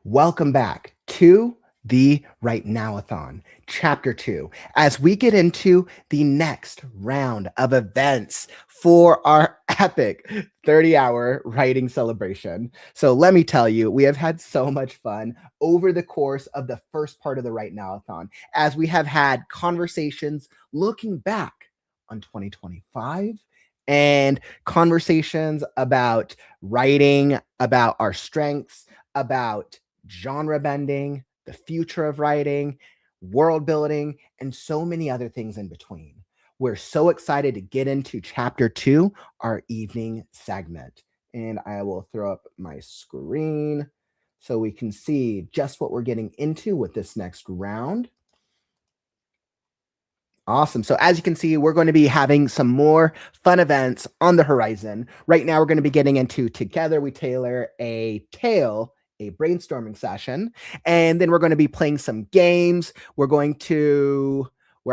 Welcome back to the Right Now-a-thon, Chapter 2, as we get into the next round of events for our epic 30-hour writing celebration. So let me tell you, we have had so much fun over the course of the first part of the Right Now-a-thon, as we have had conversations looking back on 2025 and conversations about writing, about our strengths, about genre bending, the future of writing, world building, and so many other things in between. We're so excited to get into chapter 2, our evening segment. And I will throw up my screen so we can see just what we're getting into with this next round. Awesome. So as you can see, we're going to be having some more fun events on the horizon. Right now, we're going to be getting into Together We Tailor a Tale, a brainstorming session. And then we're going to be playing some games. We're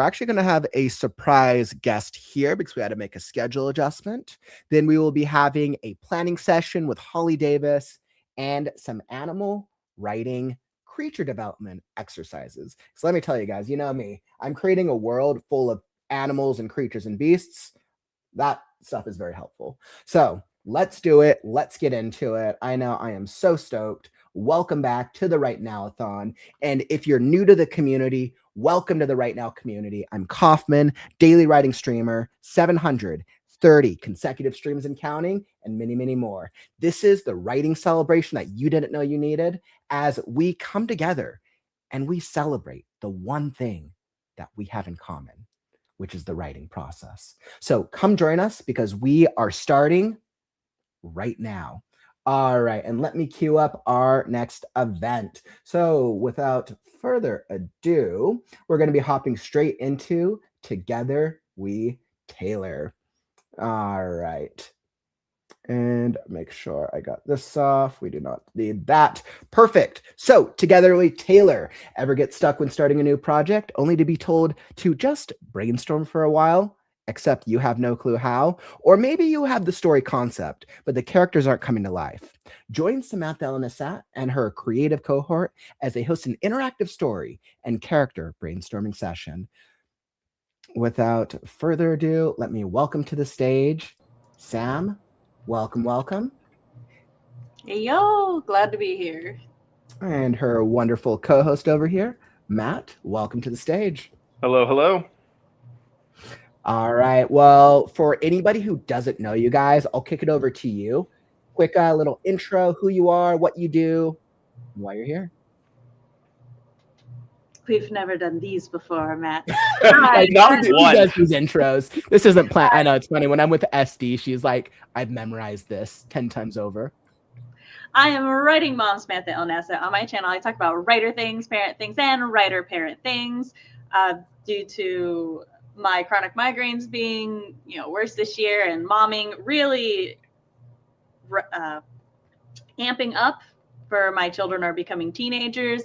actually going to have a surprise guest here because we had to make a schedule adjustment. Then we will be having a planning session with Holly Davis and some animal writing creature development exercises. So let me tell you guys, you know me, I'm creating a world full of animals and creatures and beasts. That stuff is very helpful. So let's do it. Let's get into it. I know I am so stoked. Welcome back to the Right Now-a-thon. And if you're new to the community, welcome to the Right Now community. I'm Kaufman, daily writing streamer, 730 consecutive streams and counting, and many, many more. This is the writing celebration that you didn't know you needed, as we come together and we celebrate the one thing that we have in common, which is the writing process. So come join us because we are starting right now. All right, and let me queue up our next event. So without further ado, we're going to be hopping straight into Together We Tailor. All right. And make sure I got this off. We do not need that. Perfect. So Together We Tailor. Ever get stuck when starting a new project only to be told to just brainstorm for a while, except you have no clue how? Or maybe you have the story concept, but the characters aren't coming to life. Join Samantha L and her creative cohort as they host an interactive story and character brainstorming session. Without further ado, let me welcome to the stage Sam. Welcome. Hey, yo, glad to be here. And her wonderful co-host over here, Matt. Welcome to the stage. Hello. All right. Well, for anybody who doesn't know you guys, I'll kick it over to you. Quick little intro, who you are, what you do, why you're here. We've never done these before, Matt. Like, Not who one. does these intros? This isn't planned. I know it's funny. When I'm with SD, she's like, I've memorized this 10 times over. I am writing mom Samantha L. Nasset. On my channel, I talk about writer things, parent things, and writer-parent things. Due to my chronic migraines being, worse this year, and momming really amping up for my children are becoming teenagers.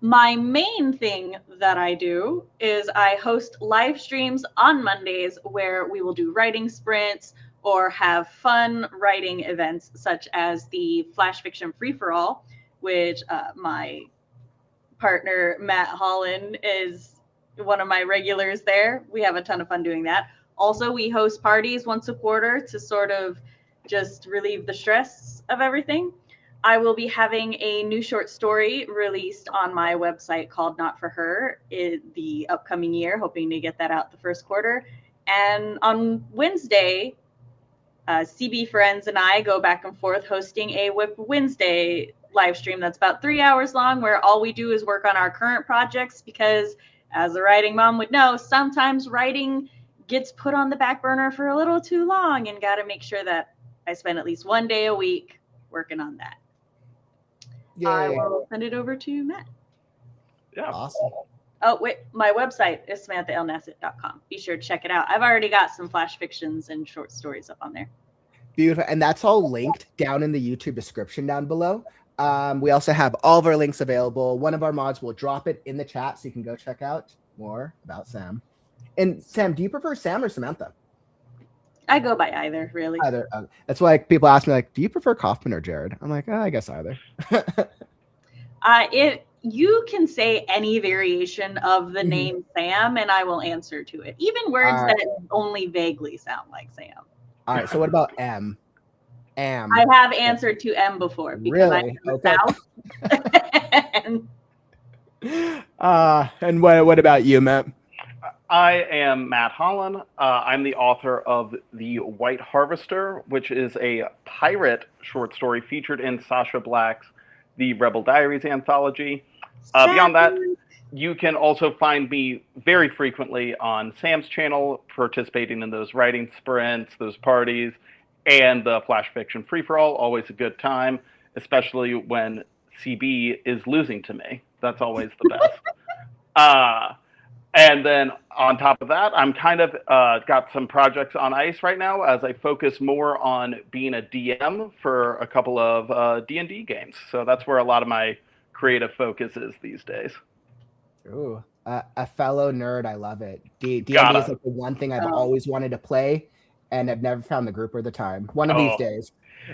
My main thing that I do is I host live streams on Mondays where we will do writing sprints or have fun writing events such as the Flash Fiction Free-for-All, which my partner Matt Holland is one of my regulars there. We have a ton of fun doing that. Also, we host parties once a quarter to sort of just relieve the stress of everything. I will be having a new short story released on my website called Not For Her in the upcoming year, hoping to get that out the first quarter. And on Wednesday, CB Friends and I go back and forth hosting a Whip Wednesday live stream that's about 3 hours long, where all we do is work on our current projects because, as a writing mom would know, sometimes writing gets put on the back burner for a little too long, and got to make sure that I spend at least one day a week working on that. Yay. I will send it over to Matt. Yeah. Awesome. Oh, wait, my website is samanthallnasset.com. Be sure to check it out. I've already got some flash fictions and short stories up on there. Beautiful. And that's all linked down in the YouTube description down below. We also have all of our links available. One of our mods will drop it in the chat so you can go check out more about Sam. And Sam, do you prefer Sam or Samantha? I go by either, really. Either. That's why people ask me, like, do you prefer Kaufman or Jared? I'm like, I guess either. You can say any variation of the name Sam, and I will answer to it. Even words that only vaguely sound like Sam. All right. So what about M? Am. I have answered to M before because Really? I'm Okay. South. And what about you, Matt? I am Matt Holland. I'm the author of The White Harvester, which is a pirate short story featured in Sasha Black's The Rebel Diaries anthology. Beyond that, you can also find me very frequently on Sam's channel, participating in those writing sprints, those parties, and the Flash Fiction Free-for-All. Always a good time, especially when CB is losing to me. That's always the best. And then on top of that, I'm kind of got some projects on ice right now as I focus more on being a DM for a couple of D&D games. So that's where a lot of my creative focus is these days. Ooh, a fellow nerd. I love it. D&D is like the one thing I've always wanted to play, and I've never found the group or the time. One of these days.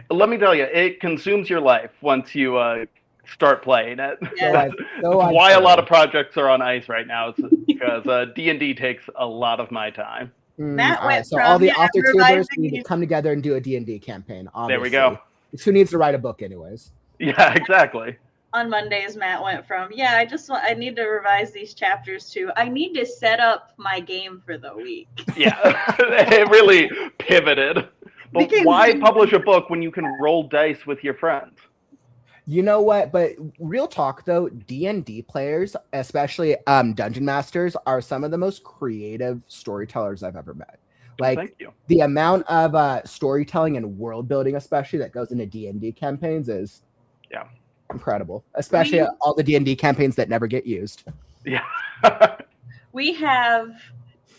Let me tell you, it consumes your life once you start playing it. Yeah. That's why a lot of projects are on ice right now, because D&D takes a lot of my time. Matt went so all the author tubers need to come together and do a D&D campaign. Obviously. There we go. Who needs to write a book anyways? Yeah, exactly. On Mondays, Matt went from, I need to revise these chapters to, I need to set up my game for the week. Yeah, it really pivoted. But why publish a book when you can roll dice with your friends? You know what? But real talk, though, D&D players, especially Dungeon Masters, are some of the most creative storytellers I've ever met. Like, thank you. The amount of storytelling and world building, especially that goes into D&D campaigns, is incredible. Especially all the D&D campaigns that never get used. Yeah. We have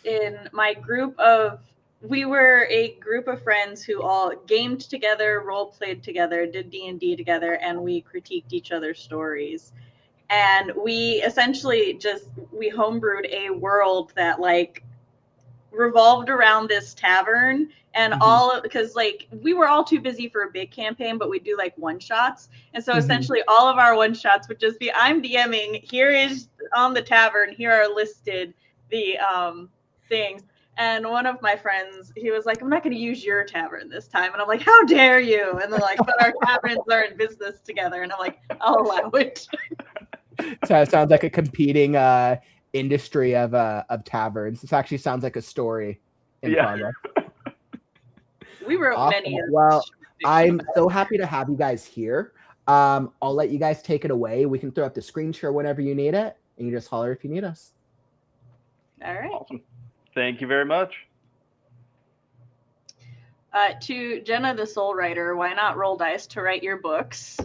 in my group of, we were a group of friends who all gamed together, role played together, did D&D together, and we critiqued each other's stories. And we essentially we homebrewed a world that revolved around this tavern, and because we were all too busy for a big campaign, but we do one shots. And so essentially all of our one shots would just be, I'm DMing, here is on the tavern, here are listed the things. And one of my friends, he was like, I'm not going to use your tavern this time. And I'm like, how dare you? And they're like, but our taverns are in business together. And I'm like, I'll allow it. So it sounds like a competing industry of taverns. This actually sounds like a story in progress. We wrote many of Well, I'm so happy to have you guys here. I'll let you guys take it away. We can throw up the screen share whenever you need it, and you just holler if you need us. All right. Awesome. Thank you very much. To Jenna, the soul writer, why not roll dice to write your books?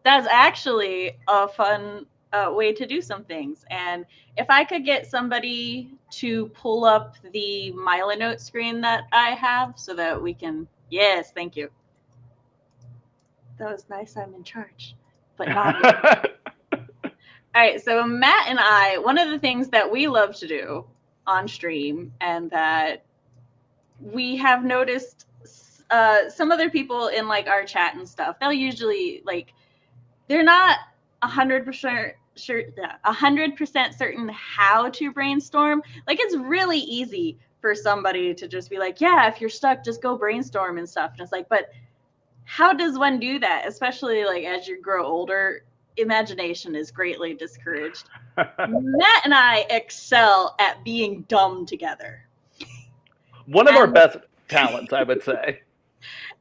That's actually a fun way to do some things. And if I could get somebody to pull up the Milanote screen that I have so that we can, yes, thank you. That was nice. I'm in charge, but not. All right. So Matt and I, one of the things that we love to do on stream, and that we have noticed some other people in our chat and stuff, they'll usually they're not 100% sure, 100% certain how to brainstorm. It's really easy for somebody to just be like, yeah, if you're stuck, just go brainstorm and stuff. And it's but how does one do that? Especially as you grow older, imagination is greatly discouraged. Matt and I excel at being dumb together. One of our best talents, I would say.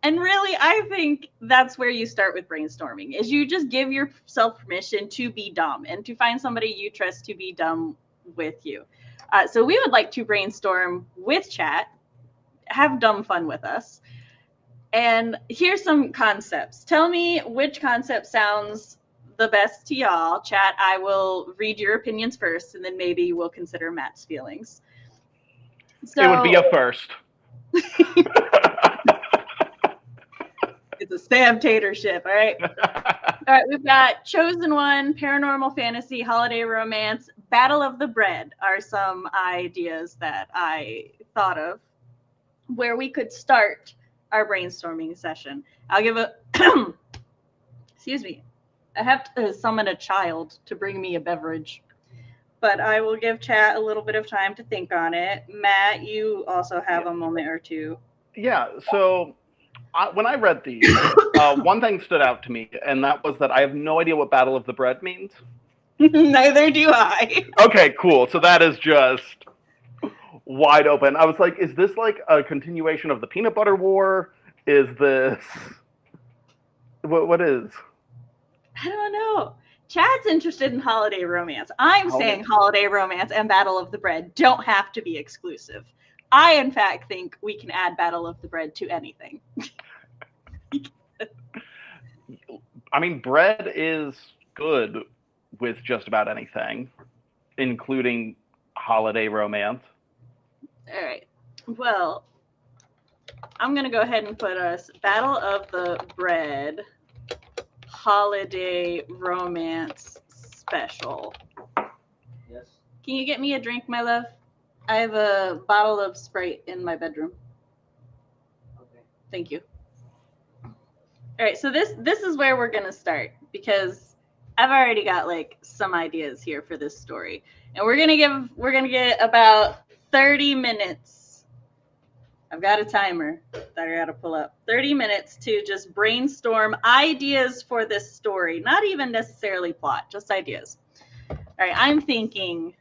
And really, I think that's where you start with brainstorming, is you just give yourself permission to be dumb and to find somebody you trust to be dumb with you. So we would like to brainstorm with chat, have dumb fun with us. And here's some concepts. Tell me which concept sounds the best to y'all. Chat, I will read your opinions first, and then maybe we'll consider Matt's feelings. So, it would be a first. It's a Sam Tater ship, all right? All right, we've got Chosen One, Paranormal Fantasy, Holiday Romance, Battle of the Bread are some ideas that I thought of where we could start our brainstorming session. I'll give a I have to summon a child to bring me a beverage. But I will give chat a little bit of time to think on it. Matt, you also have a moment or two. Yeah, so when I read these, one thing stood out to me, and that was that I have no idea what Battle of the Bread means. Neither do I. Okay, cool. So that is just wide open. I was like, is this like a continuation of the Peanut Butter War? Is this... What is? I don't know. Chad's interested in holiday romance. I'm saying holiday romance and Battle of the Bread don't have to be exclusive. I, in fact, think we can add Battle of the Bread to anything. I mean, bread is good with just about anything, including holiday romance. All right. Well, I'm going to go ahead and put us Battle of the Bread holiday romance special. Yes. Can you get me a drink, my love? I have a bottle of Sprite in my bedroom. Okay. Thank you. All right, so this is where we're gonna start because I've already got like some ideas here for this story, and we're gonna get about 30 minutes. I've got a timer that I gotta pull up. 30 minutes to just brainstorm ideas for this story, not even necessarily plot, just ideas. All right, I'm thinking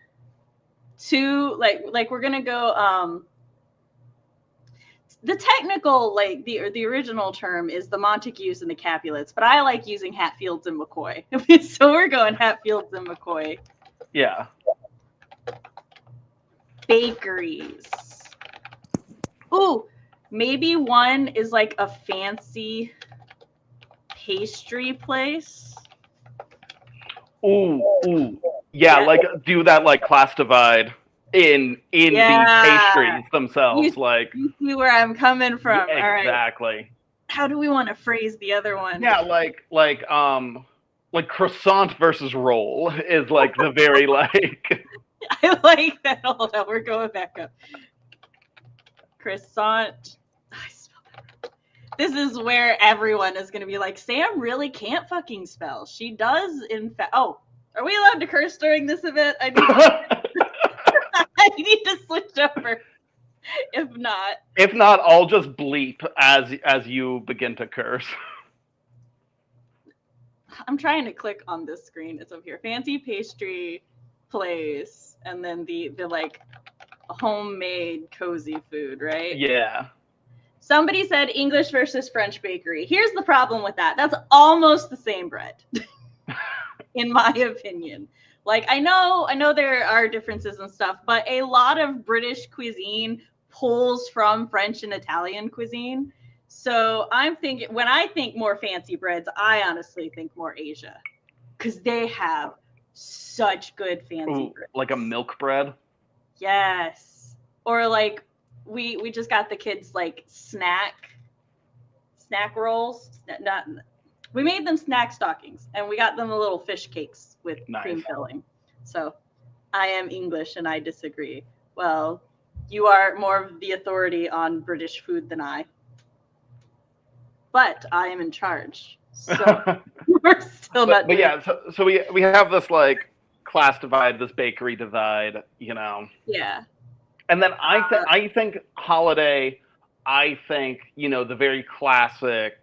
like we're gonna go. The technical, like the original term is the Montagues and the Capulets, but I like using Hatfields and McCoy. So we're going Hatfields and McCoy. Yeah. Bakeries. Ooh, maybe one is like a fancy pastry place. Ooh. Yeah, like do that like class divide in the pastries themselves. You see where I'm coming from. Yeah, exactly. All right. How do we want to phrase the other one? Yeah, like croissant versus roll is like the very like. I like that. Hold on, we're going back up. Croissant. I spelled that. This is where everyone is going to be like, Sam really can't fucking spell. She does, in fact. Oh, are we allowed to curse during this event? I need to switch over. If not, I'll just bleep as you begin to curse. I'm trying to click on this screen. It's up here. Fancy pastry place, and then the like homemade cozy food, right? Yeah. Somebody said English versus French bakery. Here's the problem with that. That's almost the same bread, in my opinion. Like, I know there are differences and stuff, but a lot of British cuisine pulls from French and Italian cuisine. So I'm thinking, when I think more fancy breads, I honestly think more Asia, because they have such good fancy breads. Like a milk bread? Yes. Or like we just got the kids like snack rolls. We made them snack stockings, and we got them the little fish cakes with cream filling. So I am English and I disagree. Well, you are more of the authority on British food than I. But I am in charge. So we're still not doing yeah, so we have this like class divide, this bakery divide, you know. Yeah. And then I think holiday, I think, you know, the very classic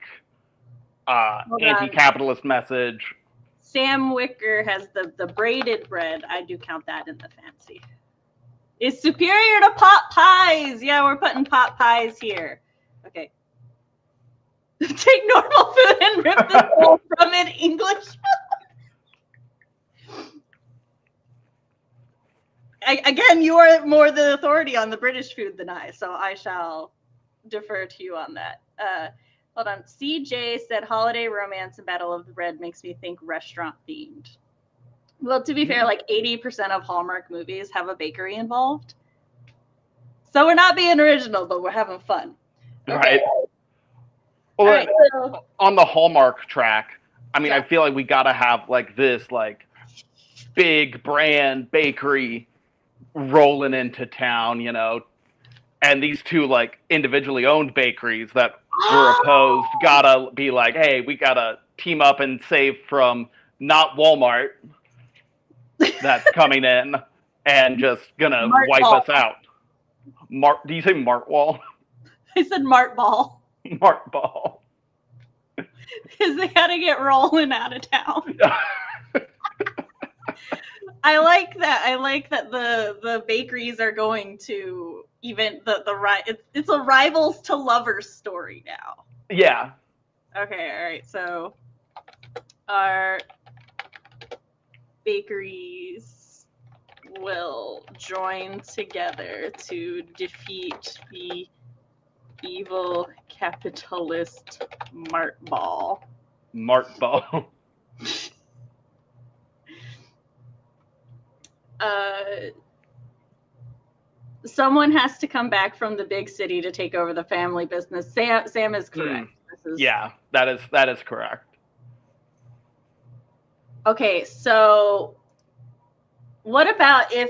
anti-capitalist message. Sam Wicker has the braided bread. I do count that in the fancy. Is superior to pot pies. Yeah, we're putting pot pies here. Okay. Take normal food and rip the soul from it, English. Again, you are more the authority on the British food than I, so I shall defer to you on that. Hold on. CJ said holiday romance and Battle of the Bread makes me think restaurant themed. Well, to be fair, like 80% of Hallmark movies have a bakery involved. So we're not being original, but we're having fun. Okay. Right. Well, right, so on the Hallmark track, I mean, yeah. I feel like we gotta have like this like big brand bakery rolling into town, you know, and these two like individually owned bakeries that were opposed gotta be like, hey, we gotta team up and save from not Walmart, that's coming in and just gonna Mart wipe Ball. us out. Do you say Mart Wall? I said Mart Ball. Mart Ball. Because they gotta get rolling out of town. I like that. I like that the bakeries are going to even it's a rivals to lovers story now. Yeah. Okay, all right. So our bakeries will join together to defeat the evil capitalist Mart Ball. Mart Ball. Someone has to come back from the big city to take over the family business. Sam is correct. Yeah, that is correct. Okay, so what about if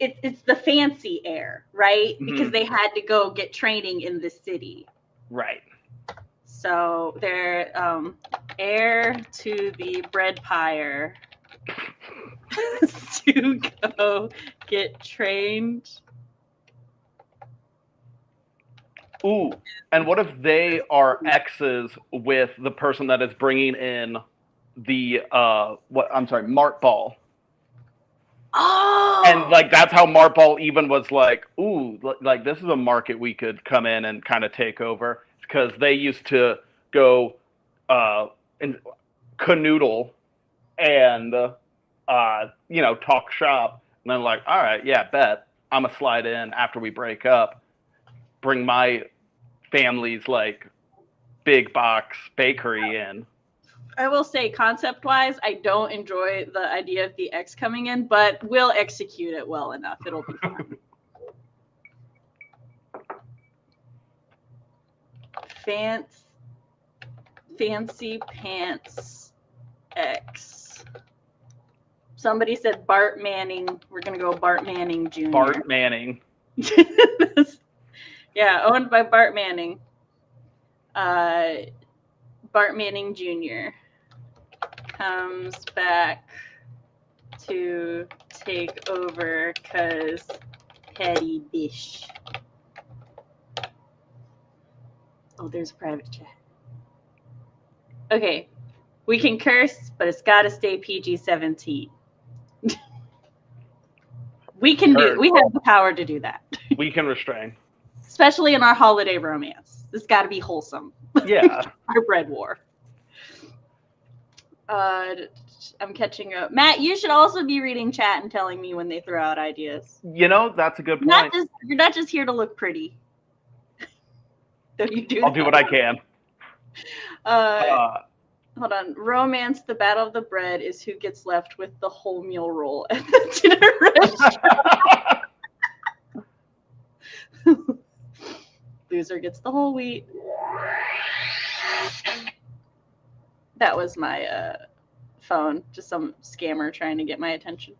it's the fancy heir, right? Mm-hmm. Because they had to go get training in the city. Right. So they're heir to the bread pyre to go get trained. Ooh, and what if they are exes with the person that is bringing in the Mart Ball? Oh! And like that's how Mart Ball even was like, ooh, like this is a market we could come in and kind of take over, because they used to go and canoodle and talk shop, and then like, all right, yeah, bet I'm gonna slide in after we break up, bring my family's like big box bakery in. I will say, concept-wise, I don't enjoy the idea of the X coming in, but we'll execute it well enough. It'll be fun. Fancy Pants X. Somebody said Bart Manning. We're going to go Bart Manning Jr. Bart Manning. Yeah, owned by Bart Manning. Bart Manning Jr. comes back to take over because petty bish. Oh, there's a private chat. Okay, we can curse, but it's got to stay PG-17. We have the power to do that. We can restrain. Especially in our holiday romance. It's got to be wholesome. Yeah. Our bread war. I'm catching up. Matt, you should also be reading chat and telling me when they throw out ideas. That's a good point. You're not just here to look pretty. I'll do what I can. Hold on. Romance, the battle of the bread is who gets left with the whole meal roll at the dinner restaurant. Loser gets the whole wheat. That was my phone. Just some scammer trying to get my attention.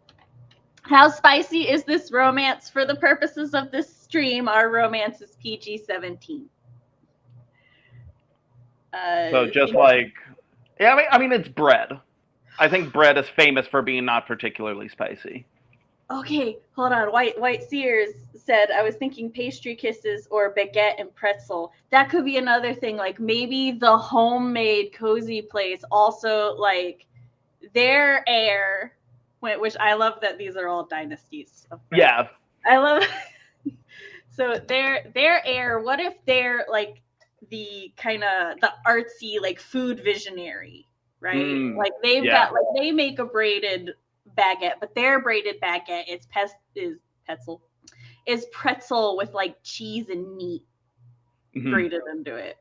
How spicy is this romance? For the purposes of this stream, our romance is PG-17. So just like, yeah, I mean, it's bread. I think bread is famous for being not particularly spicy. Okay, hold on. White Sears said, I was thinking pastry kisses or baguette and pretzel. That could be another thing. Like maybe the homemade cozy place also, like their heir, which I love that these are all dynasties of bread. Yeah. I love so their heir, what if they're like the kind of the artsy like food visionary, right? Like they've got like they make a braided baguette, but their braided baguette is pretzel with like cheese and meat braided into it.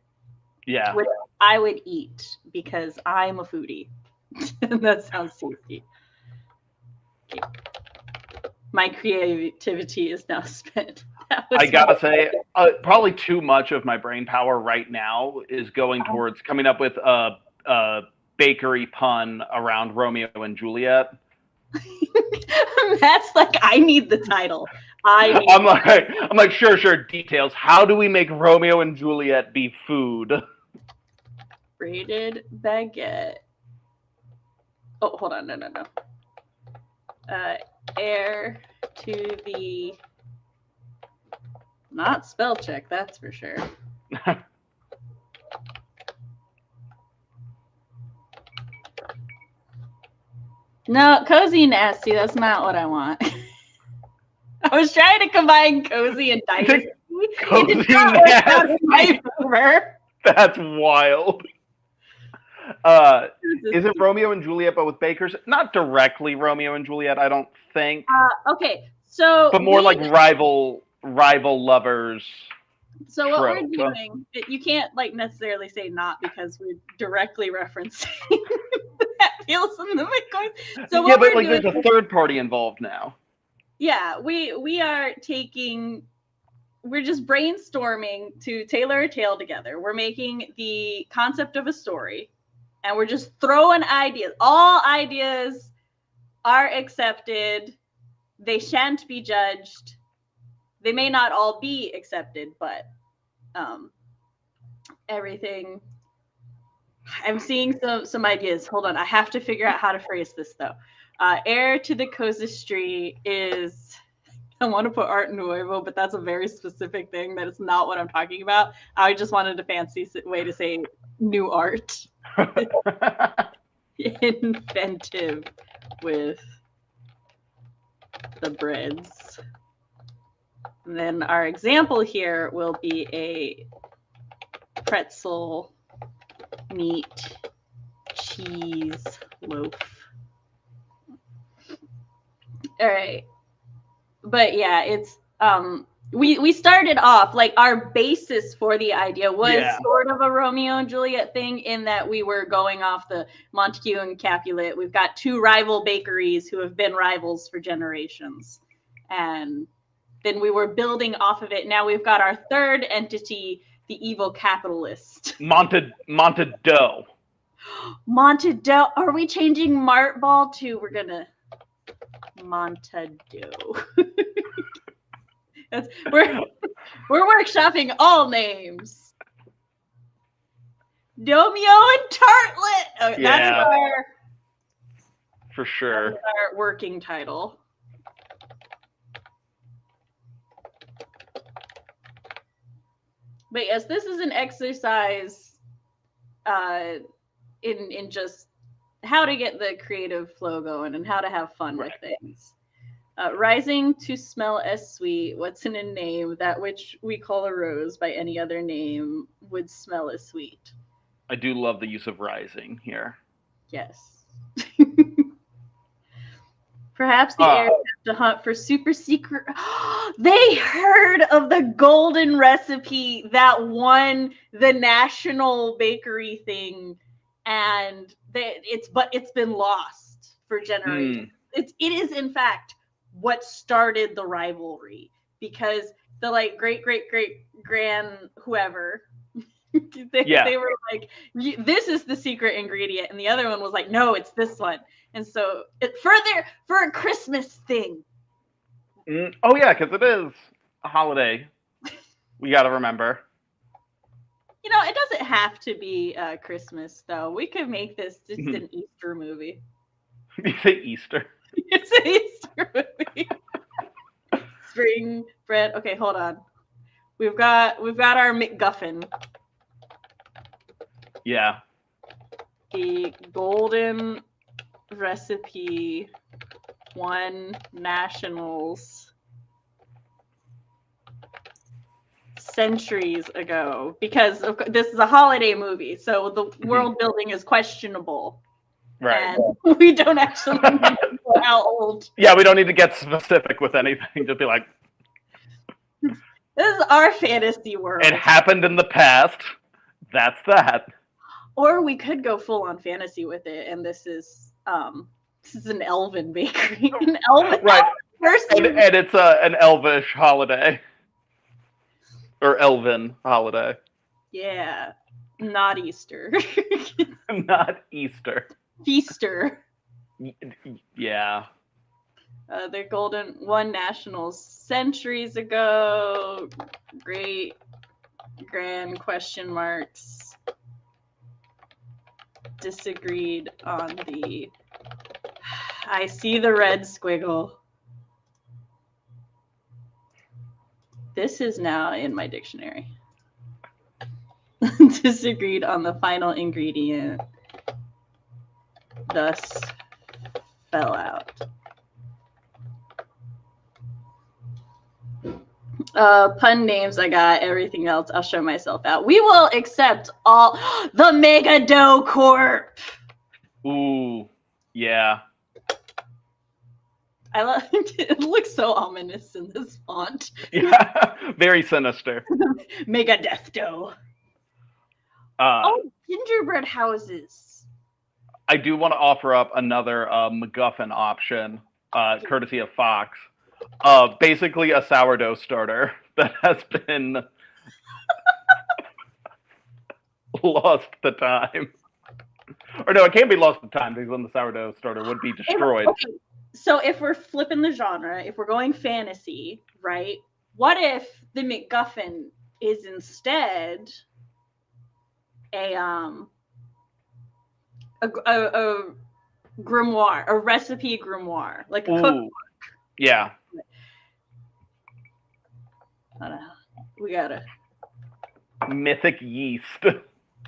Yeah. Which I would eat because I'm a foodie. That sounds tasty. Okay. My creativity is now spent. I gotta say, probably too much of my brain power right now is going towards coming up with a bakery pun around Romeo and Juliet. That's like, I need the title. I'm like, sure, details. How do we make Romeo and Juliet be food? Braided baguette Oh, hold on. No. Heir to the... Not spell check, that's for sure. No, cozy and nasty. That's not what I want. I was trying to combine cozy and dynasty. Cozy It did not work out in my nasty. favor. That's wild. Is it Romeo and Juliet, but with bakers? Not directly Romeo and Juliet, I don't think. Okay, so But more like rival lovers. So what we're trope. doing, you can't like necessarily say not because we're directly referencing that feels in the Bitcoin. So what Yeah, but we're like doing, there's a third party involved now. yeah, we are taking, we're just brainstorming to tailor a tale together. We're making the concept of a story, and we're just throwing ideas. All ideas are accepted. They shan't be judged. They may not all be accepted, but everything. I'm seeing some ideas. Hold on, I have to figure out how to phrase this though. Heir to the casuistry is, I want to put art nuevo, but that's a very specific thing that is not what I'm talking about. I just wanted a fancy way to say new art. Inventive with the breads. And then our example here will be a pretzel meat cheese loaf. All right. But yeah, it's we started off like our basis for the idea was sort of a Romeo and Juliet thing in that we were going off the Montague and Capulet. We've got two rival bakeries who have been rivals for generations. And then we were building off of it. Now we've got our third entity, the evil capitalist. Montado. Montado. Are we changing Martball to, we're gonna Montado. We're workshopping all names. Domio and Tartlet. Oh, Yeah. That's our, For sure. that's our working title. But yes, this is an exercise in just how to get the creative flow going and how to have fun with things. Rising to smell as sweet, what's in a name that which we call a rose by any other name would smell as sweet. I do love the use of rising here. Yes. Perhaps the heirs have to hunt for super secret. They heard of the golden recipe that won the national bakery thing, and it's been lost for generations. It is in fact what started the rivalry, because the like great grand whoever they were like, this is the secret ingredient, and the other one was like, no, it's this one. And so for a Christmas thing. Oh yeah, because it is a holiday. We got to remember. You know, it doesn't have to be Christmas though. We could make this just an Easter movie. You say Easter? It's an Easter movie. Spring bread. Okay, hold on. We've got our McGuffin. Yeah. The golden recipe won nationals centuries ago, because this is a holiday movie, so the world building is questionable. Right. And we don't actually know how old. Yeah, we don't need to get specific with anything. Just be like, this is our fantasy world. it happened in the past. That's that. Or we could go full on fantasy with it, and this is an elven bakery. An elven, right. Elven and it's an elvish holiday. Or elven holiday. Yeah. Not Easter. Not Easter. Feaster. Yeah. The golden won nationals centuries ago. Great grand question marks. disagreed on the... I see the red squiggle. This is now in my dictionary. Disagreed on the final ingredient. Thus fell out. Pun names, I got everything else. I'll show myself out. We will accept all the Mega Dough Corp. Ooh, yeah. I love it. Looks so ominous in this font. Yeah, very sinister. Mega Death Dough. Oh, gingerbread houses. I do want to offer up another MacGuffin option, courtesy of Fox. Basically a sourdough starter that has been lost to time. Or no, it can't be lost to time because then the sourdough starter would be destroyed. Okay. So if we're flipping the genre, if we're going fantasy, right? What if the MacGuffin is instead a grimoire, a recipe grimoire, like a cookbook? Yeah. We gotta Mythic yeast.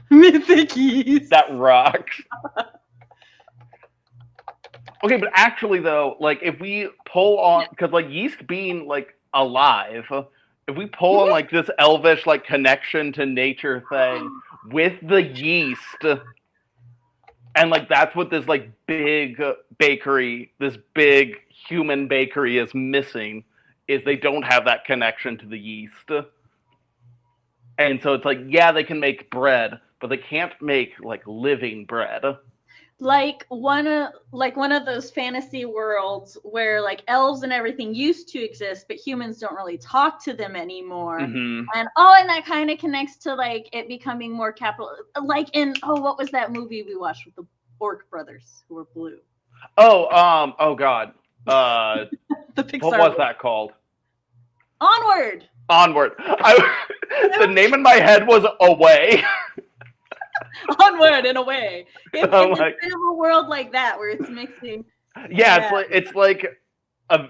mythic yeast. That rocks. Okay, but actually though, like if we pull on, because like yeast being like alive, if we pull on like this elvish like connection to nature thing with the yeast, and like that's what this like big bakery, this big human bakery is missing, is they don't have that connection to the yeast. And so it's like, yeah, they can make bread, but they can't make like living bread. Like one of those fantasy worlds where like elves and everything used to exist, but humans don't really talk to them anymore. Mm-hmm. And that kind of connects to like it becoming more capital, like in what was that movie we watched with the Orc brothers who were blue? Oh God. The Pixar What was that called? Onward. The name in my head was Away. Onward and Away. It's a bit of a world like that where it's mixing. Yeah, it's like a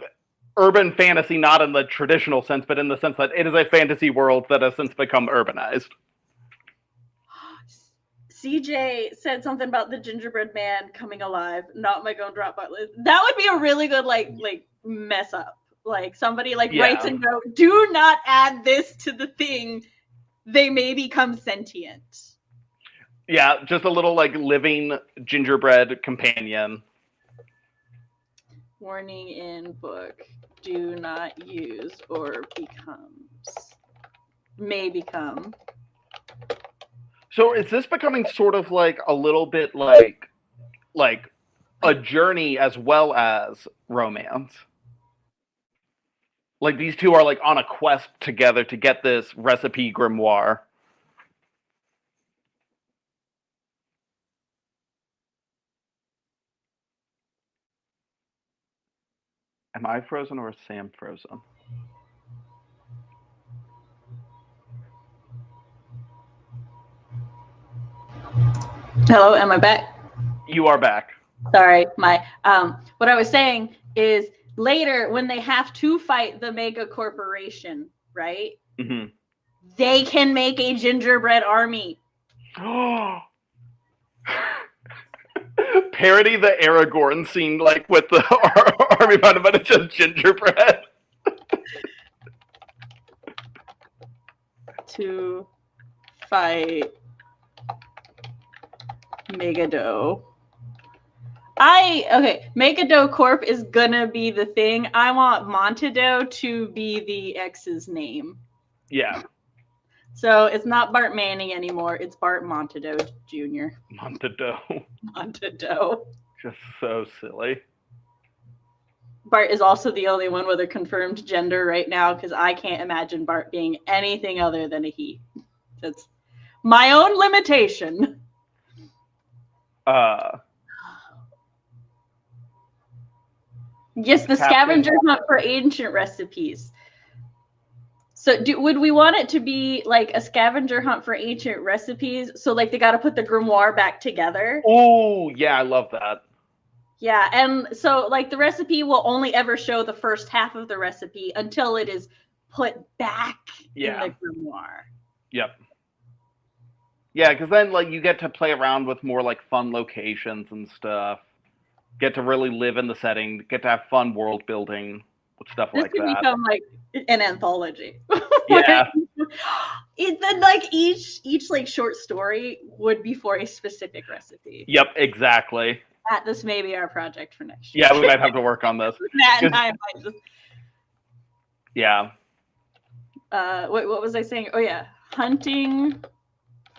urban fantasy, not in the traditional sense, but in the sense that it is a fantasy world that has since become urbanized. CJ said something about the gingerbread man coming alive. Not my Gonna Drop Butler. That would be a really good like mess up. Like somebody writes a note. Do not add this to the thing. They may become sentient. Yeah, just a little like living gingerbread companion. Warning in book: do not use or may become. So is this becoming sort of like a little bit like a journey as well as romance? Like these two are like on a quest together to get this recipe grimoire. Am I frozen or is Sam frozen? Hello, am I back? You are back. Sorry, my what I was saying is later when they have to fight the mega corporation, right? Mm-hmm. They can make a gingerbread army. Parody the Aragorn scene, like with the army battle, but it's just gingerbread. To fight Megado. Megado Corp is gonna be the thing. I want Montado to be the X's name. Yeah. So it's not Bart Manning anymore. It's Bart Montado Jr. Montado. Just so silly. Bart is also the only one with a confirmed gender right now because I can't imagine Bart being anything other than a he. That's my own limitation. Yes, the scavenger hunt for ancient recipes. So would we want it to be like a scavenger hunt for ancient recipes? So like they got to put the grimoire back together? Oh, yeah, I love that. Yeah, and so like the recipe will only ever show the first half of the recipe until it is put back in the grimoire. Yep. Yeah, because then like you get to play around with more like fun locations and stuff. Get to really live in the setting. Get to have fun world building with stuff This like could that. become like an anthology. Yeah. Then like each like short story would be for a specific recipe. Yep, exactly. This may be our project for next year. Yeah, we might have to work on this. Matt and I might just. Yeah. What was I saying? Oh yeah, hunting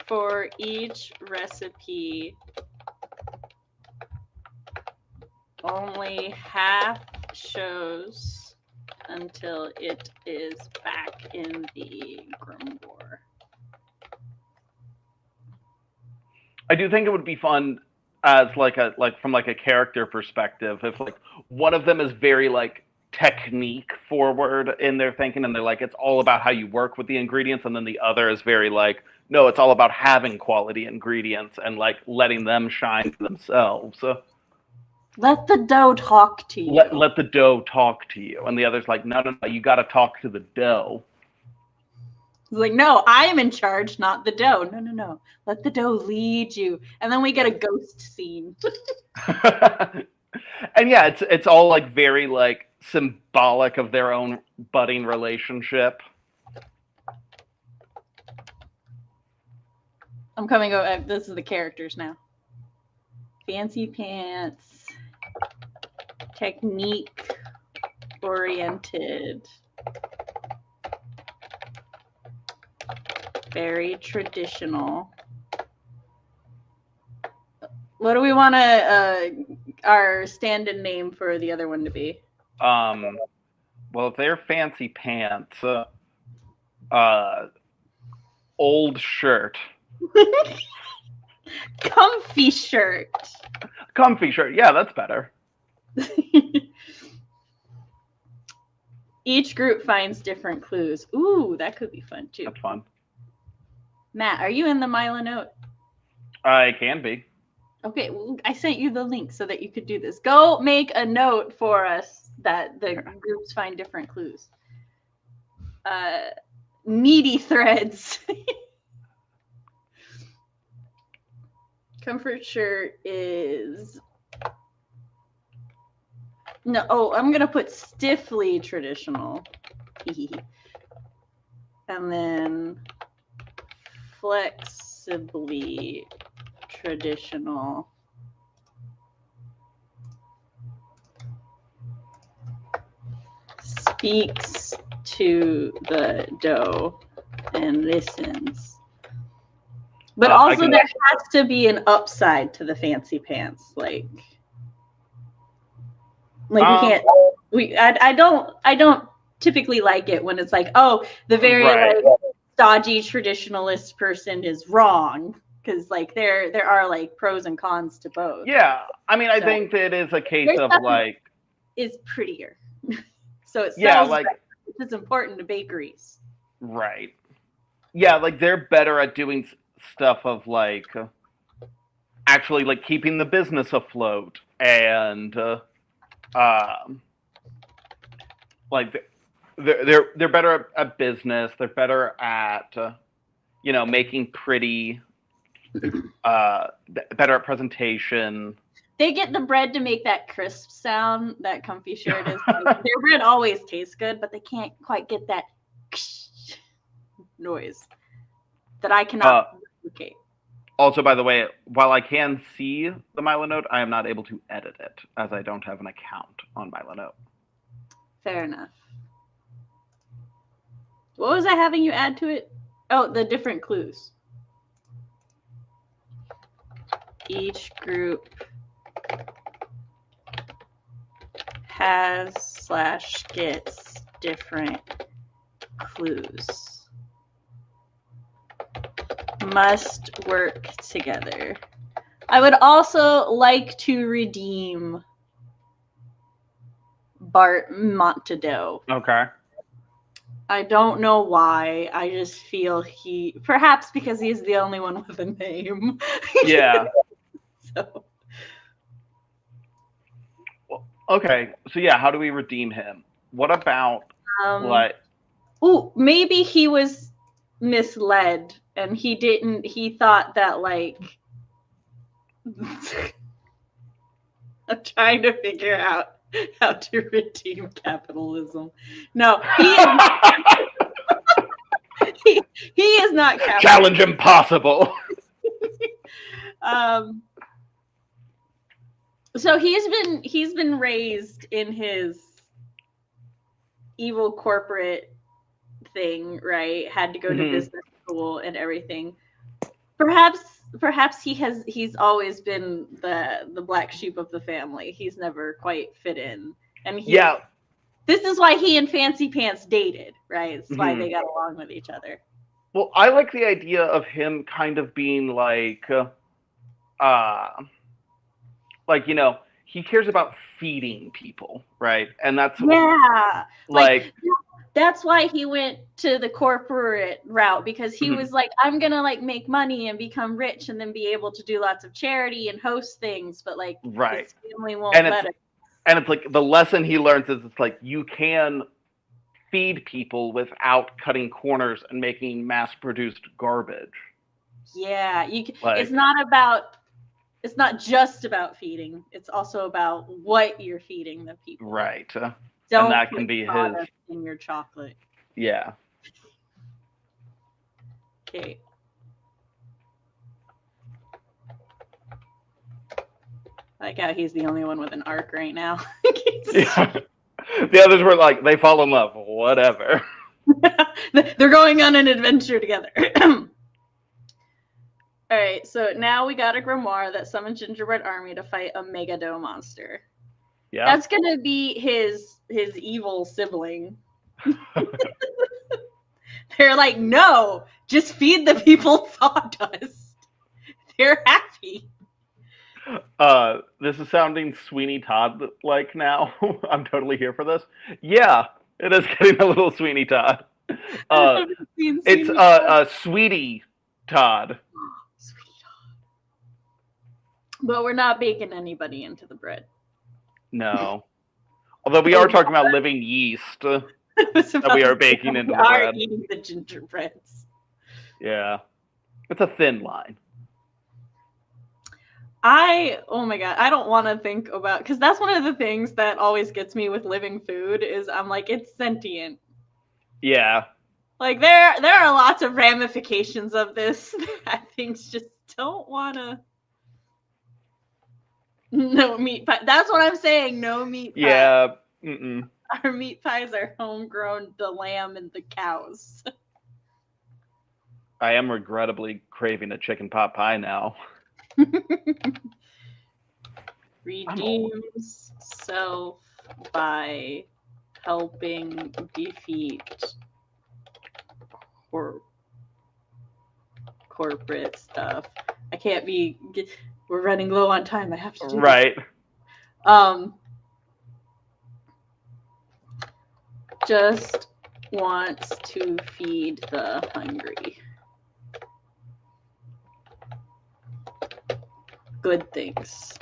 for each recipe. Only half shows until it is back in the grimoire. I do think it would be fun as from a character perspective if like one of them is very like technique forward in their thinking and they're like it's all about how you work with the ingredients, and then the other is very like no, it's all about having quality ingredients and like letting them shine for themselves. Let the dough talk to you. Let the dough talk to you, and the other's like no, you got to talk to the dough. It's like, no, I'm in charge, not the dough. No. Let the dough lead you. And then we get a ghost scene. And yeah, it's all like very like symbolic of their own budding relationship. I'm coming over. This is the characters now. Fancy pants. Technique oriented. Very traditional. What do we want to our stand-in name for the other one to be? Well, if they're fancy pants, old shirt. Comfy shirt. Comfy shirt. Yeah, that's better. Each group finds different clues. Ooh, that could be fun too. That's fun. Matt, are you in the Mila note? I can be. Okay, well, I sent you the link so that you could do this. Go make a note for us that the groups find different clues. Meaty threads. Comfort shirt is... No, oh, I'm going to put stiffly traditional. And then flexibly traditional. Speaks to the dough and listens. But also there has to be an upside to the fancy pants. Like we can't I don't typically like it when it's like, oh, the very like stodgy traditionalist person is wrong. Because like there are like pros and cons to both. Yeah, I mean, I think that it is a case of like is prettier, so it sells better, which is important to bakeries. Right. Yeah, like they're better at doing stuff of like actually like keeping the business afloat and like they're better at business. They're better at making pretty. Better at presentation. They get the bread to make that crisp sound that Comfy shirt is. Like, their bread always tastes good, but they can't quite get that noise that I cannot replicate. Also, by the way, while I can see the Milo Note, I am not able to edit it as I don't have an account on Milo Note. Fair enough. What was I having you add to it? Oh, the different clues. Each group has/gets different clues. Must work together. I would also like to redeem Bart Montado. Okay. I don't know why. I just feel perhaps because he's the only one with a name. Yeah. So. Well, okay. So yeah, how do we redeem him? What about like? Ooh, maybe he was misled and he thought that like I'm trying to figure out how to redeem capitalism. No, he is not capitalist. Challenge impossible. So he's been raised in his evil corporate thing, right? Had to go to business school and everything. Perhaps he's always been the black sheep of the family. He's never quite fit in. And this is why he and Fancy Pants dated, right? It's why they got along with each other. Well, I like the idea of him kind of being like you know, he cares about feeding people, right? And that's like that's why he went to the corporate route, because he was like, I'm gonna like make money and become rich and then be able to do lots of charity and host things, but like his family won't let him. And it's like the lesson he learns is it's like you can feed people without cutting corners and making mass-produced garbage. Yeah, it's not just about feeding. It's also about what you're feeding the people. Right. Don't and that can be his in your chocolate. Yeah. Okay. I like how he's the only one with an arc right now. Yeah. The others were like, they fall in love, whatever. They're going on an adventure together. All right, so now we got a grimoire that summons Gingerbread Army to fight a Megado monster. Yeah. That's gonna be his evil sibling. They're like, no, just feed the people sawdust. They're happy. This is sounding Sweeney Todd like now. I'm totally here for this. Yeah, it is getting a little Sweeney Todd. It's Sweetie Todd. Sweetie Todd. But we're not baking anybody into the bread. No. Although we are talking about living yeast that we are baking into the bread. We are eating the gingerbreads. Yeah. It's a thin line. Oh my God, I don't want to think about, because that's one of the things that always gets me with living food is I'm like, it's sentient. Yeah. Like there are lots of ramifications of this that things just don't want to. No meat pie. That's what I'm saying. No meat pie. Yeah. Our meat pies are homegrown, the lamb and the cows. I am regrettably craving a chicken pot pie now. Redeems self by helping defeat corporate stuff. I can't be. We're running low on time. I have to do right. This. Just wants to feed the hungry. Good things.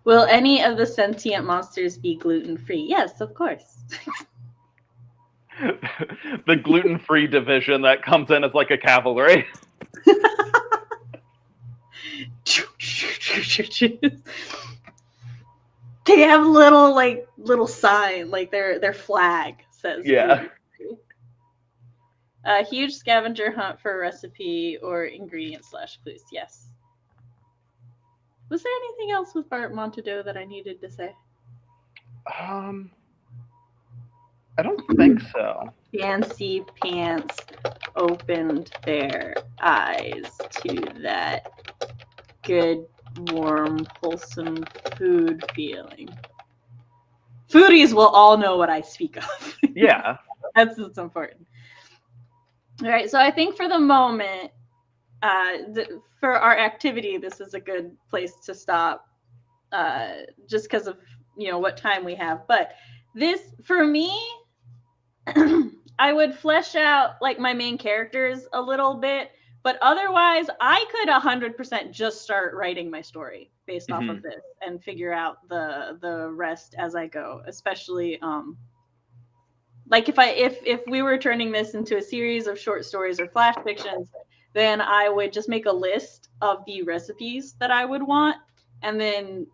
Will any of the sentient monsters be gluten-free? Yes, of course. The gluten-free division that comes in as like a cavalry. They have little sign, like their flag says. Yeah. A huge scavenger hunt for a recipe or ingredient/clues. Yes. Was there anything else with Bart Montadeau that I needed to say? I don't think so. Fancy Pants opened their eyes to that good, warm, wholesome food feeling. Foodies will all know what I speak of. Yeah. That's what's important. All right, so I think for the moment, for our activity, this is a good place to stop, just because of what time we have. But This, for me, I would flesh out like my main characters a little bit, but otherwise I could 100% just start writing my story based off of this and figure out the rest as I go, especially like if we were turning this into a series of short stories or flash fictions, then I would just make a list of the recipes that I would want, and then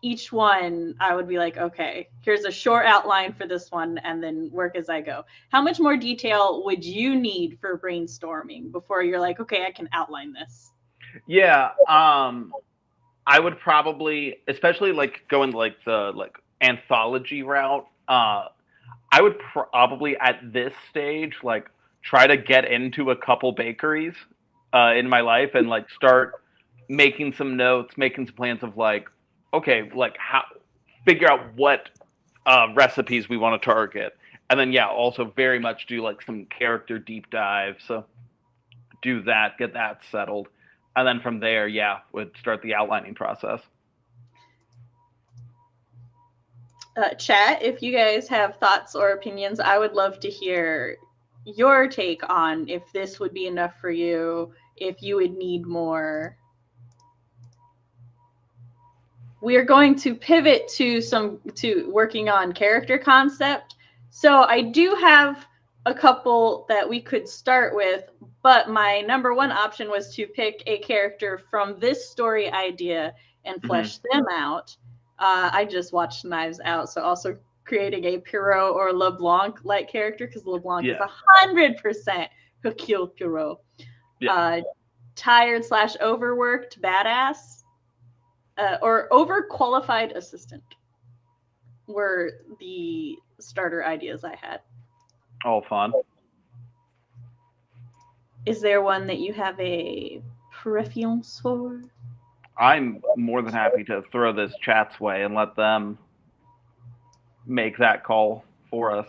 each one I would be like, okay, here's a short outline for this one, and then work as I go. How much more detail would you need for brainstorming before you're like, okay, I can outline this? Yeah, I would probably, especially like going like the like anthology route. I would probably at this stage like try to get into a couple bakeries in my life and like start making some notes, making some plans of like, okay, like how figure out what recipes we want to target, and then yeah, also very much do like some character deep dive. So do that, get that settled, and then from there, yeah, would start the outlining process. Chat, if you guys have thoughts or opinions, I would love to hear your take on if this would be enough for you, if you would need more. We are going to pivot to working on character concept. So I do have a couple that we could start with, but my number one option was to pick a character from this story idea and flesh them out. I just watched Knives Out, so also creating a Poirot or LeBlanc-like character, because LeBlanc is 100% Hercule Poirot. Tired/overworked badass. Or overqualified assistant were the starter ideas I had. All fun. Is there one that you have a preference for? I'm more than happy to throw this chat's way and let them make that call for us.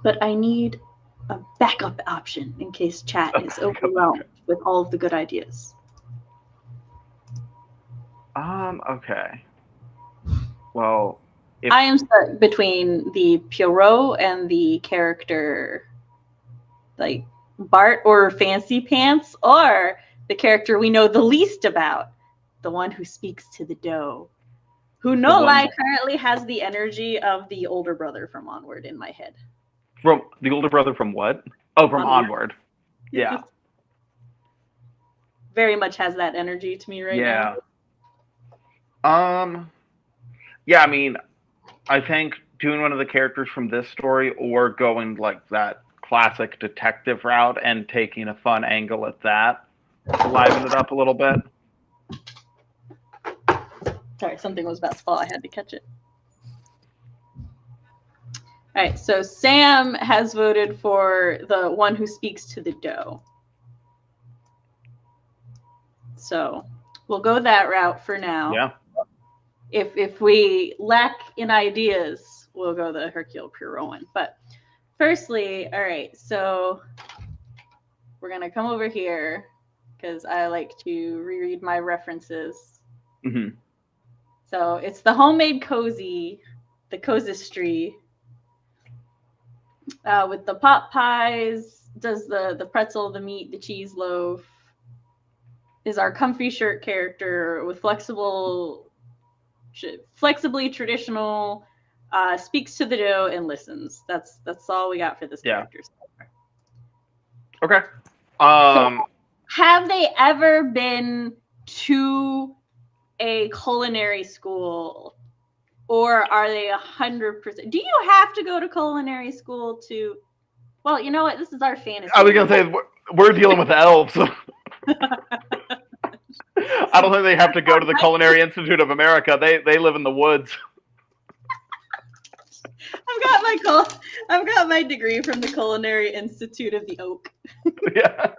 But I need a backup option in case chat is overwhelmed with all of the good ideas. Okay. Well, I am stuck between the Poirot and the character, like Bart or Fancy Pants, or the character we know the least about, the one who speaks to the dough, who no lie currently has the energy of the older brother from Onward in my head. From the older brother from what? Oh, from Onward. Yeah. Very much has that energy to me right now. Yeah, I mean, I think doing one of the characters from this story or going like that classic detective route and taking a fun angle at that, liven it up a little bit. Sorry, something was about to fall. I had to catch it. All right, so Sam has voted for the one who speaks to the dough. So we'll go that route for now. Yeah. If we lack in ideas, we'll go the Hercule Poirot one. But firstly, all right, so we're going to come over here because I like to reread my references. Mm-hmm. So it's the homemade cozy, the cosistry, with the pot pies, does the pretzel, the meat, the cheese loaf, is our comfy shirt character with flexibly traditional, speaks to the dough and listens. That's all we got for this character. Okay. So have they ever been to a culinary school, or are they 100%? Do you have to go to culinary school to? Well, you know what? This is our fantasy. I was gonna say we're dealing with elves. I don't think they have to go to the Culinary Institute of America. They live in the woods. I've got my degree from the Culinary Institute of the Oak. Yeah.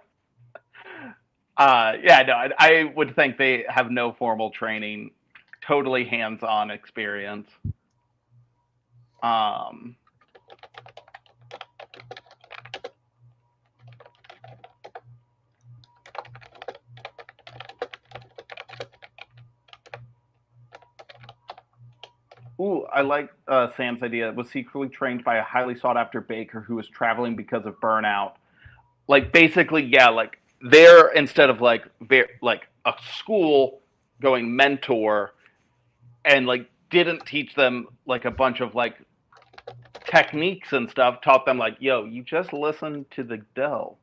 No, I would think they have no formal training, totally hands-on experience. Ooh, I like Sam's idea. Was secretly trained by a highly sought after baker who was traveling because of burnout. Like basically, yeah, like they're instead of like like a school going mentor and like didn't teach them like a bunch of like techniques and stuff, taught them like, yo, you just listen to the dough.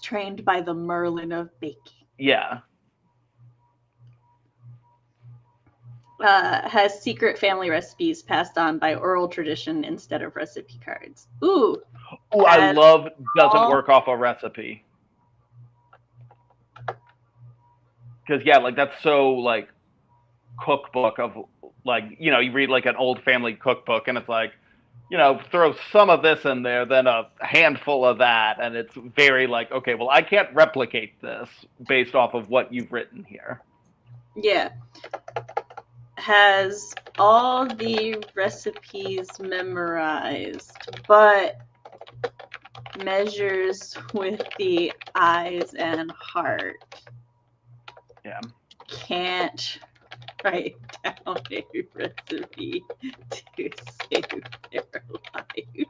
Trained by the Merlin of baking. Yeah. Has secret family recipes passed on by oral tradition instead of recipe cards. Ooh. Oh, I love doesn't work off a recipe. Because, yeah, like that's so like cookbook of like, you know, you read like an old family cookbook and it's like, you know, throw some of this in there, then a handful of that. And it's very like, okay, well, I can't replicate this based off of what you've written here. Yeah. Has all the recipes memorized, but measures with the eyes and heart. Yeah. Can't write down a recipe to save their life.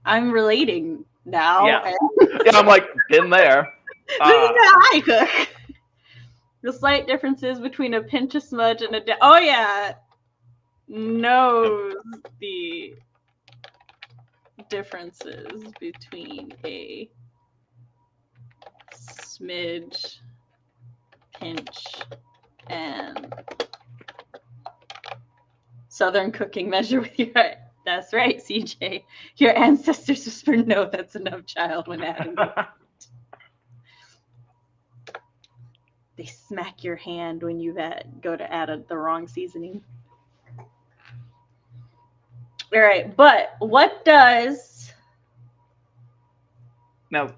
I'm relating now. Yeah. Yeah, I'm like, been there. This is how I cook. The slight differences between a pinch of smudge and oh yeah, knows the differences between a smidge, pinch, and Southern cooking measure with your. That's right, CJ. Your ancestors whispered, "No, that's enough, child." When adding. They smack your hand when you go to add the wrong seasoning. All right, but what does... No.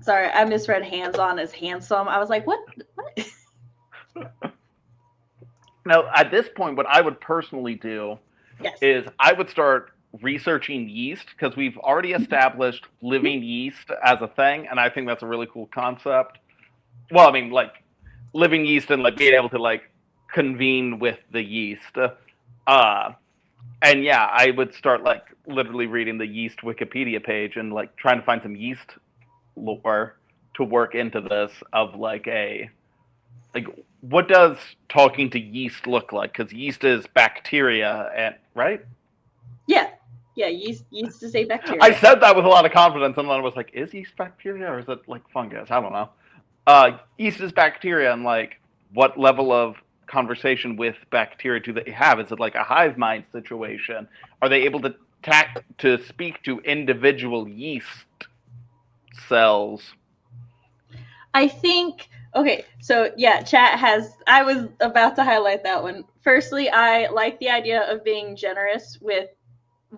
Sorry, I misread hands-on as handsome. I was like, what? Now, at this point, what I would personally do is I would start researching yeast because we've already established living yeast as a thing, and I think that's a really cool concept. Well, I mean, like, living yeast and like being able to like convene with the yeast. And yeah, I would start like literally reading the yeast Wikipedia page and like trying to find some yeast lore to work into this of like what does talking to yeast look like? Because yeast is bacteria, and right? Yeah, yeast is a bacteria. I said that with a lot of confidence, and then I was like, is yeast bacteria or is it like fungus? I don't know. Yeast is bacteria, and like, what level of conversation with bacteria do they have? Is it like a hive mind situation? Are they able to speak to individual yeast cells? I think. Okay, so yeah, chat has. I was about to highlight that one. Firstly, I like the idea of being generous with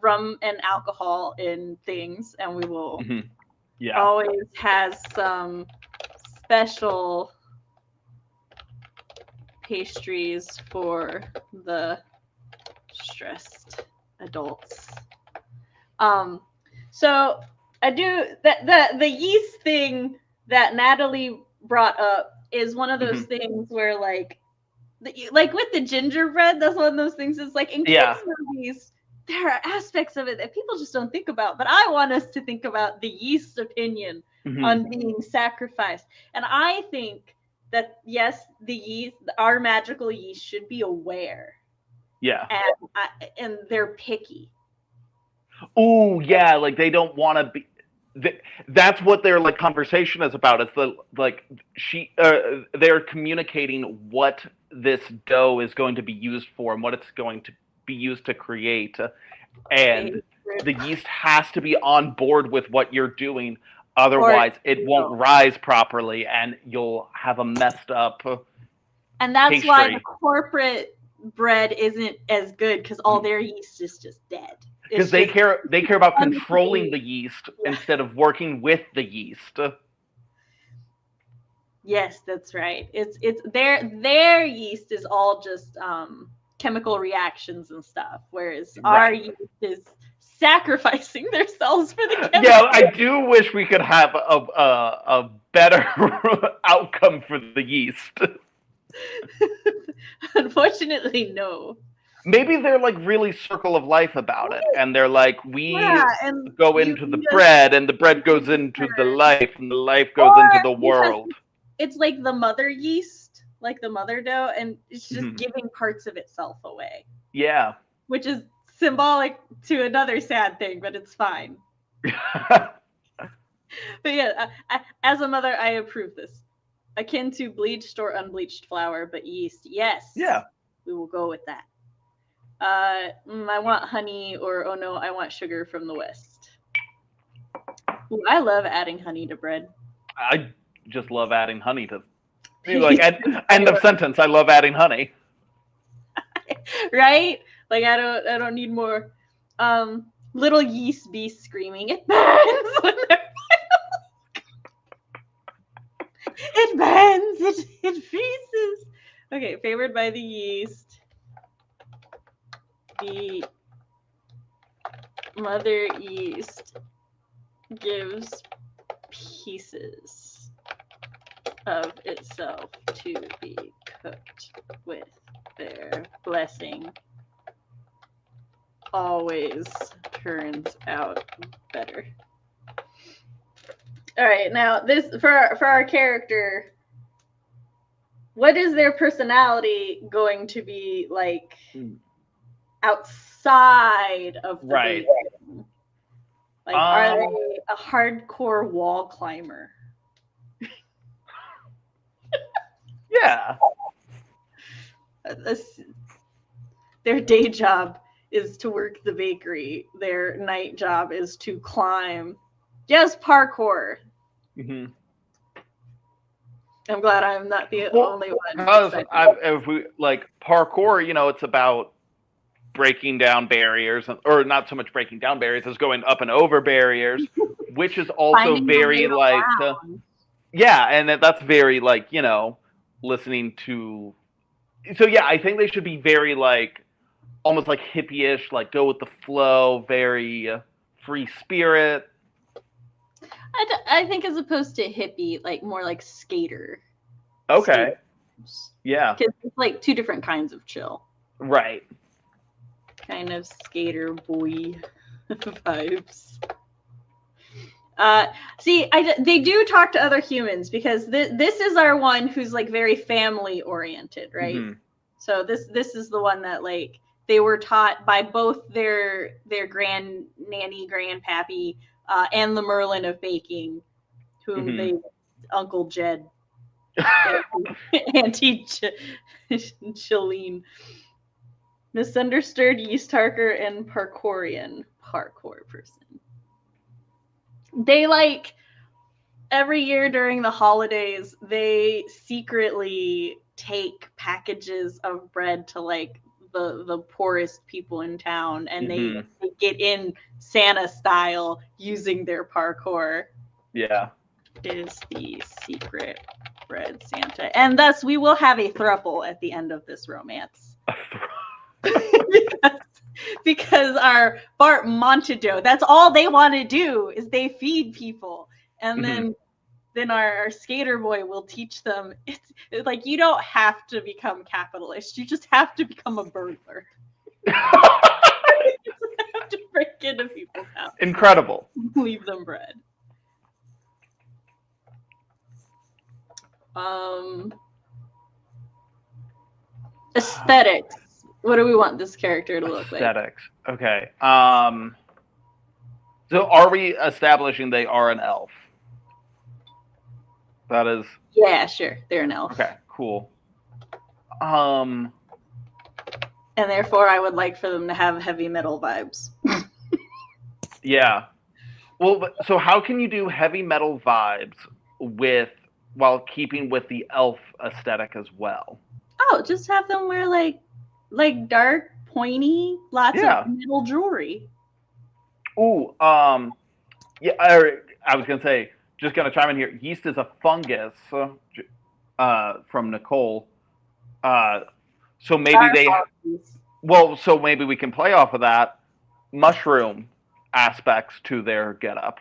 rum and alcohol in things, and we will always has some special pastries for the stressed adults. So I do that. The yeast thing that Natalie brought up is one of those things where like with the gingerbread, that's one of those things. It's like in kids' movies, there are aspects of it that people just don't think about, but I want us to think about the yeast opinion on being sacrificed. And I think that yes, the yeast, our magical yeast, should be aware. Yeah. And they're picky. Oh yeah, like they don't want to be. That's what their like conversation is about. It's the like they're communicating what this dough is going to be used for and what it's going to be used to create, and the yeast has to be on board with what you're doing. Otherwise, it won't rise properly, and you'll have a messed up. And that's pastry. why the corporate bread isn't as good, because all their yeast is just dead. Because they care about controlling the yeast instead of working with the yeast. Yes, that's right. It's their yeast is all just chemical reactions and stuff, whereas our yeast is sacrificing themselves for the chemical. Yeah, I do wish we could have a better outcome for the yeast. Unfortunately, no. Maybe they're like really circle of life about it, and they're like, we And go you into the just- bread, and the bread goes into the life, and the life goes into the world. It's like the mother yeast, like the mother dough, and it's just Mhm. giving parts of itself away, Yeah. which is symbolic to another sad thing, but it's fine. But yeah, as a mother, I approve this. Akin to bleached or unbleached flour, but yeast, yes. Yeah. We will go with that. I want honey, or oh no, I want sugar from the West. Ooh, I love adding honey to bread. I just love adding honey to, like, end of sentence. I love adding honey. Right? Like I don't need more. Little yeast beasts screaming, it burns when they're it burns, it freezes. Okay, favored by the yeast. The mother yeast gives pieces of itself to be cooked with their blessing. Always turns out better. All right, now this for our character. What is their personality going to be like outside of the Right. baking? Like, are they a hardcore wall climber? Yeah. Their day job is to work the bakery. Their night job is to climb. Just parkour. Mm-hmm. I'm glad I'm not the only one. Because if we like parkour, you know, it's about breaking down barriers, or not so much breaking down barriers as going up and over barriers, which is also Finding very your way like, around. yeah, and that's very like, you know, listening to. So yeah, I think they should be very like, almost like hippie-ish, like go with the flow, very free spirit. I think as opposed to hippie, like more like skater. Okay. Yeah. Because it's like two different kinds of chill. Right. Kind of skater boy vibes. See, they do talk to other humans, because this is our one who's like very family oriented, right? Mm-hmm. So this is the one that like they were taught by both their grand nanny, grandpappy, and the Merlin of baking, whom Mm-hmm. they Uncle Jed, Auntie Chalene, misunderstood yeast harker, and parkour person. They like every year during the holidays, they secretly take packages of bread to like the poorest people in town, and Mm-hmm. they get in Santa style using their parkour. Yeah. Is the secret bread Santa, and thus we will have a throuple at the end of this romance. because our Bart Montadoe, that's all they want to do is they feed people, and then our skater boy will teach them. It's like, you don't have to become capitalist, you just have to become a burglar. You just have to break into people's houses. Incredible. Leave them bread. Aesthetics. What do we want this character to look like? Aesthetics. Okay. So are we establishing they are an elf? That is. Yeah, sure. They're an elf. Okay. Cool. And therefore, I would like for them to have heavy metal vibes. Yeah. Well, so how can you do heavy metal vibes while keeping with the elf aesthetic as well? Oh, just have them wear like dark, pointy, lots of metal jewelry. Ooh, yeah. I was gonna say, just gonna chime in here. Yeast is a fungus from Nicole. So maybe so maybe we can play off of that mushroom aspects to their getup,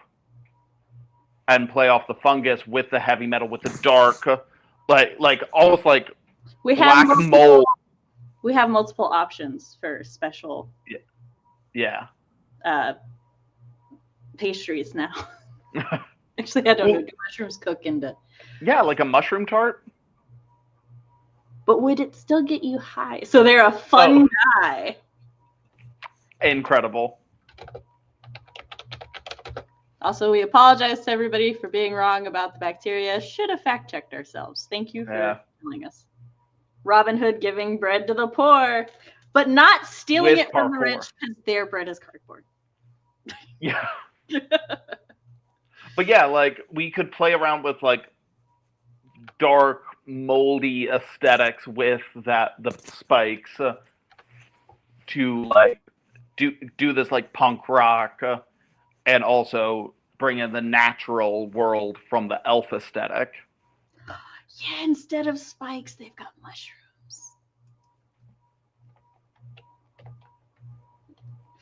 and play off the fungus with the heavy metal, with the dark, like almost like We have Black mold. We have multiple options for special Yeah. Pastries now. Actually, I don't know. Do mushrooms cook into? Yeah, like a mushroom tart. But would it still get you high? So they're a fun guy. Incredible. Also, we apologize to everybody for being wrong about the bacteria. Should have fact checked ourselves. Thank you for telling us. Robin Hood giving bread to the poor, but not stealing With it from the parkour. rich because their bread is cardboard. Yeah. But yeah, like we could play around with like dark, moldy aesthetics with the spikes to like do this like punk rock and also bring in the natural world from the elf aesthetic. Yeah, instead of spikes, they've got mushrooms.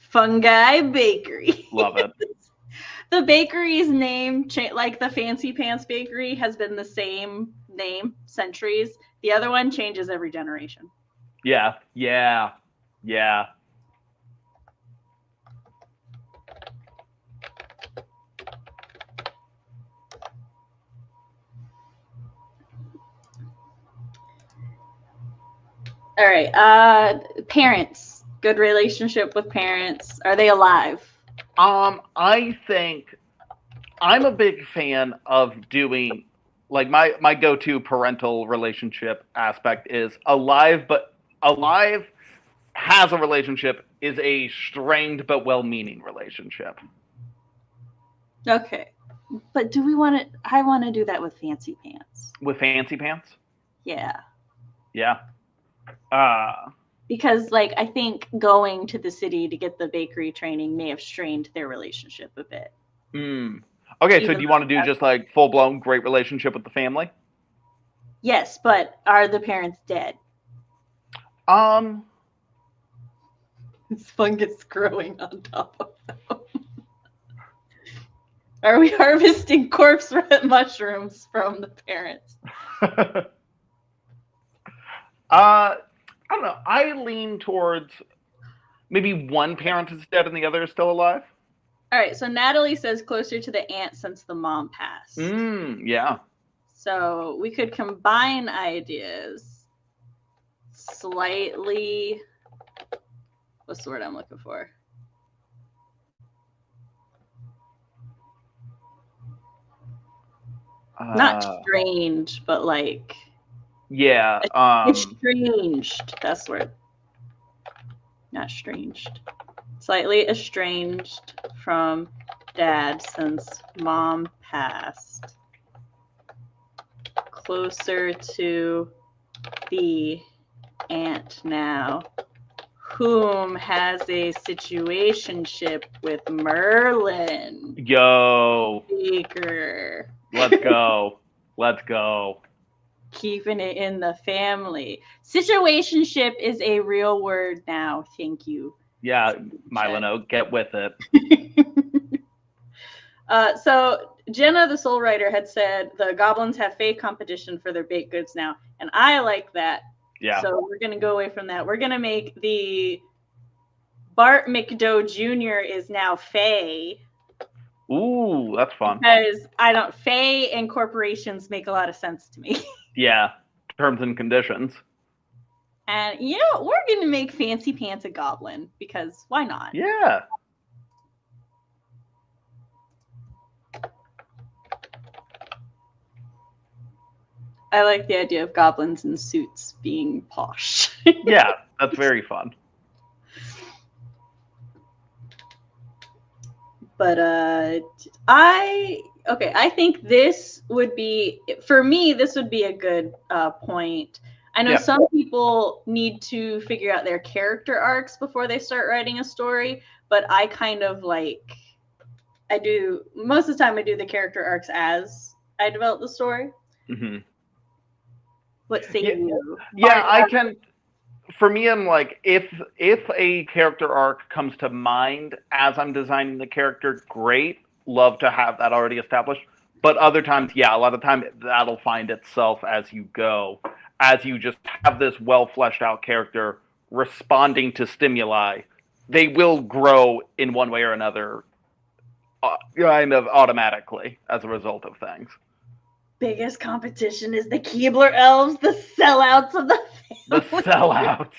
Fungi Bakery. Love it. The bakery's name, like the Fancy Pants Bakery, has been the same name centuries. The other one changes every generation. Yeah. All right. Parents. Good relationship with parents. Are they alive? I think I'm a big fan of doing like my go-to parental relationship aspect is alive, but alive has a relationship is a strained but well-meaning relationship. Okay. But do we want to? I want to do that with Fancy Pants. With Fancy Pants? Yeah. Yeah. Because, like, I think going to the city to get the bakery training may have strained their relationship a bit. Okay, so do you want to do just like full-blown great relationship with the family? Yes, but are the parents dead? It's fungus growing on top of them. Are we harvesting corpse mushrooms from the parents? I don't know. I lean towards maybe one parent is dead and the other is still alive. All right, so Natalie says closer to the aunt since the mom passed. Yeah. So we could combine ideas slightly. What's the word I'm looking for? Not strange, but like. Yeah. Estranged. That's the word. Not estranged. Slightly estranged from dad since mom passed. Closer to the aunt now, whom has a situationship with Merlin. Yo. Baker. Let's go. Let's go. Keeping it in the family. Situationship is a real word now. Thank you. Yeah, Mylano, get with it. So Jenna, the soul writer, had said the goblins have fake competition for their baked goods now, and I like that. Yeah. So we're gonna go away from that. We're gonna make the Bart McDoe Jr. is now Faye. Ooh, that's fun. Because Faye and corporations make a lot of sense to me. Yeah, terms and conditions. And you know, we're gonna make Fancy Pants a goblin because why not? Yeah. I like the idea of goblins in suits being posh. Yeah, that's very fun. But I think this would be, for me, this would be a good point. I know some people need to figure out their character arcs before they start writing a story, but I kind of like, most of the time I do the character arcs as I develop the story. Mm-hmm. What say you? Yeah, I can. For me, I'm like, if a character arc comes to mind as I'm designing the character, great. Love to have that already established. But other times, yeah, a lot of time that'll find itself as you go. as you just have this well fleshed out character responding to stimuli, they will grow in one way or another, kind of automatically as a result of things. Biggest competition is the Keebler elves, the sellouts of the The family. sellouts.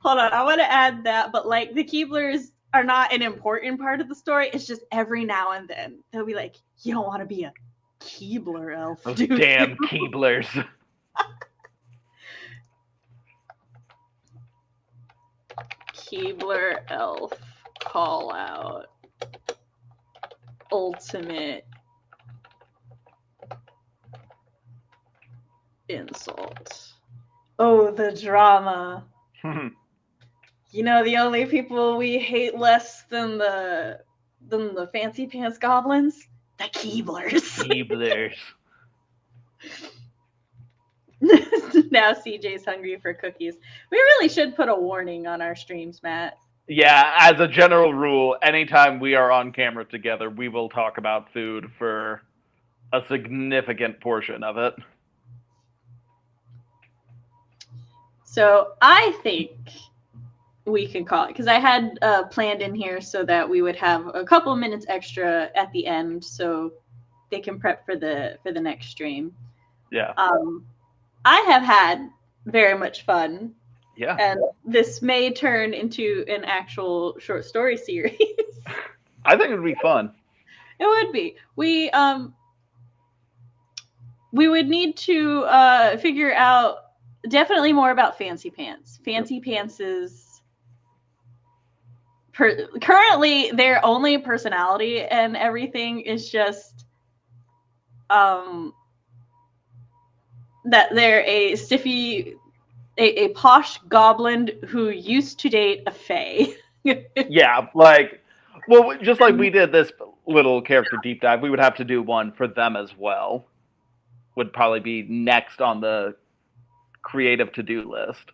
Hold on, I want to add that, but like the Keeblers are not an important part of the story. It's just every now and then they'll be like, you don't want to be a Keebler elf, Those dude. damn Keeblers. Keebler elf call out. Ultimate insult. Oh, the drama. You know, the only people we hate less than the fancy pants goblins? The Keeblers. Keeblers. Now CJ's hungry for cookies. We really should put a warning on our streams, Matt. Yeah, as a general rule, anytime we are on camera together, we will talk about food for a significant portion of it. So I think we can call it, because I had planned in here so that we would have a couple minutes extra at the end so they can prep for the next stream. Yeah. I have had very much fun. Yeah. And this may turn into an actual short story series. I think it would be fun. It would be. We would need to figure out definitely more about Fancy Pants. Fancy Pants is currently their only personality and everything is just that they're a stiffy, a posh goblin who used to date a fae. Yeah, like, well, just like we did this little character deep dive, we would have to do one for them as well. Would probably be next on the creative to-do list.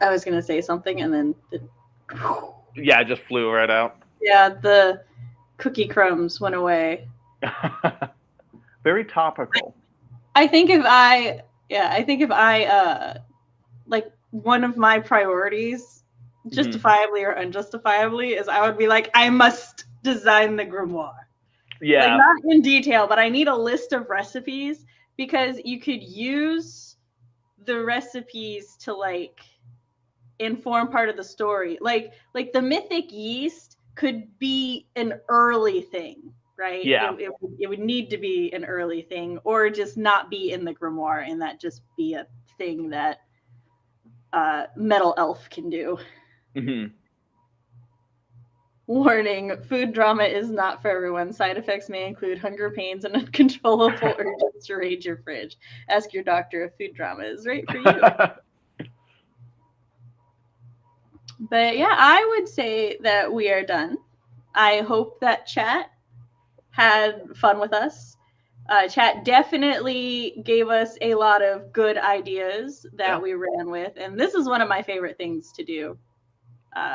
I was gonna say something and then Yeah, it just flew right out. yeah, the cookie crumbs went away. Very topical. I think if I like one of my priorities, justifiably or unjustifiably, is I would be like, I must design the grimoire. Yeah. Like, not in detail, but I need a list of recipes because you could use the recipes to like inform part of the story. Like the mythic yeast could be an early thing, right? Yeah. It would need to be an early thing, or just not be in the grimoire and that just be a thing that metal elf can do. Mm-hmm. Warning, food drama is not for everyone. Side effects may include hunger pains and uncontrollable urges to raid your fridge. Ask your doctor if food drama is right for you. But yeah, I would say that we are done. I hope that chat had fun with us. Chat definitely gave us a lot of good ideas that we ran with. And this is one of my favorite things to do.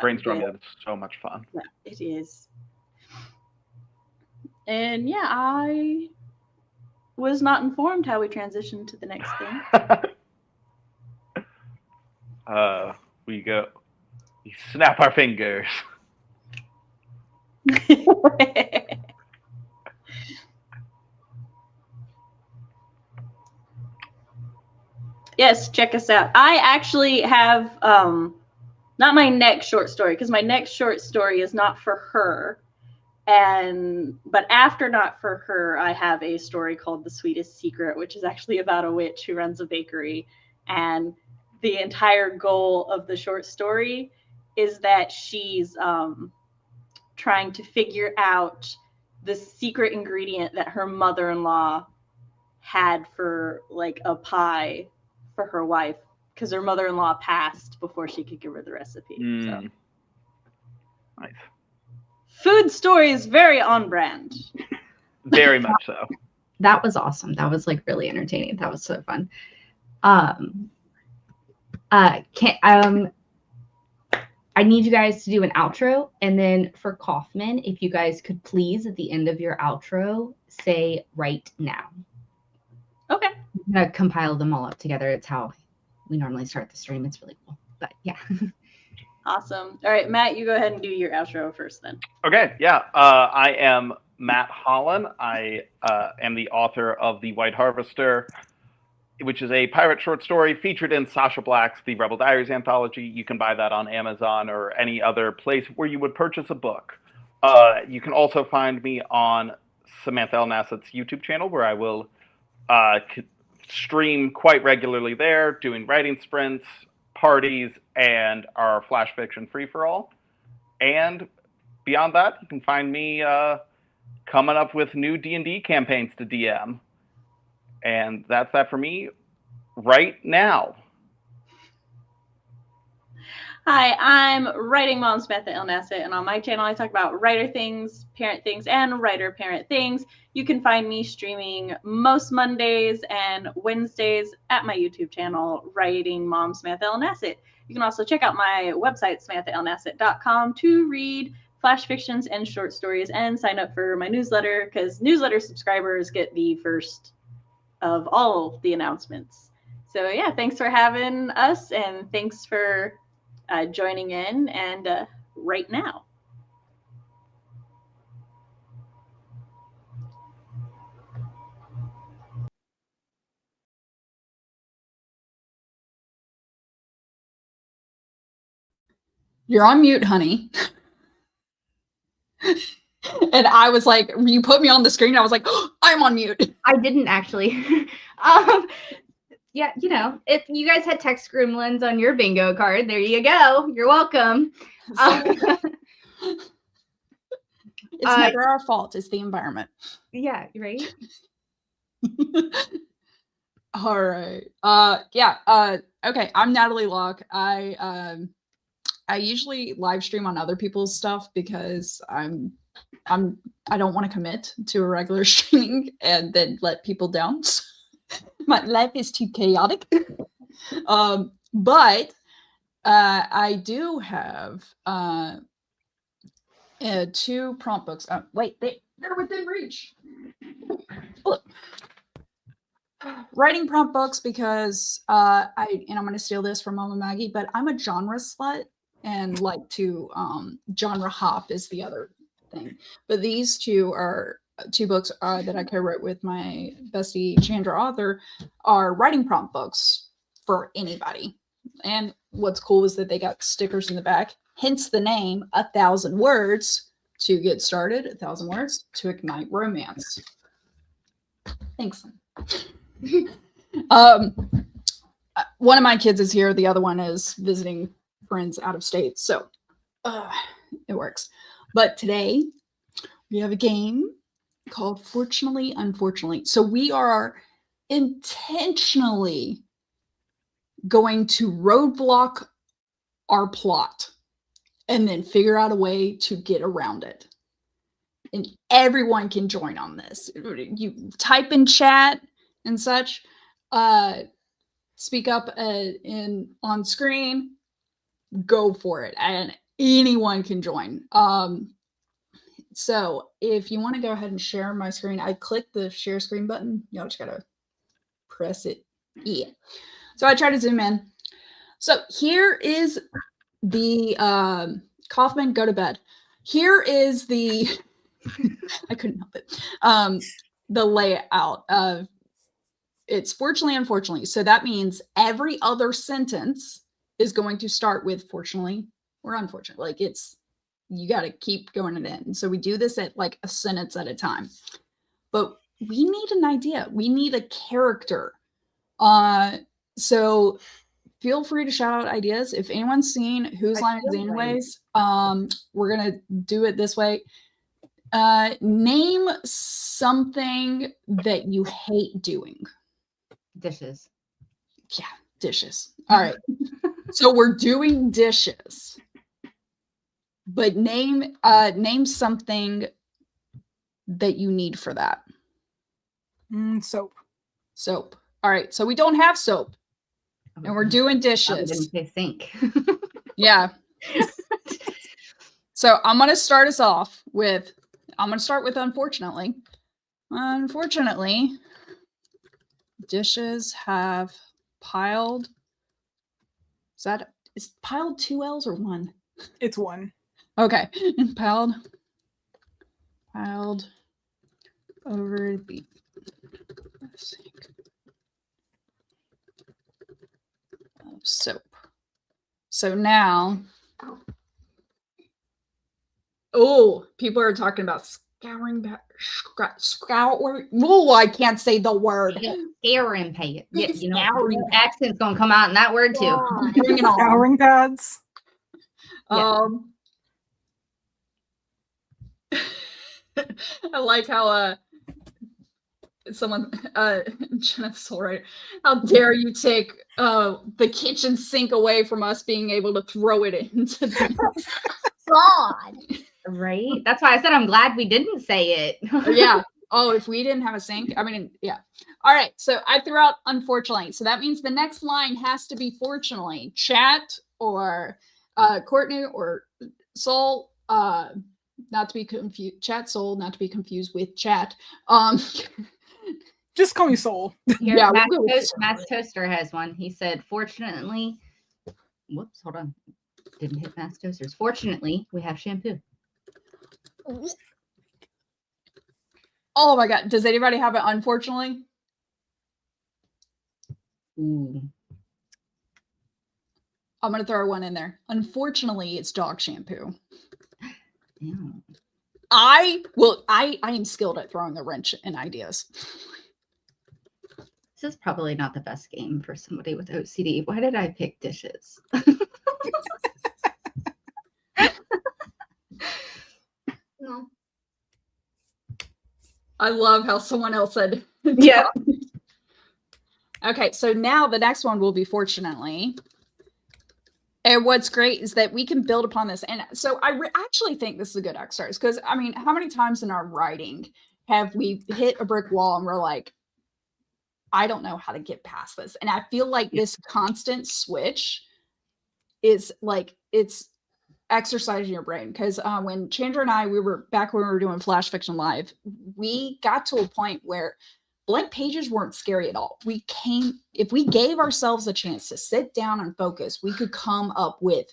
Brainstorming is so much fun. Yeah, it is. And yeah, I was not informed how we transitioned to the next thing. We snap our fingers. Yes, check us out. I actually have not my next short story, because my next short story is not for her. But after Not For Her, I have a story called The Sweetest Secret, which is actually about a witch who runs a bakery. And the entire goal of the short story is that she's trying to figure out the secret ingredient that her mother-in-law had for like a pie for her wife, because her mother-in-law passed before she could give her the recipe. So. Nice. Food story is very on brand. Very much so. That was awesome. That was like really entertaining. That was so fun. I need you guys to do an outro. And then for Kaufman, if you guys could please, at the end of your outro, say right now. Okay. I'm going to compile them all up together. It's how we normally start the stream. It's really cool. But yeah. Awesome. All right, Matt, you go ahead and do your outro first then. Okay, yeah. I am Matt Holland. I am the author of The White Harvester, which is a pirate short story featured in Sasha Black's The Rebel Diaries anthology. You can buy that on Amazon or any other place where you would purchase a book. You can also find me on Samantha L. Nasset's YouTube channel, where I will stream quite regularly there, doing writing sprints, parties, and our flash fiction free-for-all. And beyond that, you can find me coming up with new D&D campaigns to DM. And that's that for me right now. Hi, I'm Writing Mom Samantha L. Nasset, and on my channel I talk about writer things, parent things, and writer-parent things. You can find me streaming most Mondays and Wednesdays at my YouTube channel, Writing Mom Samantha L. Nasset. You can also check out my website, samanthallnasset.com, to read flash fictions and short stories and sign up for my newsletter, because newsletter subscribers get the first of all the announcements. So yeah, thanks for having us, and thanks for joining in, and right now. You're on mute, honey. And I was like, you put me on the screen. I was like, oh, I'm on mute. I didn't actually. Yeah, you know, if you guys had text gremlins on your bingo card, there you go. You're welcome. It's never our fault. It's the environment. Yeah, right? All right. Okay. I'm Natalie Locke. I usually live stream on other people's stuff because I don't want to commit to a regular streaming and then let people down. My life is too chaotic. But I do have 2 prompt books. Wait, they're within reach. Look. Writing prompt books because I'm going to steal this from Mama Maggie, but I'm a genre slut and like to genre hop is the other thing. But these 2 are 2 books that I co-wrote with my bestie Chandra author are writing prompt books for anybody. And what's cool is that they got stickers in the back, hence the name 1,000 words to get started, 1,000 words to ignite romance. Thanks. One of my kids is here. The other one is visiting friends out of state. So it works. But today we have a game called Fortunately, Unfortunately. So we are intentionally going to roadblock our plot and then figure out a way to get around it. And everyone can join on this. You type in chat and such, speak up on screen, go for it. And anyone can join. So if you want to go ahead and share my screen, I clicked the share screen button. Y'all just gotta press it. Yeah. So I try to zoom in. So here is the Kaufman, go to bed. Here is the I couldn't help it. The layout of it's fortunately, unfortunately. So that means every other sentence is going to start with fortunately or unfortunately. Like you got to keep going it in. So we do this at like a sentence at a time. But we need an idea. We need a character. So feel free to shout out ideas. If anyone's seen Whose Line Is Anyways, we're going to do it this way. Name something that you hate doing. Dishes. Yeah, dishes. All right. So we're doing dishes. But name something that you need for that. Soap. Soap. All right. So we don't have soap. And we're doing I dishes. didn't say sink. Yeah. So I'm going to start us off with, unfortunately. Unfortunately, dishes have piled. Is piled 2 L's or 1? It's 1. Okay. Piled over the sink of soap. So now, people are talking about scouring. Oh, I can't say the word. Scouring pad. Yeah, you know, your accent's gonna come out in that word too. Bring it on. Scouring pads. I like how someone Jennifer's right. How dare you take the kitchen sink away from us being able to throw it into the God. Right? That's why I said I'm glad we didn't say it. Yeah. Oh, if we didn't have a sink, I mean, yeah. All right. So I threw out unfortunately. So that means the next line has to be fortunately. Chat or Courtney or Soul, not to be confused. Chat Soul, not to be confused with chat. Just call me Soul. Here, Yeah, Matt's Toaster has one. He said, fortunately, whoops, hold on. Didn't hit Matt's Toasters. Fortunately, we have shampoo. Oh my God. Does anybody have it unfortunately? Ooh. I'm going to throw one in there. Unfortunately, it's dog shampoo. Yeah. I am skilled at throwing a wrench in ideas. This is probably not the best game for somebody with OCD. Why did I pick dishes? No. I love how someone else said. Yeah. Okay, so now the next one will be fortunately. And what's great is that we can build upon this. And so I actually think this is a good exercise because, I mean, how many times in our writing have we hit a brick wall and we're like, I don't know how to get past this. And I feel like this constant switch is like, it's exercising your brain. Because when Chandra and I, we were doing Flash Fiction Live, we got to a point where blank pages weren't scary at all. If we gave ourselves a chance to sit down and focus, we could come up with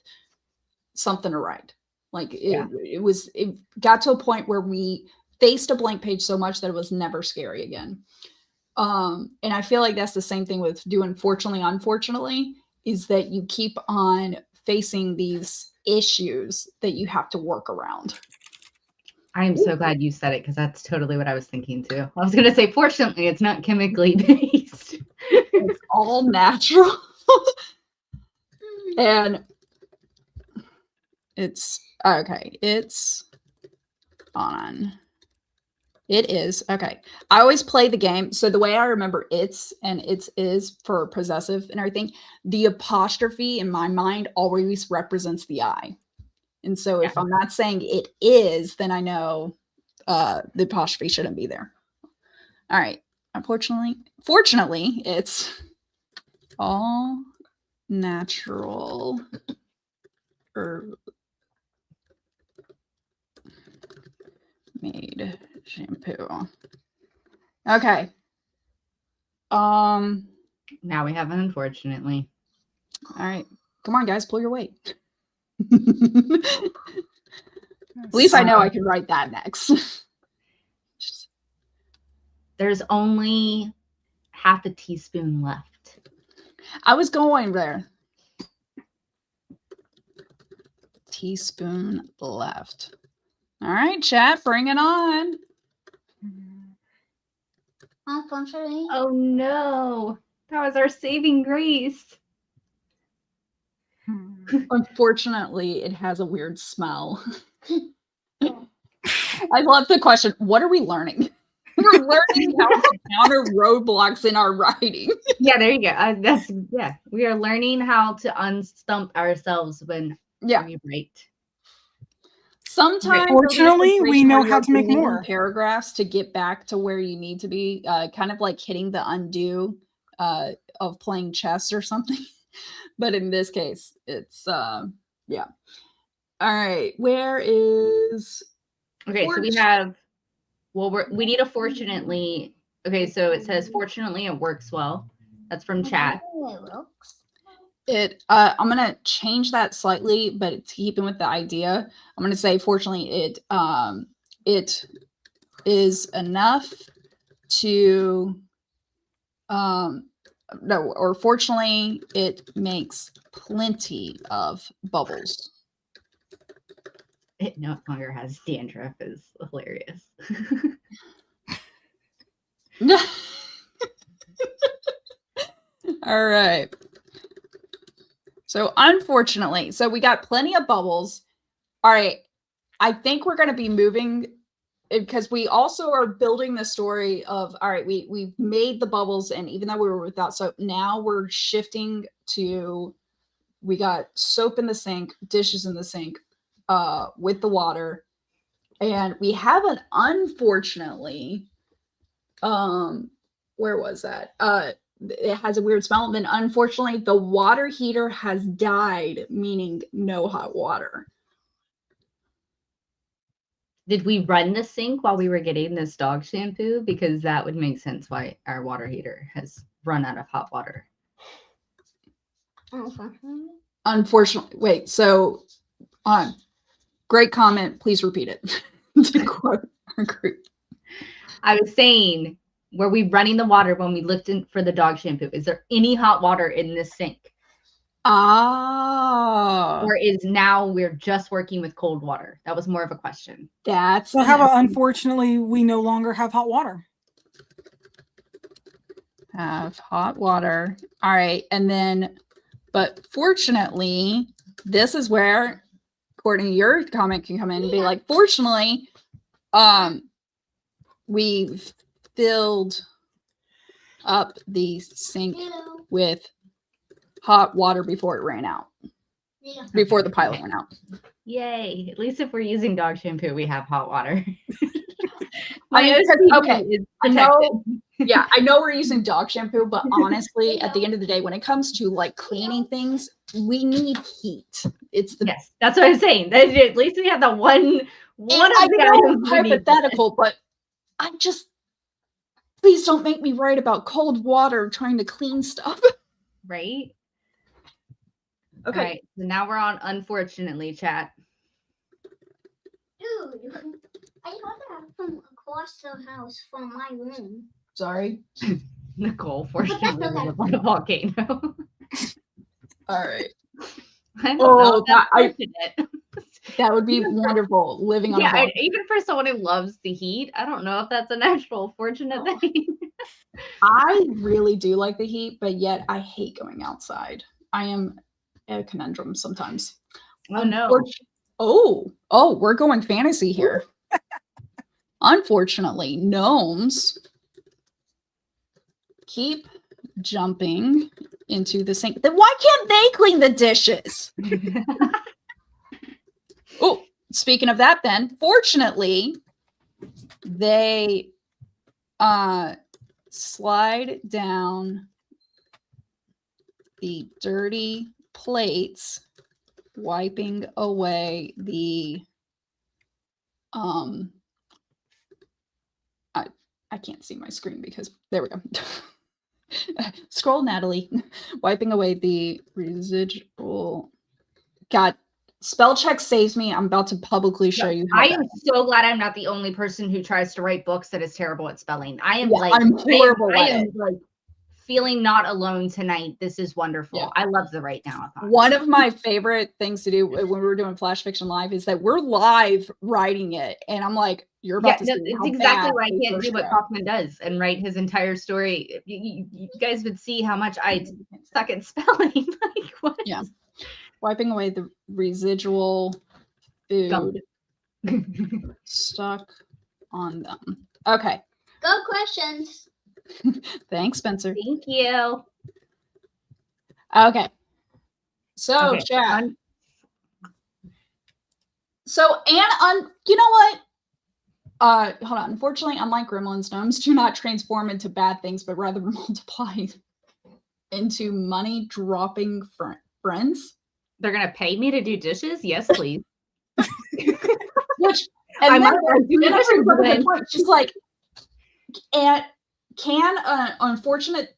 something to write. Like it got to a point where we faced a blank page so much that it was never scary again. And I feel like that's the same thing with doing fortunately, unfortunately, is that you keep on facing these issues that you have to work around. I am so glad you said it because that's totally what I was thinking too. I was going to say, fortunately, it's not chemically based. It's all natural. And it's okay. It's on. It is. Okay. I always play the game. So the way I remember it's is for possessive and everything, the apostrophe in my mind always represents the I. And so if I'm not saying it is, then I know the apostrophe shouldn't be there. All right. Fortunately, it's all natural made shampoo. Okay. Now we have an unfortunately. All right. Come on, guys, pull your weight. At least I know I can write that next. There's only half a teaspoon left. I was going there. Teaspoon left. All right, chat, bring it on. Unfortunately. Oh no. That was our saving grace. Unfortunately, it has a weird smell. I love the question. What are we learning? We're learning how to counter roadblocks in our writing. Yeah, there you go. We are learning how to unstump ourselves when we write. Sometimes, fortunately, we know how to make more paragraphs to get back to where you need to be. Kind of like hitting the undo of playing chess or something. But in this case, it's All right. Where is Okay, so we have. Well, we need a fortunately. Okay, so it says fortunately it works well. That's from chat. it? I'm gonna change that slightly, but it's keeping with the idea. I'm gonna say fortunately it is enough to no, or fortunately it makes plenty of bubbles. It no longer has dandruff is hilarious. All right. So unfortunately, so we got plenty of bubbles. All right. I think we're going to be moving because we also are building the story of, all right, we've made the bubbles, and even though we were without soap, now we're shifting to, we got soap in the sink, dishes in the sink with the water. And we have an, unfortunately, where was that? It has a weird smell. And then unfortunately, the water heater has died, meaning no hot water. Did we run the sink while we were getting this dog shampoo? Because that would make sense why our water heater has run out of hot water. Unfortunately, wait, so great comment. Please repeat it. To quote our group. I was saying, were we running the water when we looked in for the dog shampoo? Is there any hot water in this sink? Ah. Or is now we're just working with cold water? That was more of a question. That's So how about unfortunately we no longer have hot water? Have hot water. All right. And then, but fortunately, this is where, Courtney, your comment can come in and be like, fortunately, we've filled up the sink with hot water before it ran out. Before the pilot went out. Yay. At least if we're using dog shampoo, we have hot water. Okay. I know. Yeah, I know we're using dog shampoo, but honestly, at the end of the day, when it comes to like cleaning things, we need heat. It's the yes, that's what I'm saying. At least we have the one I know hypothetical, but I just please don't make me write about cold water trying to clean stuff. Right? Okay. All right, so now we're on unfortunately, chat. Dude, I got that from across the house from my room. Sorry. Nicole, fortunately, we live on a volcano. All right. I don't know. That would be wonderful living on a volcano. Even for someone who loves the heat, I don't know if that's an actual fortunate thing. I really do like the heat, but yet I hate going outside. I am a conundrum sometimes. Oh no. Oh, we're going fantasy here. Unfortunately, gnomes keep jumping into the sink. Then why can't they clean the dishes? Oh, speaking of that, then, fortunately, they slide down the dirty plates, wiping away the I can't see my screen because there we go. Scroll, Natalie. Wiping away the residual. God, spell check saves me. I'm about to publicly show you. I am so glad I'm not the only person who tries to write books that is terrible at spelling. I am I'm horrible I at am it. like feeling not alone tonight. This is wonderful. Yeah. I love the WriteNow. One of my favorite things to do when we were doing Flash Fiction Live is that we're live writing it. And I'm like, you're about to see it's how exactly bad why I can't first do what draft. Kaufman does and write his entire story. You guys would see how much I suck at spelling. Like, what? Yeah. Wiping away the residual food stuck on them. Okay. Good questions. Thanks, Spencer. Thank you. Okay. So, Okay. chat. So, and you know what? Hold on. Unfortunately, unlike gremlins, gnomes do not transform into bad things, but rather multiply into money dropping friends. They're gonna pay me to do dishes? Yes, please. Which I and might then, want to do then that she brings up a good then. point. She's like, and can an unfortunate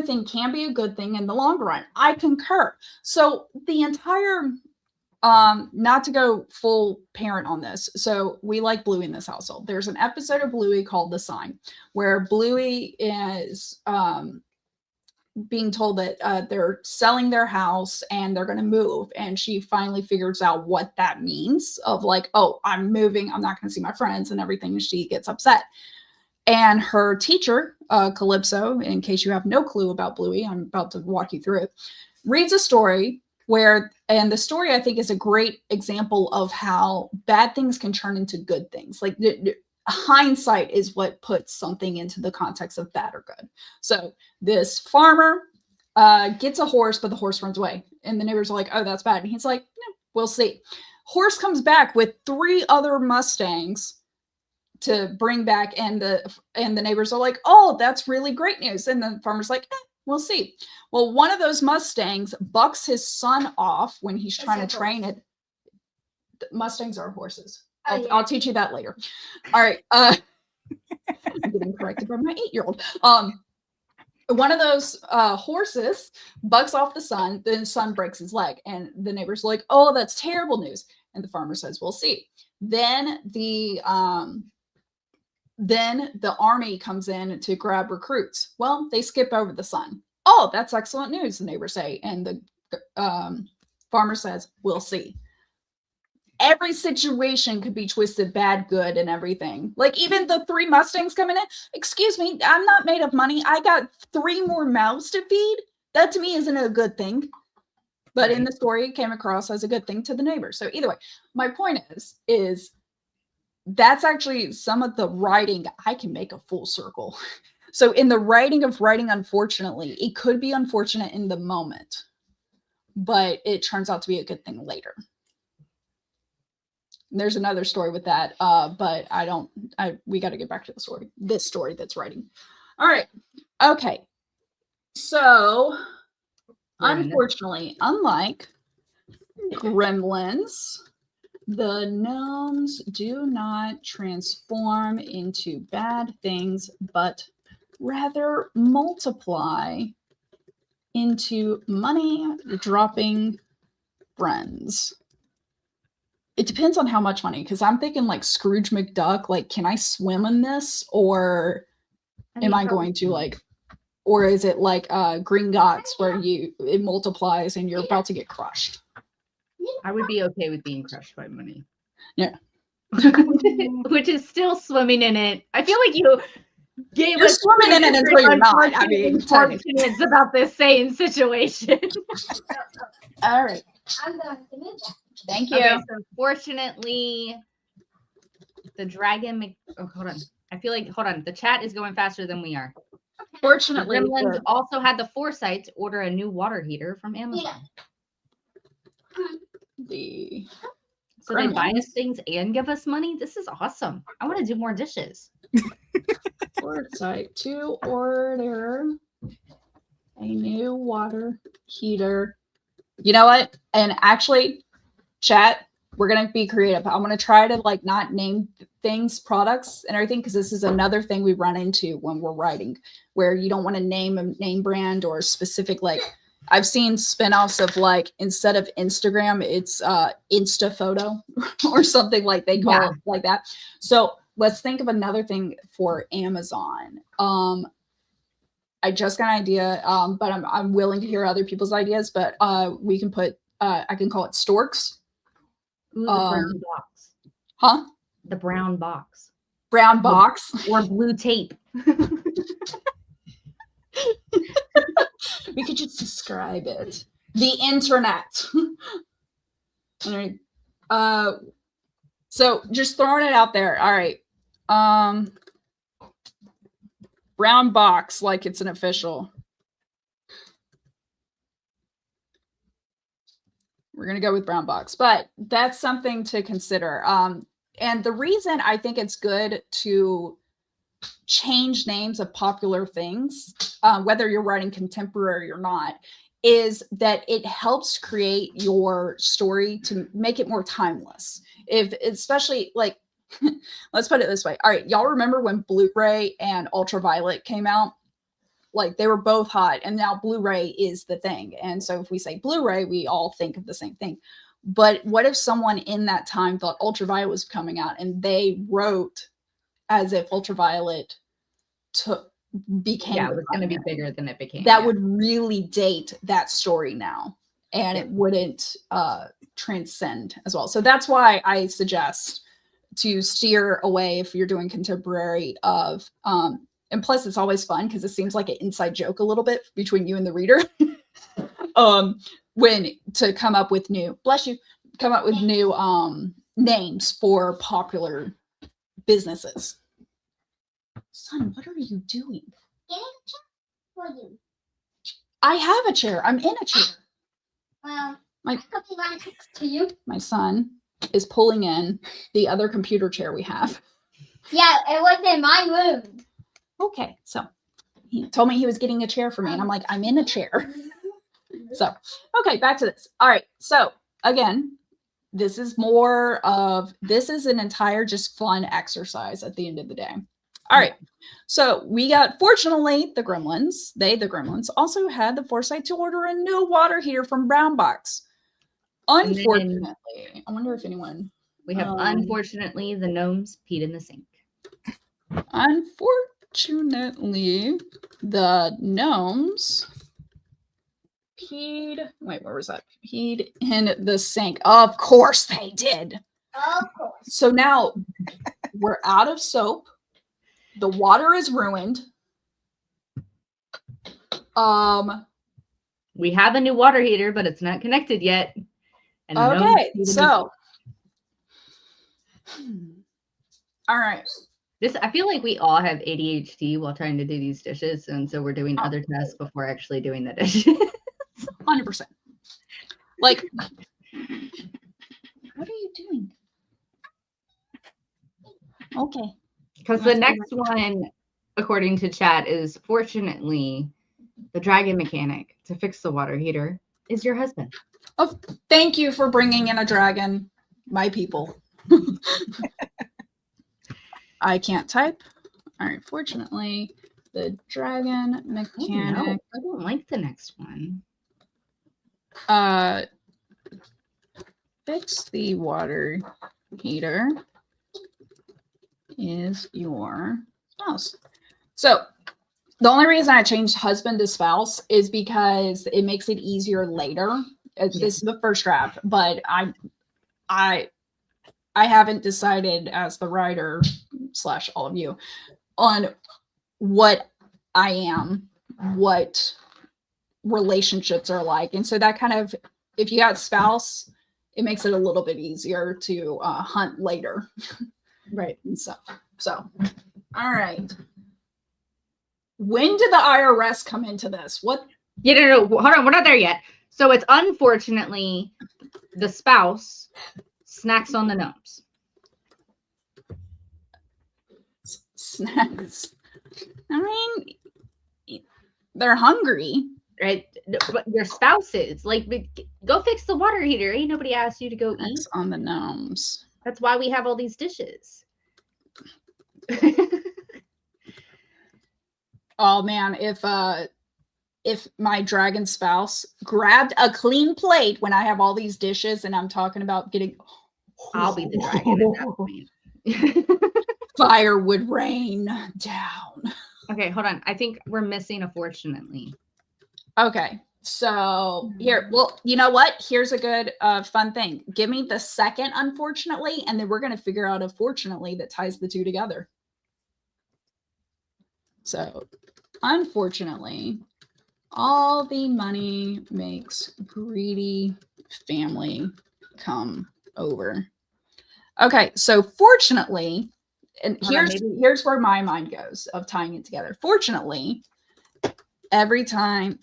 thing can be a good thing in the long run. I concur. So the entire not to go full parent on this. So we like Bluey in this household. There's an episode of Bluey called The Sign where Bluey is being told that they're selling their house and they're going to move, and she finally figures out what that means of like, oh, I'm moving, I'm not going to see my friends and everything, and she gets upset. And her teacher, Calypso, in case you have no clue about Bluey, I'm about to walk you through it, reads a story where, and the story I think is a great example of how bad things can turn into good things. Like hindsight is what puts something into the context of bad or good. So this farmer gets a horse, but the horse runs away. And the neighbors are like, oh, that's bad. And he's like, no, we'll see. Horse comes back with 3 other Mustangs to bring back, and the neighbors are like, oh, that's really great news. And the farmer's like, we'll see. Well, one of those Mustangs bucks his son off when he's trying to train it. Mustangs are horses. I'll teach you that later. All right. I'm getting corrected by my 8-year-old. One of those horses bucks off the son. The son breaks his leg, and the neighbor's like, oh, that's terrible news. And the farmer says, we'll see. Then the army comes in to grab recruits. Well, they skip over the son. Oh, that's excellent news, the neighbors say. And the farmer says, we'll see. Every situation could be twisted bad, good, and everything. Like even the 3 Mustangs coming in. Excuse me, I'm not made of money. I got 3 more mouths to feed. That to me isn't a good thing. But in the story, it came across as a good thing to the neighbors. So either way, my point is that's actually some of the writing. I can make a full circle. So in the writing of writing, unfortunately, it could be unfortunate in the moment, but it turns out to be a good thing later. There's another story with that, but we got to get back to the story. This story that's writing. All right. Okay. So unfortunately, unlike gremlins, the gnomes do not transform into bad things, but rather multiply into money-dropping friends. It depends on how much money, because I'm thinking like Scrooge McDuck, like, can I swim in this? Or am I going to like, or is it like Green Gots where it multiplies and you're about to get crushed? I would be okay with being crushed by money. Yeah. Which is still swimming in it. I feel like you gave You're us swimming in it until you're not. I mean, it's about the same situation. All right. I'm going to move that. Thank you. Okay, so fortunately, the dragon. Oh, hold on. I feel like the chat is going faster than we are. Fortunately, Gremlins also had the foresight to order a new water heater from Amazon. So they buy us things and give us money. This is awesome. I want to do more dishes. Foresight to order a new water heater. You know what? And actually, chat, we're going to be creative. I'm going to try to like not name things, products and everything, because this is another thing we run into when we're writing, where you don't want to name a name brand or a specific, like I've seen spin-offs of like, instead of Instagram, it's Insta photo or something like they call it like that. So let's think of another thing for Amazon. I just got an idea, but I'm willing to hear other people's ideas, but we can put, I can call it storks. Ooh, the brown box. Huh? The brown box. Brown box. Or blue tape. We could just describe it. The internet. All right. So just throwing it out there. All right. Brown box, like it's an official. We're going to go with brown box, but that's something to consider. And the reason I think it's good to change names of popular things, whether you're writing contemporary or not, is that it helps create your story to make it more timeless. If especially like, let's put it this way. All right, y'all remember when Blu-ray and Ultraviolet came out? Like they were both hot, and now Blu-ray is the thing. And so if we say Blu-ray, we all think of the same thing. But what if someone in that time thought Ultraviolet was coming out and they wrote as if Ultraviolet became Yeah, it was going to be bigger than it became. that yeah. would really date that story now, and it wouldn't transcend as well. So that's why I suggest to steer away if you're doing contemporary of and plus it's always fun because it seems like an inside joke a little bit between you and the reader. When to come up with new names for popular businesses. Son, what are you doing? Getting a chair for you. I have a chair. I'm in a chair. Well, My- I could be right next to you. My son is pulling in the other computer chair we have. Yeah, it was in my room. Okay, so he told me he was getting a chair for me, and I'm like, I'm in a chair. So, okay, back to this. All right, so again, this is an entire just fun exercise at the end of the day. All right, so we got, fortunately, the Gremlins also had the foresight to order a new water heater from Brown Box. And then- Unfortunately, I wonder if anyone. We have, unfortunately, the gnomes peed in the sink. Unfortunately, the gnomes peed. Wait, where was that? Peed in the sink. Of course they did. Of course. So now we're out of soap. The water is ruined. We have a new water heater, but it's not connected yet. And the gnomes Okay, peed in the so sink. all right. I feel like we all have ADHD while trying to do these dishes, and so we're doing other tasks before actually doing the dishes. 100%. Like, what are you doing? Okay. Because the next one, according to chat, is fortunately the dragon mechanic to fix the water heater is your husband. Oh, thank you for bringing in a dragon, my people. I can't type. All right, fortunately, the dragon mechanic. Oh, no, I don't like the next one. Fix the water heater is your spouse. So the only reason I changed husband to spouse is because it makes it easier later. This is the first draft, but I haven't decided as the writer / all of you on what I am, what relationships are like. And so that kind of, if you got spouse, it makes it a little bit easier to hunt later. Right. And so, all right. When did the IRS come into this? What? Yeah, no, hold on. We're not there yet. So it's unfortunately the spouse snacks on the gnomes. Snacks. I mean, they're hungry. Right? But your spouse is like, go fix the water heater. Ain't nobody asked you to go eat. Snacks on the gnomes. That's why we have all these dishes. Oh man, if my dragon spouse grabbed a clean plate when I have all these dishes and I'm talking about getting, I'll be the dragon at that point. Fire would rain down. Okay, hold on. I think we're missing a fortunately. Okay, so here, well, you know what? Here's a good fun thing. Give me the second unfortunately, and then we're going to figure out a fortunately that ties the two together. So, unfortunately, all the money makes greedy family come over. Okay, so fortunately, and here's where my mind goes of tying it together. Fortunately, every time,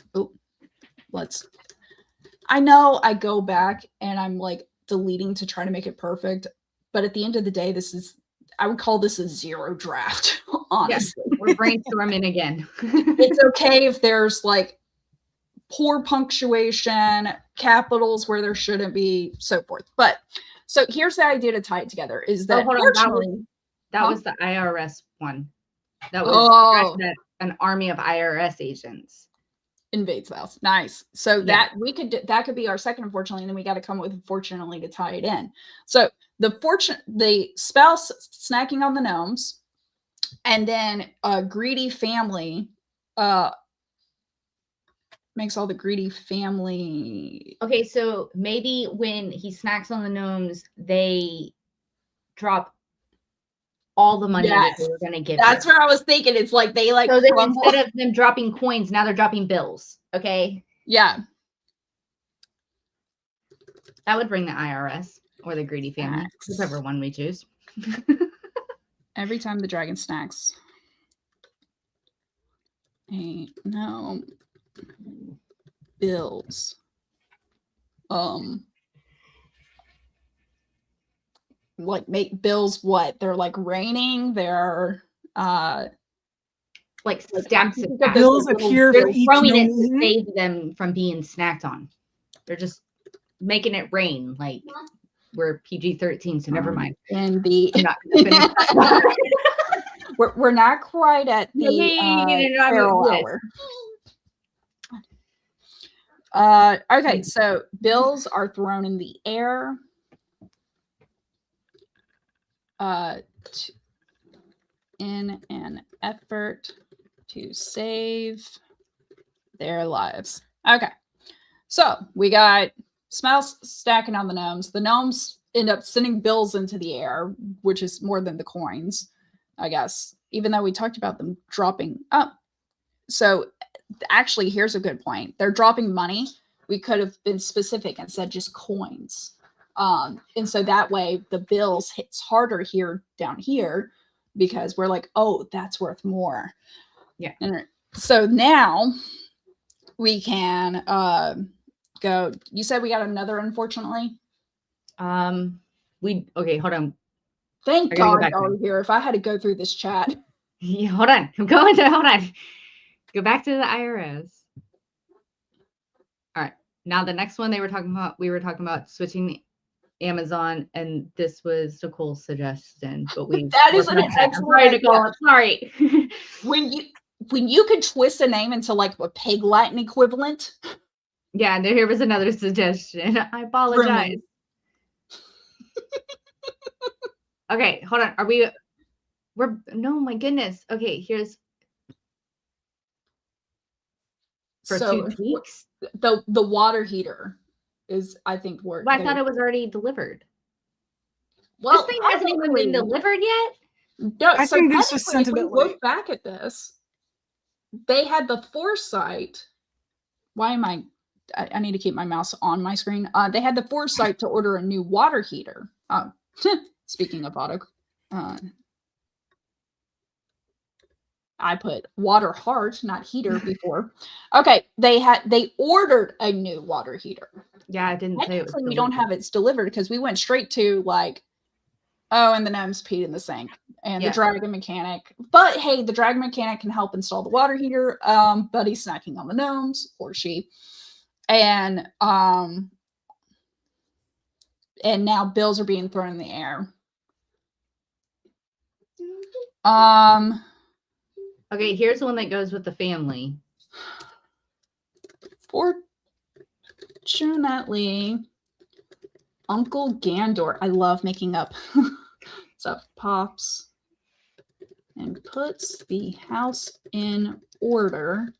I know I go back and I'm like deleting to try to make it perfect, but at the end of the day, I would call this a zero draft, honestly. Yes, we're brainstorming again. It's okay if there's like poor punctuation, capitals where there shouldn't be, so forth. But So here's the idea to tie it together: is that hold on, fortunately, that Huh? was the IRS one. That was Oh. an army of IRS agents. Invades the house. Nice. So Yeah. that we could that could be our second unfortunately, and then we got to come up with fortunately to tie it in. So the spouse snacking on the gnomes, and then a greedy family makes all the greedy family. Okay, so maybe when he snacks on the gnomes, they drop all the money that they were going to give That's him. what I was thinking. It's like they like So then crumble. instead of them dropping coins, now they're dropping bills. Okay, Yeah. that would bring the IRS or the greedy family, whichever one we choose. Every time the dragon snacks a gnome, bills. Like make bills what? They're like raining. They're like stacks of cash. Bills appear They're for each throwing it gnome. to save them from being snacked on. They're just making it rain. Like we're PG-13, so never mind. And the I'm not gonna finish that. we're not quite at the feral hour. Okay, so bills are thrown in the air. In an effort to save their lives. Okay, so we got spouse stacking on the gnomes. The gnomes end up sending bills into the air, which is more than the coins, I guess, even though we talked about them dropping up. So actually, here's a good point. They're dropping money. We could have been specific and said just coins. And so that way the bills hits harder here down here because we're like, oh, that's worth more. Yeah. And so now we can go. You said we got another, unfortunately. Okay, hold on. Thank God y'all are here. If I had to go through this chat. Yeah, hold on. I'm going to hold on. Go back to the IRS. All right. Now the next one we were talking about switching Amazon, and this was Nicole's suggestion, but that is an excellent. Sorry, Nicole. Sorry. when you could twist a name into like a pig Latin equivalent. Yeah, here was another suggestion. I apologize. Okay, hold on. No, my goodness. Okay, here's for so 2 weeks. The water heater is, I think, work. Well, I thought it was already delivered. Well, this thing hasn't even been delivered yet. No, I think this was sent a bit late. Look back at this. They had the foresight. Why am I need to keep my mouse on my screen. They had the foresight to order a new water heater. Speaking of auto, I put water heart, not heater before. Okay, they ordered a new water heater. Yeah, I didn't say it was we don't have it's delivered because we went straight to like, oh, and the gnomes peed in the sink and the dragon mechanic. But hey, the dragon mechanic can help install the water heater. But he's snacking on the gnomes, or she. And now bills are being thrown in the air. Okay, here's one that goes with the family. Fortunately, Uncle Gandor, I love making up stuff, pops and puts the house in order.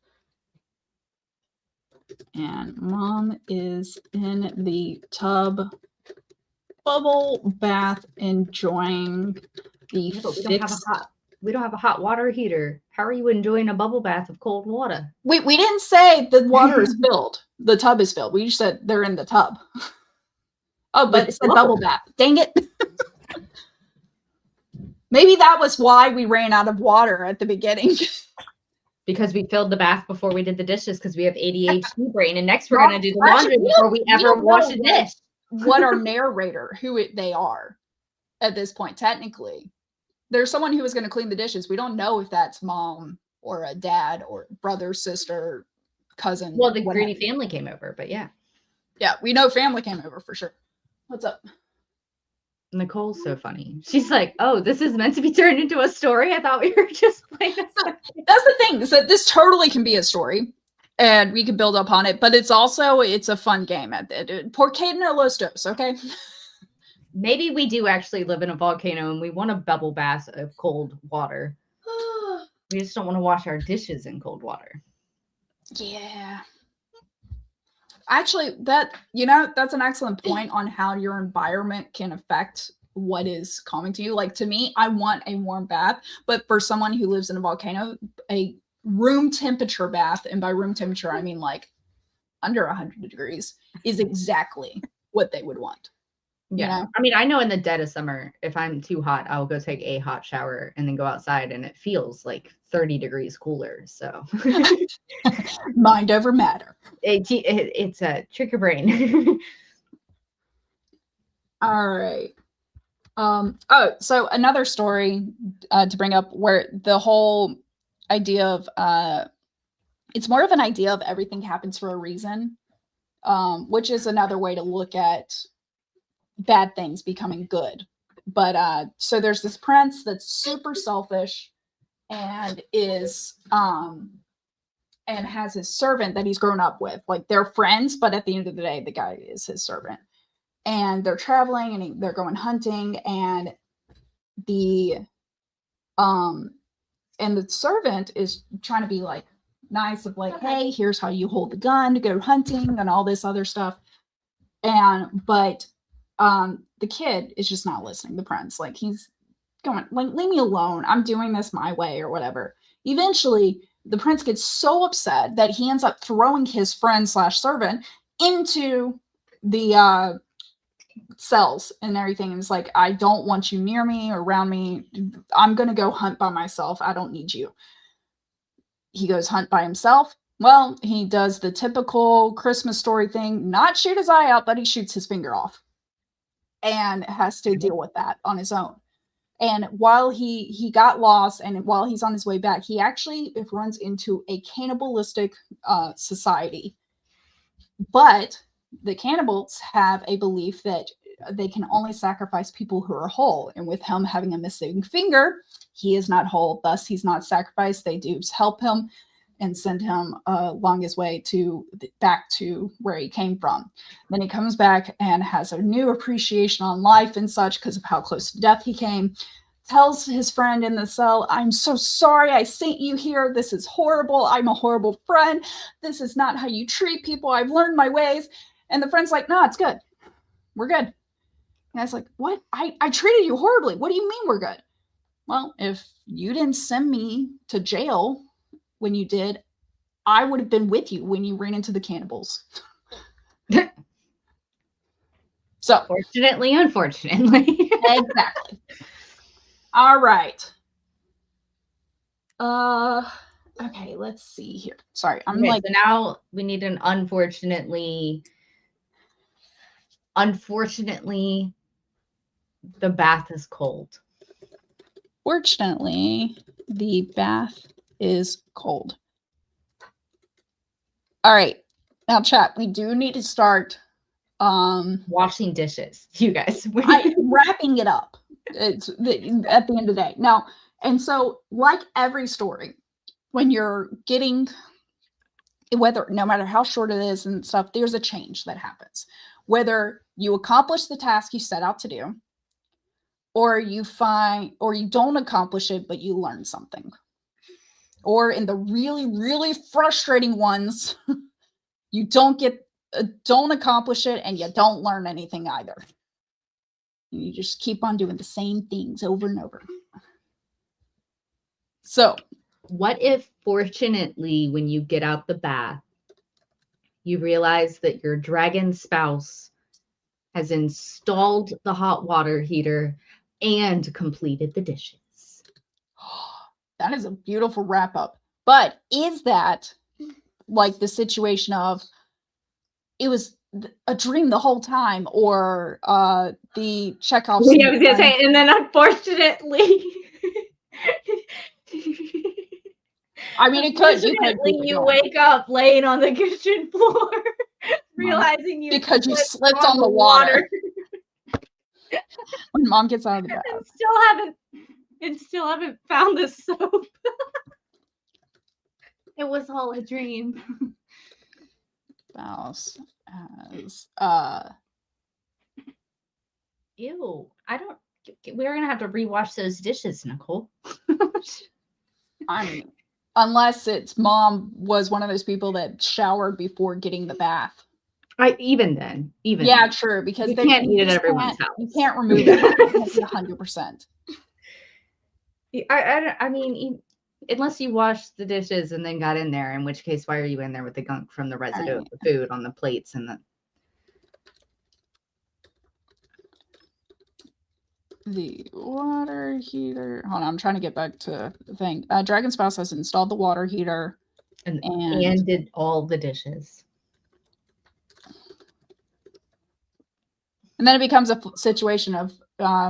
And mom is in the tub bubble bath enjoying the we don't have a hot water heater. How are you enjoying a bubble bath of cold water? We didn't say the water is filled. The tub is filled. We just said they're in the tub. Oh, but it's a bubble bath. Dang it. Maybe that was why we ran out of water at the beginning. Because we filled the bath before we did the dishes because we have ADHD brain. And next we're going to do the laundry before we ever wash a dish. What our narrator, they are at this point, technically. There's someone who is going to clean the dishes. We don't know if that's mom or a dad or brother, sister, cousin. Well, the greedy family came over, but yeah. Yeah, we know family came over for sure. What's up? Nicole's so funny. She's like, "Oh, this is meant to be turned into a story. I thought we were just playing." That's the thing, is that this totally can be a story, and we can build up on it. But it's a fun game. Por qué no los dos? Okay. Maybe we do actually live in a volcano and we want a bubble bath of cold water. We just don't want to wash our dishes in cold water. Yeah. Actually, that's an excellent point on how your environment can affect what is coming to you. Like, to me, I want a warm bath, but for someone who lives in a volcano, a room temperature bath, and by room temperature, I mean like under 100 degrees, is exactly what they would want. Yeah. You know? I mean, I know in the dead of summer, if I'm too hot, I'll go take a hot shower and then go outside and it feels like 30 degrees cooler. So Mind over matter. It's a trick your brain. All right. So another story to bring up, where the whole idea of it's more of an idea of everything happens for a reason, which is another way to look at bad things becoming good. But so there's this prince that's super selfish and is and has his servant that he's grown up with. Like, they're friends, but at the end of the day, the guy is his servant. And they're traveling and they're going hunting, and the servant is trying to be like nice, of like, hey, here's how you hold the gun to go hunting and all this other stuff. But the kid is just not listening. The prince, like, he's going like, leave me alone. I'm doing this my way or whatever. Eventually, the prince gets so upset that he ends up throwing his friend / servant into the cells and everything. And it's like, I don't want you near me or around me. I'm going to go hunt by myself. I don't need you. He goes hunt by himself. Well, he does the typical Christmas story thing, not shoot his eye out, but he shoots his finger off and has to deal with that on his own. And while he got lost, and while he's on his way back, he actually runs into a cannibalistic society. But the cannibals have a belief that they can only sacrifice people who are whole. And with him having a missing finger, he is not whole. Thus, he's not sacrificed. They do help him and send him along his way back to where he came from. Then he comes back and has a new appreciation on life and such because of how close to death he came. Tells his friend in the cell, I'm so sorry I sent you here. This is horrible. I'm a horrible friend. This is not how you treat people. I've learned my ways. And the friend's like, no, it's good. We're good. And I was like, what? I treated you horribly. What do you mean we're good? Well, if you didn't send me to jail when you did, I would have been with you when you ran into the cannibals. So, Fortunately, unfortunately. Exactly. All right. Okay, let's see here. Sorry, I'm So now we need an unfortunately, the bath is cold. Fortunately, the bath is cold. All right. Now, chat, we do need to start washing dishes, you guys. Wrapping it up. It's at the end of the day. Now, and so, like every story, when you're getting, no matter how short it is and stuff, there's a change that happens. Whether you accomplish the task you set out to do, or you don't accomplish it, but you learn something. Or in the really, really frustrating ones, you don't accomplish it and you don't learn anything either. You just keep on doing the same things over and over. So, what if, fortunately, when you get out the bath, you realize that your dragon spouse has installed the hot water heater and completed the dishes? That is a beautiful wrap up. But is that like the situation of it was a dream the whole time, or the Chekhov? Yeah, I was gonna say, and then unfortunately, I mean, it could. You wake up laying on the kitchen floor, realizing because you slipped on the water. Mom gets out of the bath. Still haven't found the soap. It was all a dream. Spouse has Ew. We're gonna have to rewash those dishes, Nicole. I mean, unless it's mom was one of those people that showered before getting the bath. Even then. Yeah, true. Because you then can't eat it at just everyone's can't- house. You can't remove it 100%. I mean, unless you washed the dishes and then got in there, in which case, why are you in there with the gunk from the residue of the food on the plates and the water heater. Hold on, I'm trying to get back to the thing. Dragon Spouse has installed the water heater and and did all the dishes. And then it becomes a situation of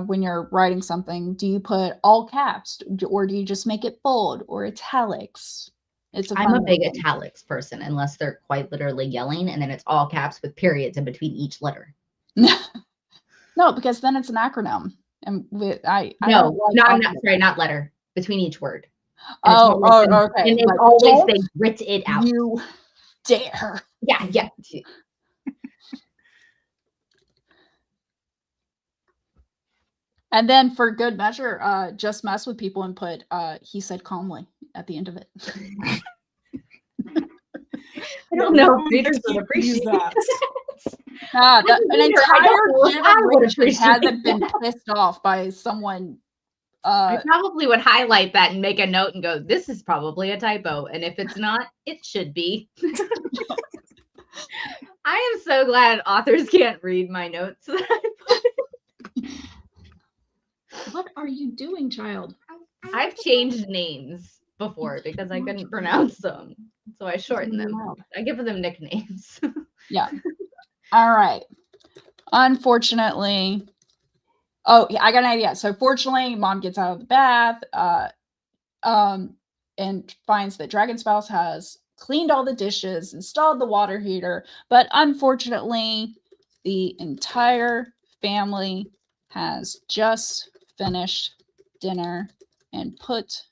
when you're writing something, do you put all caps or do you just make it bold or italics? I'm a big italics person, unless they're quite literally yelling, and then it's all caps with periods in between each letter. No, because then it's an acronym. And not letter, between each word. And okay. And it's always they grit it out. You dare. Yeah. And then for good measure, just mess with people and put he said calmly at the end of it. I don't know if readers would appreciate that. An entire generation hasn't been pissed off by someone. I probably would highlight that and make a note and go, this is probably a typo. And if it's not, it should be. I am so glad authors can't read my notes. What are you doing, child? I've changed names before because I couldn't pronounce them. So I shorten them. I give them nicknames. Yeah. All right. Unfortunately. Oh, yeah, I got an idea. So fortunately, mom gets out of the bath and finds that Dragon Spouse has cleaned all the dishes, installed the water heater, but unfortunately, the entire family has just finished dinner and put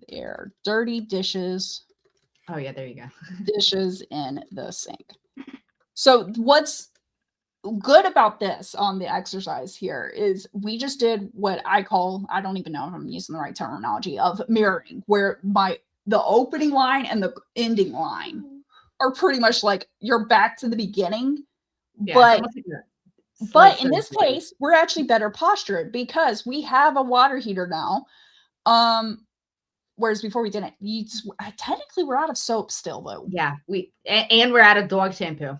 their dirty dishes. Oh yeah, there you go. Dishes in the sink. So what's good about this on the exercise here is we just did what I call, I don't even know if I'm using the right terminology, of mirroring, where the opening line and the ending line are pretty much like you're back to the beginning. Yeah, but in this case, we're actually better postured because we have a water heater now. Whereas before we didn't. Technically, we're out of soap still, though. Yeah, and we're out of dog shampoo.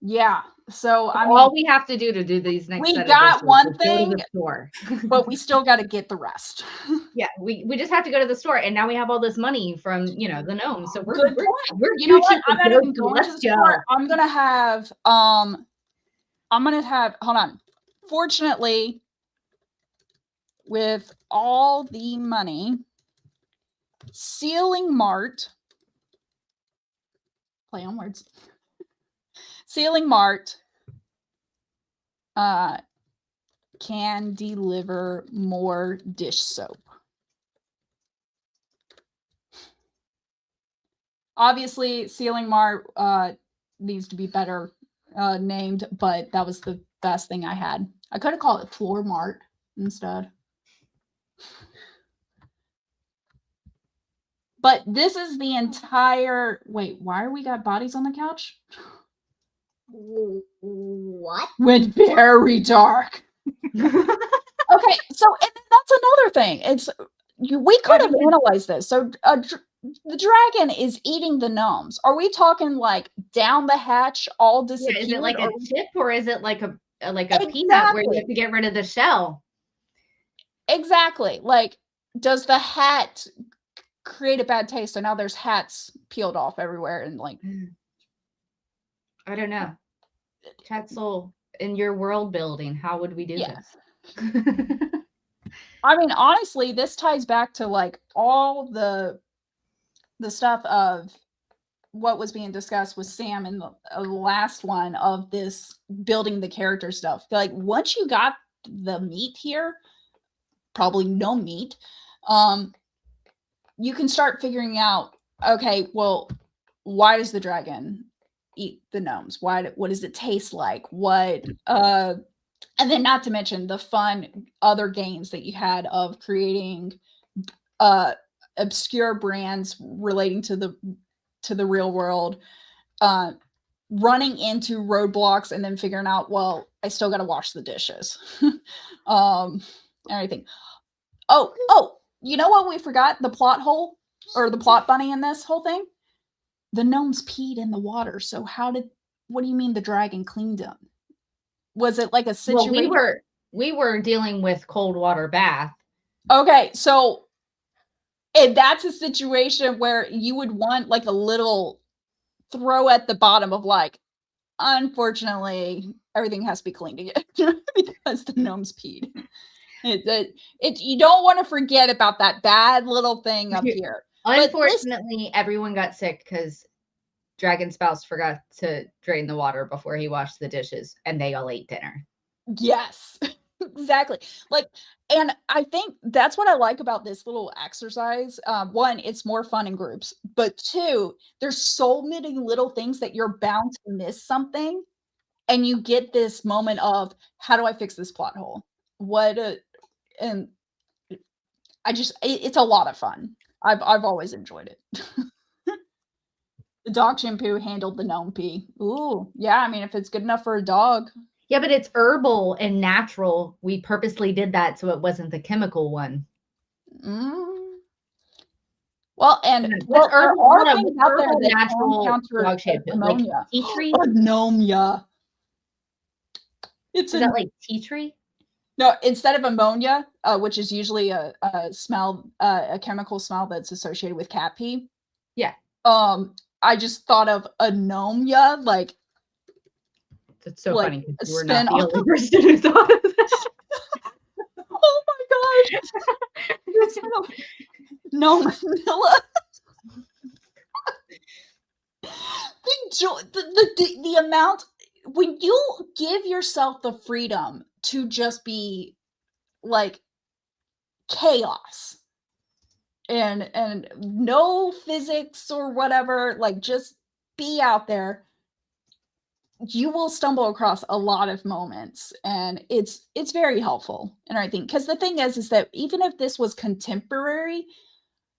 Yeah, so I mean, all we have to do these next. We got one thing, but we still got to get the rest. Yeah, we just have to go to the store, and now we have all this money from the gnomes. So we're you know what? I'm not even going to the store. I'm gonna have hold on. Fortunately, with all the money, Sealing Mart, play on words. Sealing Mart can deliver more dish soap. Obviously, Sealing Mart needs to be better named, but that was the best thing I had. I could have called it Floor Mart instead. But this is the entire... Wait, why are we got bodies on the couch? What? Went very dark. Okay, so and that's another thing. We could have analyzed this. So the dragon is eating the gnomes. Are we talking like down the hatch, all disappeared? Is it like a chip, or is it like a peanut where you have to get rid of the shell? Exactly. Like, does the hat create a bad taste? So now there's hats peeled off everywhere, and like, I don't know. Chatzel, in your world building, how would we do this? I mean, honestly, this ties back to like all the stuff of what was being discussed with Sam in the last one of this building the character stuff. Like, once you got the meat here, probably no meat, you can start figuring out, okay, well, why does the dragon eat the gnomes? What does it taste like? And then not to mention the fun other games that you had of creating obscure brands relating to the real world, running into roadblocks and then figuring out, well, I still got to wash the dishes. Everything. Oh, you know what we forgot? The plot hole or the plot bunny in this whole thing? The gnomes peed in the water. So what do you mean the dragon cleaned them? Was it like a situation? Well, we were dealing with cold water bath. Okay, so and that's a situation where you would want like a little throw at the bottom of like, unfortunately, everything has to be cleaned again because the gnomes peed. You don't want to forget about that bad little thing up here. Unfortunately, everyone got sick because Dragon Spouse forgot to drain the water before he washed the dishes, and they all ate dinner. Yes, exactly. And I think that's what I like about this little exercise. One, it's more fun in groups, but two, there's so many little things that you're bound to miss something, and you get this moment of, how do I fix this plot hole? And it's a lot of fun. I've always enjoyed it. The dog shampoo handled the gnome pee. Ooh, yeah. I mean, if it's good enough for a dog. Yeah, but it's herbal and natural. We purposely did that so it wasn't the chemical one. Well, and what's herbal? Are things out there that natural counter dog shampoo, ammonia? like tea tree. Ammonia. Is that like tea tree? No, instead of ammonia, which is usually a smell, a chemical smell that's associated with cat pee. Yeah. I just thought of anomia, like. It's so funny because we're spin not the only person who thought of that. Oh my gosh! No, Manila. The amount when you give yourself the freedom to just be like chaos and no physics or whatever, like just be out there, you will stumble across a lot of moments, and it's very helpful. And I think because the thing is that even if this was contemporary,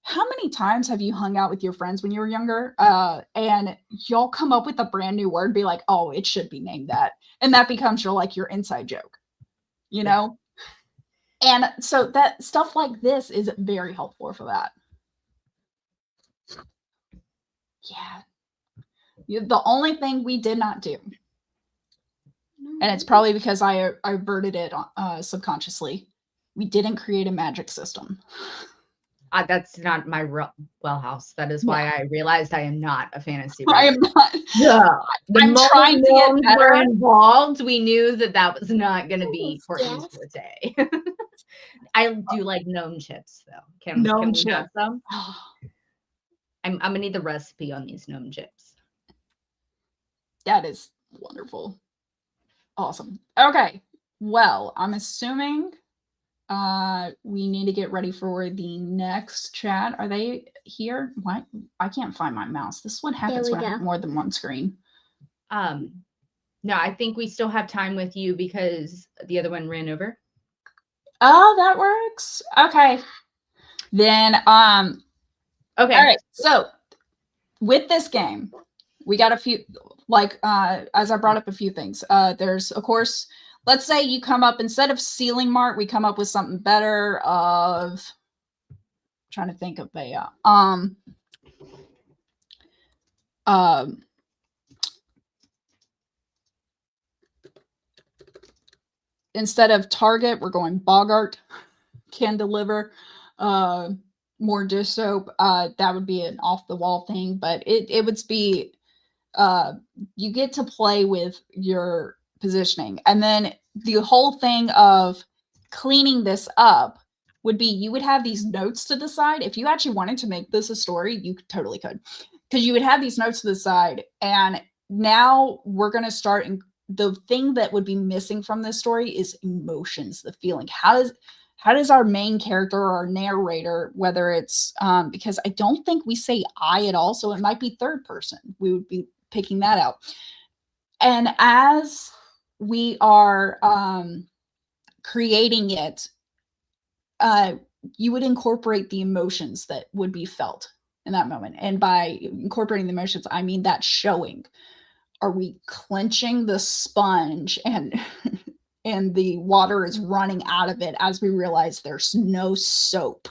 how many times have you hung out with your friends when you were younger and y'all come up with a brand new word, be like, oh, it should be named that, and that becomes your inside joke, you know? And so that stuff like this is very helpful for that. Yeah. The only thing we did not do, and it's probably because I averted it subconsciously, we didn't create a magic system. That's not my wheelhouse. That is why I realized I am not a fantasy writer. I am not. Yeah. I'm trying to get better. Were involved. We knew that was not going to be Courtney's forte. I do like gnome chips, though. Can we have some? I'm going to need the recipe on these gnome chips. That is wonderful. Awesome. Okay. Well, I'm assuming we need to get ready for the next chat. Are they here? Why? I can't find my mouse. This one happens when I have more than one screen. No, I think we still have time with you because the other one ran over. Oh, that works. Okay. Then okay. All right. So with this game, we got a few, as I brought up a few things. There's, of course, let's say you come up, instead of ceiling mart, we come up with something better of, I'm trying to think of instead of target, we're going Bogart can deliver more dish soap. That would be an off the wall thing, but it would be, you get to play with your positioning. And then the whole thing of cleaning this up would be, you would have these notes to the side. If you actually wanted to make this a story, you totally could, because you would have these notes to the side. And now we're going to start the thing that would be missing from this story is emotions, the feeling. How does our main character or our narrator, whether it's because I don't think we say I at all, so it might be third person. We would be picking that out. And as we are creating it, you would incorporate the emotions that would be felt in that moment. And by incorporating the emotions, I mean that showing. Are we clenching the sponge and and the water is running out of it as we realize there's no soap?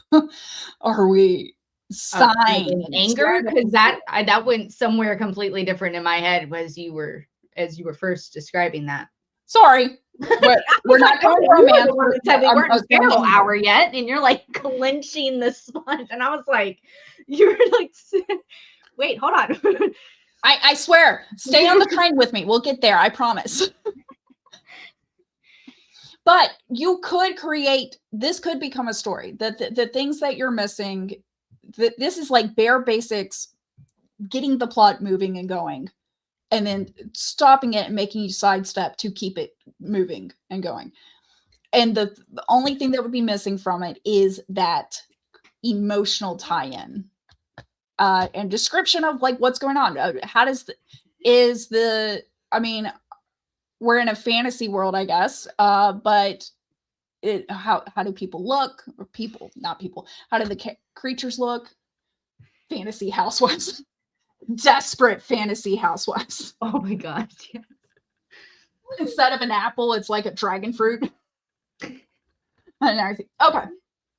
Are we sighing? Anger? Because that went somewhere completely different in my head as you were first describing that. Sorry, but we're not going romance. We weren't in feral hour yet, and you're like clenching the sponge, and I was like, you're like, wait, hold on. I swear, stay on the train with me. We'll get there. I promise. But you could create, this could become a story. The things that you're missing, this is like bare basics, getting the plot moving and going, and then stopping it and making you sidestep to keep it moving and going. And the only thing that would be missing from it is that emotional tie-in. And description of like what's going on. How does I mean, we're in a fantasy world, I guess. But how do people look? Or people, not people. How do the creatures look? Fantasy housewives. Desperate fantasy housewives. Oh my gosh. Yeah. Instead of an apple, it's like a dragon fruit. And everything. Okay.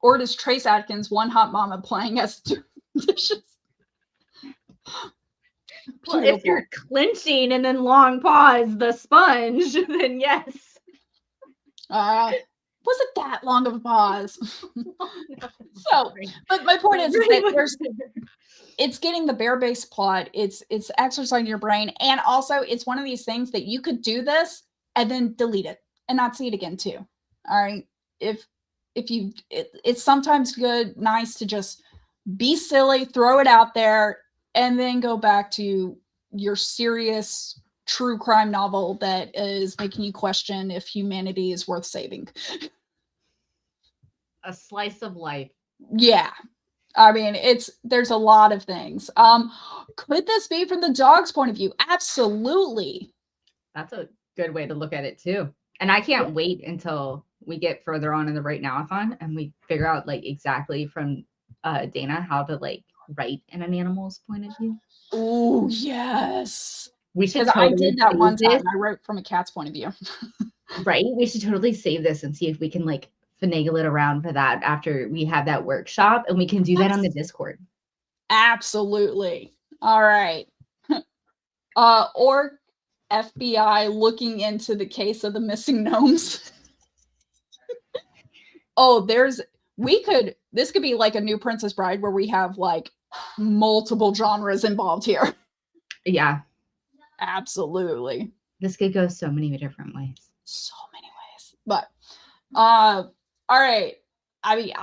Or does Trace Adkins, one hot mama playing as dishes? Well, if you're clenching and then long pause the sponge, then yes. Wasn't that long of a pause? So, but my point is that it's getting the bare base plot. It's exercising your brain, and also it's one of these things that you could do this and then delete it and not see it again too. All right, it's sometimes nice to just be silly, throw it out there, and then go back to your serious true crime novel that is making you question if humanity is worth saving. A slice of life. Yeah. I mean, there's a lot of things. Could this be from the dog's point of view? Absolutely. That's a good way to look at it too. And I can't wait until we get further on in the WriteNow-a-thon and we figure out like exactly from Dana how to like write in an animal's point of view. Oh yes. We should I did that one time. I wrote from a cat's point of view. Right? We should totally save this and see if we can like finagle it around for that after we have that workshop, and we can do that on the Discord. Absolutely. All right. Or FBI looking into the case of the missing gnomes. Oh, this could be like a new Princess Bride where we have like multiple genres involved here. Yeah. Absolutely. This could go so many different ways. So many ways. But all right. I mean,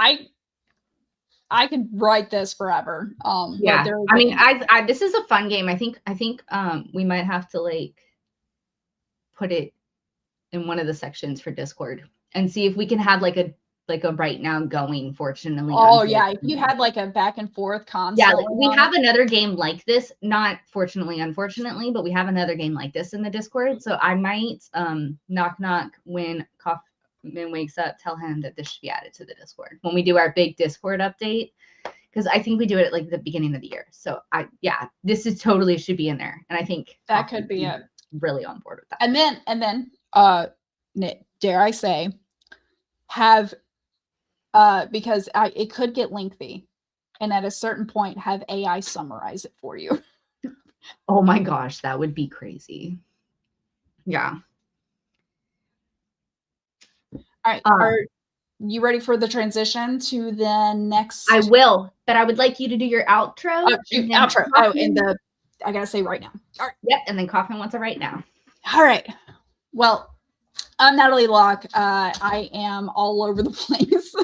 I could write this forever. Yeah. I mean, I this is a fun game. I think we might have to like put it in one of the sections for Discord and see if we can have like a right now going, fortunately. Oh yeah, if you had like a back and forth concept. Yeah, like we have another game like this, not fortunately, unfortunately, but we have another game like this in the Discord. So I might knock when Kaufman wakes up, tell him that this should be added to the Discord when we do our big Discord update, because I think we do it at like the beginning of the year. So this is totally should be in there, and I think that could be it. Really on board with that. And then dare I say, have because it could get lengthy, and at a certain point have AI summarize it for you. Oh my gosh, that would be crazy. Yeah. All right. Are you ready for the transition to the next? I will, but I would like you to do your outro. Outro. I gotta say right now. All right. Yep. And then Kaufman wants to write now. All right. Well, I'm Natalie Locke. I am all over the place.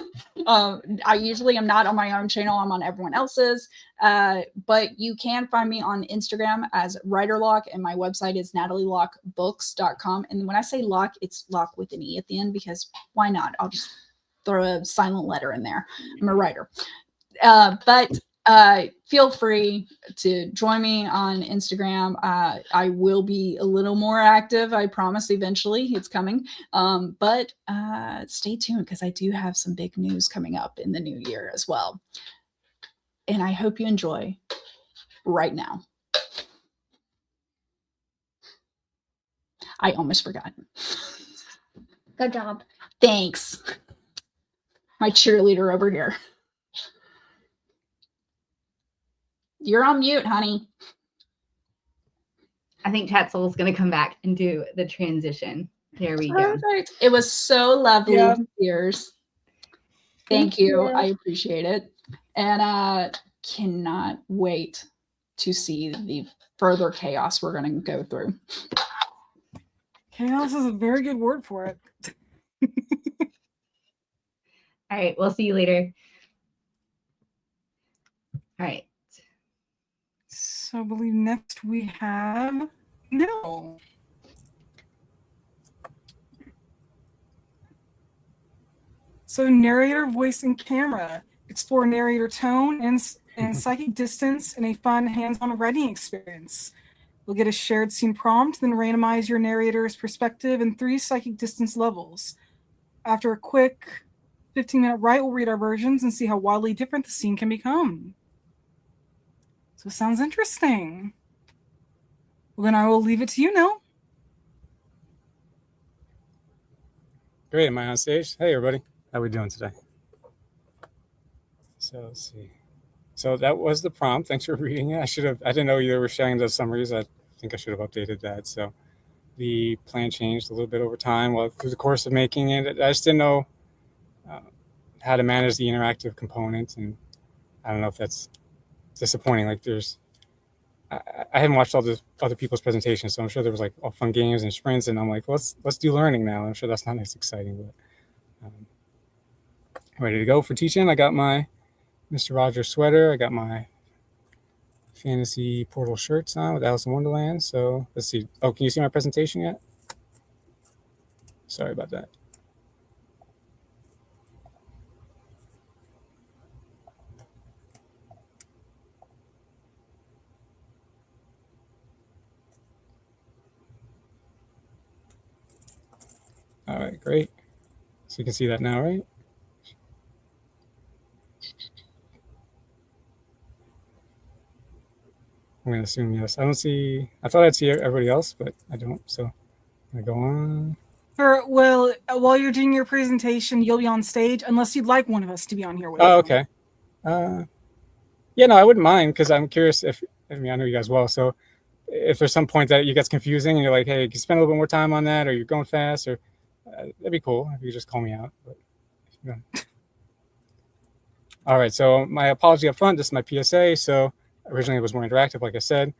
I usually am not on my own channel. I'm on everyone else's. But you can find me on Instagram as Writer Locke, and my website is natalielockeBooks.com. And when I say Locke, it's Locke with an E at the end, because why not? I'll just throw a silent letter in there. I'm a writer. But feel free to join me on Instagram. I will be a little more active. I promise eventually it's coming. But stay tuned, because I do have some big news coming up in the new year as well. And I hope you enjoy right now. I almost forgot. Good job. Thanks. My cheerleader over here. You're on mute, honey. I think Tatzel's going to come back and do the transition. There we go. Perfect. It was so lovely. Yeah. Cheers. Thank you. I appreciate it. And cannot wait to see the further chaos we're going to go through. Chaos is a very good word for it. All right. We'll see you later. All right. So I believe next we have no. So narrator, voice, and camera. Explore narrator tone and psychic distance in a fun hands-on writing experience. You'll get a shared scene prompt, then randomize your narrator's perspective in 3 psychic distance levels. After a quick 15-minute write, we'll read our versions and see how wildly different the scene can become. So it sounds interesting. Well, then I will leave it to you now. Great, am I on stage? Hey, everybody. How are we doing today? So let's see. So that was the prompt. Thanks for reading it. I didn't know you were sharing those summaries. I think I should have updated that. So the plan changed a little bit over time. Well, through the course of making it, I just didn't know how to manage the interactive component. And I don't know if that's disappointing. Like I haven't watched all the other people's presentations, so I'm sure there was like all fun games and sprints, and I'm like, let's do learning now. I'm sure that's not as exciting, but ready to go for teaching. I got my Mr. Rogers sweater. I got my fantasy portal shirts on with Alice in Wonderland. So let's see. Oh, can you see my presentation yet? Sorry about that. All right, great. So you can see that now, right? I'm going to assume yes. I thought I'd see everybody else, but I don't. So I'm going to go on. Well, while you're doing your presentation, you'll be on stage, unless you'd like one of us to be on here with you. Oh, okay. Yeah, no, I wouldn't mind, because I'm curious I know you guys well. So if there's some point that it gets confusing and you're like, hey, can you spend a little bit more time on that, or you're going fast, or that'd be cool if you could just call me out. But, yeah. All right, so my apology up front. This is my PSA. So originally it was more interactive, like I said.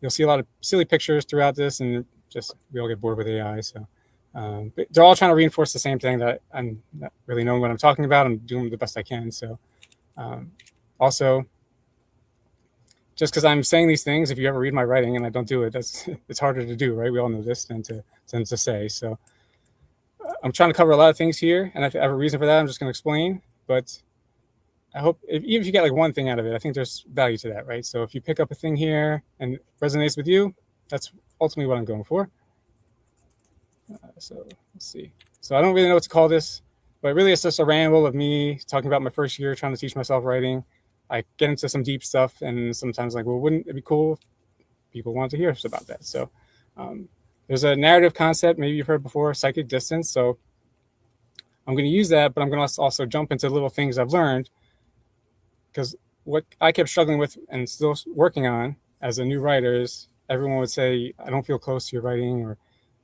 You'll see a lot of silly pictures throughout this, and just we all get bored with AI. So but they're all trying to reinforce the same thing, that I'm not really knowing what I'm talking about. I'm doing the best I can. So also, just because I'm saying these things, if you ever read my writing and I don't do it, it's harder to do, right? We all know this than to say. So I'm trying to cover a lot of things here, and I have a reason for that. I'm just going to explain, but I hope even if you get like one thing out of it, I think there's value to that, right? So if you pick up a thing here and it resonates with you, that's ultimately what I'm going for. So let's see. So I don't really know what to call this, but really it's just a ramble of me talking about my first year trying to teach myself writing. I get into some deep stuff, and sometimes like, well, wouldn't it be cool if people want to hear us about that? So there's a narrative concept, maybe you've heard before, psychic distance. So I'm going to use that, but I'm going to also jump into little things I've learned, because what I kept struggling with and still working on as a new writer is everyone would say, I don't feel close to your writing,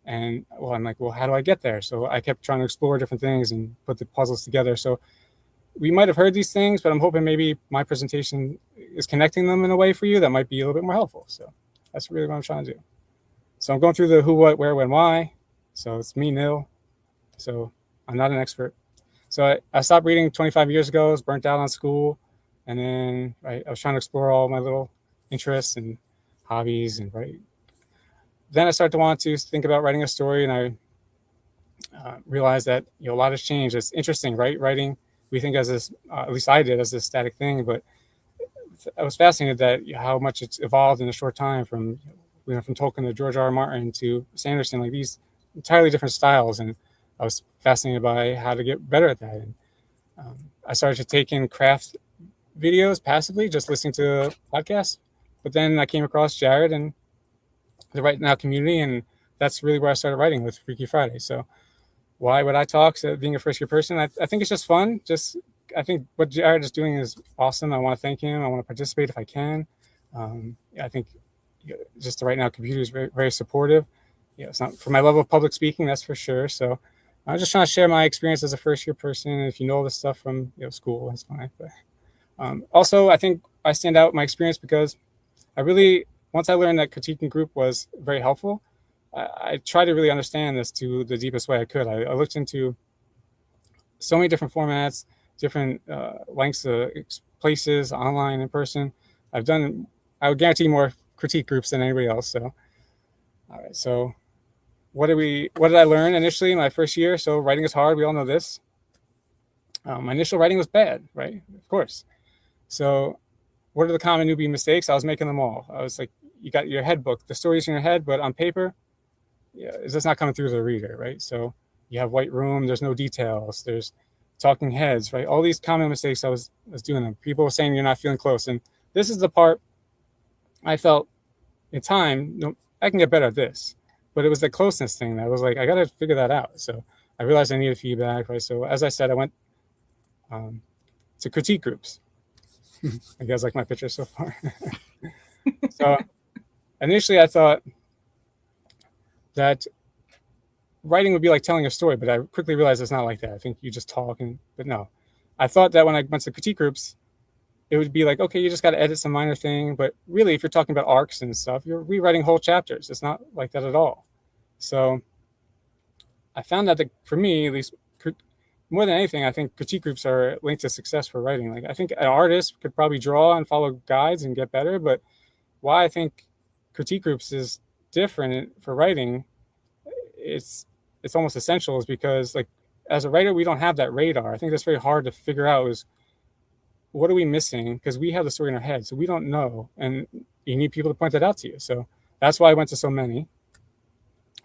and I'm like, well, how do I get there? So I kept trying to explore different things and put the puzzles together. So we might have heard these things, but I'm hoping maybe my presentation is connecting them in a way for you that might be a little bit more helpful. So that's really what I'm trying to do. So I'm going through the who, what, where, when, why. So it's me, Nil. So I'm not an expert. So I stopped reading 25 years ago. I was burnt out on school. And then I was trying to explore all my little interests and hobbies. And then I started to want to think about writing a story. And I realized that a lot has changed. It's interesting, right? Writing, we think as this, at least I did, as this static thing. But I was fascinated that how much it's evolved in a short time from Tolkien to George R. R. Martin to Sanderson, like these entirely different styles. And I was fascinated by how to get better at that. And I started to take in craft videos passively, just listening to podcasts. But then I came across Jared and the WriteNow community, and that's really where I started writing with Freaky Friday. So why would I talk? So being a first-year person, I think it's just fun. I think what Jared is doing is awesome. I want to thank him. I want to participate if I can. I think just the WriteNow community is very, very supportive. It's not for my level of public speaking, that's for sure. So I'm just trying to share my experience as a first-year person. And if you know this stuff from school, that's fine. But also, I think I stand out in my experience because once I learned that critiquing group was very helpful, I tried to really understand this to the deepest way I could. I looked into so many different formats, different lengths of places, online, in person. I would guarantee more critique groups than anybody else. So, all right. So what did I learn initially in my first year? So writing is hard. We all know this. My initial writing was bad, right? Of course. So what are the common newbie mistakes? I was making them all. I was like, you got your head book, the story's in your head, but on paper, it's just not coming through to the reader, right? So you have white room, there's no details, there's talking heads, right? All these common mistakes I was doing them. People were saying you're not feeling close. And this is the part I felt in time, I can get better at this. But it was the closeness thing that I was like, I got to figure that out. So I realized I needed feedback, right? So as I said, I went to critique groups. You guys like my picture so far? So initially I thought that writing would be like telling a story, but I quickly realized it's not like that. I think you just talk, but no. I thought that when I went to critique groups, it would be like, okay, you just got to edit some minor thing. But really, if you're talking about arcs and stuff, you're rewriting whole chapters. It's not like that at all. So I found that for me, at least, more than anything, I think critique groups are linked to success for writing. Like I think an artist could probably draw and follow guides and get better, but why I think critique groups is different for writing, it's almost essential, is because like as a writer, we don't have that radar. I think that's very hard to figure out is what are we missing? Because we have the story in our head, so we don't know, and you need people to point that out to you. So that's why I went to so many.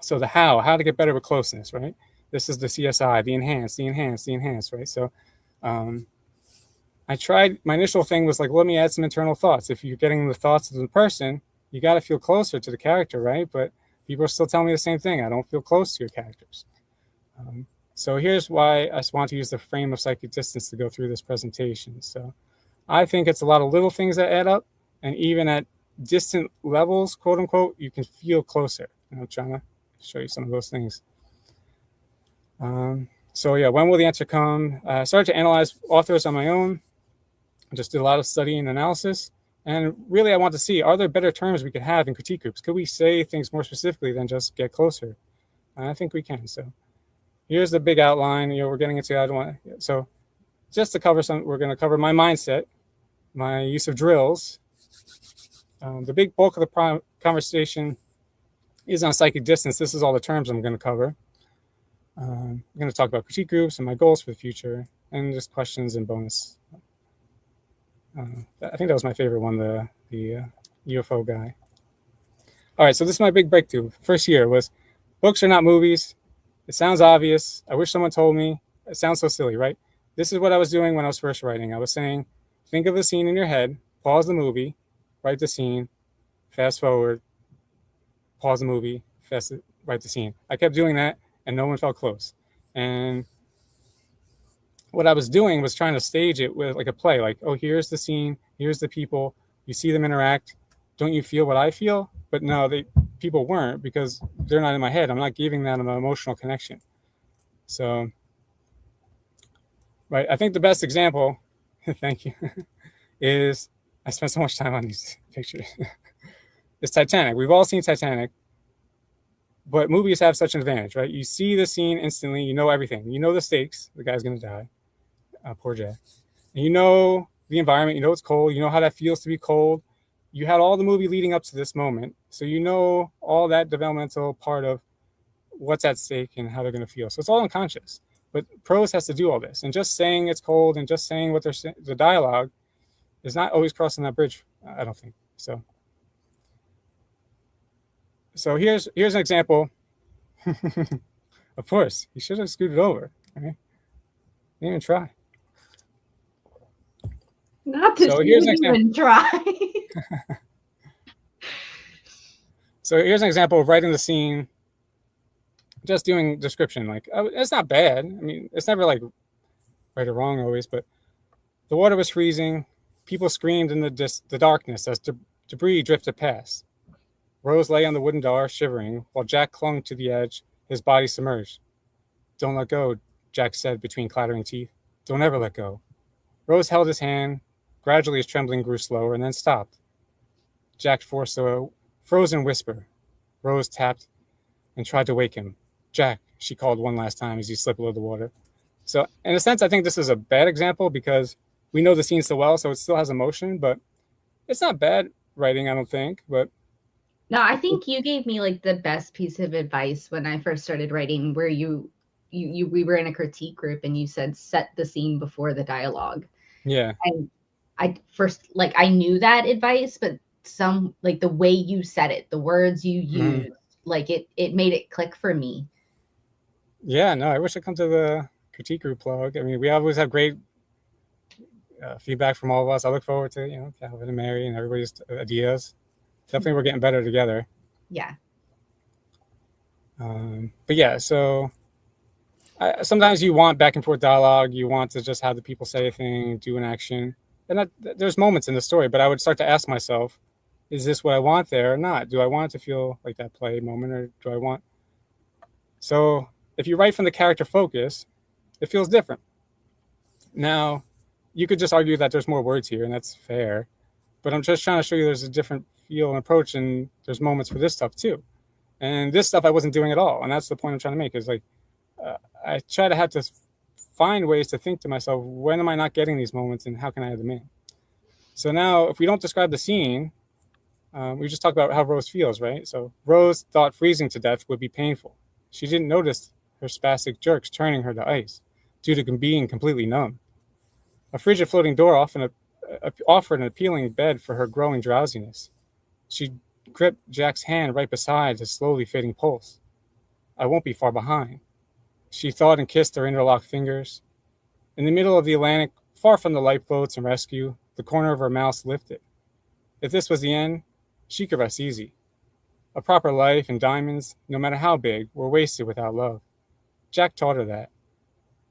So the how to get better with closeness, right? This is the CSI, the enhance, right? So I tried, my initial thing was like, let me add some internal thoughts. If you're getting the thoughts of the person, you got to feel closer to the character, right? But people are still telling me the same thing. I don't feel close to your characters. So here's why I just want to use the frame of psychic distance to go through this presentation. So I think it's a lot of little things that add up, and even at distant levels, quote unquote, you can feel closer. And I'm trying to show you some of those things. So yeah, when will the answer come? I started to analyze authors on my own. I just did a lot of study and analysis. And really, I want to see, are there better terms we could have in critique groups? Could we say things more specifically than just get closer? And I think we can. So here's the big outline. We're getting into, so just to cover we're going to cover my mindset, my use of drills. The big bulk of the conversation is on psychic distance. This is all the terms I'm going to cover. I'm going to talk about critique groups and my goals for the future, and just questions and bonus. I think that was my favorite one, the UFO guy. All right, so this is my big breakthrough. First year was books are not movies. It sounds obvious. I wish someone told me. It sounds so silly, right? This is what I was doing when I was first writing. I was saying, think of the scene in your head, pause the movie, write the scene, fast forward, pause the movie, write the scene. I kept doing that, and no one felt close. And what I was doing was trying to stage it with like a play, like, oh, here's the scene, here's the people, you see them interact. Don't you feel what I feel? But no, people weren't, because they're not in my head. I'm not giving them an emotional connection. So, right, I think the best example, thank you, is I spent so much time on these pictures. It's Titanic. We've all seen Titanic. But movies have such an advantage, right? You see the scene instantly, you know everything. You know the stakes, the guy's going to die. poor Jack. And you know the environment, you know it's cold, you know how that feels to be cold. You had all the movie leading up to this moment, so you know all that developmental part of what's at stake and how they're going to feel. So it's all unconscious. But prose has to do all this, and just saying it's cold and just saying what they're saying, the dialogue, is not always crossing that bridge. I don't think so. So here's an example. Of course, you should have scooted over. Right? Didn't even try. Not to So here's an even try. So here's an example of writing the scene, just doing description. Like, it's not bad. I mean, it's never like right or wrong always, but the water was freezing. People screamed in the darkness as debris drifted past. Rose lay on the wooden door, shivering, while Jack clung to the edge, his body submerged. "Don't let go," Jack said between clattering teeth. "Don't ever let go." Rose held his hand. Gradually, his trembling grew slower and then stopped. Jack forced a frozen whisper. Rose tapped and tried to wake him. "Jack," she called one last time as he slipped below the water. So, in a sense, I think this is a bad example because we know the scene so well, so it still has emotion, but it's not bad writing, I don't think. But No, I think you gave me like the best piece of advice when I first started writing, where we were in a critique group and you said set the scene before the dialogue. yeah, And I first like I knew that advice, but some like the way you said it, the words you used, like it made it click for me. yeah, no, I wish I'd come to the critique group plug. I mean, we always have great feedback from all of us. I look forward to Calvin and Mary and everybody's ideas. Definitely, we're getting better together. Yeah. But yeah, so sometimes you want back and forth dialogue. You want to just have the people say a thing, do an action. And there's moments in the story, but I would start to ask myself, is this what I want there or not? Do I want it to feel like that play moment, or do I want... So if you write from the character focus, it feels different. Now, you could just argue that there's more words here, and that's fair. But I'm just trying to show you there's a different feel and approach, and there's moments for this stuff too. And this stuff I wasn't doing at all. And that's the point I'm trying to make, is like, I try to have to find ways to think to myself, when am I not getting these moments and how can I add them in? So now, if we don't describe the scene, we just talk about how Rose feels, right? So Rose thought freezing to death would be painful. She didn't notice her spastic jerks turning her to ice due to being completely numb. A frigid floating door offered an appealing bed for her growing drowsiness. She gripped Jack's hand right beside his slowly fading pulse. "I won't be far behind," she thought, and kissed her interlocked fingers. In the middle of the Atlantic, far from the lifeboats and rescue, the corner of her mouth lifted. If this was the end, she could rest easy. A proper life and diamonds, no matter how big, were wasted without love. Jack taught her that.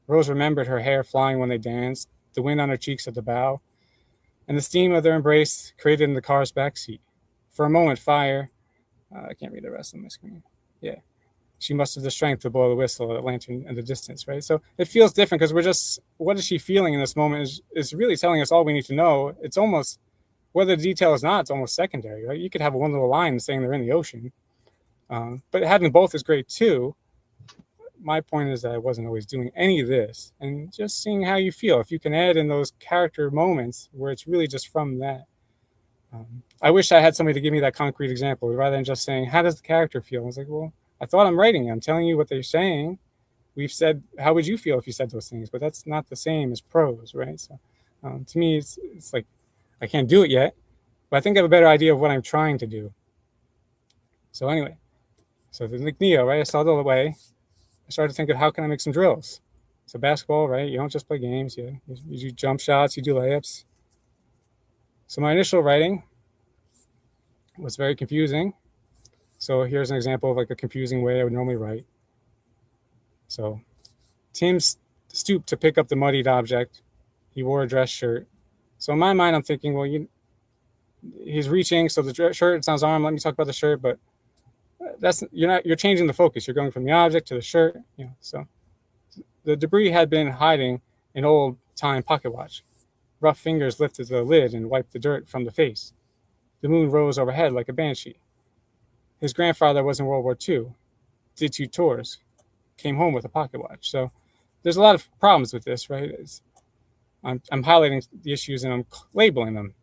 Rose remembered her hair flying when they danced, the wind on her cheeks at the bow, and the steam of their embrace created in the car's backseat. For a moment, fire... I can't read the rest of my screen. Yeah. She mustered the strength to blow the whistle at a lantern in the distance, right? So it feels different because we're just... What is she feeling in this moment is really telling us all we need to know. It's almost... Whether the detail is not, it's almost secondary, right? You could have one little line saying they're in the ocean. But having both is great too. My point is that I wasn't always doing any of this, and just seeing how you feel. If you can add in those character moments where it's really just from that. I wish I had somebody to give me that concrete example rather than just saying, how does the character feel? I was like, well, I thought I'm writing it. I'm telling you what they're saying. We've said, how would you feel if you said those things? But that's not the same as prose, right? So to me, it's like, I can't do it yet, but I think I have a better idea of what I'm trying to do. So anyway, so like Neo, right? I saw the way. I started to think of how can I make some drills. So basketball, right? You don't just play games. You do jump shots, you do layups. So my initial writing was very confusing. So here's an example of like a confusing way I would normally write. So Tim stooped to pick up the muddied object. He wore a dress shirt. So in my mind, I'm thinking, well, he's reaching. So the shirt, it's on his arm. Let me talk about the shirt, but you're changing the focus. You're going from the object to the shirt. So the debris had been hiding an old time pocket watch. Rough fingers lifted the lid and wiped the dirt from the face. The moon rose overhead like a banshee. His grandfather was in World War II, did 2 tours, came home with a pocket watch. So there's a lot of problems with this, right? I'm highlighting the issues and I'm labeling them.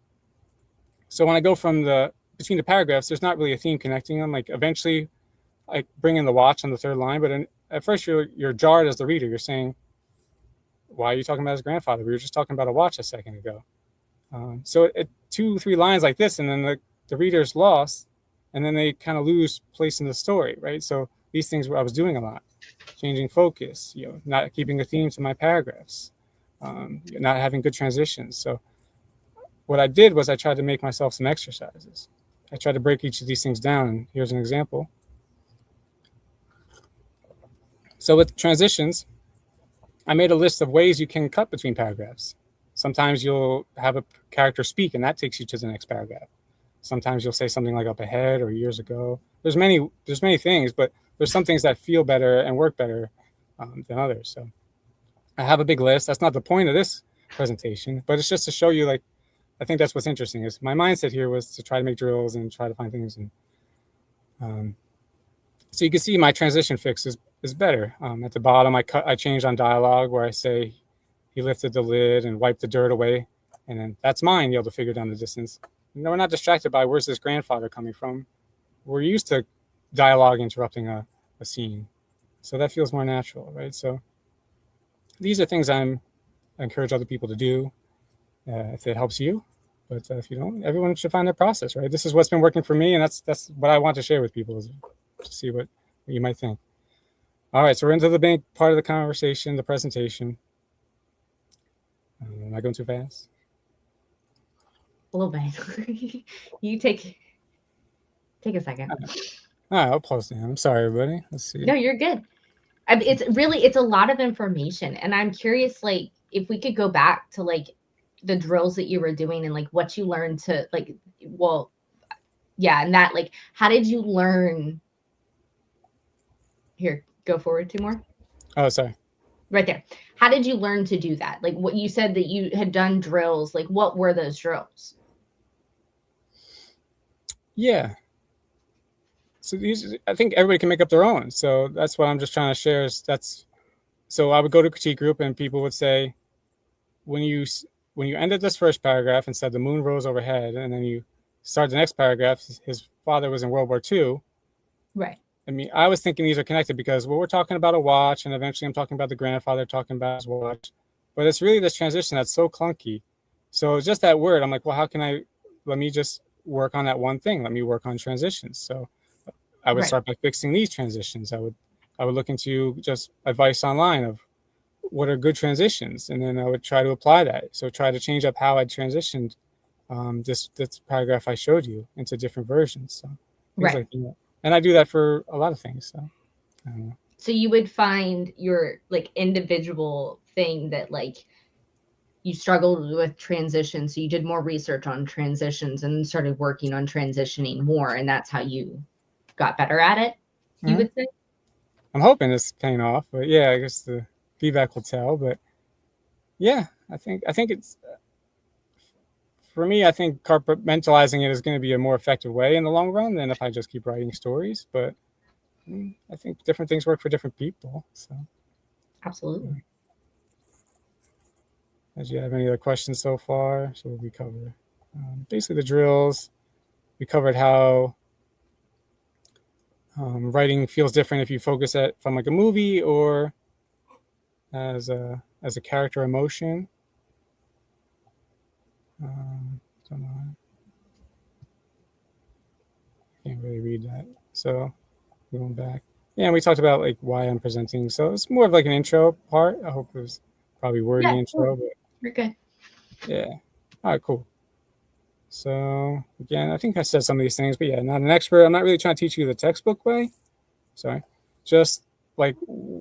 So when I go from between the paragraphs, there's not really a theme connecting them. Like eventually I bring in the watch on the third line, but at first you're jarred as the reader. You're saying, why are you talking about his grandfather? We were just talking about a watch a second ago. So at 2-3 lines like this, and then the reader's lost, and then they kind of lose place in the story, right? So these things I was doing a lot, changing focus, not keeping a theme to my paragraphs, not having good transitions. So what I did was I tried to make myself some exercises. I tried to break each of these things down. And here's an example. So with transitions, I made a list of ways you can cut between paragraphs. Sometimes you'll have a character speak and that takes you to the next paragraph. Sometimes you'll say something like up ahead or years ago. There's many things, but there's some things that feel better and work better than others. So I have a big list. That's not the point of this presentation, but it's just to show you, like, I think that's what's interesting is my mindset here was to try to make drills and try to find things. And so you can see my transition fix is better. At the bottom, I changed on dialogue where I say he lifted the lid and wiped the dirt away. And then that's mine, to figure down the distance. No, we're not distracted by where's this grandfather coming from. We're used to dialogue interrupting a scene. So that feels more natural, right? So these are things I encourage other people to do if it helps you. But if you don't, everyone should find their process, right? This is what's been working for me, and that's what I want to share with people, is to see what you might think. All right, so we're into the big part of the conversation, the presentation. Am I going too fast? A little bit. You take a second. All right, I'll pause down. I'm sorry, everybody. Let's see. No, you're good. It's a lot of information, and I'm curious, like, if we could go back to like the drills that you were doing and like what you learned to like, well, yeah, and that, like, how did you learn? Here, go forward 2 more. Oh, sorry. Right there. How did you learn to do that? Like, what you said that you had done drills, like what were those drills? Yeah. So I think everybody can make up their own. So that's what I'm just trying to share. So I would go to critique group and people would say, when you ended this first paragraph and said the moon rose overhead, and then you start the next paragraph, his father was in World War II. Right. I mean, I was thinking these are connected because, well, we're talking about a watch, and eventually I'm talking about the grandfather talking about his watch. But it's really this transition that's so clunky. So just that word, I'm like, well, let me just work on that one thing. Let me work on transitions. So I would start by fixing these transitions. I would look into just advice online of what are good transitions, and then I would try to apply that. So try to change up how I transitioned this paragraph I showed you into different versions. So things like that. And I do that for a lot of things. So I don't know. So you would find your like individual thing that like you struggled with transitions. So you did more research on transitions and started working on transitioning more, and that's how you got better at it, you would say? I'm hoping it's paying off, but yeah, I guess the feedback will tell. But yeah, I think it's, for me, I think compartmentalizing it is going to be a more effective way in the long run than if I just keep writing stories. But I think different things work for different people. So absolutely. Do you have any other questions so far? So we covered basically the drills. We covered how writing feels different if you focus from like a movie or as a character emotion. Don't know. I can't really read that. So going back. Yeah, and we talked about like why I'm presenting. So it's more of like an intro part. I hope it was probably wordy intro, but you're good. Yeah. All right, cool. So again, I think I said some of these things, but yeah, not an expert. I'm not really trying to teach you the textbook way. Sorry. Just like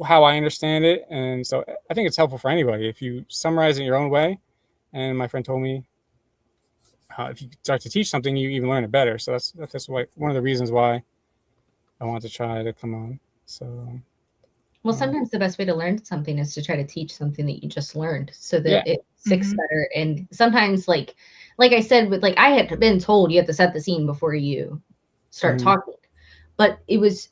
how I understand it. And so I think it's helpful for anybody if you summarize it in your own way. And my friend told me if you start to teach something, you even learn it better. So that's one of the reasons why I want to try to come on. So well, sometimes the best way to learn something is to try to teach something that you just learned so that it sticks better. And sometimes like I said, with like I had been told you have to set the scene before you start talking, but it was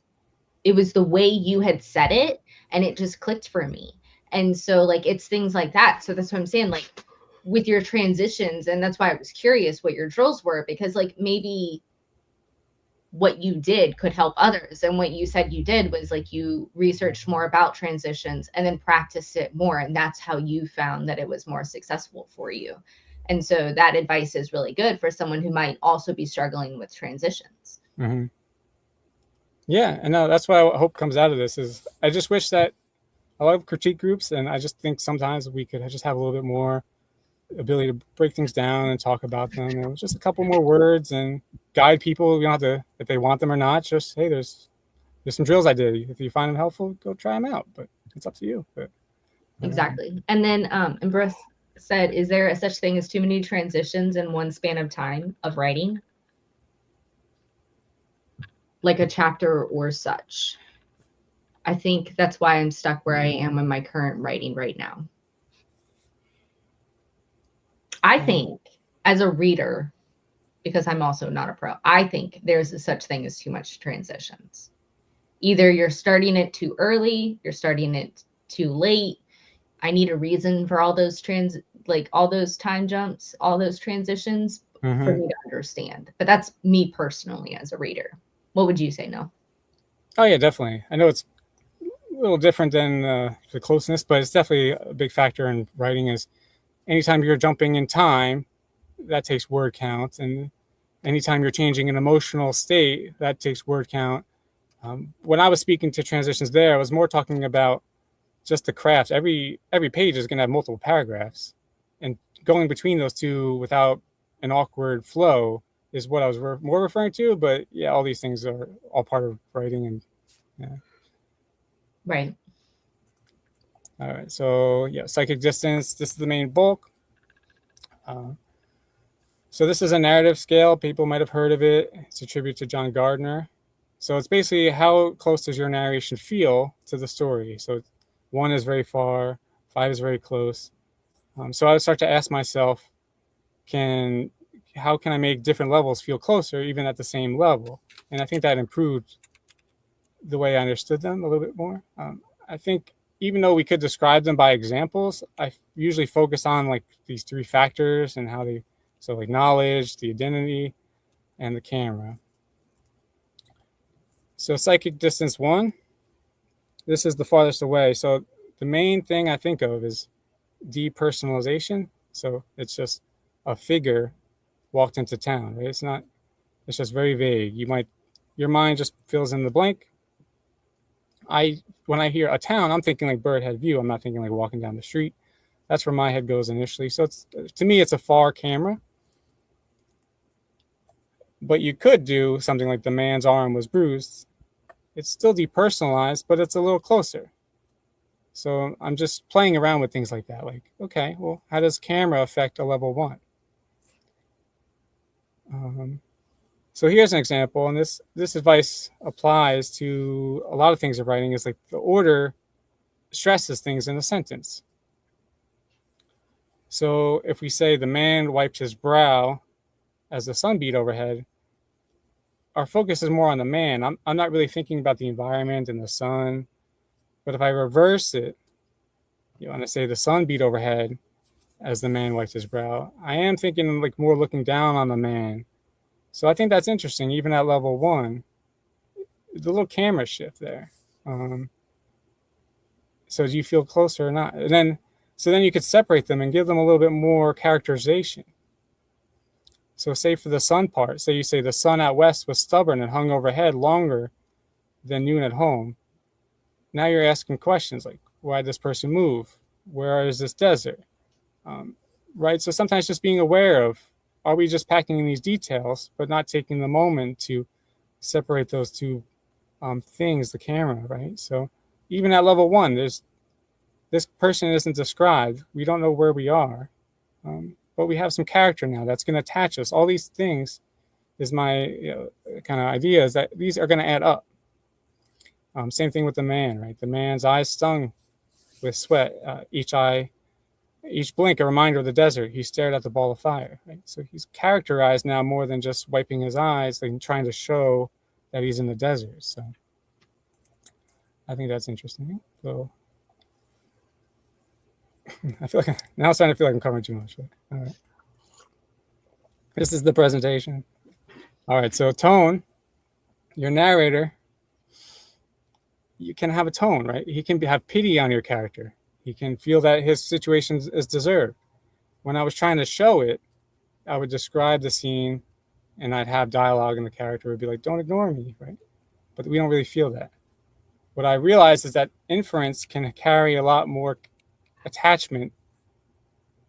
the way you had said it and it just clicked for me. And so like it's things like that. So that's what I'm saying. Like with your transitions. And that's why I was curious what your drills were, because like maybe what you did could help others. And what you said you did was like you researched more about transitions and then practiced it more. And that's how you found that it was more successful for you. And so that advice is really good for someone who might also be struggling with transitions. Mm-hmm. Yeah, and that's what I hope comes out of this is I just wish that I love critique groups, and I just think sometimes we could just have a little bit more ability to break things down and talk about them. It was just a couple more words and guide people. You don't have to, if they want them or not, just, hey, there's some drills I did. If you find them helpful, go try them out, but it's up to you. But exactly. And then and Bruce said, is there a such thing as too many transitions in one span of time of writing? Like a chapter or such. I think that's why I'm stuck where I am in my current writing right now. I think as a reader, because I'm also not a pro, I think there's a such thing as too much transitions. Either you're starting it too early, you're starting it too late. I need a reason for all those all those time jumps, all those transitions for me to understand. But that's me personally as a reader. What would you say, Noah? Oh yeah, definitely. I know it's a little different than the closeness, but it's definitely a big factor in writing is anytime you're jumping in time, that takes word count. And anytime you're changing an emotional state, that takes word count. When I was speaking to transitions there, I was more talking about just the craft. Every page is going to have multiple paragraphs. And going between those two without an awkward flow is what I was more referring to. But yeah, all these things are all part of writing. And yeah. Right. All right. So yeah, psychic distance. This is the main bulk. So this is a narrative scale. People might have heard of it. It's a tribute to John Gardner. So it's basically how close does your narration feel to the story. So 1 is very far, 5 is very close. So I would start to ask myself, how can I make different levels feel closer, even at the same level? And I think that improved the way I understood them a little bit more. I think even though we could describe them by examples, I usually focus on like these 3 factors and how they, so like knowledge, the identity, and the camera. So psychic distance 1, this is the farthest away. So the main thing I think of is depersonalization. So it's just a figure walked into town, right? It's just very vague. Your mind just fills in the blank. When I hear a town, I'm thinking like bird head view. I'm not thinking like walking down the street. That's where my head goes initially. So to me, it's a far camera. But you could do something like the man's arm was bruised. It's still depersonalized, but it's a little closer. So I'm just playing around with things like that. Like, okay, well, how does camera affect a level 1? So here's an example, and this advice applies to a lot of things of writing. Is like the order stresses things in a sentence. So if we say the man wiped his brow as the sun beat overhead, our focus is more on the man. I'm not really thinking about the environment and the sun. But if I reverse it, and I say the sun beat overhead as the man wiped his brow, I am thinking like more looking down on the man. So I think that's interesting, even at level 1, the little camera shift there. So do you feel closer or not? And then you could separate them and give them a little bit more characterization. So say for the sun part, say you say the sun out west was stubborn and hung overhead longer than noon at home. Now you're asking questions like, why did this person move? Where is this desert? Right? So sometimes just being aware of, are we just packing in these details, but not taking the moment to separate those two things, the camera, right? So even at level 1, this person isn't described. We don't know where we are, but we have some character now that's going to attach us. All these things is my kind of idea, is that these are going to add up. Same thing with the man, right? The man's eyes stung with sweat. Each blink, a reminder of the desert. He stared at the ball of fire, right? So he's characterized now more than just wiping his eyes, like trying to show that he's in the desert. So I think that's interesting. So I feel like now I'm starting to feel like I'm covering too much. But, all right. This is the presentation. All right, so tone, your narrator, you can have a tone, right? He can have pity on your character. He can feel that his situation is deserved. When I was trying to show it, I would describe the scene and I'd have dialogue and the character would be like, don't ignore me, right? But we don't really feel that. What I realized is that inference can carry a lot more attachment.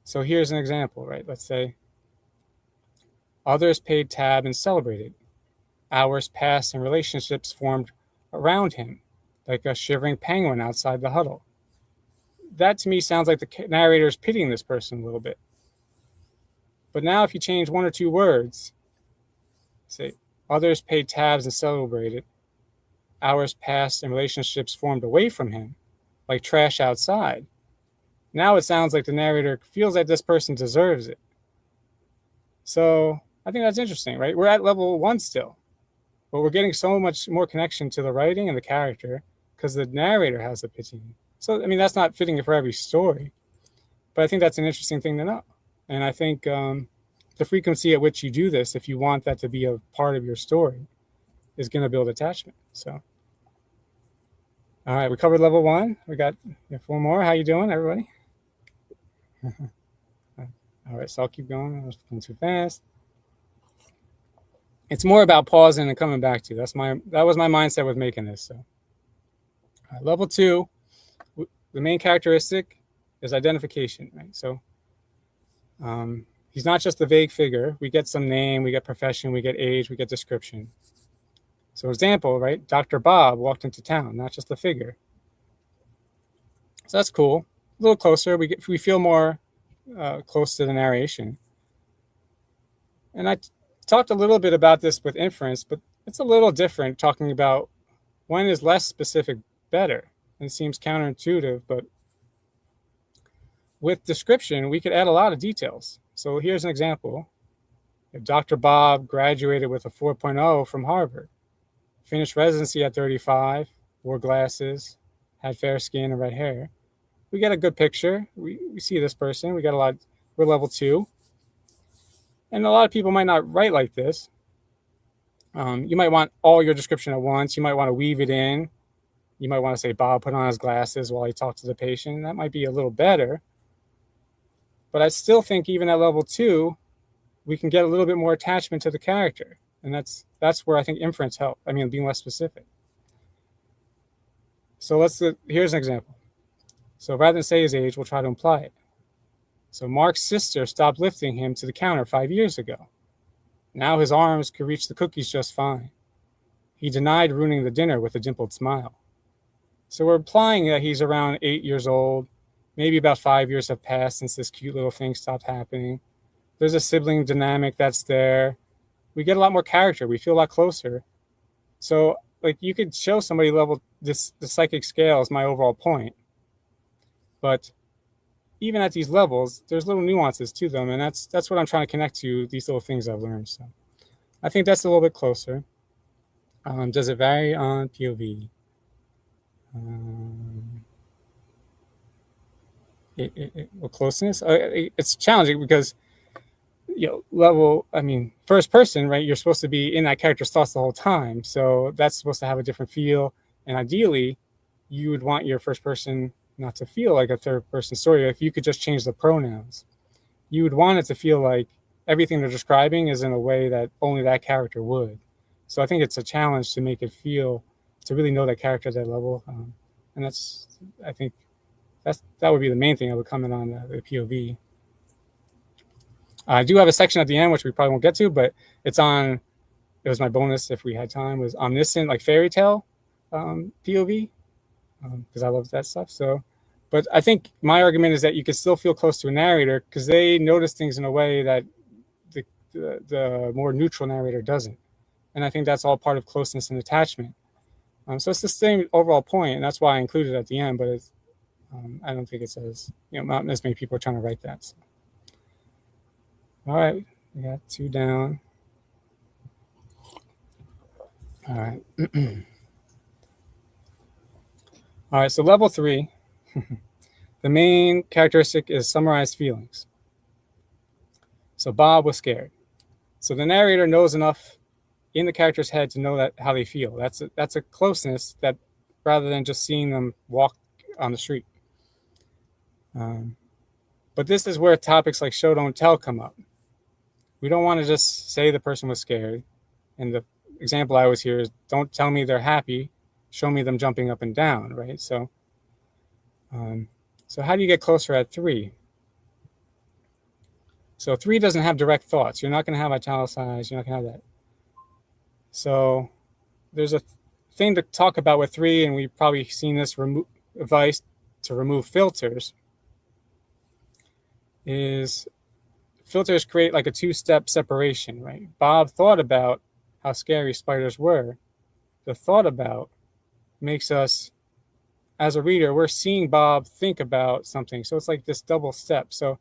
So here's an example, right? Let's say others paid tab and celebrated. Hours passed and relationships formed around him, like a shivering penguin outside the huddle. That to me sounds like the narrator is pitying this person a little bit. But now if you change one or two words, say others paid tabs and celebrated, hours passed and relationships formed away from him, like trash outside. Now it sounds like the narrator feels that this person deserves it. So I think that's interesting, right? We're at level 1 still, but we're getting so much more connection to the writing and the character because the narrator has the pity. So, I mean, that's not fitting for every story, but I think that's an interesting thing to know. And I think the frequency at which you do this, if you want that to be a part of your story, is going to build attachment. So, all right, we covered level 1. We got 4 more. How you doing, everybody? All right, so I'll keep going. I was going too fast. It's more about pausing and coming back to. That was my mindset with making this. So, level 2, the main characteristic is identification, right? So, he's not just a vague figure. We get some name, we get profession, we get age, we get description. So, example, right? Dr. Bob walked into town, not just a figure. So that's cool. A little closer. We feel more close to the narration. And I talked a little bit about this with inference, but it's a little different talking about when is less specific better. And it seems counterintuitive, but with description, we could add a lot of details. So here's an example. If Dr. Bob graduated with a 4.0 from Harvard, finished residency at 35, wore glasses, had fair skin and red hair, we get a good picture. We see this person. We got a lot. We're level 2. And a lot of people might not write like this. You might want all your description at once. You might want to weave it in. You might want to say Bob put on his glasses while he talked to the patient. That might be a little better. But I still think even at level 2, we can get a little bit more attachment to the character. And that's where I think inference helps. I mean, being less specific. So here's an example. So rather than say his age, we'll try to imply it. So Mark's sister stopped lifting him to the counter 5 years ago. Now his arms could reach the cookies just fine. He denied ruining the dinner with a dimpled smile. So we're implying that he's around 8 years old. Maybe about 5 years have passed since this cute little thing stopped happening. There's a sibling dynamic that's there. We get a lot more character. We feel a lot closer. So like you could show somebody level the psychic scale is my overall point. But even at these levels, there's little nuances to them, and that's what I'm trying to connect to, these little things I've learned. So I think that's a little bit closer. Does it vary on POV? Well, closeness? It's challenging because, first person, right? You're supposed to be in that character's thoughts the whole time. So that's supposed to have a different feel. And ideally, you would want your first person not to feel like a third person story. If you could just change the pronouns, you would want it to feel like everything they're describing is in a way that only that character would. So I think it's a challenge to make it feel, to really know that character at that level. And I think that would be the main thing I would comment on the POV. I do have a section at the end, which we probably won't get to, but it was my bonus if we had time, was omniscient, like fairy tale POV. Because I love that stuff. So, but I think my argument is that you can still feel close to a narrator because they notice things in a way that the more neutral narrator doesn't. And I think that's all part of closeness and attachment. So it's the same overall point, and that's why I included it at the end. But I don't think it says, not as many people are trying to write that. So. All right, we got 2 down. All right. All right, so level 3. The main characteristic is summarized feelings. So Bob was scared. So the narrator knows enough in the character's head to know that how they feel. That's a closeness that rather than just seeing them walk on the street. But this is where topics like show don't tell come up. We don't want to just say the person was scared. And the example I always hear is, don't tell me they're happy, show me them jumping up and down, right? So how do you get closer at 3? So 3 doesn't have direct thoughts. You're not going to have italicized. You're not going to have that. So there's a thing to talk about with 3, and we've probably seen this advice to remove filters, is filters create like a 2-step separation, right? Bob thought about how scary spiders were. The thought about makes us, as a reader, we're seeing Bob think about something. So it's like this double step. So,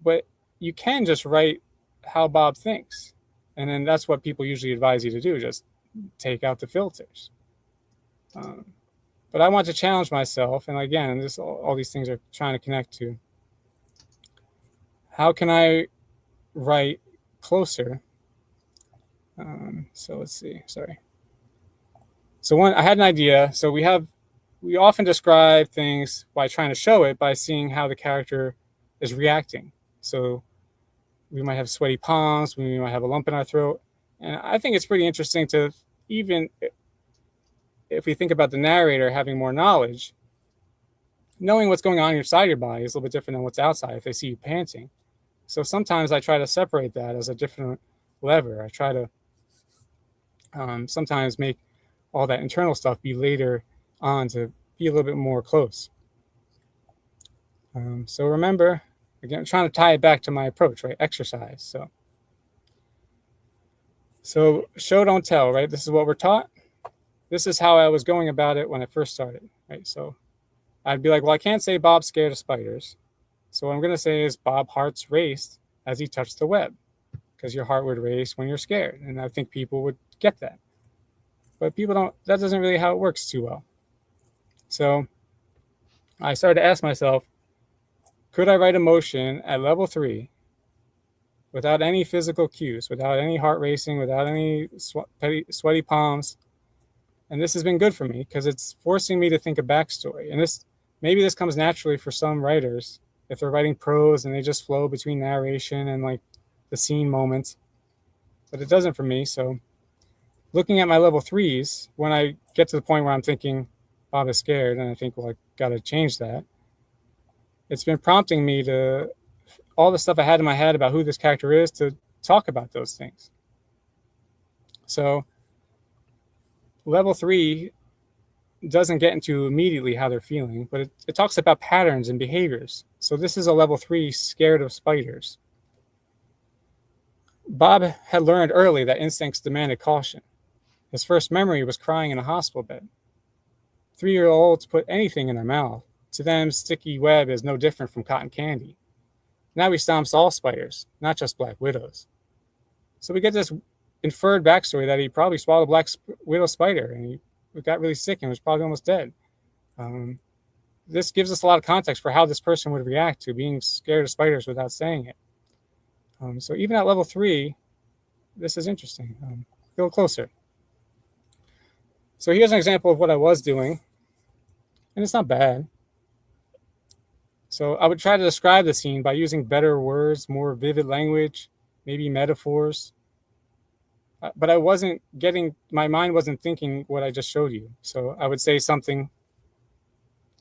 but you can just write how Bob thinks. And then that's what people usually advise you to do, just take out the filters. But I want to challenge myself. And again, all these things are trying to connect to, how can I write closer? So let's see, sorry. So I had an idea. So we often describe things by trying to show it by seeing how the character is reacting. So we might have sweaty palms, we might have a lump in our throat. And I think it's pretty interesting to, even if we think about the narrator having more knowledge, knowing what's going on inside your body is a little bit different than what's outside if they see you panting. So sometimes I try to separate that as a different lever. I try to sometimes make all that internal stuff be later on to be a little bit more close. So remember, again, I'm trying to tie it back to my approach, right? Exercise. So show, don't tell, right? This is what we're taught. This is how I was going about it when I first started, right? So I'd be like, well, I can't say Bob's scared of spiders. So what I'm going to say is Bob's heart's raced as he touched the web, because your heart would race when you're scared. And I think people would get that. But people don't, that doesn't really how it works too well. So I started to ask myself, could I write emotion at level 3 without any physical cues, without any heart racing, without any sweaty palms? And this has been good for me because it's forcing me to think of backstory. And maybe this comes naturally for some writers if they're writing prose and they just flow between narration and like the scene moments, but it doesn't for me. So looking at my level 3s, when I get to the point where I'm thinking Bob is scared and I think, well, I got to change that, it's been prompting me to, all the stuff I had in my head about who this character is, to talk about those things. So level 3 doesn't get into immediately how they're feeling, but it talks about patterns and behaviors. So this is a level 3 scared of spiders. Bob had learned early that instincts demanded caution. His first memory was crying in a hospital bed. 3-year-olds put anything in their mouth. To them, sticky web is no different from cotton candy. Now he stomps all spiders, not just black widows. So we get this inferred backstory that he probably swallowed a black widow spider and he got really sick and was probably almost dead. This gives us a lot of context for how this person would react to being scared of spiders without saying it. So even at level 3, this is interesting. A little closer. So here's an example of what I was doing, and it's not bad. So I would try to describe the scene by using better words, more vivid language, maybe metaphors. But I wasn't getting, my mind wasn't thinking what I just showed you. So I would say something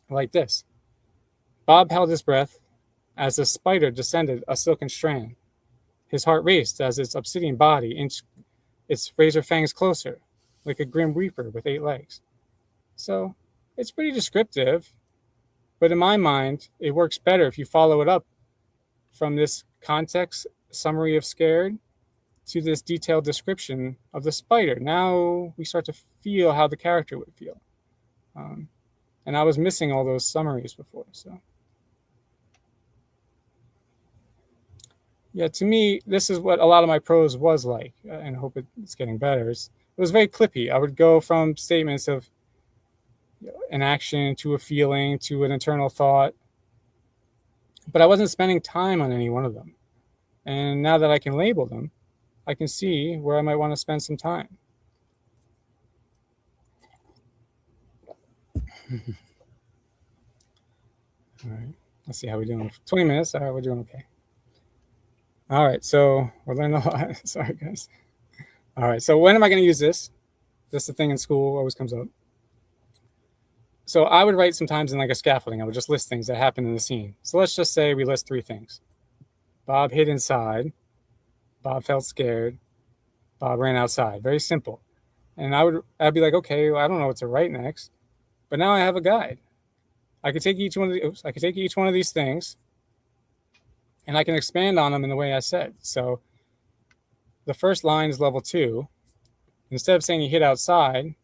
like this. Bob held his breath as the spider descended a silken strand. His heart raced as its obsidian body inched its razor fangs closer, like a grim reaper with 8 legs. So it's pretty descriptive, but in my mind, it works better if you follow it up from this context summary of scared to this detailed description of the spider. Now we start to feel how the character would feel. And I was missing all those summaries before. So yeah, to me, this is what a lot of my prose was like, and I hope it's getting better. It was very clippy. I would go from statements of an action to a feeling to an internal thought but I wasn't spending time on any one of them. And now that I can label them, I can see where I might want to spend some time. All right, let's see how we're doing. 20 minutes. All right, we're doing okay. All right, so we're learning a lot. Sorry, guys. All right, so when am I going to use this? This is the thing in school always comes up. So I would write sometimes in like a scaffolding. I would just list things that happened in the scene. So let's just say we list 3 things. Bob hid inside. Bob felt scared. Bob ran outside. Very simple. And I'd be like, okay, well, I don't know what to write next, but now I have a guide. I could take each one of these things, and I can expand on them in the way I said. So the first line is level 2. Instead of saying he hid outside,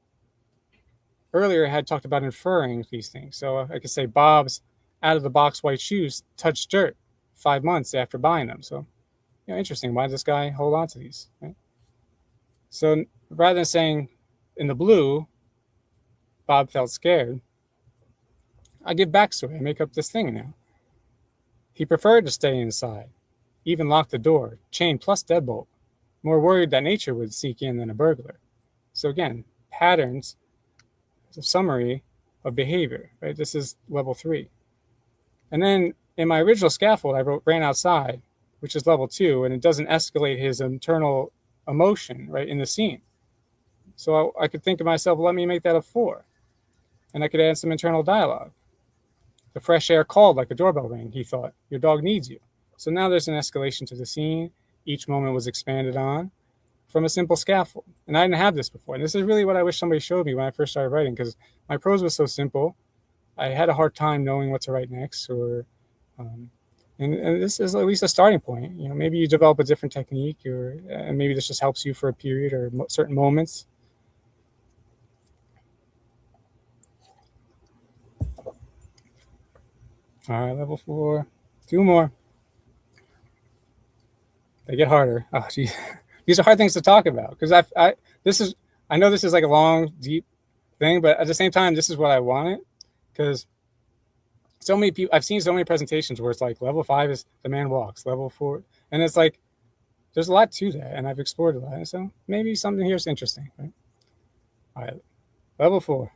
earlier I had talked about inferring these things. So I could say Bob's out-of-the-box white shoes touched dirt 5 months after buying them. So, interesting. Why did this guy hold on to these? Right? So rather than saying in the blue, Bob felt scared, I give backstory. I make up this thing now. He preferred to stay inside, even locked the door, chain plus deadbolt, more worried that nature would sneak in than a burglar. So again, patterns, a summary of behavior, right? This is level 3. And then in my original scaffold, I wrote ran outside, which is level 2, and it doesn't escalate his internal emotion, right, in the scene. So I could think to myself, let me make that a 4. And I could add some internal dialogue. The fresh air called like a doorbell rang, he thought. Your dog needs you. So now there's an escalation to the scene. Each moment was expanded on from a simple scaffold. And I didn't have this before. And this is really what I wish somebody showed me when I first started writing, because my prose was so simple. I had a hard time knowing what to write next. And this is at least a starting point. Maybe you develop a different technique, and maybe this just helps you for a period or certain moments. All right, level 4. 2 more. They get harder. Oh, geez. These are hard things to talk about because I know this is like a long, deep thing, but at the same time, this is what I wanted, because so many people, I've seen so many presentations where it's like level 5 is the man walks, level 4, and it's like there's a lot to that, and I've explored a lot. So maybe something here is interesting, right? All right, level 4.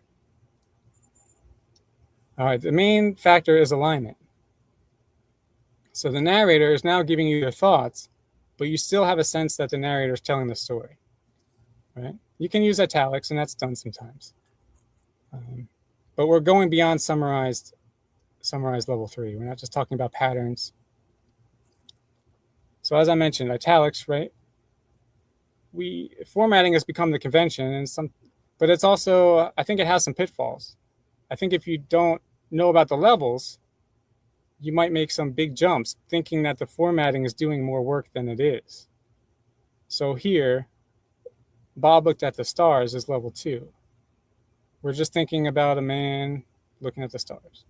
All right, the main factor is alignment. So the narrator is now giving you your thoughts, but you still have a sense that the narrator is telling the story, right? You can use italics, and that's done sometimes. But we're going beyond summarized level 3. We're not just talking about patterns. So as I mentioned, italics, right? Formatting has become the convention, but it's also, I think it has some pitfalls. I think if you don't know about the levels, you might make some big jumps thinking that the formatting is doing more work than it is. So here, Bob looked at the stars as level 2. We're just thinking about a man looking at the stars.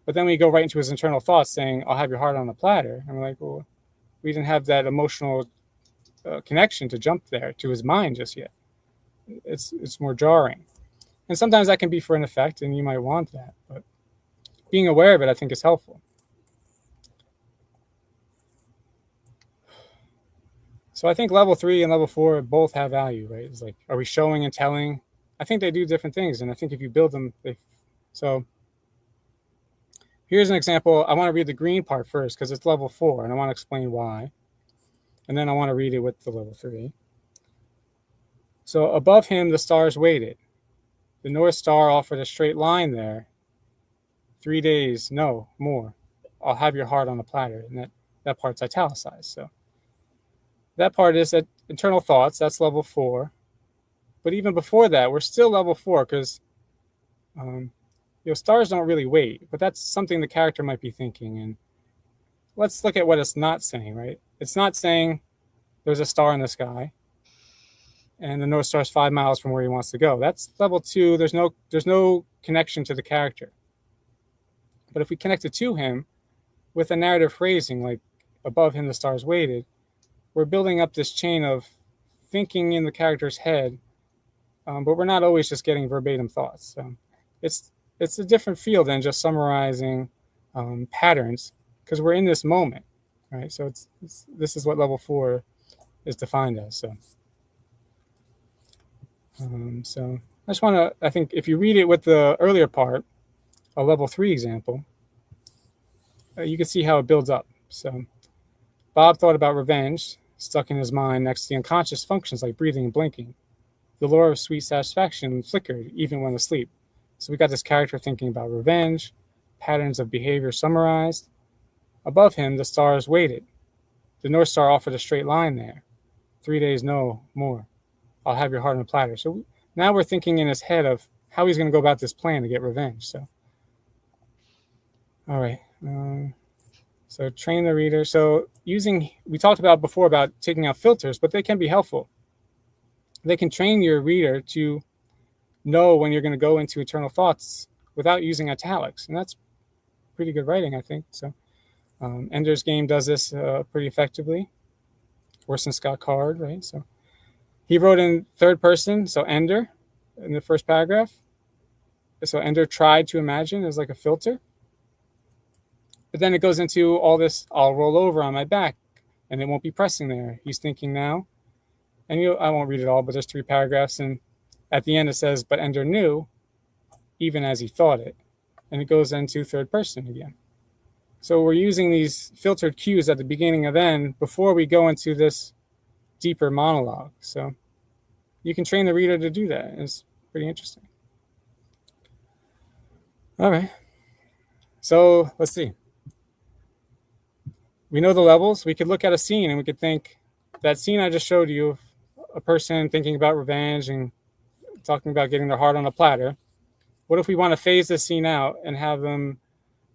But then we go right into his internal thoughts saying, I'll have your heart on a platter. And we're like, well, we didn't have that emotional connection to jump there to his mind just yet. It's more jarring. And sometimes that can be for an effect, and you might want that. But being aware of it, I think, is helpful. So I think level 3 and level 4 both have value, right? It's like, are we showing and telling? I think they do different things, and I think if you build them, so here's an example. I want to read the green part first because it's level 4, and I want to explain why. And then I want to read it with the level 3. So above him, the stars waited. The North Star offered a straight line there. 3 days, no, more. I'll have your heart on a platter. And that part's italicized. So that part is that internal thoughts. That's level 4. But even before that, we're still level 4 because stars don't really wait. But that's something the character might be thinking. And let's look at what it's not saying, right? It's not saying there's a star in the sky and the North Star's 5 miles from where he wants to go. That's level 2. There's no connection to the character. But if we connect it to him with a narrative phrasing, like above him the stars waited, we're building up this chain of thinking in the character's head, but we're not always just getting verbatim thoughts. It's a different feel than just summarizing patterns. because we're in this moment, right? So this is what level 4 is defined as. So I just want to, I think if you read it with the earlier part, a level 3 example, you can see how it builds up. So Bob thought about revenge, stuck in his mind next to the unconscious functions like breathing and blinking. The lure of sweet satisfaction flickered even when asleep. So we got this character thinking about revenge, patterns of behavior summarized. Above him, the stars waited. The North Star offered a straight line there. 3 days, no more. I'll have your heart on a platter. So now we're thinking in his head of how he's going to go about this plan to get revenge. So, all right. So train the reader. So we talked about before about taking out filters, but they can be helpful. They can train your reader to know when you're going to go into eternal thoughts without using italics. And that's pretty good writing, I think. So Ender's Game does this pretty effectively. Orson Scott Card, right? So he wrote in third person, so Ender in the first paragraph. So Ender tried to imagine as like a filter. But then it goes into all this, I'll roll over on my back and it won't be pressing there. He's thinking now. And I won't read it all, but there's 3 paragraphs. And at the end it says, but Ender knew, even as he thought it. And it goes into third person again. So we're using these filtered cues at the beginning of end before we go into this deeper monologue. So you can train the reader to do that. It's pretty interesting. All right. So let's see. We know the levels. We could look at a scene and we could think, that scene I just showed you of a person thinking about revenge and talking about getting their heart on a platter. What if we want to phase this scene out and have them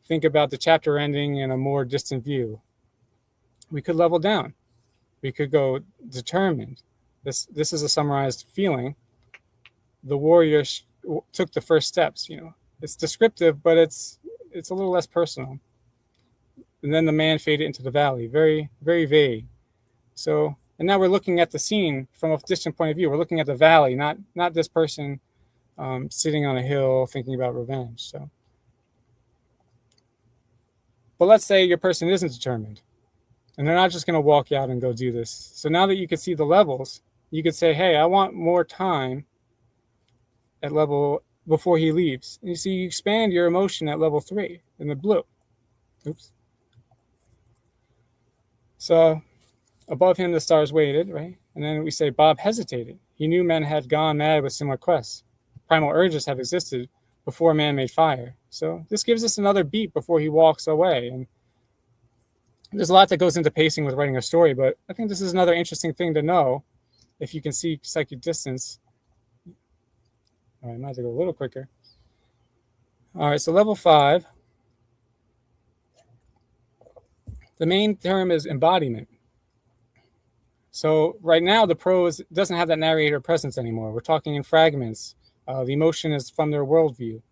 think about the chapter ending in a more distant view? We could level down. We could go determined. This is a summarized feeling. The warrior took the first steps. It's descriptive, but it's a little less personal. And then the man faded into the valley. Very, very vague. So, and now we're looking at the scene from a distant point of view. We're looking at the valley, not this person sitting on a hill thinking about revenge. So, but let's say your person isn't determined, and they're not just going to walk out and go do this. So now that you can see the levels, you could say, hey, I want more time at level before he leaves. And you see, you expand your emotion at level 3 in the blue. Oops. So above him, the stars waited, right? And then we say Bob hesitated. He knew men had gone mad with similar quests. Primal urges have existed before man made fire. So this gives us another beat before he walks away. And there's a lot that goes into pacing with writing a story, but I think this is another interesting thing to know if you can see psychic distance. All right, I might have to go a little quicker. All right, so level 5. The main term is embodiment. So right now, the prose doesn't have that narrator presence anymore. We're talking in fragments. The emotion is from their worldview.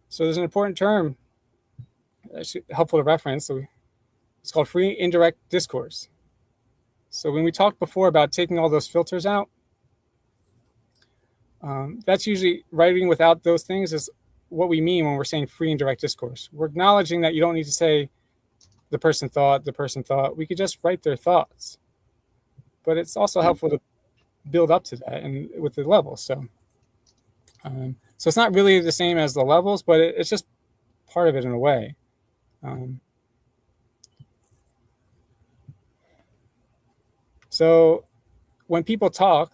So there's an important term that's helpful to reference. So it's called free indirect discourse. So when we talked before about taking all those filters out, that's usually writing without those things is what we mean when we're saying free indirect discourse. We're acknowledging that you don't need to say the person thought. We could just write their thoughts. But it's also helpful to build up to that and with the levels. So it's not really the same as the levels, but it's just part of it in a way. So when people talk,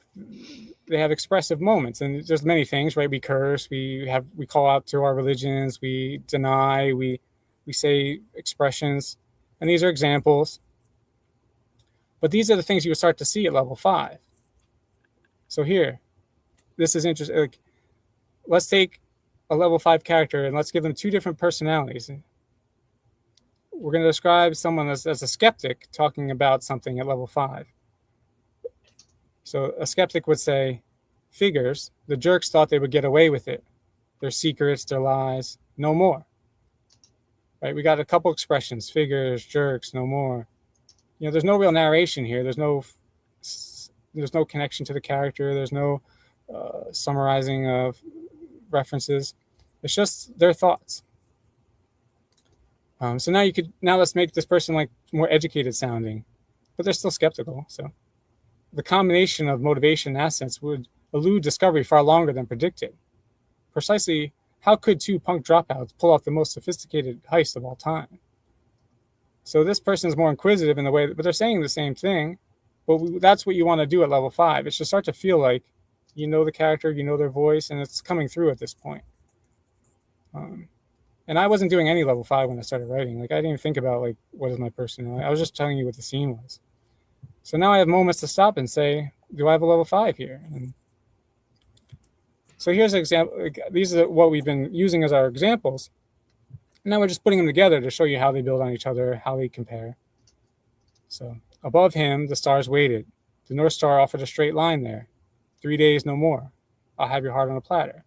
they have expressive moments, and there's many things, right? We curse, we call out to our religions, we deny, we say expressions, and these are examples. But these are the things you would start to see at level 5. So here, this is interesting. Like, let's take a level 5 character and let's give them 2 different personalities. We're going to describe someone as a skeptic talking about something at level 5. So a skeptic would say, figures, the jerks thought they would get away with it. Their secrets, their lies, no more. Right? We got a couple expressions, figures, jerks, no more. There's no real narration here. There's no connection to the character. There's no summarizing of references. It's just their thoughts. So now let's make this person like more educated sounding, but they're still skeptical. So the combination of motivation and assets would elude discovery far longer than predicted. Precisely, how could two punk dropouts pull off the most sophisticated heist of all time? So this person is more inquisitive in the way, but they're saying the same thing. But that's what you want to do at level 5. It should start to feel like you know the character, you know their voice, and it's coming through at this point. And I wasn't doing any level 5 when I started writing. Like I didn't even think about like what is my personality. I was just telling you what the scene was. So now I have moments to stop and say, do I have a level 5 here? And so here's an example. Like, these are what we've been using as our examples. And now we're just putting them together to show you how they build on each other, how they compare. So above him, the stars waited. The North Star offered a straight line there. 3 days, no more. I'll have your heart on a platter.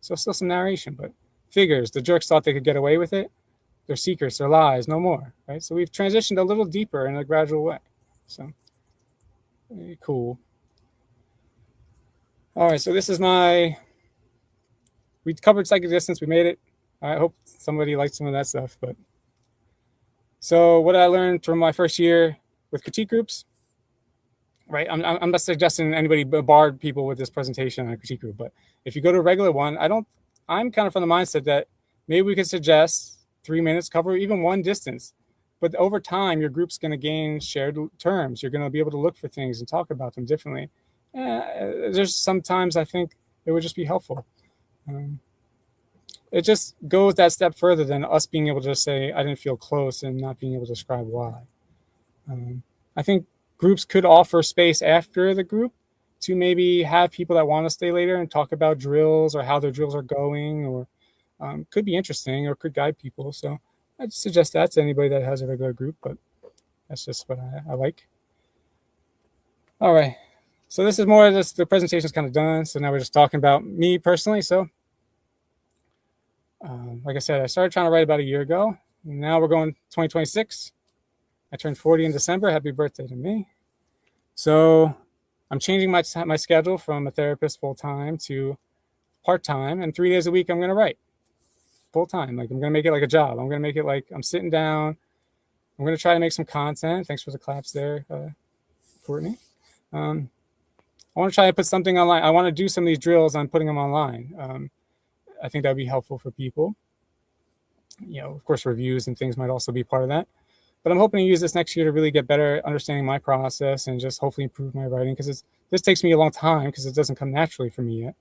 So still some narration, but figures. The jerks thought they could get away with it. Their secrets, their lies, no more. Right. So we've transitioned a little deeper in a gradual way. So cool. All right. So this is we covered psychic distance. We made it. I hope somebody liked some of that stuff. But so what I learned from my first year with critique groups, right? I'm not suggesting anybody barred people with this presentation on a critique group, but if you go to a regular one, I'm kind of from the mindset that maybe we could suggest 3 minutes, cover even one distance, but over time, your group's going to gain shared terms. You're going to be able to look for things and talk about them differently. There's sometimes I think it would just be helpful. It just goes that step further than us being able to just say, I didn't feel close and not being able to describe why. I think groups could offer space after the group to maybe have people that want to stay later and talk about drills or how their drills are going, or could be interesting or could guide people. So I'd suggest that to anybody that has a regular group, but that's just what I like. All right. So this is more of this, the presentation is kind of done. So now we're just talking about me personally. So like I said, I started trying to write about a year ago. Now we're going 2026. I turned 40 in December. Happy birthday to me. So I'm changing my schedule from a therapist full-time to part-time, and 3 days a week I'm going to write full-time. Like I'm going to make it like a job. I'm going to make it like I'm sitting down. I'm going to try to make some content. Thanks for the claps there, Courtney. I want to try to put something online. I want to do some of these drills. I'm putting them online. I think that would be helpful for people. You know, of course, reviews and things might also be part of that. But I'm hoping to use this next year to really get better understanding my process and just hopefully improve my writing, because this takes me a long time because it doesn't come naturally for me yet.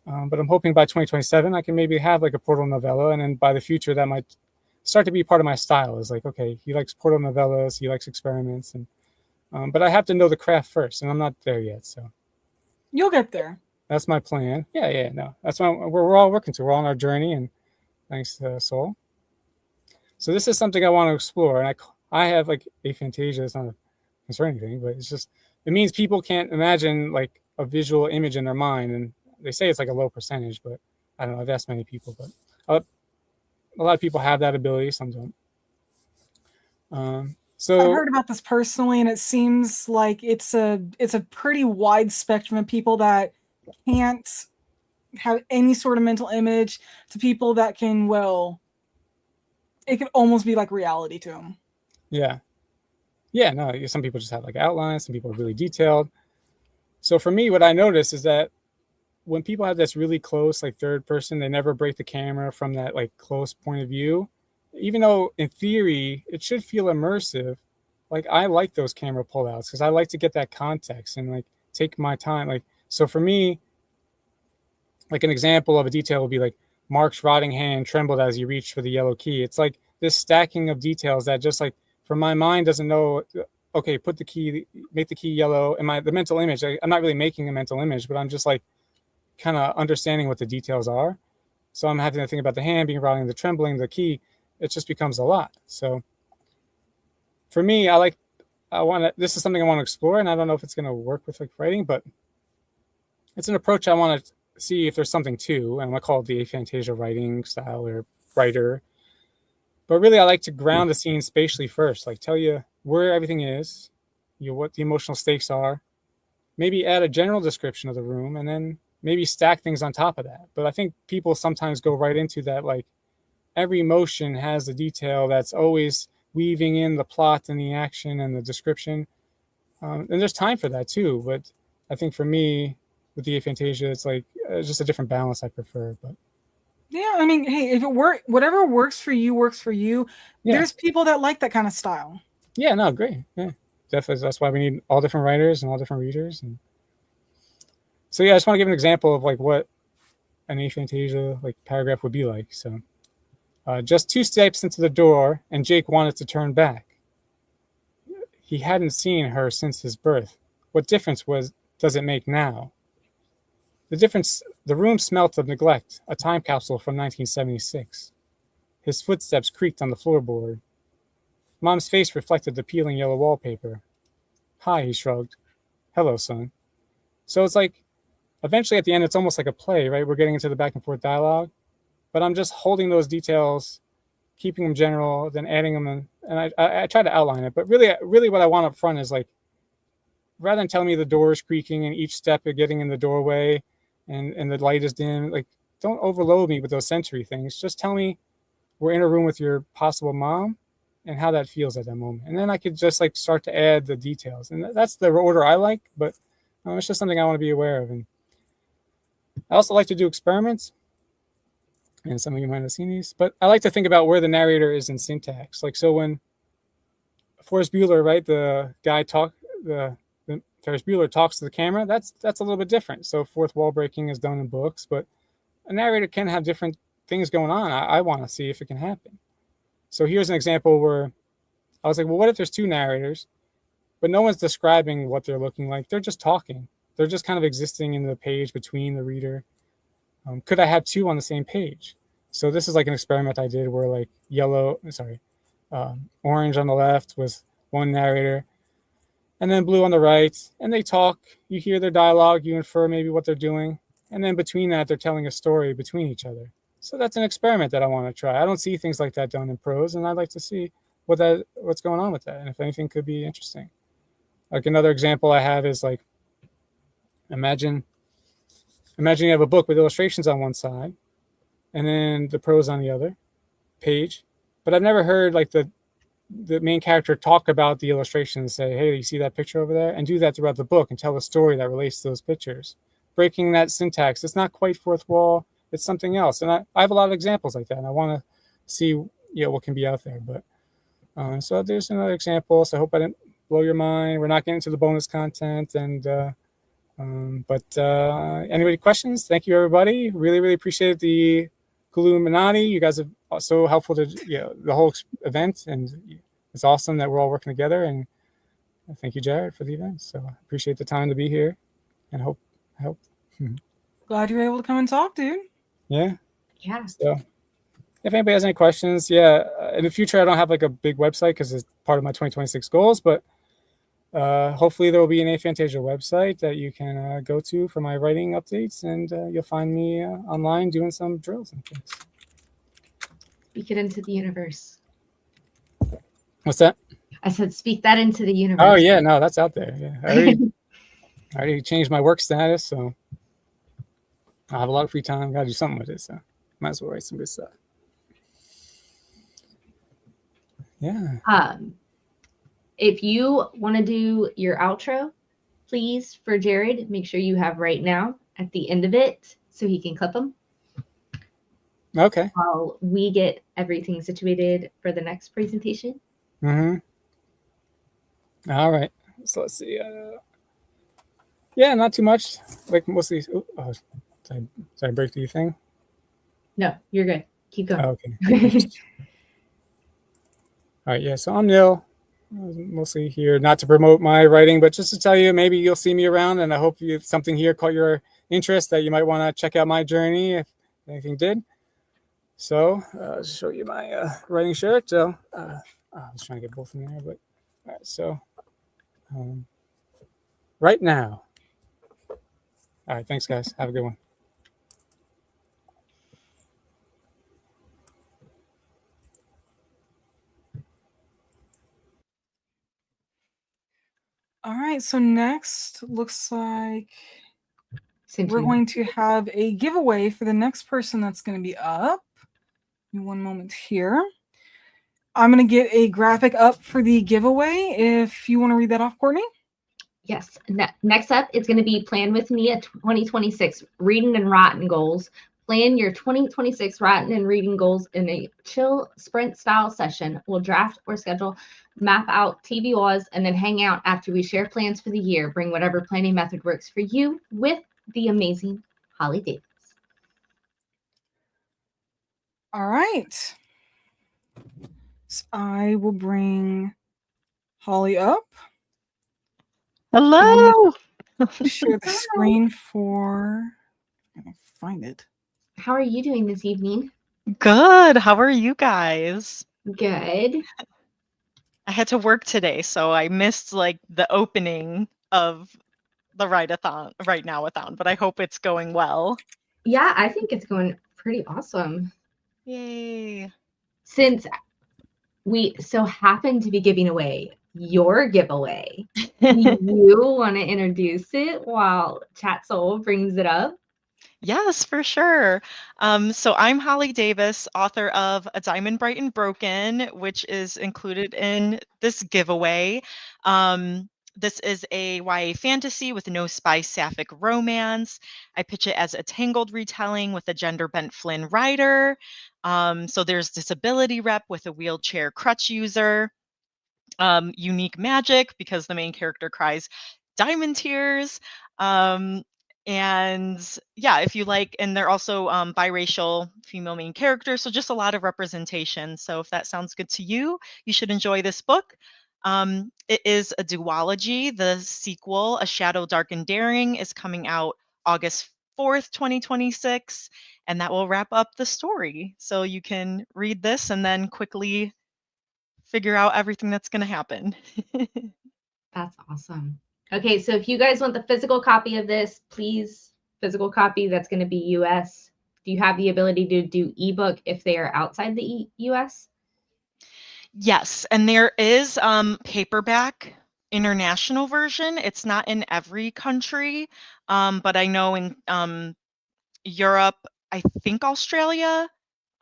But I'm hoping by 2027 I can maybe have like a portal novella, and then by the future that might start to be part of my style. Is like, okay, he likes portal novellas, he likes experiments, and but I have to know the craft first, and I'm not there yet. So You'll get there. that's my plan. Yeah, no, that's what we're all working to. We're all on our journey, and thanks, Soul. So this is something I want to explore, and I have like aphantasia. It's not a concerning thing, but it's just, it means people can't imagine like a visual image in their mind, and they say it's like a low percentage, but I don't know. I've asked many people, but a lot of people have that ability. Some don't. So I've heard about this personally, and it seems like it's a pretty wide spectrum of people that can't have any sort of mental image to people that can, well, it can almost be like reality to them. Yeah, no, some people just have like outlines, some people are really detailed. So for me, what I notice is that when people have this really close, like third person, they never break the camera from that like close point of view. Even though in theory it should feel immersive, like I like those camera pullouts because I like to get that context and like take my time. Like, so for me, like an example of a detail would be like Mark's rotting hand trembled as he reached for the yellow key. It's like this stacking of details that just like, for my mind doesn't know, okay, put the key, make the key yellow. And the mental image, I'm not really making a mental image, but I'm just like kind of understanding what the details are. So I'm having to think about the hand being rotting, the trembling, the key. It just becomes a lot. So for me, this is something I want to explore, and I don't know if it's going to work with like writing, but it's an approach I want to see if there's something to, and I call it the aphantasia writing style or writer. But really, I like to ground the scene spatially first, like tell you where everything is, what the emotional stakes are, maybe add a general description of the room, and then maybe stack things on top of that. But I think people sometimes go right into that, like, every motion has a detail that's always weaving in the plot and the action and the description. And there's time for that too. But I think for me, with the aphantasia, it's like just a different balance I prefer. But yeah, I mean, hey, if it whatever works for you works for you. Yeah. There's people that like that kind of style. Yeah, no, great. Yeah, definitely. That's why we need all different writers and all different readers. And so yeah, I just want to give an example of like what an aphantasia like paragraph would be like. So just 2 steps into the door, and Jake wanted to turn back. He hadn't seen her since his birth. What difference does it make now? The difference, the room smelt of neglect, a time capsule from 1976. His footsteps creaked on the floorboard. Mom's face reflected the peeling yellow wallpaper. Hi, he shrugged. Hello, son. So it's like, eventually at the end, it's almost like a play, right? We're getting into the back and forth dialogue, but I'm just holding those details, keeping them general, then adding them in, and I try to outline it. But really what I want up front is like, rather than telling me the door is creaking and each step of getting in the doorway and the light is dim, like, don't overload me with those sensory things. Just tell me we're in a room with your possible mom and how that feels at that moment. And then I could just like start to add the details. And that's the order I like, but it's just something I want to be aware of. And I also like to do experiments. And some of you might have seen these, but I like to think about where the narrator is in syntax. Like, so when Ferris Bueller, right, the guy Ferris Bueller talks to the camera, that's a little bit different. So fourth wall breaking is done in books, but a narrator can have different things going on. I want to see if it can happen. So here's an example where I was like, well, what if there's 2 narrators, but no one's describing what they're looking like? They're just talking. They're just kind of existing in the page between the reader. Could I have 2 on the same page? So this is like an experiment I did where like orange on the left was one narrator, and then blue on the right, and they talk. You hear their dialogue, you infer maybe what they're doing, and then between that, they're telling a story between each other. So that's an experiment that I want to try. I don't see things like that done in prose, and I'd like to see what's going on with that, and if anything could be interesting. Like another example I have is like, imagine you have a book with illustrations on one side and then the prose on the other page. But I've never heard like the main character talk about the illustrations and say, hey, you see that picture over there? And do that throughout the book and tell a story that relates to those pictures. Breaking that syntax, it's not quite fourth wall, it's something else. And I have a lot of examples like that, and I want to see what can be out there. But so there's another example. So I hope I didn't blow your mind. We're not getting to the bonus content, and anybody questions? Thank you, everybody. Really appreciate the Illuminati. You guys are so helpful to the whole event, and it's awesome that we're all working together. And thank you, Jared, for the event. So I appreciate the time to be here, and I hope. Glad you were able to come and talk, dude. Yeah. Yeah. So if anybody has any questions, in the future I don't have like a big website because it's part of my 2026 goals, but hopefully there will be an aphantasia website that you can go to for my writing updates, and you'll find me online doing some drills and things. Speak it into the universe. What's that? I said, speak that into the universe. Oh yeah, no, that's out there. Yeah, I already changed my work status, so I have a lot of free time. Got to do something with it, so might as well write some good stuff. Yeah. If you want to do your outro, please, for Jared, make sure you have right now at the end of it so he can clip them. Okay. While we get everything situated for the next presentation. Mm-hmm. All right. So let's see. Yeah, not too much. Like mostly. Did I break the thing? No, you're good. Keep going. Oh, okay. All right. Yeah. So I'm Neil. Mostly here not to promote my writing, but just to tell you, maybe you'll see me around, and I hope something here caught your interest that you might want to check out my journey if anything did. So I'll show you my writing shirt. So I was trying to get both in there, but all right. So right now. All right. Thanks, guys. Have a good one. All right, so next looks like we're going to have a giveaway for the next person that's going to be up. me one moment here. I'm going to get a graphic up for the giveaway if you want to read that off, Courtney. Yes. Next up is going to be Plan With Me a 2026 Reading and Writing Goals. Plan your 2026 writing and reading goals in a chill sprint style session. We'll draft or schedule, map out TBRs, and then hang out after we share plans for the year. Bring whatever planning method works for you with the amazing Holly Davis. All right. So I will bring Holly up. Hello. Share the screen for. I'm gonna find it. How are you doing this evening? Good. How are you guys? Good. I had to work today, so I missed like the opening of the WriteNow-a-thon, but I hope it's going well. Yeah, I think it's going pretty awesome. Yay. Since we so happen to be giving away your giveaway, do you want to introduce it while Chat Soul brings it up? Yes, for sure. So I'm Holly Davis, author of A Diamond Bright and Broken, which is included in this giveaway. This is a YA fantasy with no spy sapphic romance. I pitch it as a tangled retelling with a gender-bent Flynn writer. So there's disability rep with a wheelchair crutch user. Unique magic because the main character cries diamond tears. And yeah, if you like, and they're also biracial female main characters, so just a lot of representation. So if that sounds good to you, you should enjoy this book. It is a duology. The sequel, A Shadow Dark and Daring, is coming out August 4th, 2026, and that will wrap up the story. So you can read this and then quickly figure out everything that's going to happen. That's awesome. Okay, so if you guys want the physical copy of this, please, physical copy, that's going to be US. Do you have the ability to do ebook if they are outside the US? Yes, and there is paperback international version. It's not in every country, but I know in Europe, I think Australia,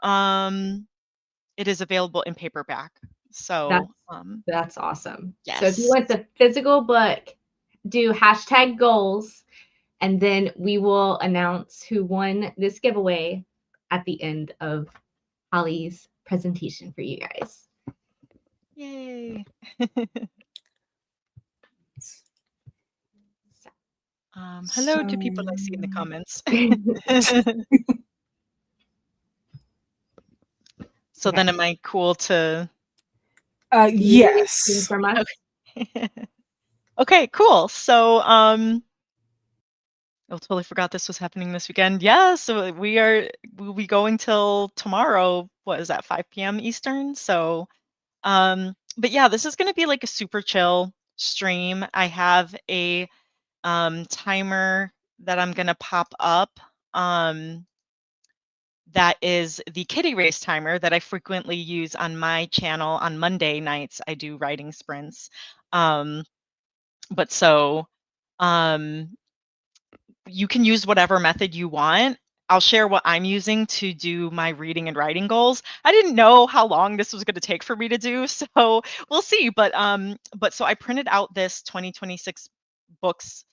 it is available in paperback. So that's awesome. Yes. So if you want the physical book, do #goals, and then we will announce who won this giveaway at the end of Holly's presentation for you guys. Yay. Hello to people I see in the comments. So then am I cool to? Yes. From us? Okay. Okay, cool. So I totally forgot this was happening this weekend. Yeah, so we'll be going till tomorrow. What is that, 5 p.m. Eastern? So but yeah, this is gonna be like a super chill stream. I have a timer that I'm gonna pop up. That is the kitty race timer that I frequently use on my channel on Monday nights. I do writing sprints. But so you can use whatever method you want. I'll share what I'm using to do my reading and writing goals. I didn't know how long this was going to take for me to do, so we'll see. But so I printed out this 2026 books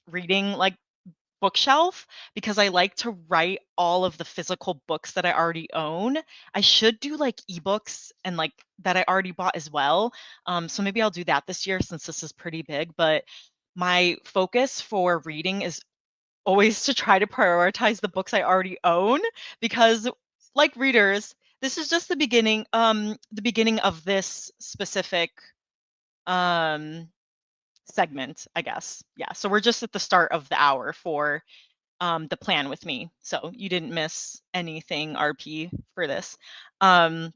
reading like bookshelf because I like to write all of the physical books that I already own. I should do like ebooks and like that I already bought as well. So maybe I'll do that this year since this is pretty big. But my focus for reading is always to try to prioritize the books I already own because like readers, this is just the beginning of this specific segment, I guess. Yeah, so we're just at the start of the hour for the plan with me. So you didn't miss anything RP for this. But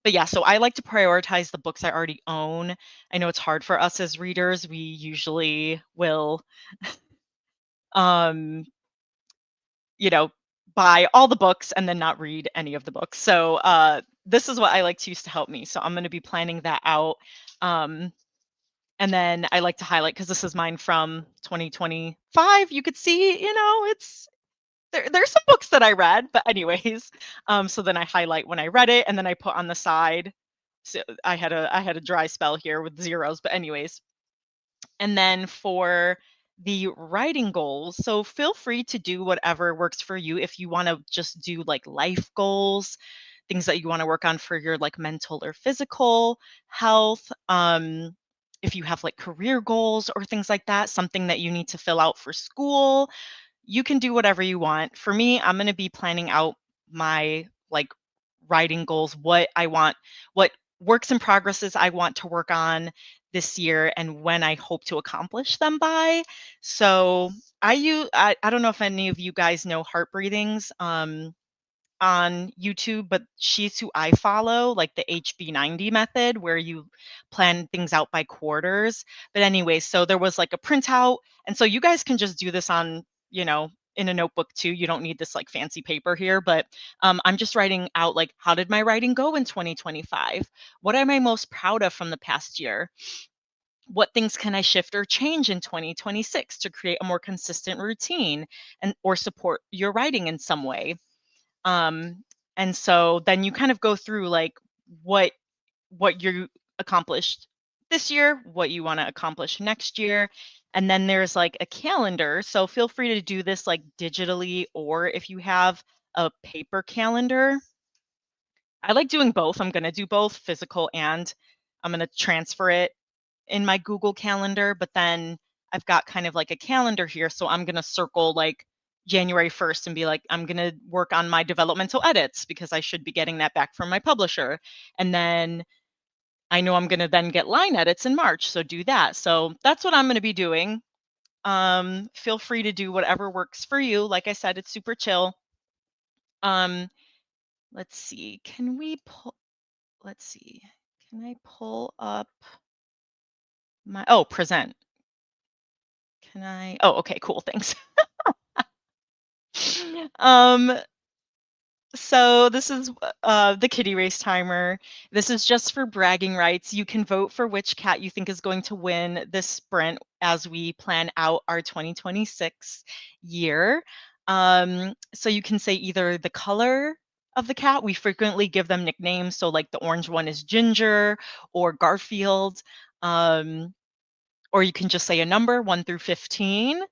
yeah, so I like to prioritize the books I already own. I know it's hard for us as readers. We usually will buy all the books and then not read any of the books. So this is what I like to use to help me. So I'm going to be planning that out. And then I like to highlight, because this is mine from 2025. You could see, there's some books that I read, but anyways, so then I highlight when I read it, and then I put on the side. So I had a dry spell here with zeros, but anyways. And then for the writing goals, so feel free to do whatever works for you. If you want to just do like life goals, things that you want to work on for your like mental or physical health, if you have like career goals or things like that, something that you need to fill out for school, you can do whatever you want. For me, I'm going to be planning out my like writing goals, what I want, what works in progresses I want to work on this year, and when I hope to accomplish them by. So I don't know if any of you guys know Heart Breathings on YouTube, but she's who I follow, like the HB90 method, where you plan things out by quarters. But anyway, so there was like a printout. And so you guys can just do this on, in a notebook too. You don't need this like fancy paper here, but I'm just writing out like, how did my writing go in 2025? What am I most proud of from the past year? What things can I shift or change in 2026 to create a more consistent routine and or support your writing in some way? um and so then you kind of go through like what you accomplished this year, what you want to accomplish next year, and then there's like a calendar. So feel free to do this like digitally, or if you have a paper calendar. I like doing both. I'm going to do both physical, and I'm going to transfer it in my Google Calendar, but then I've got kind of like a calendar here. So I'm going to circle like January 1st and be like, I'm going to work on my developmental edits because I should be getting that back from my publisher. And then I know I'm going to then get line edits in March. So do that. So that's what I'm going to be doing. Feel free to do whatever works for you. Like I said, it's super chill. Um, let's see. Let's see. Can I pull up present? Okay, cool, thanks. Um, so this is the kitty race timer. This is just for bragging rights. You can vote for which cat you think is going to win this sprint as we plan out our 2026 year. So you can say either the color of the cat. We frequently give them nicknames. So like the orange one is Ginger or Garfield. Or you can just say a number 1 through 15.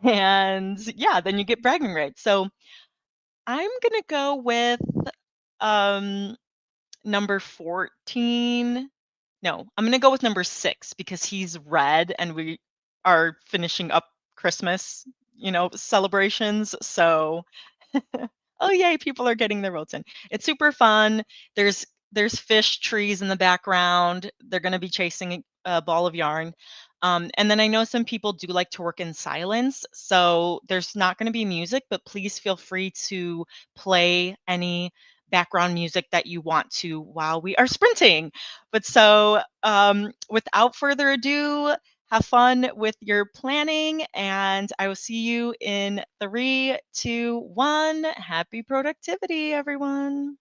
And yeah, then you get bragging rights. So I'm gonna go with um number 14. No, I'm gonna go with number 6 because he's red and we are finishing up Christmas, celebrations. So oh yay, people are getting their votes in. It's super fun. There's fish trees in the background. They're gonna be chasing a ball of yarn. And then I know some people do like to work in silence. So there's not going to be music, but please feel free to play any background music that you want to while we are sprinting. But so without further ado, have fun with your planning, and I will see you in 3, 2, 1. Happy productivity, everyone.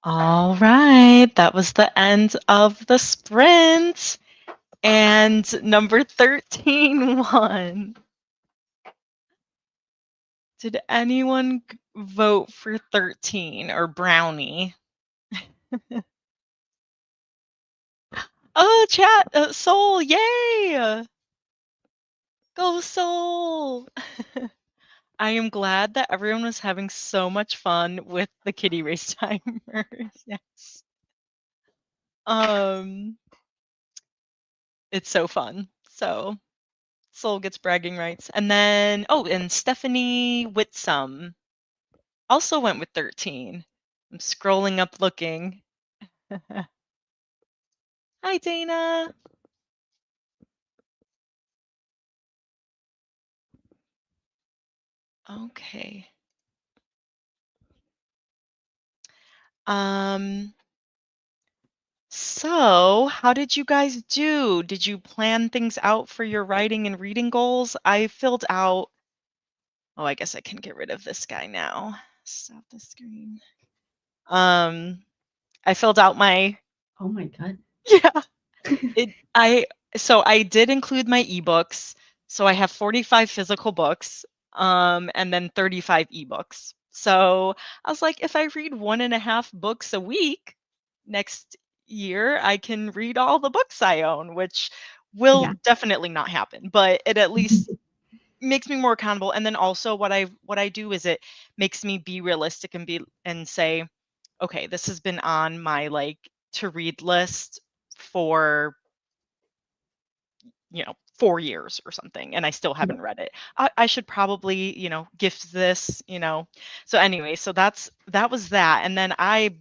All right, that was the end of the sprint. And number 13 won. Did anyone vote for 13 or Brownie? Oh, chat, Soul, yay! Go Soul! I am glad that everyone was having so much fun with the kitty race timers. Yes. It's so fun. So Soul gets bragging rights. And then, oh, and Stephanie Whitsome also went with 13. I'm scrolling up looking. Hi, Dana. Okay. So how did you guys do? Did you plan things out for your writing and reading goals? I filled out, oh, I guess I can get rid of this guy now. Stop the screen. I filled out my, Oh my god. yeah, so I did include my ebooks. So I have 45 physical books, and then 35 ebooks. So I was like, if I read 1.5 books a week next year, I can read all the books I own, which will Yeah. definitely not happen, but it at least makes me more accountable. And then also what I do is it makes me be realistic and say, okay, this has been on my like to read list for 4 years or something, and I still haven't read it. I should probably, gift this, So anyway, so that was that. And then I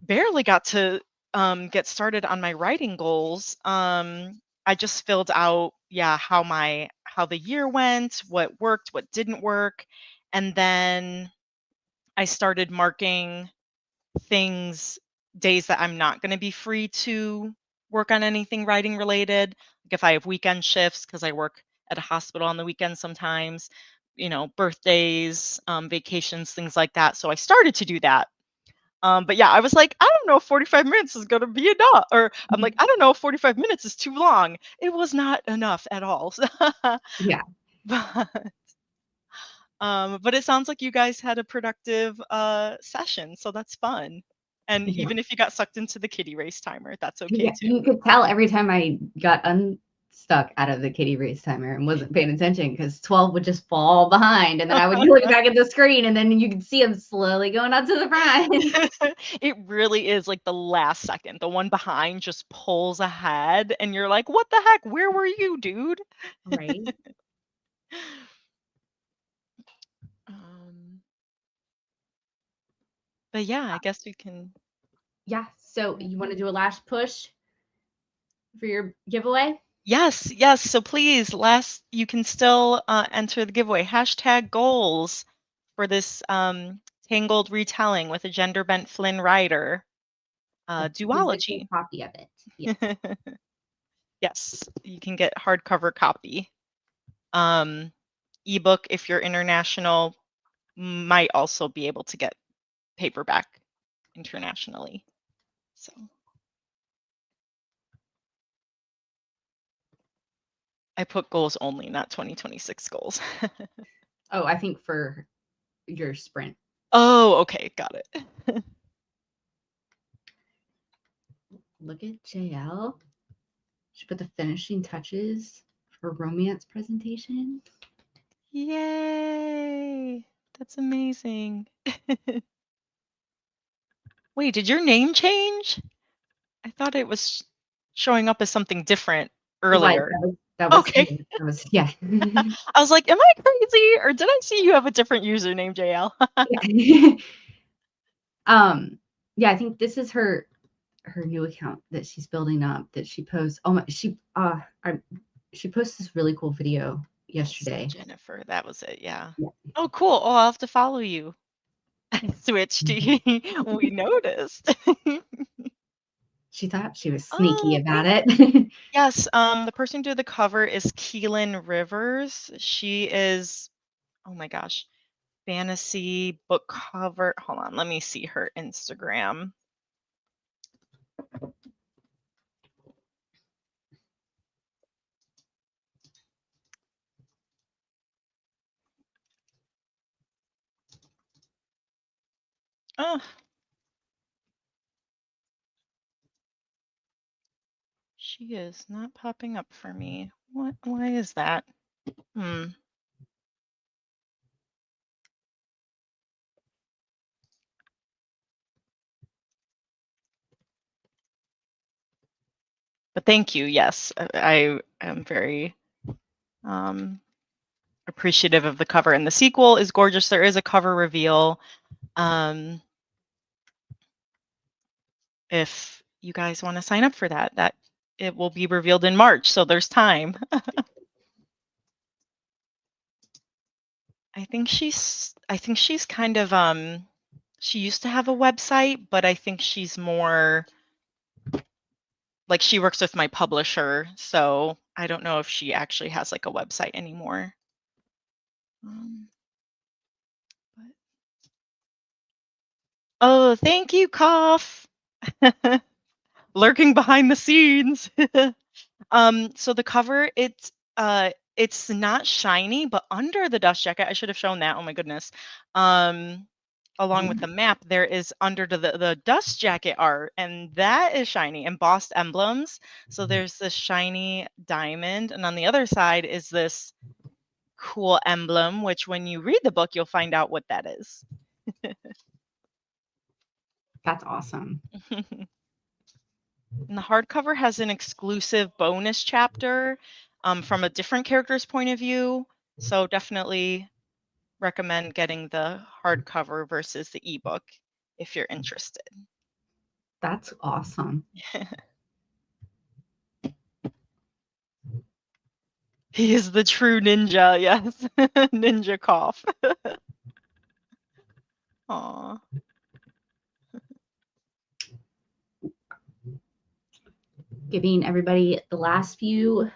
barely got to get started on my writing goals. I just filled out, how the year went, what worked, what didn't work, and then I started marking things, days that I'm not going to be free to work on anything writing related. Like if I have weekend shifts, because I work at a hospital on the weekends sometimes, birthdays, vacations, things like that. So I started to do that. But yeah, I was like, I don't know if 45 minutes is going to be enough. Or I'm like, I don't know if 45 minutes is too long. It was not enough at all. Yeah. But it sounds like you guys had a productive session, so that's fun. And Yeah. even if you got sucked into the kitty race timer, that's okay Yeah, too. you could tell every time I got unstuck out of the kitty race timer and wasn't paying attention because 12 would just fall behind. And then I would look back at the screen and then you could see him slowly going out to the front. It really is like the last second. The one behind just pulls ahead, and you're like, what the heck? Where were you, dude? Right. But yeah, I guess we can. Yeah. So you want to do a last push for your giveaway? Yes, yes. So please, you can still enter the giveaway. #goals for this Tangled retelling with a gender bent Flynn Rider duology. Copy of it. Yeah. Yes, you can get hardcover copy. Ebook, if you're international, might also be able to get paperback internationally. So. I put goals only, not 2026 goals. Oh, I think for your sprint. Oh, okay, got it. Look at JL. She put the finishing touches for romance presentation. Yay! That's amazing. Wait, did your name change? I thought it was showing up as something different earlier. That was okay. That was, yeah. I was like, am I crazy? Or did I see you have a different username, JL? Yeah, I think this is her new account that she's building up that she posts. Oh my, she posted this really cool video yesterday. Jennifer, that was it. Yeah. Oh, cool. Oh, I'll have to follow you. Switched. We noticed. She thought she was sneaky about it. Yes. The person who did the cover is Keelan Rivers. She is, oh my gosh, fantasy book cover. Hold on, let me see her Instagram. Oh. She is not popping up for me. What? Why is that? But thank you. Yes, I am very appreciative of the cover, and the sequel is gorgeous. There is a cover reveal. If you guys want to sign up for that it will be revealed in March, so there's time. I think she's kind of she used to have a website, but I think she's more like she works with my publisher, so I don't know if she actually has like a website anymore. But... Oh, thank you, Cough. Lurking behind the scenes. So the cover, it's not shiny, but under the dust jacket, I should have shown that. Oh my goodness. Along with the map, there is under the dust jacket art, and that is shiny, embossed emblems. So there's this shiny diamond, and on the other side is this cool emblem, which when you read the book, you'll find out what that is. That's awesome. And the hardcover has an exclusive bonus chapter from a different character's point of view. So definitely recommend getting the hardcover versus the ebook if you're interested. That's awesome. He is the true ninja, yes. Ninja Cough. Aw. Giving everybody the last few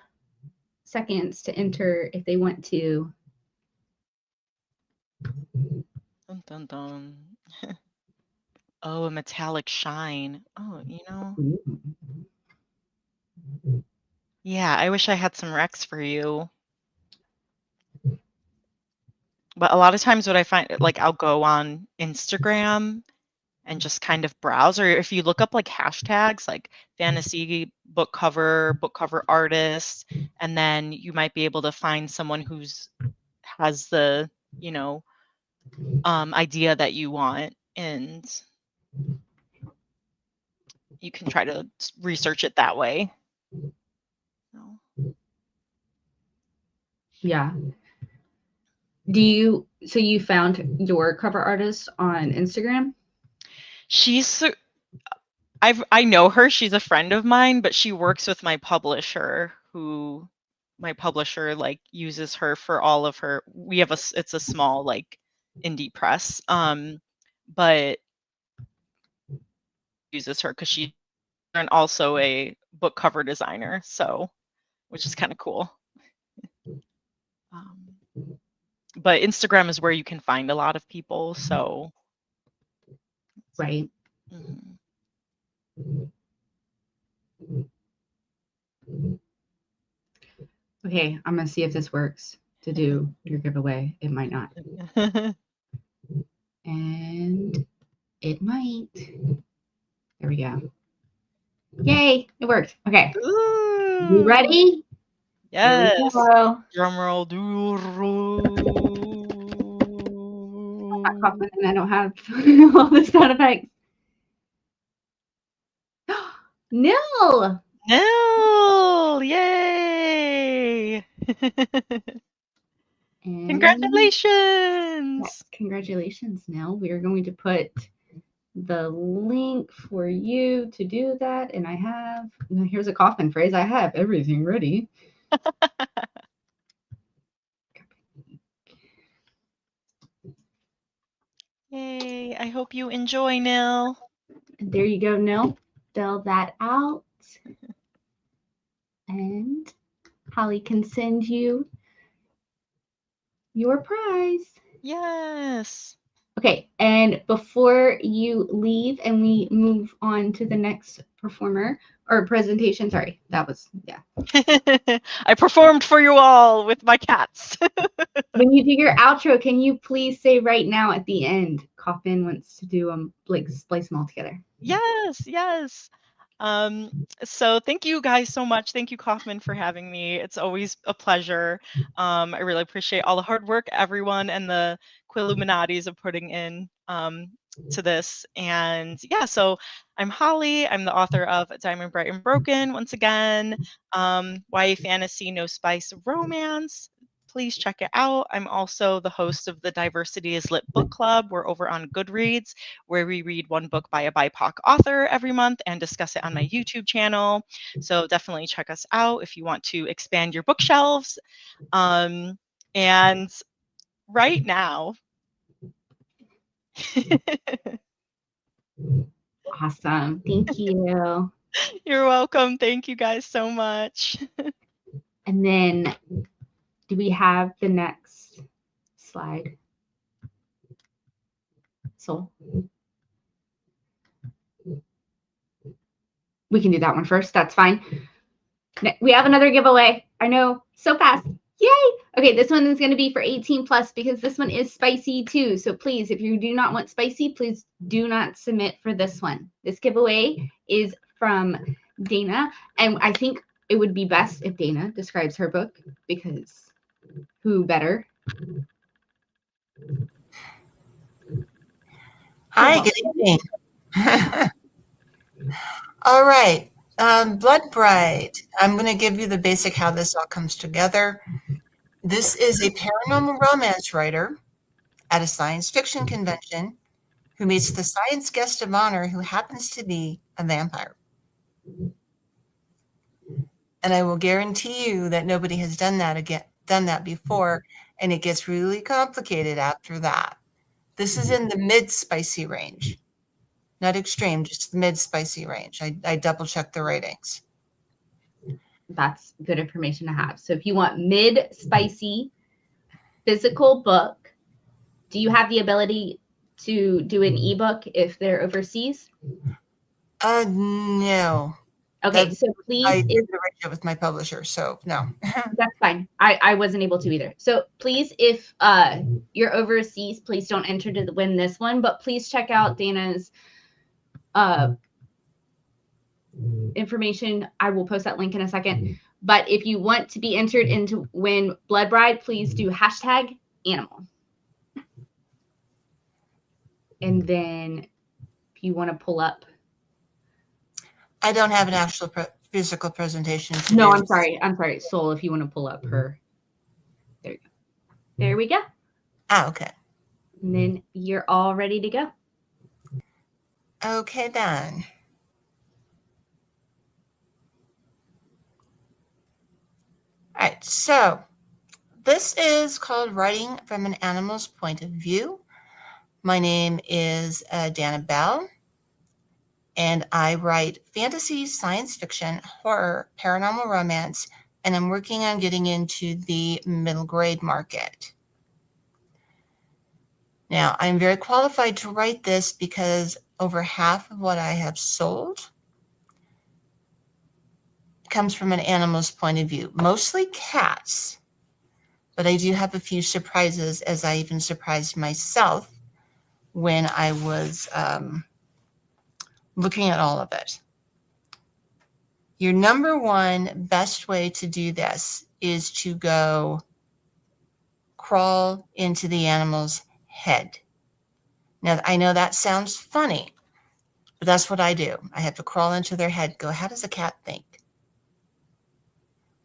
seconds to enter if they want to. Dun, dun, dun. Oh, a metallic shine. Oh, you know. Yeah, I wish I had some Rex for you. But a lot of times what I find, like I'll go on Instagram and just kind of browse, or if you look up like hashtags like fantasy book cover artist, and then you might be able to find someone who's has the, you know, idea that you want, and you can try to research it that way. Yeah. So you found your cover artist on Instagram? I know her, she's a friend of mine, but she works with my publisher, who my publisher like uses her for all of her, it's a small like indie press, but uses her because she's also a book cover designer, so which is kind of cool. But Instagram is where you can find a lot of people, so right. Okay, I'm gonna see if this works to do your giveaway. It might not. And it might. There we go. Yay, it worked. Okay. Ooh. You ready? Yes. Here we go. Drum roll. I'm coughing and I don't have all the sound effects. Nil. Nil. Yay. Congratulations. Yes, congratulations, Nil. We are going to put the link for you to do that. And I have, here's a coffin phrase. I have everything ready. Yay. I hope you enjoy, Nil. There you go, Nil. Fill that out. And Holly can send you your prize. Yes. Okay, and before you leave and we move on to the next performer or presentation, sorry, that was, yeah. I performed for you all with my cats. When you do your outro, can you please say right now at the end, Coffin wants to do like splice them all together. Yes, yes. So thank you guys so much. Thank you, Kaufman, for having me. It's always a pleasure. I really appreciate all the hard work, everyone, and the Quilluminatis of putting in to this. And yeah, so I'm Holly. I'm the author of Diamond Bright and Broken, once again, YA fantasy, no spice romance. Please check it out. I'm also the host of the Diversity is Lit book club. We're over on Goodreads, where we read one book by a BIPOC author every month and discuss it on my YouTube channel. So definitely check us out if you want to expand your bookshelves. And right now, Awesome. Thank you. You're welcome. Thank you guys so much. And then do we have the next slide? So we can do that one first. That's fine. We have another giveaway. I know, so fast. Yay. Okay, this one is going to be for 18 plus because this one is spicy too. So please, if you do not want spicy, please do not submit for this one. This giveaway is from Dana. And I think it would be best if Dana describes her book because who better? Hi, good evening. All right. Blood Bright. I'm going to give you the basic how this all comes together. This is a paranormal romance writer at a science fiction convention who meets the science guest of honor who happens to be a vampire. And I will guarantee you that nobody has done that before, and it gets really complicated after that. This is in the mid-spicy range. Not extreme, just the mid-spicy range. I double-checked the ratings. That's good information to have. So if you want mid-spicy physical book, do you have the ability to do an ebook if they're overseas? No. Okay, so please. I did arrange it with my publisher, so no. That's fine. I wasn't able to either. So please, if you're overseas, please don't enter to win this one, but please check out Dana's information. I will post that link in a second. But if you want to be entered into win Blood Bride, please do #animal. And then if you want to pull up. I don't have an actual physical presentation. No, I'm sorry. Soul, if you want to pull up her. There you go. There we go. Ah, okay. And then you're all ready to go. Okay, then. All right, so this is called Writing from an Animal's Point of View. My name is Dana Bell, and I write fantasy, science fiction, horror, paranormal romance, and I'm working on getting into the middle grade market. Now, I'm very qualified to write this because over half of what I have sold comes from an animal's point of view, mostly cats, but I do have a few surprises, as I even surprised myself when I was looking at all of it. Your number one best way to do this is to go crawl into the animal's head. Now, I know that sounds funny, but that's what I do. I have to crawl into their head, go, how does a cat think?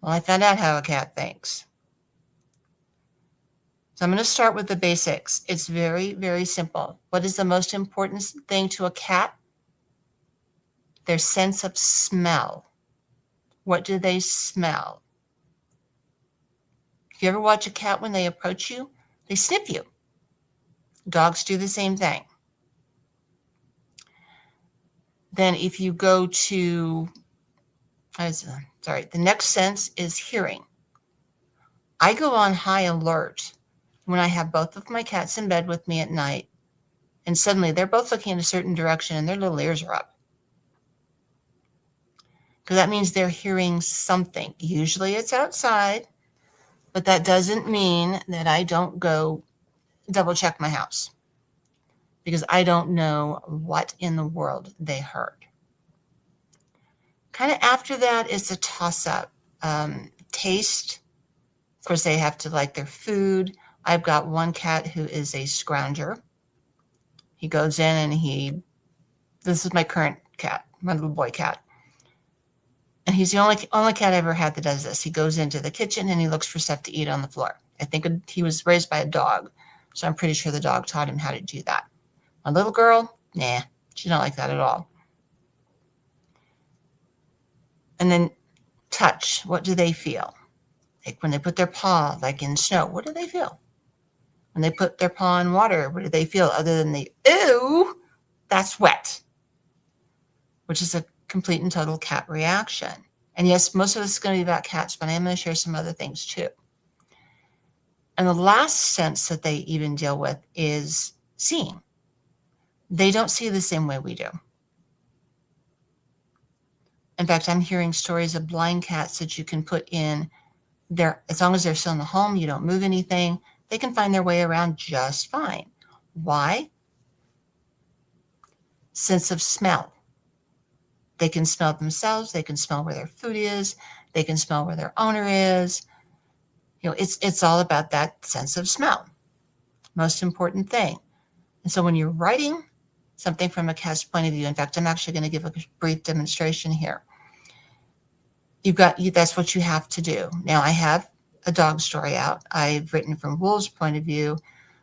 Well, I found out how a cat thinks. So I'm going to start with the basics. It's very, very simple. What is the most important thing to a cat? Their sense of smell. What do they smell? If you ever watch a cat when they approach you, they sniff you. Dogs do the same thing. Then if you go to, the next sense is hearing. I go on high alert when I have both of my cats in bed with me at night, and suddenly they're both looking in a certain direction and their little ears are up. Because that means they're hearing something. Usually it's outside, but that doesn't mean that I don't go double check my house, because I don't know what in the world they heard. Kind of after that is a toss-up. Taste. Of course, they have to like their food. I've got one cat who is a scrounger. He goes in and this is my current cat, my little boy cat. And he's the only cat I ever had that does this. He goes into the kitchen and he looks for stuff to eat on the floor. I think he was raised by a dog, so I'm pretty sure the dog taught him how to do that. My little girl, nah, she's not like that at all. And then touch, what do they feel? Like when they put their paw, like in snow, what do they feel? When they put their paw in water, what do they feel other than the, ew, that's wet, which is a complete and total cat reaction. And yes, most of this is going to be about cats, but I am going to share some other things too. And the last sense that they even deal with is seeing. They don't see the same way we do. In fact, I'm hearing stories of blind cats that you can put in there, as long as they're still in the home, you don't move anything, they can find their way around just fine. Why? Sense of smell. They can smell themselves, they can smell where their food is, they can smell where their owner is. It's all about that sense of smell. Most important thing. And so when you're writing something from a cat's point of view, in fact, I'm actually going to give a brief demonstration here. That's what you have to do. Now, I have a dog story out. I've written from Wolf's point of view,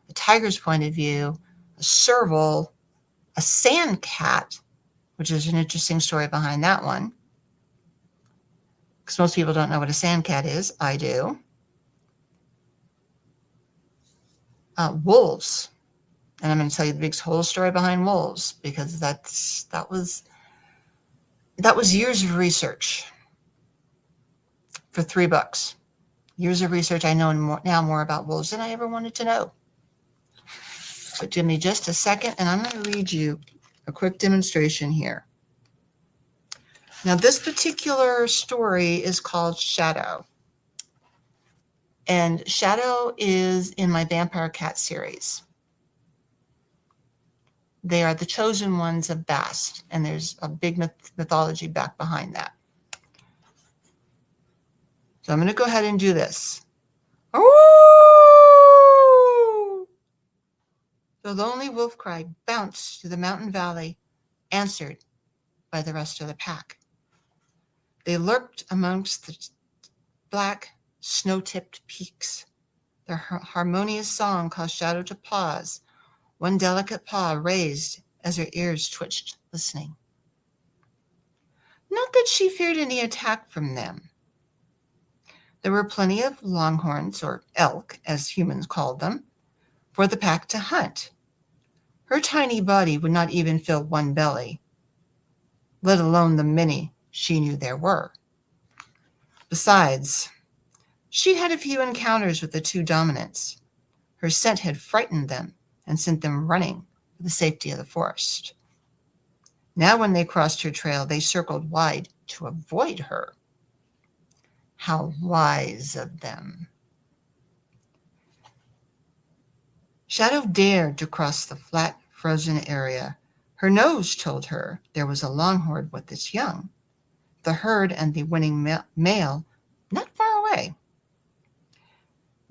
a tiger's point of view, a serval, a sand cat, which is an interesting story behind that one, because most people don't know what a sand cat is. I do. Wolves. And I'm going to tell you the big whole story behind wolves, because that was years of research for $3. Years of research. I know now more about wolves than I ever wanted to know. But give me just a second, and I'm going to read you a quick demonstration here. Now, this particular story is called Shadow. And Shadow is in my Vampire Cat series. They are the chosen ones of Bast, and there's a big mythology back behind that. So I'm going to go ahead and do this. Ooh! The lonely wolf cry bounced through the mountain valley, answered by the rest of the pack. They lurked amongst the black, snow-tipped peaks. Their harmonious song caused Shadow to pause, one delicate paw raised as her ears twitched, listening. Not that she feared any attack from them. There were plenty of longhorns, or elk, as humans called them, for the pack to hunt. Her tiny body would not even fill one belly, let alone the many she knew there were. Besides, she'd had a few encounters with the two dominants. Her scent had frightened them and sent them running for the safety of the forest. Now when they crossed her trail, they circled wide to avoid her. How wise of them. Shadow dared to cross the flat, frozen area. Her nose told her there was a longhorn with its young, the herd and the winning male not far away.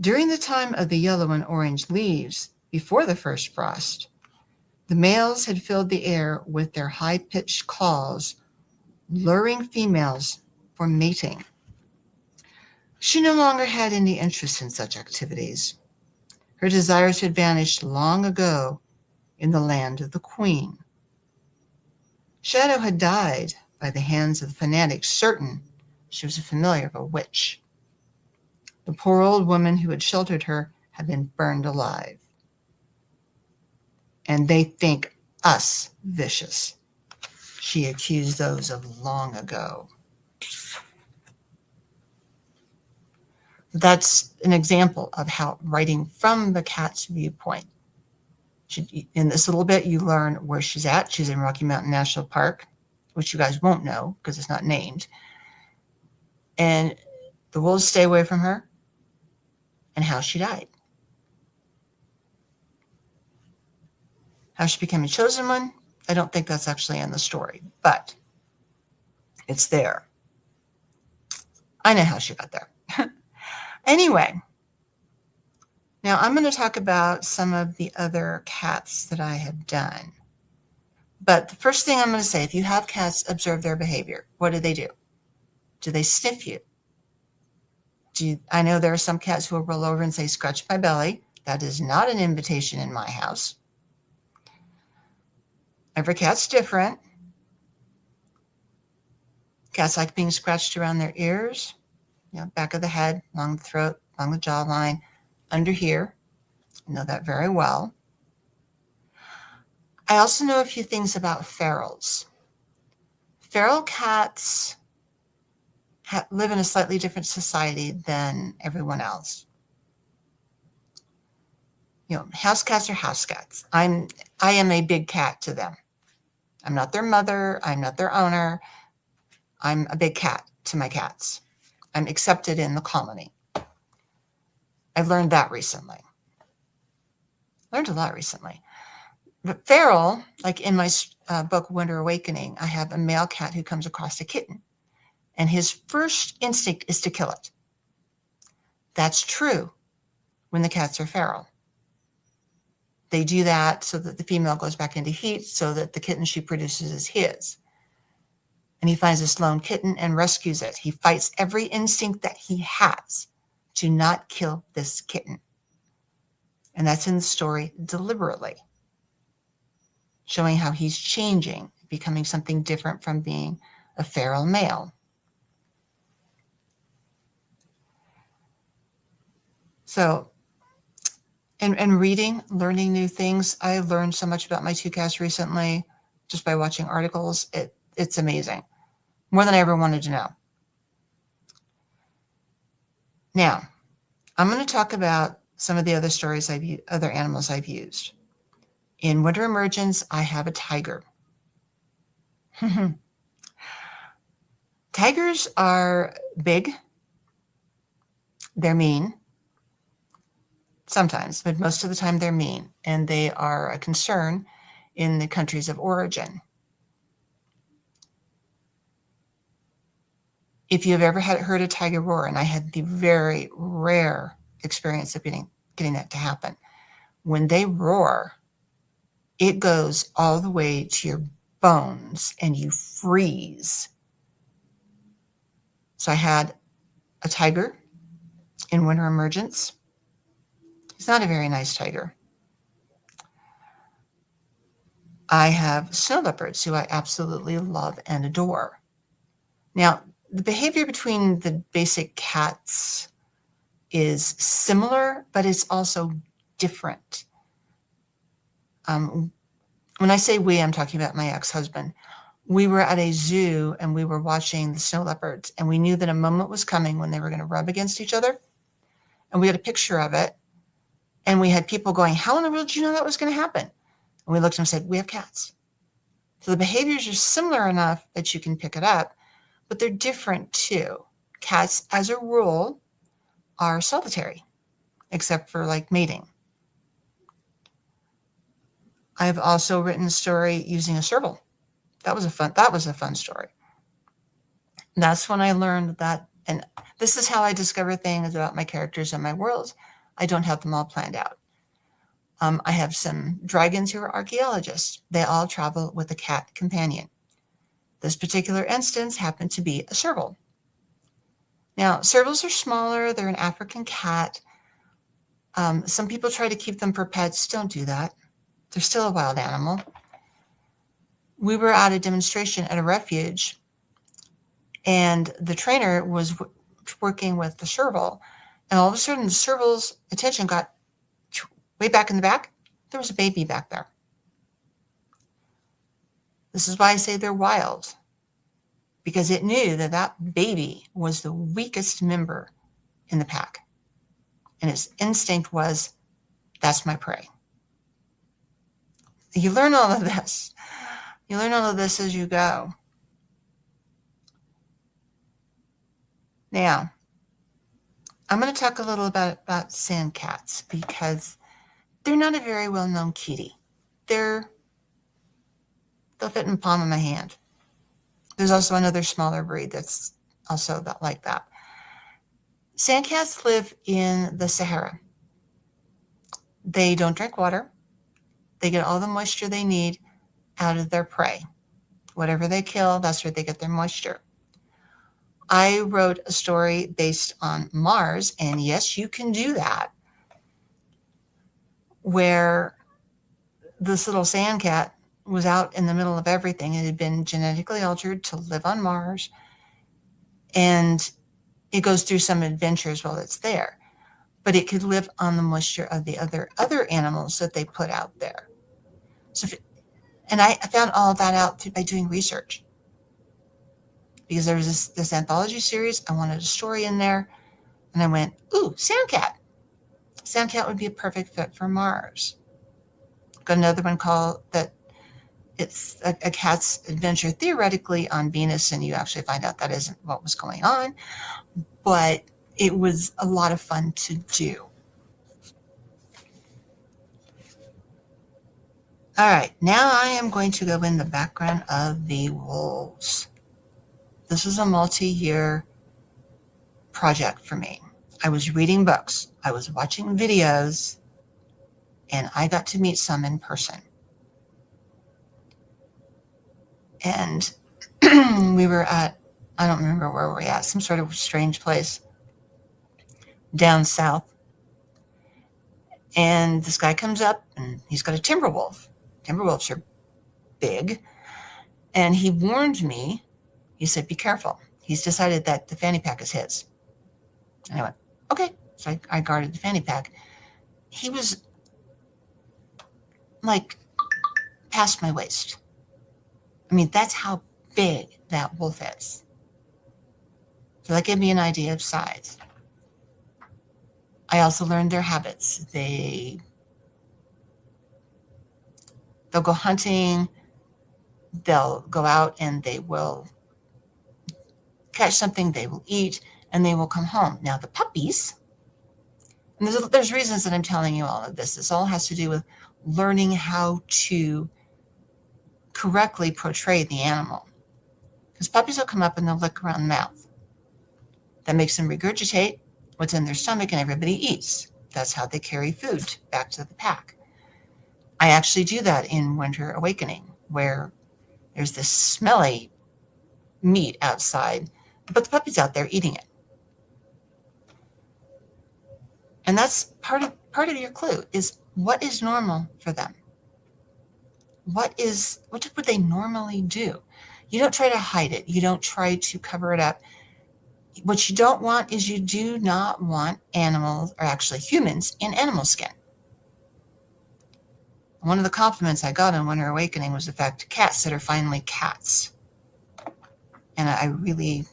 During the time of the yellow and orange leaves, before the first frost, the males had filled the air with their high-pitched calls, luring females for mating. She no longer had any interest in such activities. Her desires had vanished long ago in the land of the queen. Shadow had died by the hands of the fanatics, certain she was a familiar of a witch. The poor old woman who had sheltered her had been burned alive. And they think us vicious, she accused those of long ago. That's an example of how writing from the cat's viewpoint. In this little bit, you learn where she's at. She's in Rocky Mountain National Park, which you guys won't know because it's not named. And the wolves stay away from her, and how she died. How she became a chosen one, I don't think that's actually in the story, but it's there. I know how she got there. Anyway, now I'm going to talk about some of the other cats that I have done. But the first thing I'm going to say, if you have cats, observe their behavior. What do? Do they sniff you? I know there are some cats who will roll over and say, scratch my belly. That is not an invitation in my house. Every cat's different. Cats like being scratched around their ears, back of the head, along the throat, along the jawline, under here. I know that very well. I also know a few things about ferals. Feral cats live in a slightly different society than everyone else. House cats are house cats. I am a big cat to them. I'm not their mother. I'm not their owner. I'm a big cat to my cats. I'm accepted in the colony. I've learned that recently. Learned a lot recently. But feral, like in my book, Winter Awakening, I have a male cat who comes across a kitten, and his first instinct is to kill it. That's true when the cats are feral. They do that so that the female goes back into heat so that the kitten she produces is his. And he finds this lone kitten and rescues it. He fights every instinct that he has to not kill this kitten. And that's in the story deliberately, showing how he's changing, becoming something different from being a feral male. So, and reading, learning new things. I learned so much about my two cats recently just by watching articles. It's amazing. More than I ever wanted to know. Now, I'm going to talk about some of the other stories other animals I've used. In Winter Emergence, I have a tiger. Tigers are big. They're mean. Sometimes, but most of the time they're mean, and they are a concern in the countries of origin. If you've ever heard a tiger roar, and I had the very rare experience of getting that to happen, when they roar, it goes all the way to your bones and you freeze. So I had a tiger in Winter Emergence. He's not a very nice tiger. I have snow leopards who I absolutely love and adore. Now, the behavior between the basic cats is similar, but it's also different. When I say we, I'm talking about my ex-husband. We were at a zoo and we were watching the snow leopards, and we knew that a moment was coming when they were going to rub against each other. And we had a picture of it. And we had people going, how in the world did you know that was going to happen? And we looked at them and said, we have cats. So the behaviors are similar enough that you can pick it up, but they're different too. Cats, as a rule, are solitary, except for like mating. I've also written a story using a serval. That was a fun story. That's when I learned that, and this is how I discover things about my characters and my worlds. I don't have them all planned out. I have some dragons who are archaeologists. They all travel with a cat companion. This particular instance happened to be a serval. Now, servals are smaller. They're an African cat. Some people try to keep them for pets. Don't do that. They're still a wild animal. We were at a demonstration at a refuge, and the trainer was working with the serval, and all of a sudden the serval's attention got way back in the back. There was a baby back there. This is why I say they're wild, because it knew that that baby was the weakest member in the pack. And its instinct was, that's my prey. You learn all of this. You learn all of this as you go. Now, I'm going to talk a little about sand cats because they're not a very well-known kitty. They'll fit in the palm of my hand. There's also another smaller breed that's also like that. Sand cats live in the Sahara. They don't drink water. They get all the moisture they need out of their prey. Whatever they kill, that's where they get their moisture. I wrote a story based on Mars, and yes, you can do that, where this little sand cat was out in the middle of everything. It had been genetically altered to live on Mars, and it goes through some adventures while it's there, but it could live on the moisture of the other animals that they put out there. And I found all of that out by doing research, because there was this anthology series. I wanted a story in there, and I went, ooh, sand cat. Sand cat would be a perfect fit for Mars. Got another one called that. It's a cat's adventure theoretically on Venus, and you actually find out that isn't what was going on, but it was a lot of fun to do. All right, now I am going to go in the background of the wolves. This was a multi-year project for me. I was reading books, I was watching videos, and I got to meet some in person. And we were at, I don't remember where we're at, some sort of strange place down south. And this guy comes up, and he's got a timber wolf. Timber wolves are big. And he warned me, he said, be careful. He's decided that the fanny pack is his. And I went, okay. So I guarded the fanny pack. He was like past my waist. I mean, that's how big that wolf is. So that gave me an idea of size. I also learned their habits. They'll go hunting, they'll go out and they will catch something, they will eat, and they will come home. Now the puppies, and there's reasons that I'm telling you all of this. This all has to do with learning how to correctly portray the animal. Because puppies will come up and they'll lick around the mouth. That makes them regurgitate what's in their stomach, and everybody eats. That's how they carry food back to the pack. I actually do that in Winter Awakening, where there's this smelly meat outside, but the puppy's out there eating it. And that's part of your clue is what is normal for them. What would they normally do? You don't try to hide it. You don't try to cover it up. What you don't want is you do not want animals, or actually humans, in animal skin. One of the compliments I got on Winter Awakening was the fact cats that are finally cats. And I really,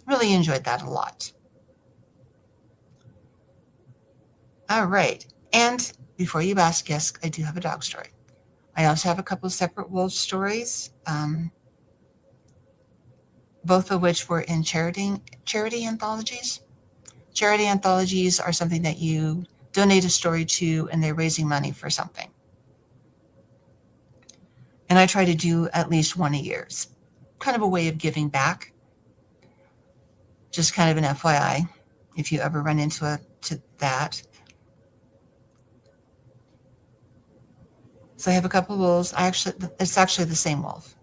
really enjoyed that a lot. All right. And before you ask, yes, I do have a dog story. I also have a couple of separate wolf stories, both of which were in charity anthologies. Charity anthologies are something that you donate a story to, and they're raising money for something. And I try to do at least one a year. It's kind of a way of giving back. Just kind of an FYI, if you ever run into that. So I have a couple of wolves. It's actually the same wolf.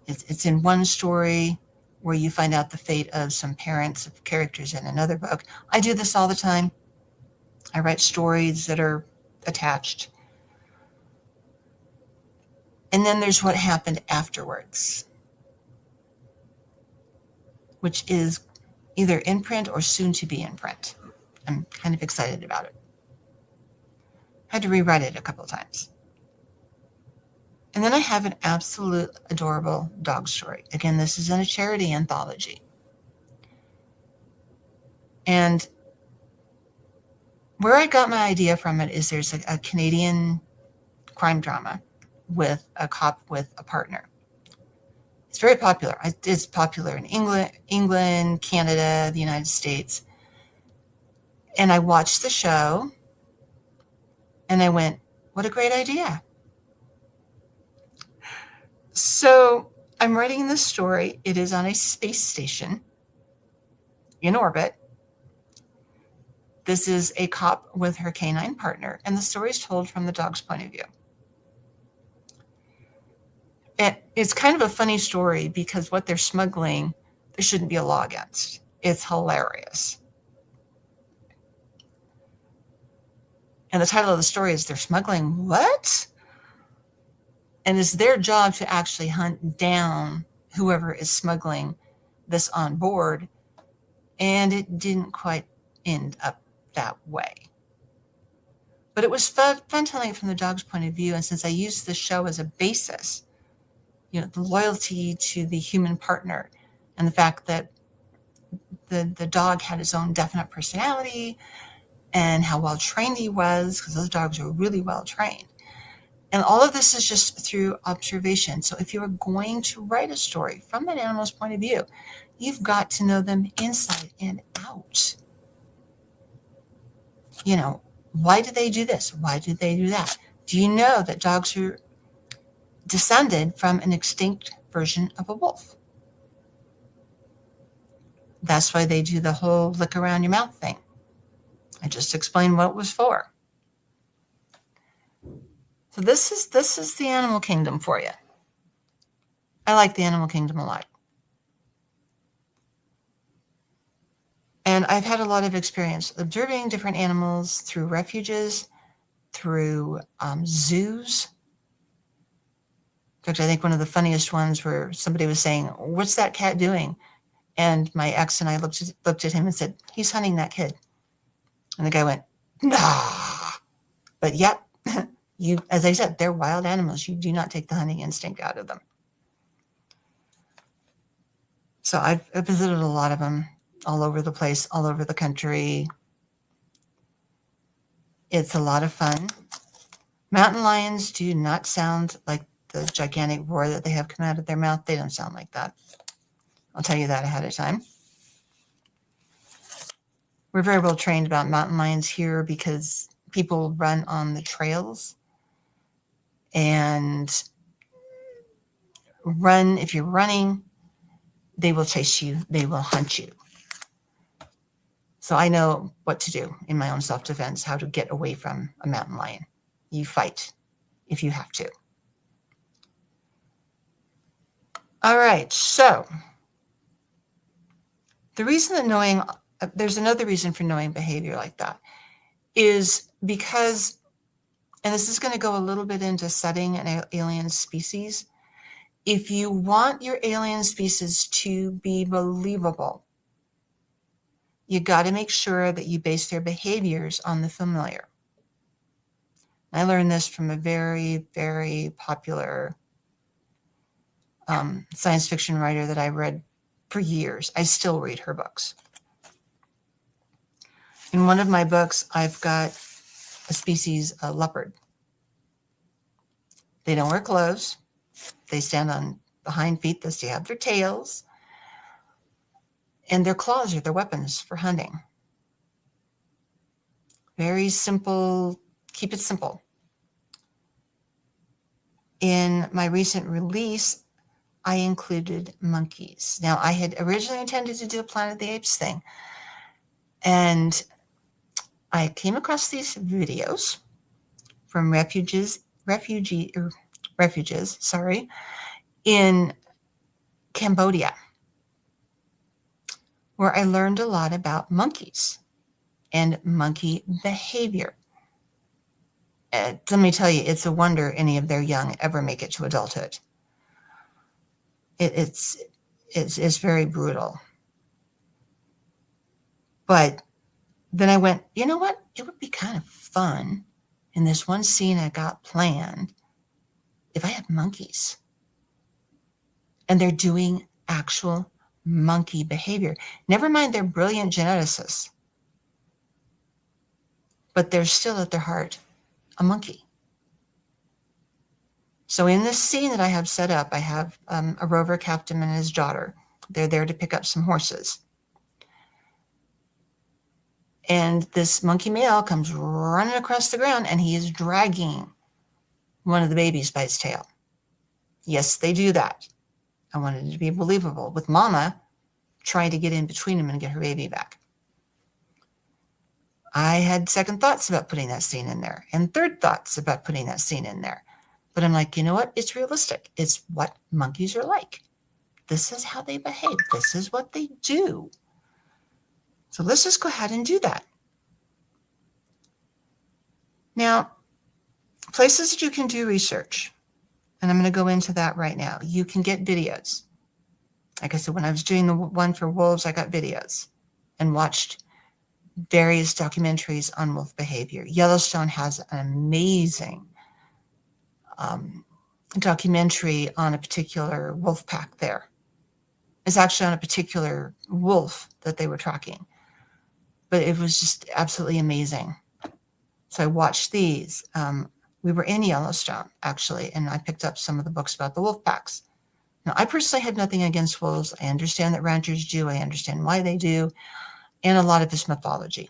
It's in one story where you find out the fate of some parents of characters in another book. I do this all the time. I write stories that are attached. And then there's what happened afterwards, which is either in print or soon to be in print. I'm kind of excited about it. Had to rewrite it a couple of times. And then I have an absolute adorable dog story. Again, this is in a charity anthology. And where I got my idea from it is there's a Canadian crime drama with a cop with a partner. It's very popular. It's popular in England, Canada, the United States. And I watched the show and I went, what a great idea. So I'm writing this story. It is on a space station in orbit. This is a cop with her canine partner, and the story is told from the dog's point of view. It's kind of a funny story because what they're smuggling, there shouldn't be a law against. It's hilarious. And the title of the story is They're Smuggling What? And it's their job to actually hunt down whoever is smuggling this on board. And it didn't quite end up that way. But it was fun telling it from the dog's point of view. And since I used the show as a basis, you know, the loyalty to the human partner and the fact that the dog had his own definite personality and how well trained he was, because those dogs are really well trained. And all of this is just through observation. So if you are going to write a story from that animal's point of view, you've got to know them inside and out. You know, why do they do this? Why do they do that? Do you know that dogs are descended from an extinct version of a wolf? That's why they do the whole lick around your mouth thing. I just explained what it was for. So this is the animal kingdom for you. I like the animal kingdom a lot. And I've had a lot of experience observing different animals through refuges, through zoos. In fact, I think one of the funniest ones where somebody was saying, "What's that cat doing?" And my ex and I looked at him and said, "He's hunting that kid." And the guy went, "Nah." But yep, you, as I said, they're wild animals. You do not take the hunting instinct out of them. So I've visited a lot of them all over the place, all over the country. It's a lot of fun. Mountain lions do not sound like the gigantic roar that they have come out of their mouth. They don't sound like that. I'll tell you that ahead of time. We're very well trained about mountain lions here because people run on the trails and run. If you're running, they will chase you. They will hunt you. So I know what to do in my own self-defense, how to get away from a mountain lion. You fight if you have to. All right, so the reason that knowing, there's another reason for knowing behavior like that, is because, and this is going to go a little bit into setting an alien species. If you want your alien species to be believable, you got to make sure that you base their behaviors on the familiar. I learned this from a very, very popular science fiction writer that I read for years. I still read her books. In one of my books, I've got a species, a leopard. They don't wear clothes. They stand on the hind feet. They have their tails. And their claws are their weapons for hunting. Very simple, keep it simple. In my recent release, I included monkeys. Now, I had originally intended to do a Planet of the Apes thing. And I came across these videos from refuges in Cambodia, where I learned a lot about monkeys and monkey behavior. Let me tell you, it's a wonder any of their young ever make it to adulthood. It's very brutal. But then I went, you know what? It would be kind of fun in this one scene I got planned if I had monkeys. And they're doing actual monkey behavior. Never mind, they're brilliant geneticists. but they're still at their heart a monkey. So in this scene that I have set up, I have a rover captain and his daughter. They're there to pick up some horses. And this monkey male comes running across the ground, and he is dragging one of the babies by its tail. Yes, they do that. I wanted it to be believable, with Mama trying to get in between him and get her baby back. I had second thoughts about putting that scene in there, and third thoughts about putting that scene in there. But I'm like, you know what? It's realistic. It's what monkeys are like. This is how they behave. This is what they do. So let's just go ahead and do that. Now, places that you can do research, and I'm going to go into that right now. You can get videos. Like I said, when I was doing the one for wolves, I got videos and watched various documentaries on wolf behavior. Yellowstone has an amazing documentary on a particular wolf pack there. It's actually on a particular wolf that they were tracking. But it was just absolutely amazing. So I watched these. We were in Yellowstone, actually, and I picked up some of the books about the wolf packs. Now, I personally have nothing against wolves. I understand that ranchers do. I understand why they do. And a lot of this mythology.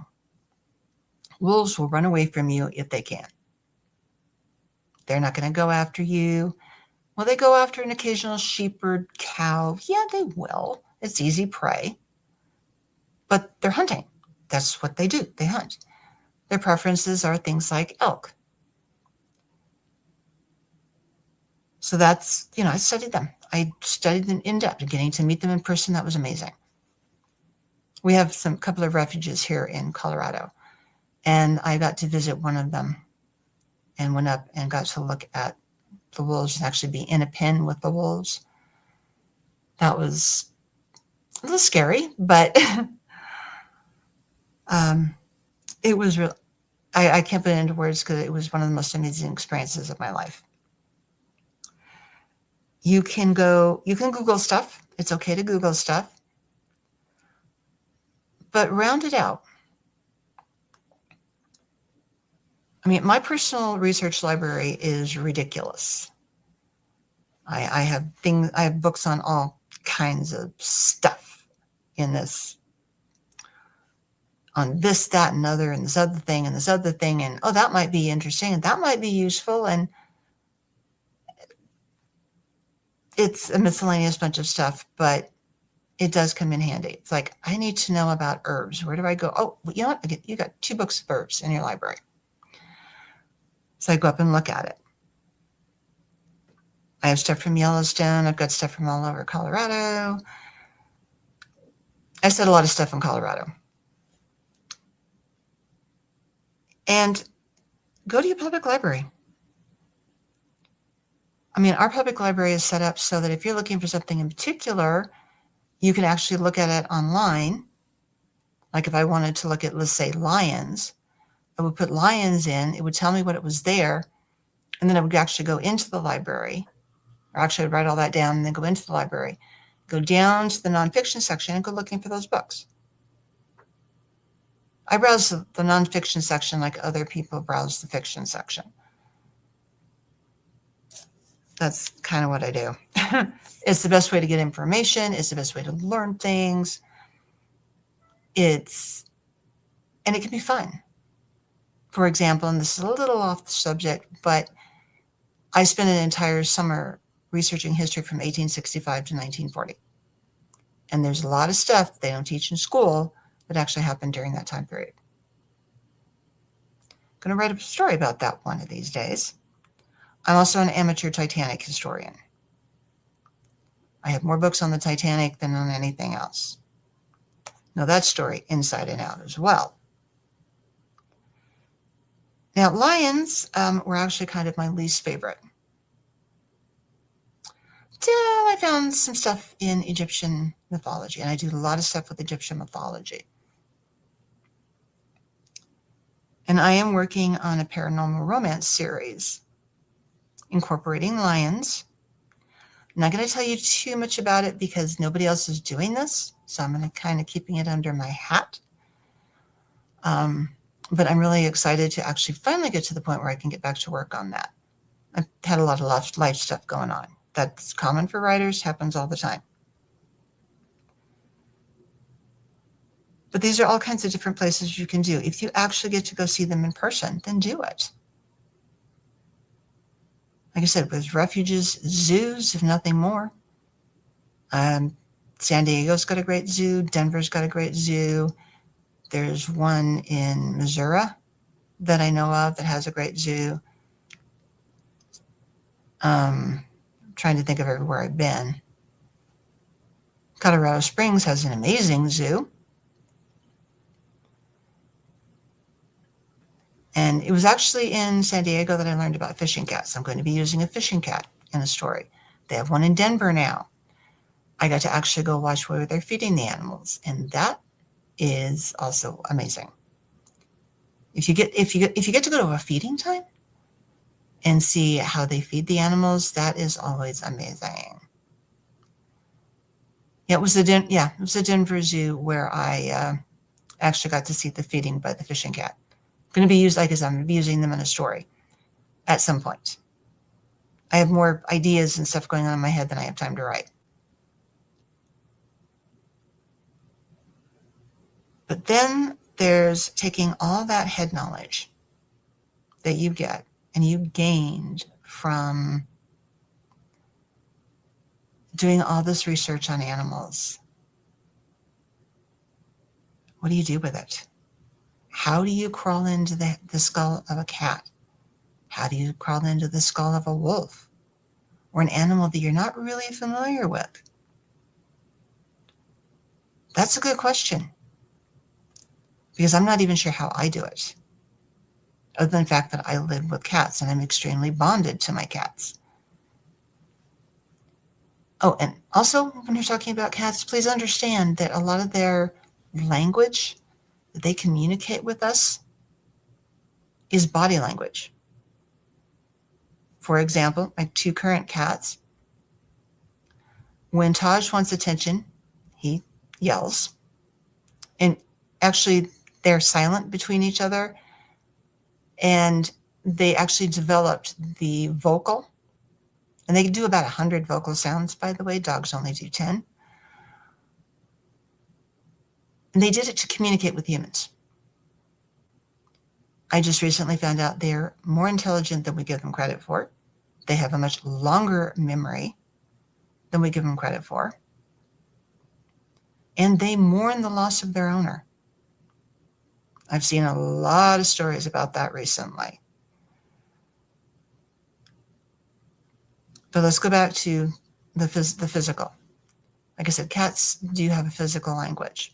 Wolves will run away from you if they can. They're not going to go after you. Will they go after an occasional sheep or cow? Yeah, they will. It's easy prey. But they're hunting. That's what they do. They hunt. Their preferences are things like elk. So that's, I studied them. I studied them in depth, and getting to meet them in person, that was amazing. We have a couple of refuges here in Colorado, and I got to visit one of them and went up and got to look at the wolves and actually be in a pen with the wolves. That was a little scary, but it was real. I can't put it into words because it was one of the most amazing experiences of my life. You can Google stuff. It's okay to Google stuff, but round it out. I mean, my personal research library is ridiculous. I have books on all kinds of stuff in this, on this, that, and other, and this other thing, and this other thing, and oh, that might be interesting, and that might be useful, and it's a miscellaneous bunch of stuff, but it does come in handy. It's like, I need to know about herbs. Where do I go? Oh, you know what? You got 2 books of herbs in your library. So I go up and look at it. I have stuff from Yellowstone. I've got stuff from all over Colorado. I said a lot of stuff in Colorado. And go to your public library. I mean, our public library is set up so that if you're looking for something in particular, you can actually look at it online. Like if I wanted to look at, let's say, lions, I would put lions in. It would tell me what it was there. And then I would actually go into the library, or actually I'd write all that down and then go into the library, go down to the nonfiction section and go looking for those books. I browse the nonfiction section like other people browse the fiction section. That's kind of what I do. It's the best way to get information. It's the best way to learn things. And it can be fun. For example, and this is a little off the subject, but I spent an entire summer researching history from 1865 to 1940. And there's a lot of stuff they don't teach in school that actually happened during that time period. I'm going to write a story about that one of these days. I'm also an amateur Titanic historian. I have more books on the Titanic than on anything else. Know that story inside and out as well. Now, lions were actually kind of my least favorite. Till I found some stuff in Egyptian mythology, and I do a lot of stuff with Egyptian mythology. And I am working on a paranormal romance series incorporating lions. I'm not going to tell you too much about it because nobody else is doing this, so I'm going to kind of keeping it under my hat. But I'm really excited to actually finally get to the point where I can get back to work on that. I've had a lot of life stuff going on. That's common for writers, happens all the time. But these are all kinds of different places you can do. If you actually get to go see them in person, then do it. Like I said, with refuges, zoos, if nothing more. San Diego's got a great zoo. Denver's got a great zoo. There's one in Missouri that I know of that has a great zoo. Trying to think of everywhere I've been. Colorado Springs has an amazing zoo. And it was actually in San Diego that I learned about fishing cats. I'm going to be using a fishing cat in a story. They have one in Denver now. I got to actually go watch where they're feeding the animals, and that is also amazing. If you get to go to a feeding time and see how they feed the animals, that is always amazing. Yeah, it was the Denver Zoo where I actually got to see the feeding by the fishing cat. I'm going to be using them in a story at some point. I have more ideas and stuff going on in my head than I have time to write. But then there's taking all that head knowledge that you get and you gained from doing all this research on animals. What do you do with it? How do you crawl into the skull of a cat? How do you crawl into the skull of a wolf or an animal that you're not really familiar with? That's a good question, because I'm not even sure how I do it, other than the fact that I live with cats and I'm extremely bonded to my cats. Oh, and also when you're talking about cats, please understand that a lot of their language that they communicate with us is body language. For example, my two current cats, when Taj wants attention, he yells. And actually, they're silent between each other. And they actually developed the vocal. And they do about 100 vocal sounds, by the way. Dogs only do 10. And they did it to communicate with humans. I just recently found out they're more intelligent than we give them credit for. They have a much longer memory than we give them credit for. And they mourn the loss of their owner. I've seen a lot of stories about that recently. But let's go back to the physical. Like I said, cats do have a physical language.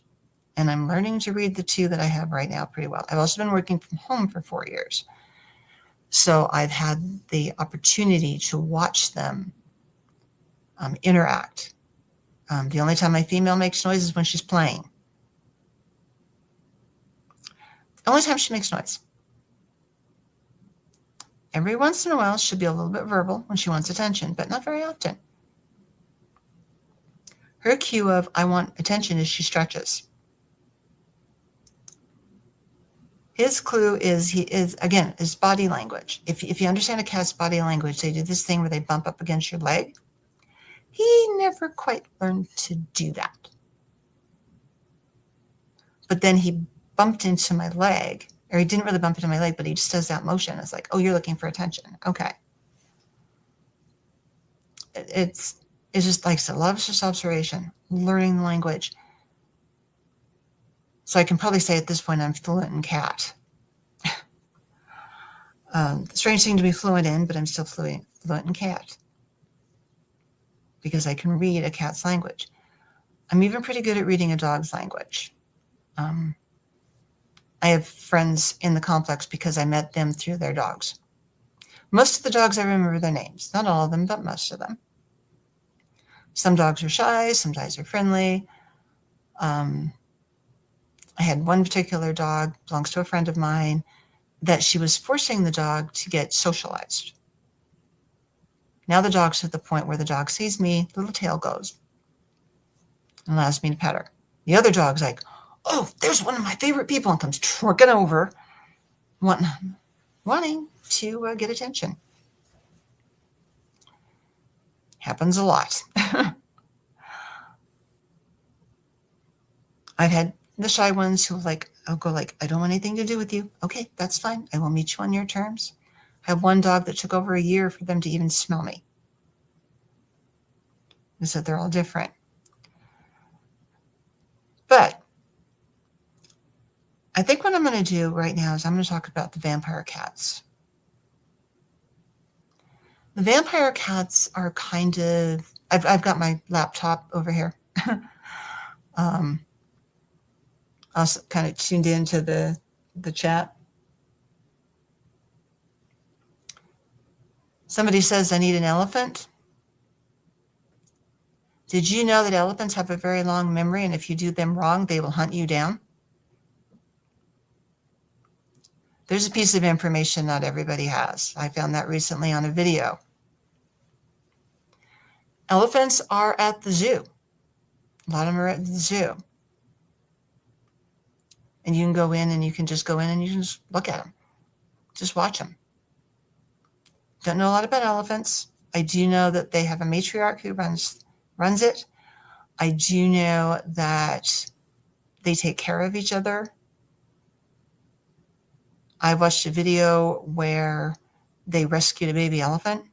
And I'm learning to read the two that I have right now pretty well. I've also been working from home for 4 years. So I've had the opportunity to watch them interact. The only time my female makes noise is when she's playing. The only time she makes noise. Every once in a while, she'll be a little bit verbal when she wants attention, but not very often. Her cue of I want attention is she stretches. His clue is body language. If you understand a cat's body language, they do this thing where they bump up against your leg. He never quite learned to do that. But then he bumped into my leg, or he didn't really bump into my leg, but he just does that motion. It's like, oh, you're looking for attention. Okay. It's just like a lot of just observation, learning the language. So I can probably say at this point I'm fluent in cat. Strange thing to be fluent in, but I'm still fluent in cat. Because I can read a cat's language. I'm even pretty good at reading a dog's language. I have friends in the complex because I met them through their dogs. Most of the dogs I remember their names. Not all of them, but most of them. Some dogs are shy, some dogs are friendly. I had one particular dog, belongs to a friend of mine, that she was forcing the dog to get socialized. Now the dog's at the point where the dog sees me, little tail goes, and allows me to pet her. The other dog's like, oh, there's one of my favorite people, and comes trucking over wanting to get attention. Happens a lot. I've had the shy ones who I'll go I don't want anything to do with you. Okay, that's fine. I will meet you on your terms. I have one dog that took over a year for them to even smell me. And so they're all different. But I think what I'm going to do right now is I'm going to talk about the vampire cats. The vampire cats are kind of, I've got my laptop over here. Also kind of tuned into the chat. Somebody says, I need an elephant. Did you know that elephants have a very long memory, and if you do them wrong, they will hunt you down? There's a piece of information not everybody has. I found that recently on a video. Elephants are at the zoo. A lot of them are at the zoo. And you can go in and you can just go in and you can just look at them. Just watch them. Don't know a lot about elephants. I do know that they have a matriarch who runs it. I do know that they take care of each other. I watched a video where they rescued a baby elephant.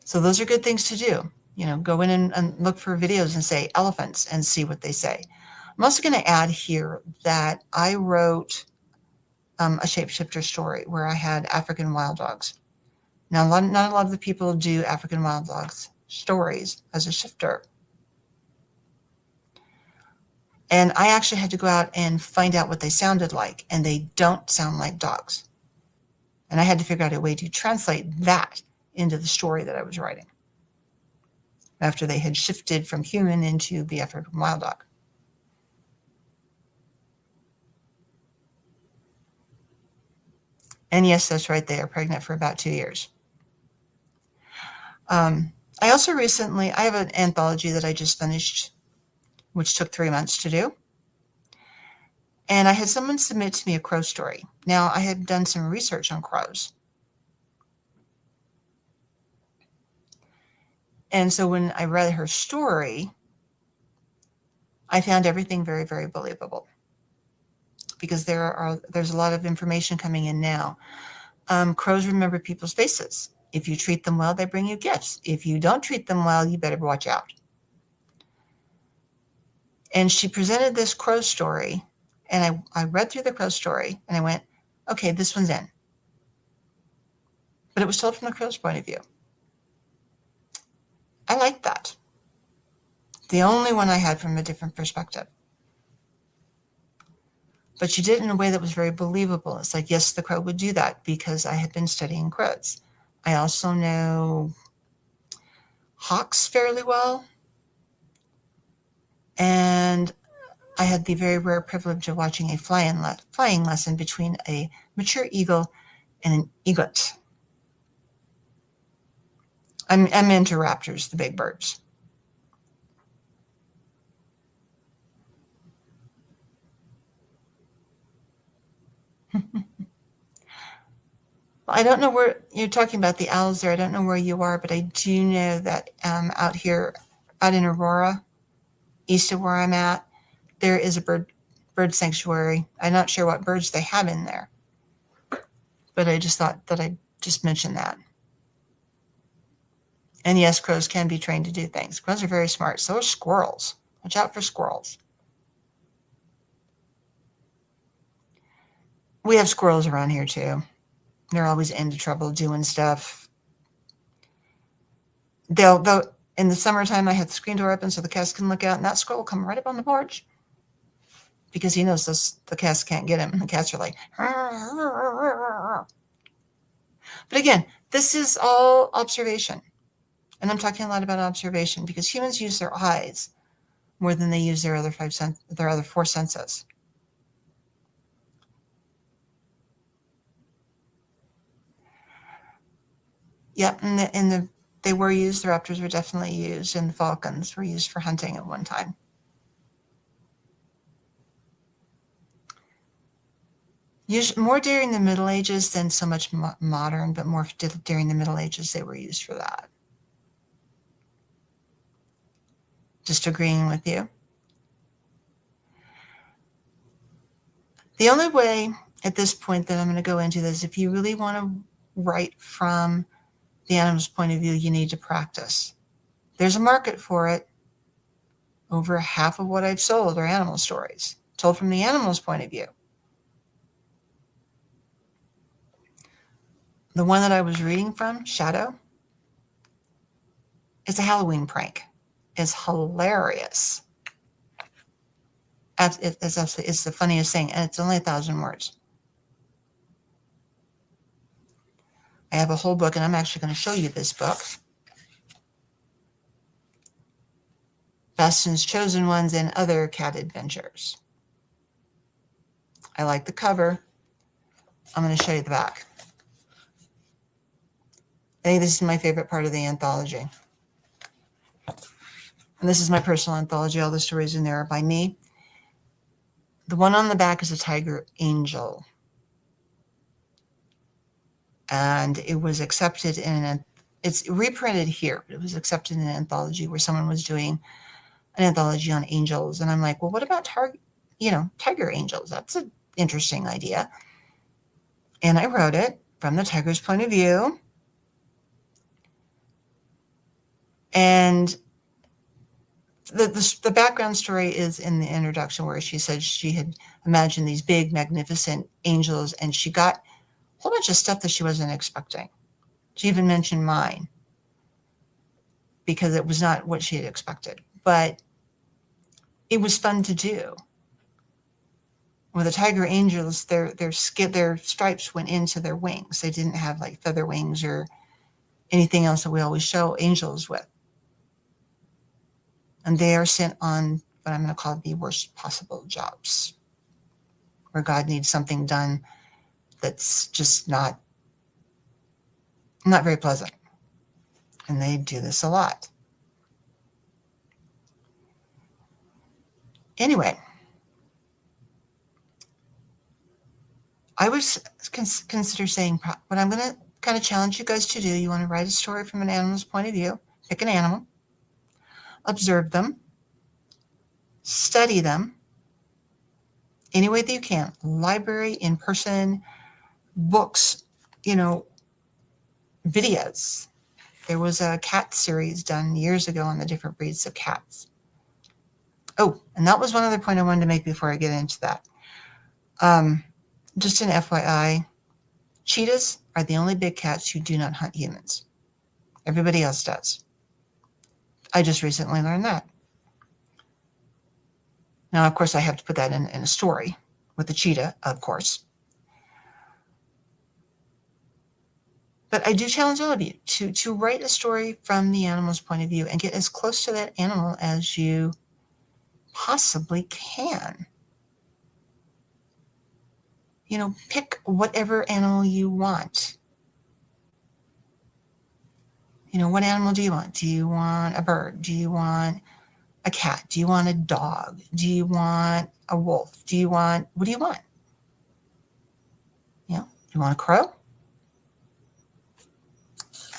So those are good things to do. Go in and look for videos and say elephants and see what they say. I'm also going to add here that I wrote a shapeshifter story where I had African wild dogs. Now, not a lot of the people do African wild dogs stories as a shifter. And I actually had to go out and find out what they sounded like, and they don't sound like dogs. And I had to figure out a way to translate that into the story that I was writing after they had shifted from human into the African wild dog. And yes, that's right. They are pregnant for about 2 years. I also I have an anthology that I just finished, which took 3 months to do. And I had someone submit to me a crow story. Now, I had done some research on crows. And so when I read her story, I found everything very, very believable. Because there's a lot of information coming in now. Crows remember people's faces. If you treat them well, they bring you gifts. If you don't treat them well, you better watch out. And she presented this crow story, and I read through the crow story, and I went, okay, this one's in. But it was told from the crow's point of view. I liked that. The only one I had from a different perspective. But she did it in a way that was very believable. It's like, yes, the crow would do that because I had been studying crows. I also know hawks fairly well. And I had the very rare privilege of watching a flying lesson between a mature eagle and an eaglet. I'm into raptors, the big birds. I don't know where you're talking about the owls there. I don't know where you are, but I do know that out in Aurora, east of where I'm at, there is a bird sanctuary. I'm not sure what birds they have in there, but I just thought that I'd just mention that. And yes, crows can be trained to do things. Crows are very smart. So are squirrels. Watch out for squirrels. We have squirrels around here too. They're always into trouble doing stuff. They'll in the summertime, I had the screen door open so the cats can look out, and that squirrel will come right up on the porch because he knows the cats can't get him. And the cats are like, but again, this is all observation. And I'm talking a lot about observation because humans use their eyes more than they use their other four senses. Yep, they were used. The raptors were definitely used, and the falcons were used for hunting at one time. More during the Middle Ages than so much modern, but more during the Middle Ages they were used for that. Just agreeing with you. The only way at this point that I'm going to go into this, if you really want to write from the animal's point of view, you need to practice. There's a market for it. Over half of what I've sold are animal stories, told from the animal's point of view. The one that I was reading from, Shadow, is a Halloween prank. It's hilarious. It's the funniest thing, and it's only 1,000 words. I have a whole book, and I'm actually going to show you this book. Bastion's Chosen Ones and Other Cat Adventures. I like the cover. I'm going to show you the back. I think this is my favorite part of the anthology. And this is my personal anthology. All the stories in there are by me. The one on the back is a tiger angel. And it was accepted it's reprinted here, but it was accepted in an anthology where someone was doing an anthology on angels. And I'm like, well, what about tiger angels? That's an interesting idea. And I wrote it from the tiger's point of view. And the background story is in the introduction, where she said she had imagined these big, magnificent angels, and she got a whole bunch of stuff that she wasn't expecting. She even mentioned mine because it was not what she had expected, but it was fun to do. With the tiger angels, their stripes went into their wings. They didn't have like feather wings or anything else that we always show angels with. And they are sent on what I'm going to call the worst possible jobs, where God needs something done that's just not very pleasant. And they do this a lot. Anyway, I would consider saying what I'm going to kind of challenge you guys to do. You want to write a story from an animal's point of view. Pick an animal. Observe them. Study them any way that you can. Library, in person, books, videos. There was a cat series done years ago on the different breeds of cats. Oh, and that was one other point I wanted to make before I get into that. Just an FYI, cheetahs are the only big cats who do not hunt humans. Everybody else does. I just recently learned that. Now, of course, I have to put that in a story with the cheetah, of course. But I do challenge all of you to write a story from the animal's point of view and get as close to that animal as you possibly can. Pick whatever animal you want. What animal do you want? Do you want a bird? Do you want a cat? Do you want a dog? Do you want a wolf? What do you want? You want a crow?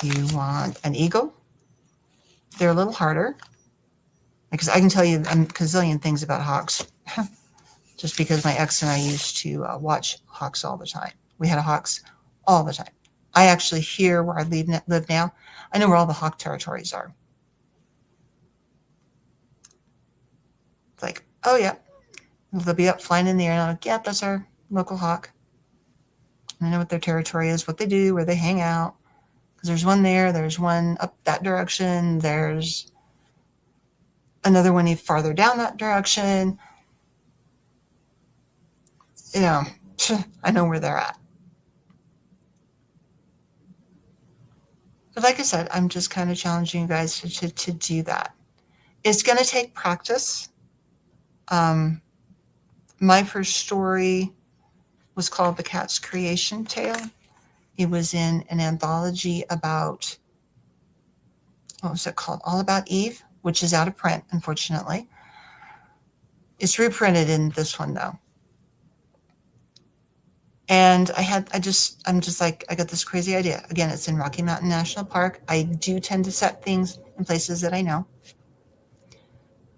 You want an eagle? They're a little harder, because I can tell you a gazillion things about hawks just because my ex and I used to watch hawks all the time. We had hawks all the time. I actually, here where I live now, I know where all the hawk territories are. It's like, oh yeah, they'll be up flying in the air, and I'm like, yeah, that's our local hawk. I know what their territory is, what they do, where they hang out. Because there's one there, there's one up that direction, there's another one farther down that direction. I know where they're at. But like I said, I'm just kind of challenging you guys to do that. It's going to take practice. My first story was called The Cat's Creation Tale. It was in an anthology about, what was it called? All About Eve, which is out of print, unfortunately. It's reprinted in this one, though. And I'm just like, I got this crazy idea. Again, it's in Rocky Mountain National Park. I do tend to set things in places that I know.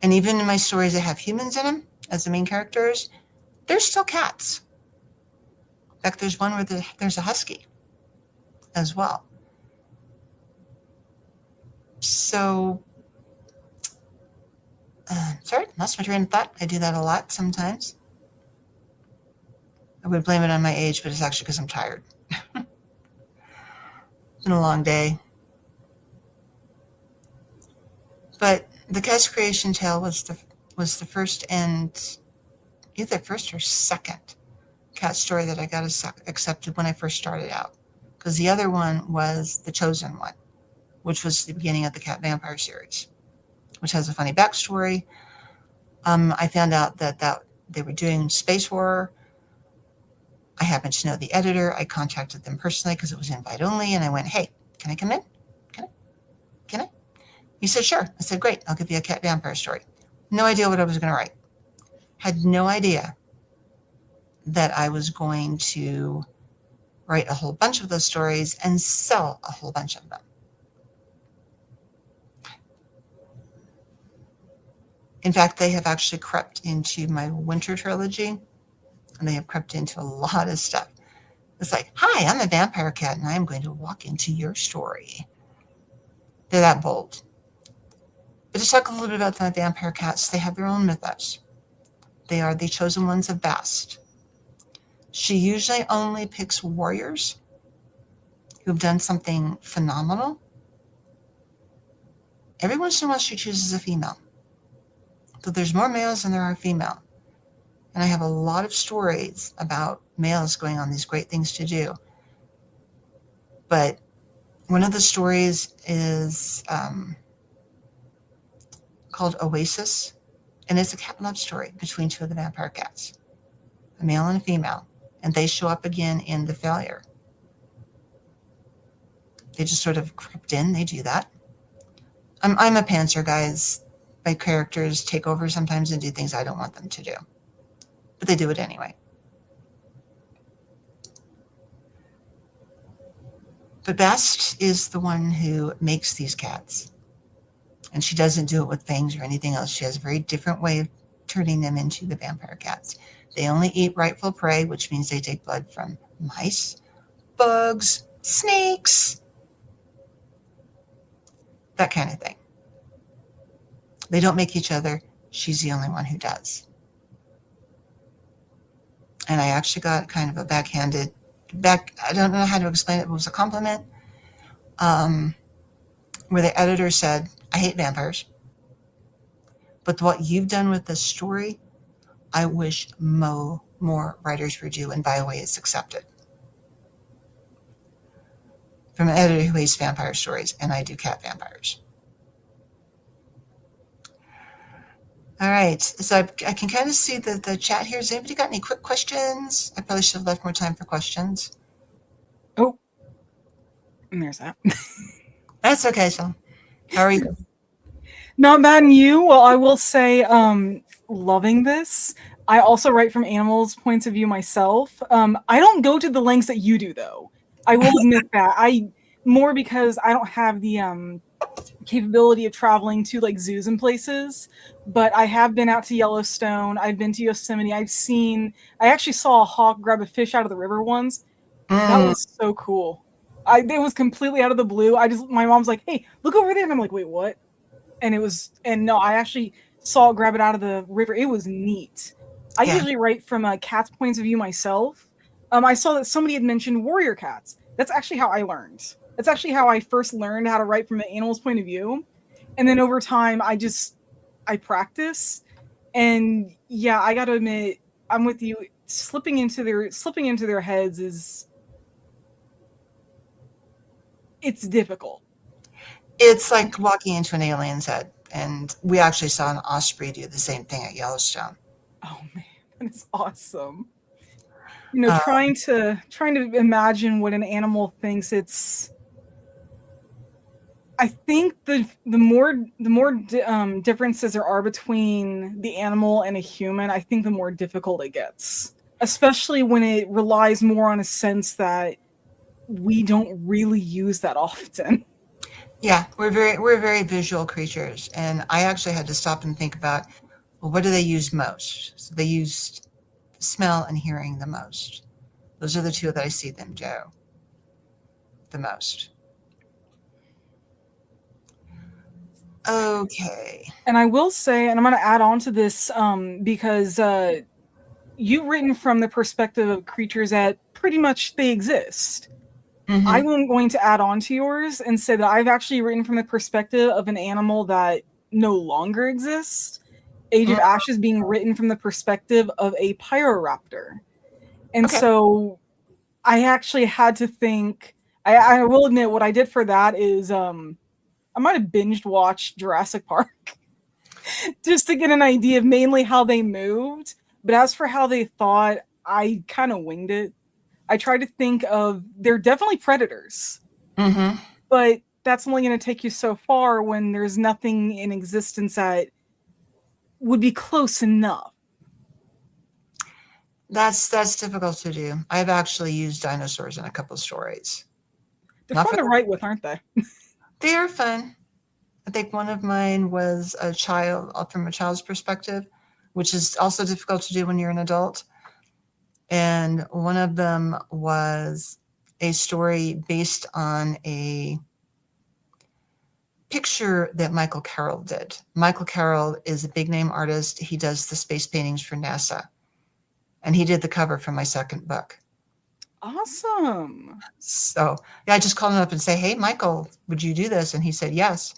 And even in my stories that have humans in them as the main characters, there's still cats. In fact, there's one where there's a husky as well. So, sorry, lost my train of thought. I do that a lot sometimes. I would blame it on my age, but it's actually because I'm tired. It's been a long day. But the Cat's Creation Tale was the first and either first or second cat story that I got accepted when I first started out. Because the other one was The Chosen One, which was the beginning of the Cat Vampire series, which has a funny backstory. I found out that they were doing space horror. I happened to know the editor. I contacted them personally because it was invite only. And I went, hey, can I come in? Can I? He said, sure. I said, great. I'll give you a cat vampire story. No idea what I was going to write. Had no idea that I was going to write a whole bunch of those stories and sell a whole bunch of them. In fact, they have actually crept into my winter trilogy, and they have crept into a lot of stuff. It's like, hi, I'm a vampire cat, and I'm going to walk into your story. They're that bold. But to talk a little bit about the vampire cats, they have their own mythos. They are the chosen ones of Bast. She usually only picks warriors who've done something phenomenal. Every once in a while, she chooses a female. So there's more males than there are female. And I have a lot of stories about males going on these great things to do. But one of the stories is called Oasis, and it's a cat love story between two of the vampire cats, a male and a female, and they show up again in The Failure. They just sort of crept in. They do that. I'm a pantser, guys. My characters take over sometimes and do things I don't want them to do, but they do it anyway. But Bast is the one who makes these cats, and she doesn't do it with fangs or anything else. She has a very different way of turning them into the vampire cats. They only eat rightful prey, which means they take blood from mice, bugs, snakes, that kind of thing. They don't make each other. She's the only one who does. And I actually got kind of a I don't know how to explain it, but it was a compliment, where the editor said, I hate vampires, but what you've done with this story, I wish more writers would do, and by the way, it's accepted. From an editor who hates vampire stories, and I do cat vampires. All right, so I can kind of see the chat here. Has anybody got any quick questions? I probably should have left more time for questions. Oh, and there's that. That's okay, so how are you? Not bad, and you? Well, I will say, loving this. I also write from animals' points of view myself. I don't go to the lengths that you do, though. I will admit that. More because I don't have the capability of traveling to like zoos and places, but I have been out to Yellowstone. I've been to Yosemite. I actually saw a hawk grab a fish out of the river once. That was so cool. It was completely out of the blue. My mom's like, hey, look over there. And I'm like, wait, what? No, I actually saw it grab it out of the river. It was neat. I usually write from a cat's points of view myself. I saw that somebody had mentioned warrior cats. That's actually how I learned. That's actually how I first learned how to write from an animal's point of view. And then over time, I practice. And yeah, I gotta admit, I'm with you. Slipping into their heads it's difficult. It's like walking into an alien's head. And we actually saw an osprey do the same thing at Yellowstone. Oh man, that's awesome. You know, trying to imagine what an animal thinks. I think the more differences there are between the animal and a human, I think the more difficult it gets. especially when it relies more on a sense that we don't really use that often. Yeah, we're very visual creatures, and I actually had to stop and think about, well, what do they use most? So they use smell and hearing the most. Those are the two that I see them do the most. Okay. And I will say, and I'm going to add on to this because you've written from the perspective of creatures that pretty much they exist. Mhm. I'm going to add on to yours and say that I've actually written from the perspective of an animal that no longer exists. Age of Ashes being written from the perspective of a pyroraptor. And Okay. so I actually had to think, I will admit what I did for that is I might have binged watched Jurassic Park just to get an idea of mainly how they moved. But as for how they thought, I kind of winged it. I tried to think of, they're definitely predators, Mm-hmm. but that's only going to take you so far when there's nothing in existence that would be close enough. That's difficult to do. I've actually used dinosaurs in a couple stories. They're Not fun for to write with, aren't they? They are fun. I think one of mine was a child, from a child's perspective, which is also difficult to do when you're an adult. And one of them was a story based on a picture that Michael Carroll did. Michael Carroll is a big name artist. He does the space paintings for NASA. And he did the cover for my second book. Awesome. So yeah, I just called him up and say, hey, Michael, would you do this? And he said, yes.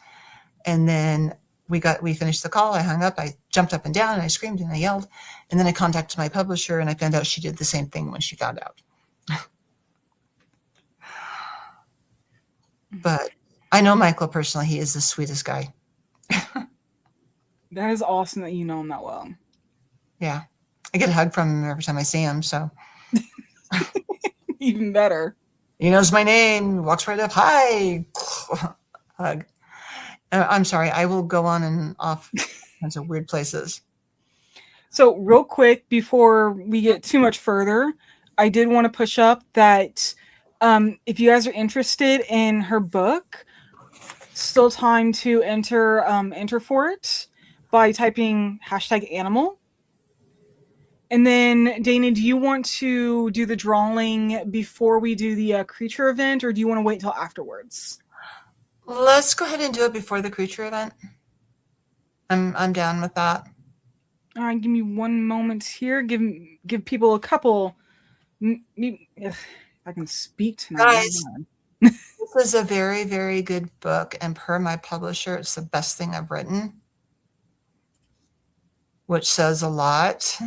And then we finished the call. I hung up. I jumped up and down and I screamed and I yelled. And then I contacted my publisher and I found out she did the same thing when she found out. But I know Michael personally. He is the sweetest guy. That is awesome that you know him that well. Yeah. I get a hug from him every time I see him. So Even better. he knows my name. He walks right up. Hi. Hug. I'm sorry. I will go on and off kinds of weird places. So real quick, before we get too much further, I did want to push up that if you guys are interested in her book, still time to enter for it by typing #animal. And then, Dana, do you want to do the drawing before we do the creature event, or do you want to wait till afterwards? Let's go ahead and do it before the creature event. I'm down with that. All right, give me one moment here. Give people a couple. If I can speak tonight. Guys, this is a very, very good book, and per my publisher, it's the best thing I've written, which says a lot.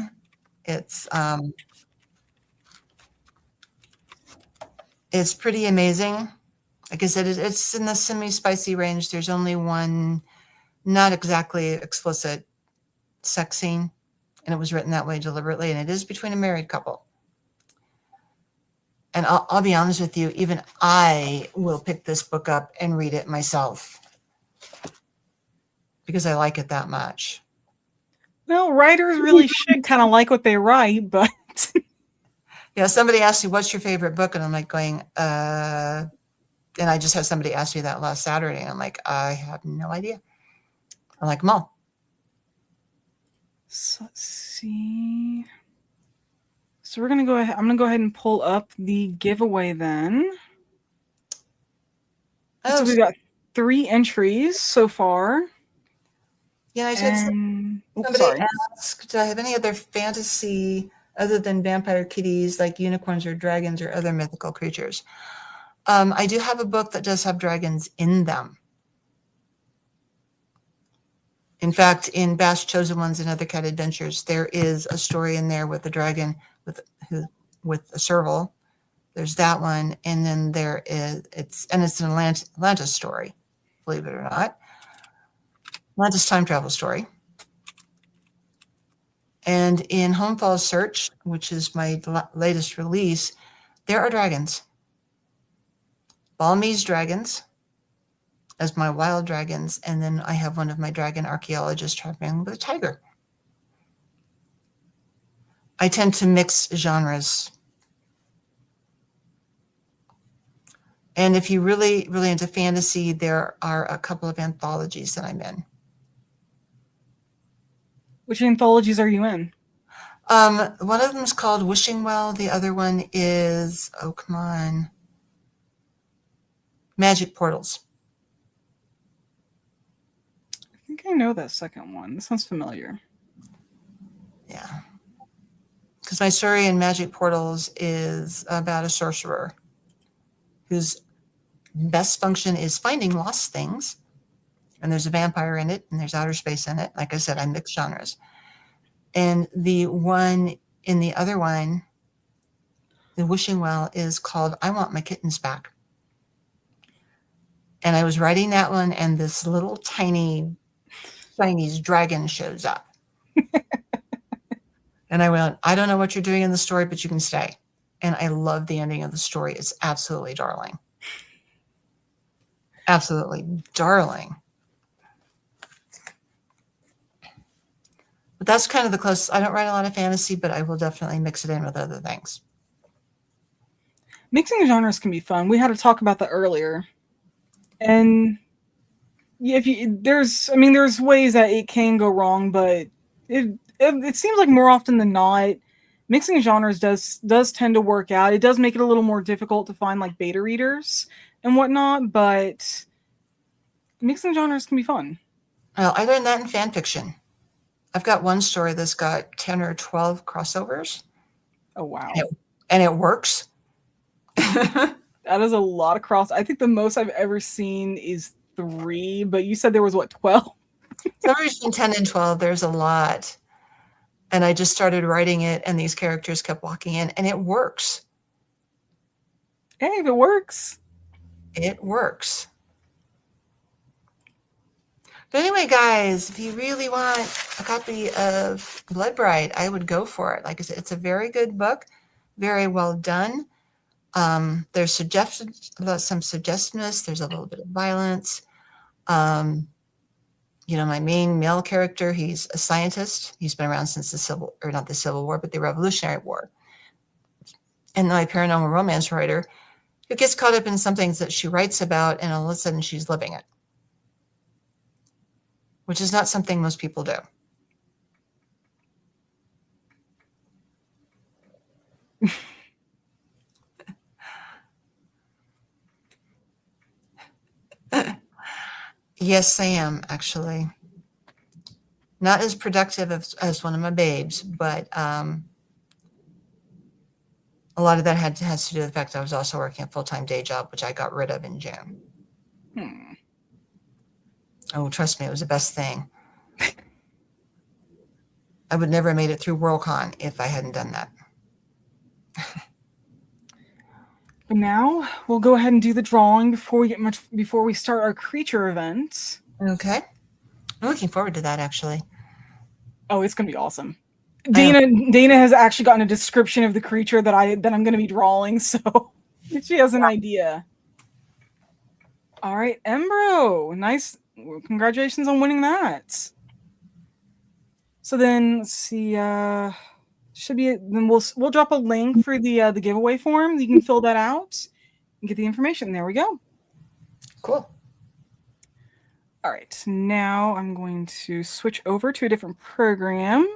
It's pretty amazing. Like I said, it's in the semi-spicy range. There's only one not exactly explicit sex scene, and it was written that way deliberately, and it is between a married couple. And I'll be honest with you, even I will pick this book up and read it myself because I like it that much. Well, writers really should kind of like what they write, but yeah, somebody asked me, what's your favorite book? And I'm like going, and I just had somebody ask me that last Saturday. And I'm like, I have no idea. I like them all. So, let's see. So we're going to go ahead. I'm going to go ahead and pull up the giveaway then. Oh, so we've got 3 entries so far. Yeah, I said somebody asked, do I have any other fantasy other than vampire kitties like unicorns or dragons or other mythical creatures? I do have a book that does have dragons in them. In fact, in Bass Chosen Ones and Other Cat Adventures, there is a story in there with a dragon with a serval. There's that one, and then there is it's an Atlantis story, believe it or not. Atlantis time travel story. And in Home Falls Search, which is my latest release, there are dragons. Balmese dragons as my wild dragons, and then I have one of my dragon archaeologists traveling with a tiger. I tend to mix genres. And if you really into fantasy, there are a couple of anthologies that I'm in. Which anthologies are you in? One of them is called Wishing Well. The other one is, oh, come on, Magic Portals. I think I know that second one. This sounds familiar. Yeah. Because my story in Magic Portals is about a sorcerer whose best function is finding lost things. And there's a vampire in it, and there's outer space in it. Like I said, I mix genres. And the one in the other one, the Wishing Well, is called I Want My Kittens Back. And I was writing that one, and this little tiny Chinese dragon shows up. And I went, I don't know what you're doing in the story, but you can stay. And I love the ending of the story. It's absolutely darling. Absolutely darling. But that's kind of the closest. I don't write a lot of fantasy, but I will definitely mix it in with other things. Mixing genres can be fun. We had to talk about that earlier. And if you, there's ways that it can go wrong, but it seems like more often than not, mixing genres does tend to work out. It does make it a little more difficult to find like beta readers and whatnot, but mixing genres can be fun. Well, I learned that in fan fiction. I've got one story that's got 10 or 12 crossovers. Oh, wow. And it works. That is a lot of cross. I think the most I've ever seen is 3, but you said there was, what, 12? Somewhere between 10 and 12, there's a lot. And I just started writing it, and these characters kept walking in, and it works. Hey, if it works. It works. But anyway, guys, if you really want a copy of Blood Bride, I would go for it. Like I said, it's a very good book, very well done. There's some suggestiveness. There's a little bit of violence. My main male character, he's a scientist. He's been around since not the Civil War, but the Revolutionary War. And my paranormal romance writer, who gets caught up in some things that she writes about, and all of a sudden she's living it, which is not something most people do. Yes, I am, actually. Not as productive as one of my babes, but a lot of that has to do with the fact that I was also working a full-time day job, which I got rid of in June. Oh, trust me, it was the best thing. I would never have made it through Worldcon if I hadn't done that. Now we'll go ahead and do the drawing before we start our creature event. Okay. I'm looking forward to that, actually. Oh, it's gonna be awesome. Dana has actually gotten a description of the creature that I'm gonna be drawing, so she has an idea. All right, Embro, nice. Congratulations on winning that. So then let's see. Then we'll drop a link for the giveaway form. You can fill that out and get the information. There we go. Cool. All right, now I'm going to switch over to a different program.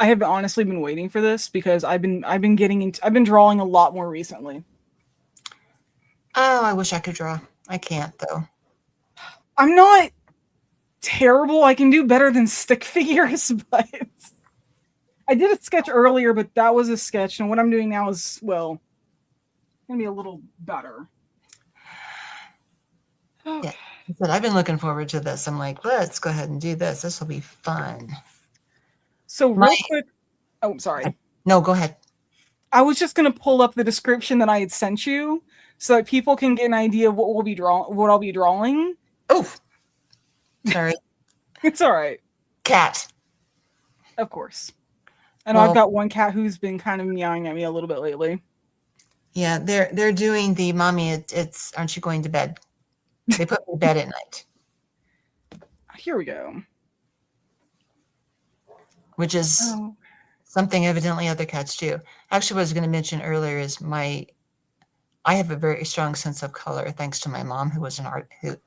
I have honestly been waiting for this because I've been drawing a lot more recently. Oh, I wish I could draw. I can't, though. I'm not terrible. I can do better than stick figures, but I did a sketch earlier, but that was a sketch, and what I'm doing now is, well, gonna be a little better. Okay. Yeah, but I've been looking forward to this. I'm like, let's go ahead and do this. This will be fun. So real quick, oh, sorry. No, go ahead. I was just gonna pull up the description that I had sent you so that people can get an idea of what I'll be drawing. Oh, sorry. It's all right. Cat. Of course. And I've got one cat who's been kind of meowing at me a little bit lately. Yeah, they're doing the mommy. It's aren't you going to bed? They put me to bed at night. Here we go. Which is Something evidently other cats do. Actually, what I was going to mention earlier is I have a very strong sense of color thanks to my mom, who was it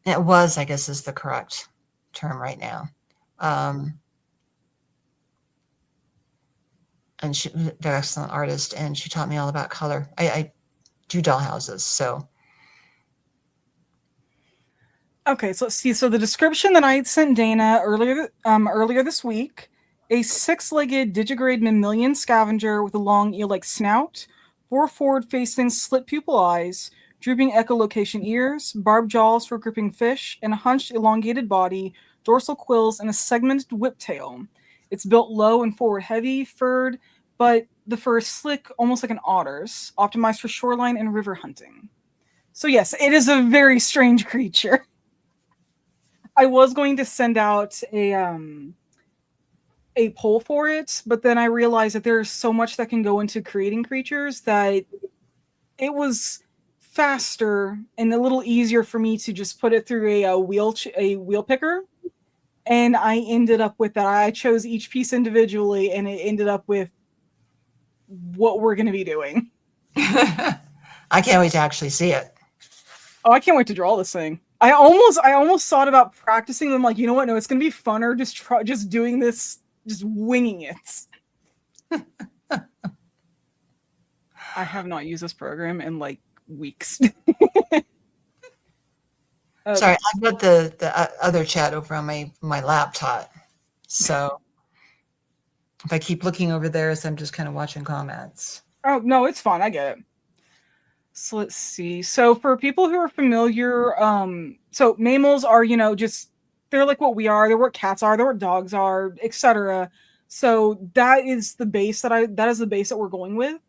was, I guess, is the correct term right now. And she was a very excellent artist, and she taught me all about color. I do doll houses, so. Okay, so let's see. So the description that I had sent Dana earlier this week: a 6-legged digigrade mammalian scavenger with a long eel-like snout, 4 forward-facing slit pupil eyes, drooping echolocation ears, barbed jaws for gripping fish, and a hunched elongated body, dorsal quills, and a segmented whip tail. It's built low and forward heavy, furred, but the fur is slick, almost like an otter's, optimized for shoreline and river hunting. So yes, it is a very strange creature. I was going to send out a poll for it, but then I realized that there's so much that can go into creating creatures that it was faster and a little easier for me to just put it through a wheel picker, and I ended up with that. I chose each piece individually, and it ended up with what we're going to be doing. I can't wait to actually see it. Oh, I can't wait to draw this thing. I almost thought about practicing them. Like, you know what? No, it's gonna be funner just doing this, just winging it. I have not used this program in like weeks. Sorry, I've got the other chat over on my laptop, so if I keep looking over there, so I'm just kind of watching comments. Oh no, it's fine. I get it. So let's see. So for people who are familiar, so mammals are, they're like what we are. They're what cats are. They're what dogs are, etc. So that is the base that we're going with.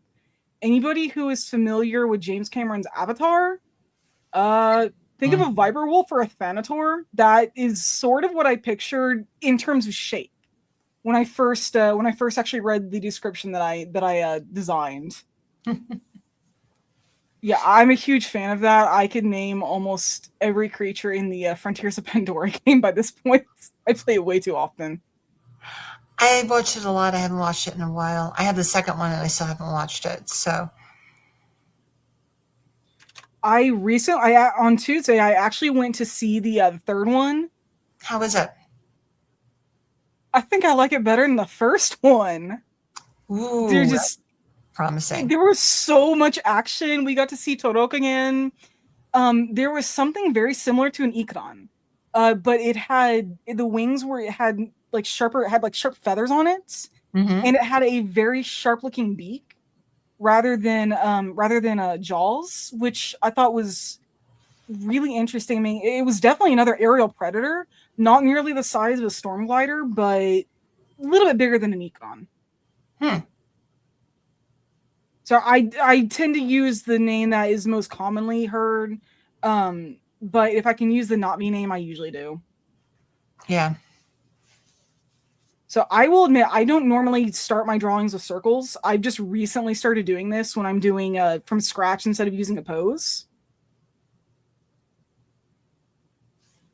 Anybody who is familiar with James Cameron's Avatar, think of a viper wolf or a thanator. That is sort of what I pictured in terms of shape when I first actually read the description that I designed. Yeah, I'm a huge fan of that. I could name almost every creature in the Frontiers of Pandora game by this point. I play it way too often. I watched it a lot. I haven't watched it in a while. I have the second one, and I still haven't watched it. So, on Tuesday, I actually went to see the third one. How was it? I think I like it better than the first one. Ooh, they're just promising. There was so much action. We got to see Torok again. There was something very similar to an Ikran, but it had the wings where it had like sharp feathers on it, and it had a very sharp looking beak rather than jaws, which I thought was really interesting. I mean, it was definitely another aerial predator, not nearly the size of a storm glider, but a little bit bigger than an Ikran. So I tend to use the name that is most commonly heard, but if I can use the not me name, I usually do. Yeah. So I will admit, I don't normally start my drawings with circles. I've just recently started doing this when I'm doing from scratch instead of using a pose.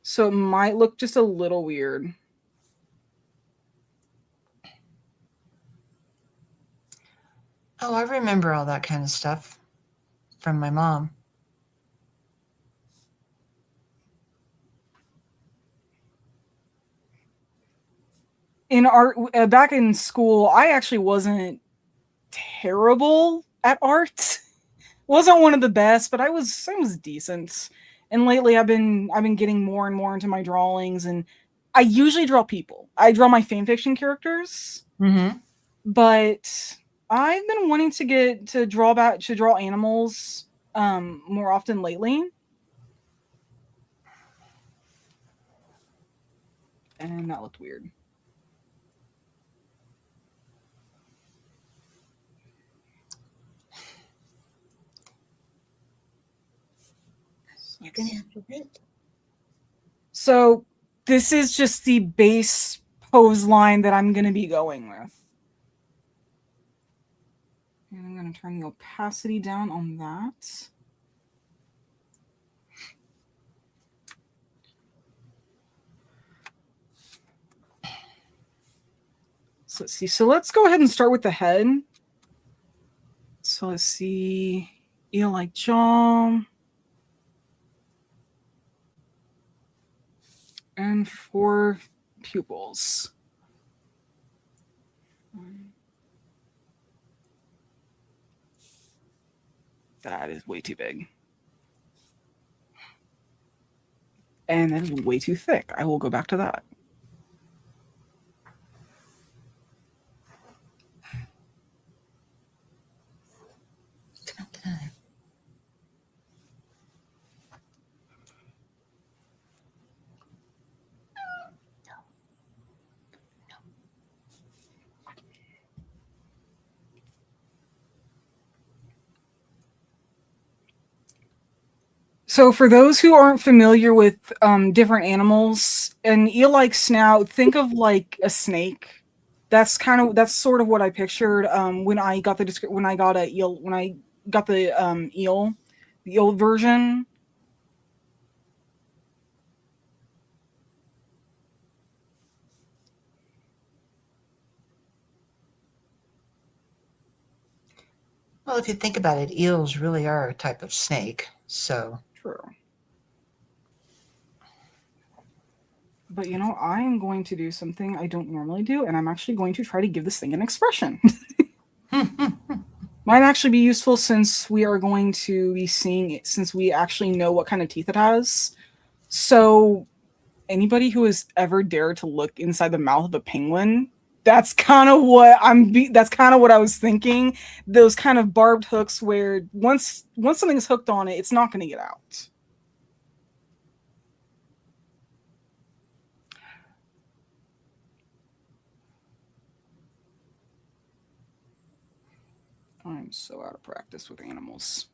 So it might look just a little weird. Oh, I remember all that kind of stuff from my mom. In art, back in school, I actually wasn't terrible at art. Wasn't one of the best, but I was decent. And lately, I've been getting more and more into my drawings, and I usually draw people. I draw my fanfiction characters, but I've been wanting to draw animals more often lately. And that looked weird. You're gonna have to wait. So this is just the base pose line that I'm gonna be going with. And I'm gonna turn the opacity down on that. So let's see. So let's go ahead and start with the head. So let's see. Eel-like jaw. And 4 pupils. That is way too big. And that is way too thick. I will go back to that. So for those who aren't familiar with different animals, an eel-like snout, think of like a snake. That's sort of what I pictured when I got the eel version. Well, if you think about it, eels really are a type of snake, so. True. But you know, I am going to do something I don't normally do, and I'm actually going to try to give this thing an expression. Might actually be useful since we are going to be seeing it, since we actually know what kind of teeth it has. So anybody who has ever dared to look inside the mouth of a penguin, that's kind of what I was thinking. Those kind of barbed hooks where once something's hooked on it, it's not going to get out. I'm so out of practice with animals.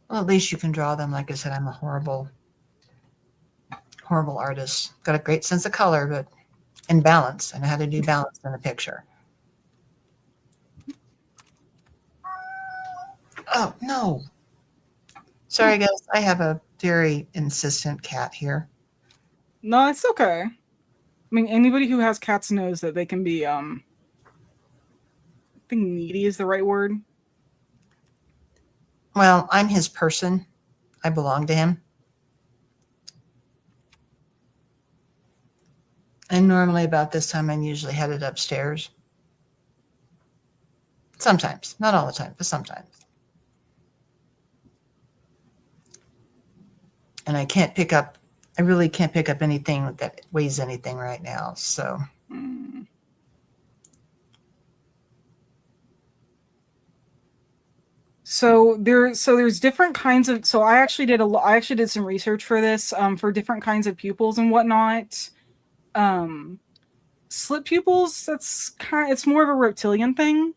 Well, at least you can draw them. Like I said, I'm a horrible artist. Got a great sense of color, but in balance. I know how to do balance in a picture. Oh, no. Sorry, guys. I have a very insistent cat here. No, it's okay. I mean, anybody who has cats knows that they can be, I think needy is the right word. Well, I'm his person. I belong to him. And normally about this time, I'm usually headed upstairs. Sometimes. Not all the time, but sometimes. And I really can't pick up anything that weighs anything right now, so. So there's different kinds of. So I actually did some research for this for different kinds of pupils and whatnot. Slit pupils. It's more of a reptilian thing.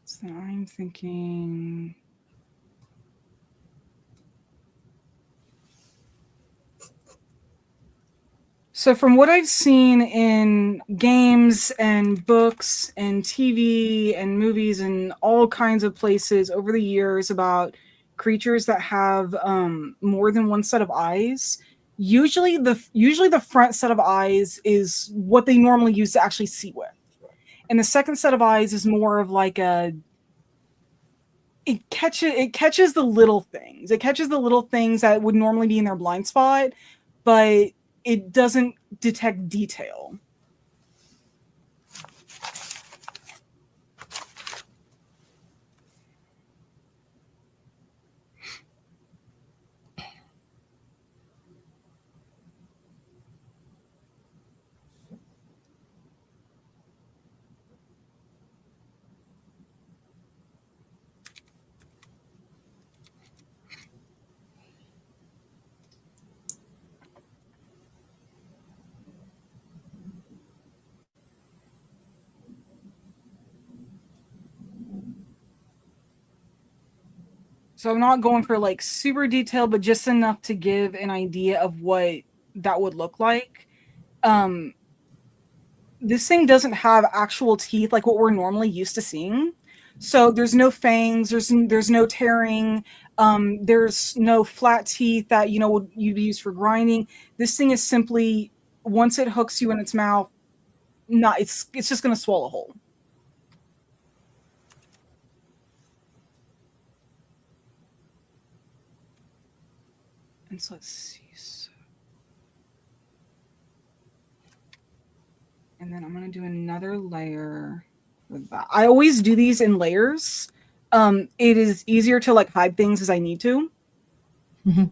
So I'm thinking. So from what I've seen in games and books and TV and movies and all kinds of places over the years about creatures that have more than one set of eyes, usually the front set of eyes is what they normally use to actually see with. And the second set of eyes is more of like it catches the little things. It catches the little things that would normally be in their blind spot, but it doesn't detect detail. So I'm not going for like super detail, but just enough to give an idea of what that would look like. this thing doesn't have actual teeth like what we're normally used to seeing. So there's no fangs, there's no tearing, there's no flat teeth that you'd use for grinding. This thing is simply, once it hooks you in its mouth, it's just going to swallow whole. And so let's see. And then I'm going to do another layer with that. I always do these in layers. It is easier to like hide things as I need to. Mm-hmm.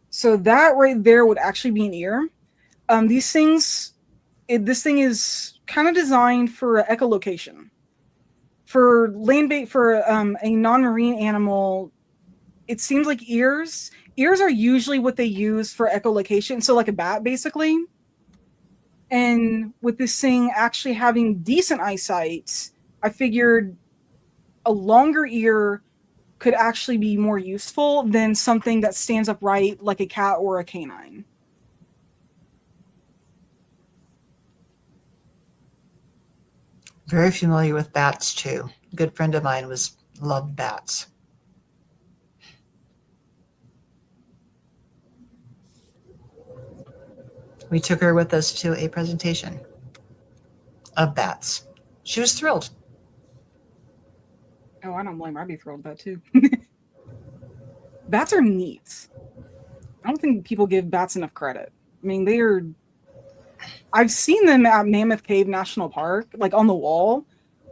So that right there would actually be an ear. These things, this thing is kind of designed for echolocation. For land-based, for a non-marine animal, it seems like ears are usually what they use for echolocation. So like a bat, basically. And with this thing actually having decent eyesight, I figured a longer ear could actually be more useful than something that stands upright like a cat or a canine. Very familiar with bats too. A good friend of mine loved bats. We took her with us to a presentation of bats. She was thrilled. Oh, I don't blame her. I'd be thrilled with that too. Bats are neat. I don't think people give bats enough credit. I mean, I've seen them at Mammoth Cave National Park, like on the wall.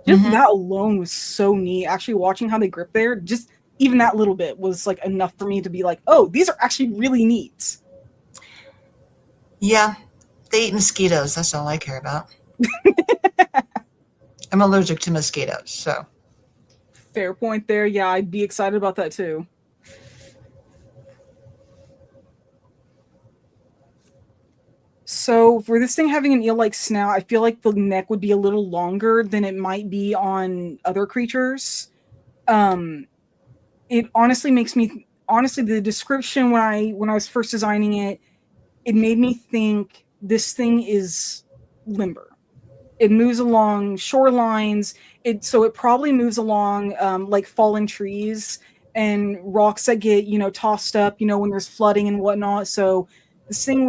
Just that alone was so neat. Actually watching how they grip there, just even that little bit was like enough for me to be like, oh, these are actually really neat. Yeah, they eat mosquitoes. That's all I care about. I'm allergic to mosquitoes, so. Fair point there. Yeah, I'd be excited about that too. So for this thing having an eel-like snout, I feel like the neck would be a little longer than it might be on other creatures. It honestly makes me, the description when I was first designing it, it made me think this thing is limber. It moves along shorelines. So it probably moves along like fallen trees and rocks that get tossed up when there's flooding and whatnot. So this thing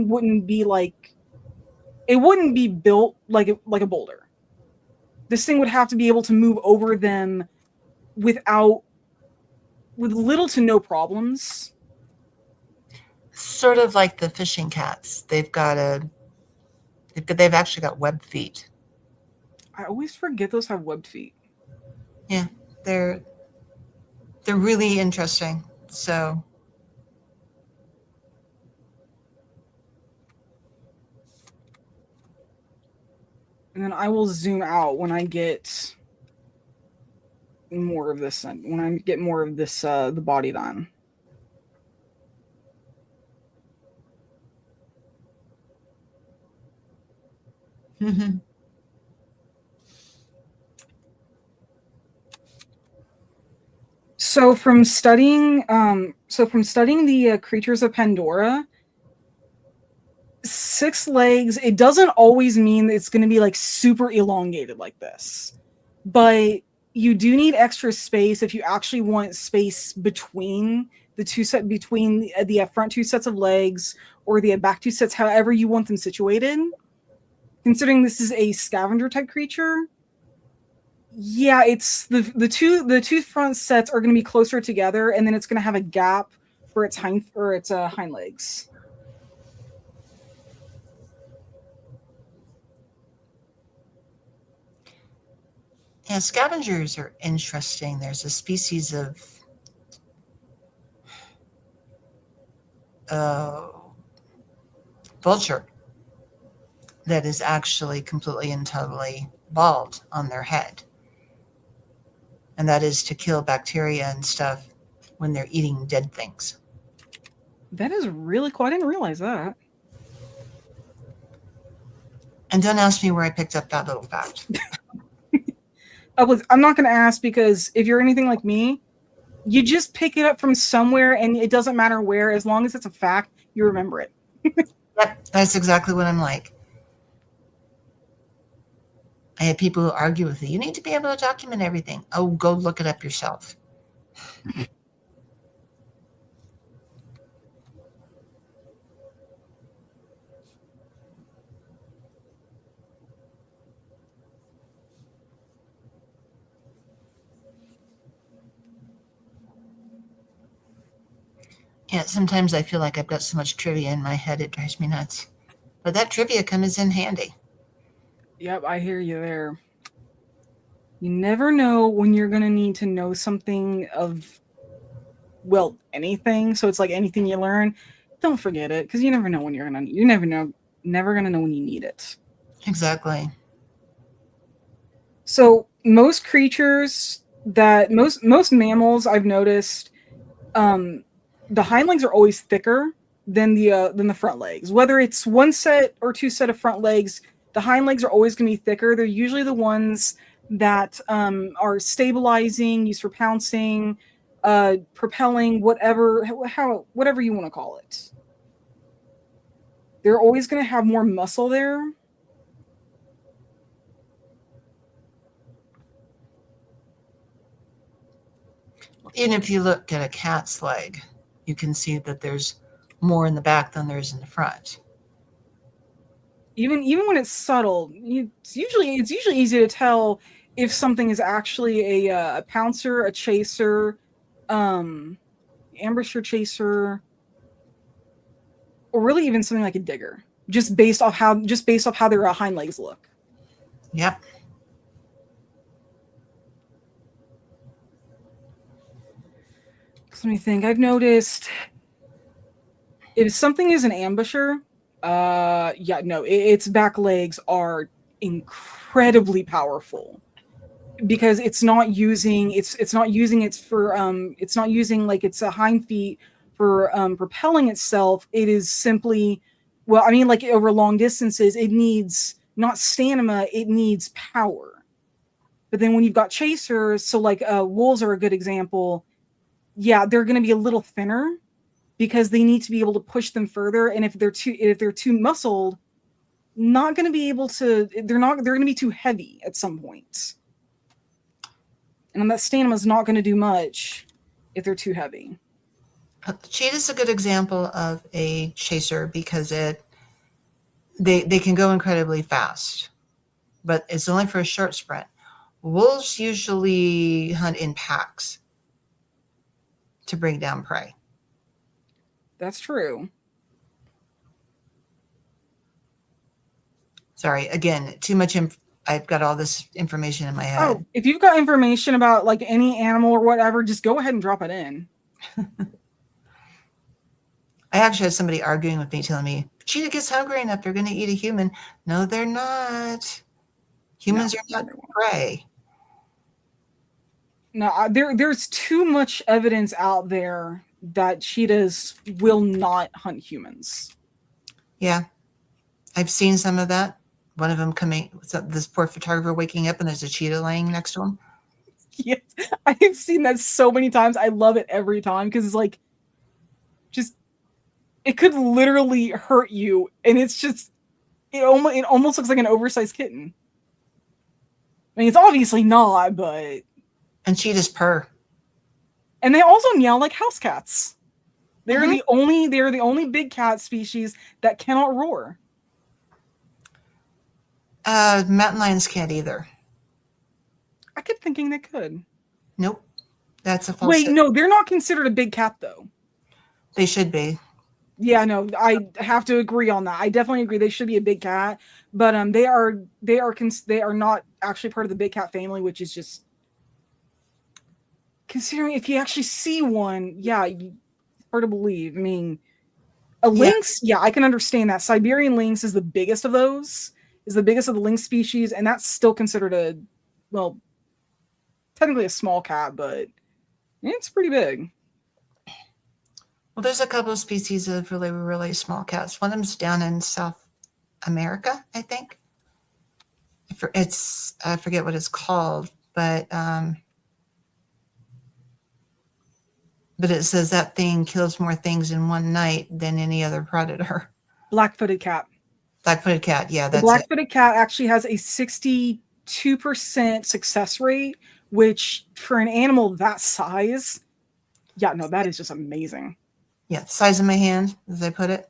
wouldn't be like, it wouldn't be built like a boulder. This thing would have to be able to move over them with little to no problems. Sort of like the fishing cats. They've actually got webbed feet. I always forget those have webbed feet. Yeah, they're really interesting. So and then I will zoom out when I get more of this. When I get more of this, the body done. Mm-hmm. So from studying the creatures of Pandora, 6 legs, it doesn't always mean that it's going to be like super elongated like this, but you do need extra space if you actually want space between the front 2 sets of legs or the back 2 sets, however you want them situated. Considering this is a scavenger type creature, yeah, it's the two front sets are going to be closer together, and then it's going to have a gap for its hind legs. Yeah, scavengers are interesting. There's a species of vulture that is actually completely and totally bald on their head. And that is to kill bacteria and stuff when they're eating dead things. That is really cool. I didn't realize that. And don't ask me where I picked up that little fact. I'm not going to ask, because if you're anything like me, you just pick it up from somewhere and it doesn't matter where. As long as it's a fact, you remember it. Yep, that's exactly what I'm like. I have people who argue with me. You need to be able to document everything. Oh, go look it up yourself. Yeah, sometimes I feel like I've got so much trivia in my head, it drives me nuts. But that trivia comes in handy. Yep, I hear you there. You never know when you're going to need to know something of, well, anything. So it's like anything you learn, don't forget it, because you never know when never going to know when you need it. Exactly. So most creatures most mammals, I've noticed, the hind legs are always thicker than the front legs. Whether it's one set or two set of front legs, the hind legs are always going to be thicker. They're usually the ones that are stabilizing, used for pouncing, propelling, whatever you want to call it. They're always going to have more muscle there. Even if you look at a cat's leg, you can see that there's more in the back than there is in the front. Even when it's subtle, it's usually easy to tell if something is actually a pouncer, a chaser, ambusher, chaser, or really even something like a digger, just based off how their hind legs look. Yep. Let me think. I've noticed if something is an ambusher, its back legs are incredibly powerful, because it's not using its hind feet for propelling itself. It is simply, like over long distances, it needs not stamina, it needs power. But then when you've got chasers, so like wolves are a good example. Yeah, they're going to be a little thinner because they need to be able to push them further. And if they're too muscled, not going to be able to. They're going to be too heavy at some point. And that stamina is not going to do much if they're too heavy. Cheetah's a good example of a chaser because they can go incredibly fast, but it's only for a short sprint. Wolves usually hunt in packs to bring down prey. That's true. Sorry, again, too much. I've got all this information in my head. Oh, if you've got information about like any animal or whatever, just go ahead and drop it in. I actually had somebody arguing with me, telling me, cheetah gets hungry enough, they're going to eat a human. No, they're not. Humans are not prey. No, there's too much evidence out there that cheetahs will not hunt humans. Yeah, I've seen some of that. One of them coming, this poor photographer waking up and there's a cheetah laying next to him. Yes, I've seen that so many times. I love it every time because it's like, it could literally hurt you, and it's just, it almost looks like an oversized kitten. I mean, it's obviously not, but. And cheetahs purr. And they also meow like house cats. They're the only big cat species that cannot roar. Mountain lions can't either. I kept thinking they could. Nope. That's a false. Wait, no, they're not considered a big cat though. They should be. Yeah, no, I have to agree on that. I definitely agree they should be a big cat, but they are not actually part of the big cat family, which is just, considering if you actually see one, yeah, hard to believe. I mean, a lynx, yeah, I can understand that. Siberian lynx is the biggest of those, is the biggest of the lynx species, and that's still considered technically a small cat, but it's pretty big. Well, there's a couple of species of really, really small cats. One of them's down in South America, I think. I forget what it's called, but it says that thing kills more things in one night than any other predator. Black-footed cat. Black-footed cat, yeah, The that's it. black-footed cat actually has a 62% success rate, which for an animal that size, yeah, no, that is just amazing. Yeah, the size of my hand, as I put it.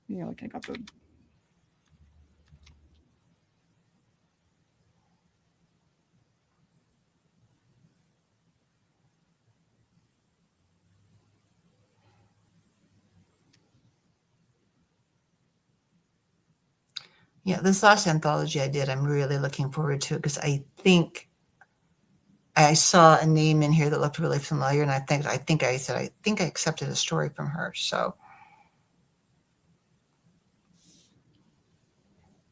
Yeah, like I got the. Yeah, this last anthology I did, I'm really looking forward to it because I think I saw a name in here that looked really familiar, and I think I accepted a story from her. So.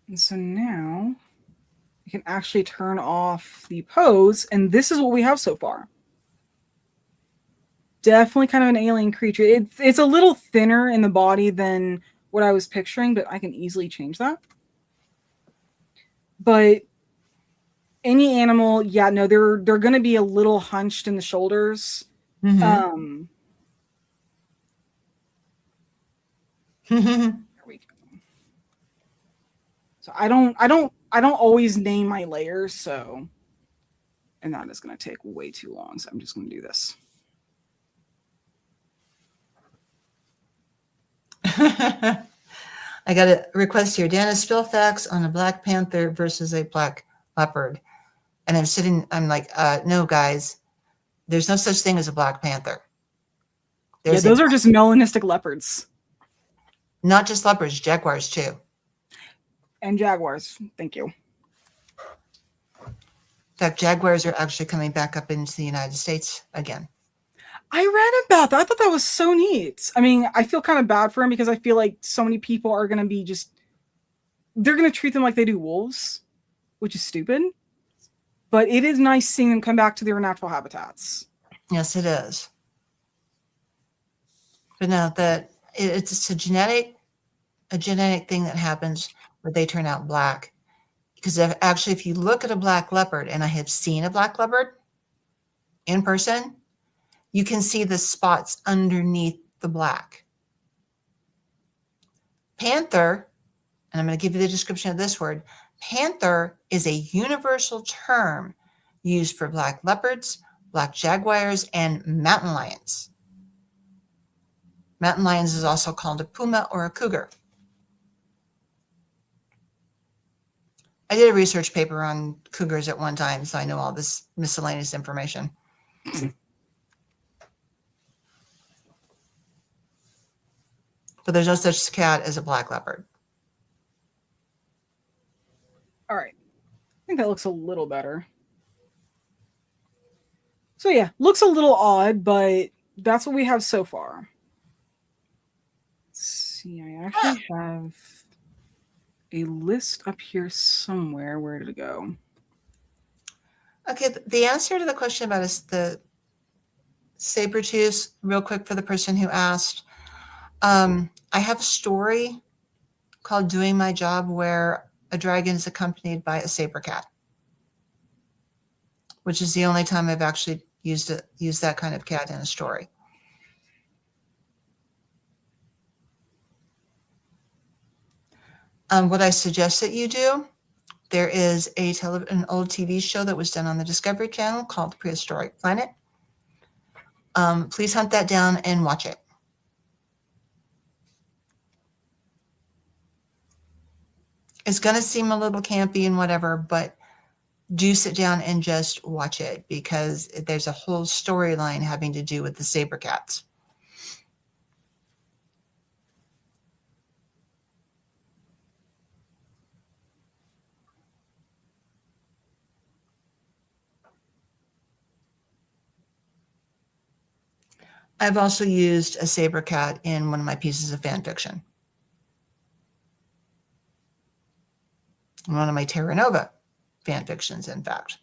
And so now you can actually turn off the pose, and this is what we have so far. Definitely kind of an alien creature. It's a little thinner in the body than what I was picturing, but I can easily change that. But any animal, yeah, no, they're going to be a little hunched in the shoulders. Mm-hmm. There we go. So I don't always name my layers, so, and that is going to take way too long. So I'm just going to do this. I got a request here. Dana, spill facts on a black panther versus a black leopard. And I'm like, no, guys, there's no such thing as a black panther. Those are just melanistic leopards. Not just leopards, jaguars too. And jaguars, thank you. In fact, jaguars are actually coming back up into the United States again. I read about that. I thought that was so neat. I mean, I feel kind of bad for him because I feel like so many people are going to be they're going to treat them like they do wolves, which is stupid. But it is nice seeing them come back to their natural habitats. Yes, it is. But no, it's a genetic thing that happens where they turn out black. Because if you look at a black leopard, and I have seen a black leopard in person, you can see the spots underneath the black. Panther, and I'm going to give you the description of this word. Panther is a universal term used for black leopards, black jaguars, and mountain lions. Mountain lions is also called a puma or a cougar. I did a research paper on cougars at one time, so I know all this miscellaneous information. But there's no such cat as a black leopard. All right. I think that looks a little better. So yeah, looks a little odd, but that's what we have so far. Let's see, I actually have a list up here somewhere. Where did it go? Okay, the answer to the question about the saber-tooth, real quick for the person who asked. I have a story called Doing My Job where a dragon is accompanied by a saber cat, which is the only time I've actually used that kind of cat in a story. What I suggest that you do, there is an old TV show that was done on the Discovery Channel called Prehistoric Planet. Please hunt that down and watch it. It's going to seem a little campy and whatever, but do sit down and just watch it because there's a whole storyline having to do with the saber cats. I've also used a saber cat in one of my pieces of fan fiction. One of my Terra Nova fan fictions, in fact.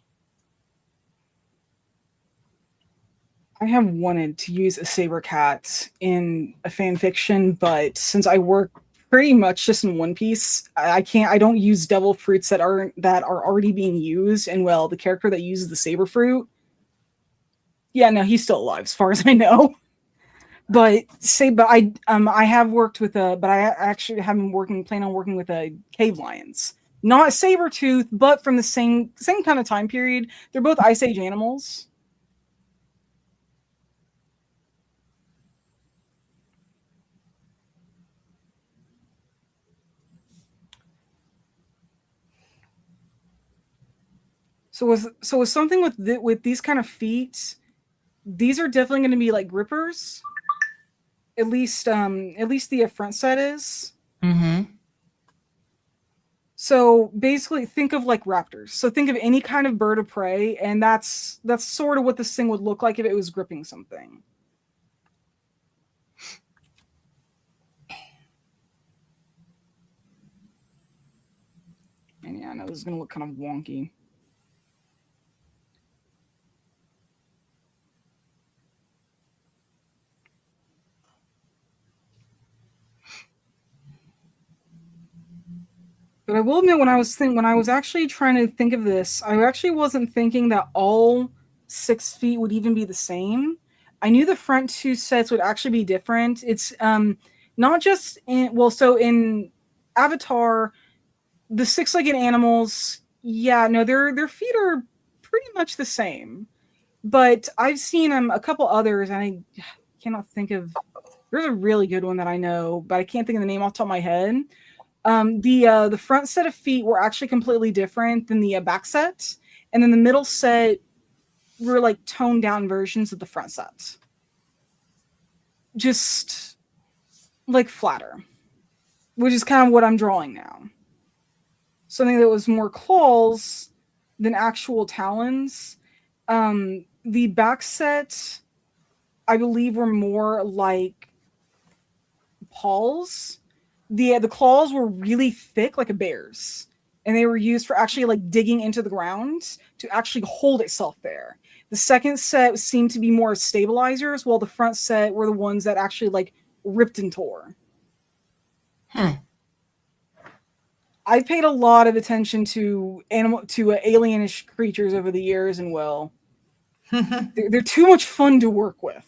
I have wanted to use a saber cat in a fan fiction, but since I work pretty much just in One Piece, I can't. I don't use devil fruits that are already being used. And well, the character that uses the saber fruit, yeah, no, he's still alive as far as I know. But I have worked with but I actually have been planning on working with cave lions, not a saber tooth, but from the same kind of time period. They're both Ice Age animals. So with something with these kind of feet, these are definitely going to be like grippers. At least the front set is. Mm-hmm. So basically, think of like raptors. So think of any kind of bird of prey, and that's sort of what this thing would look like if it was gripping something. And yeah, I know this is going to look kind of wonky. But I will admit, when I was actually trying to think of this, I actually wasn't thinking that all 6 feet would even be the same. I knew the front 2 sets would actually be different. It's not just in Avatar, the 6-legged animals, yeah, no, their feet are pretty much the same. But I've seen a couple others, and I cannot think of. There's a really good one that I know, but I can't think of the name off the top of my head. The front set of feet were actually completely different than the back set, and then the middle set were like toned down versions of the front set, just like flatter, which is kind of what I'm drawing now. Something that was more claws than actual talons. The back set, I believe, were more like paws. The claws were really thick, like a bear's, and they were used for actually like digging into the ground to actually hold itself there. The second set seemed to be more stabilizers, while the front set were the ones that actually like ripped and tore. I've paid a lot of attention to alienish creatures over the years, and well, they're too much fun to work with.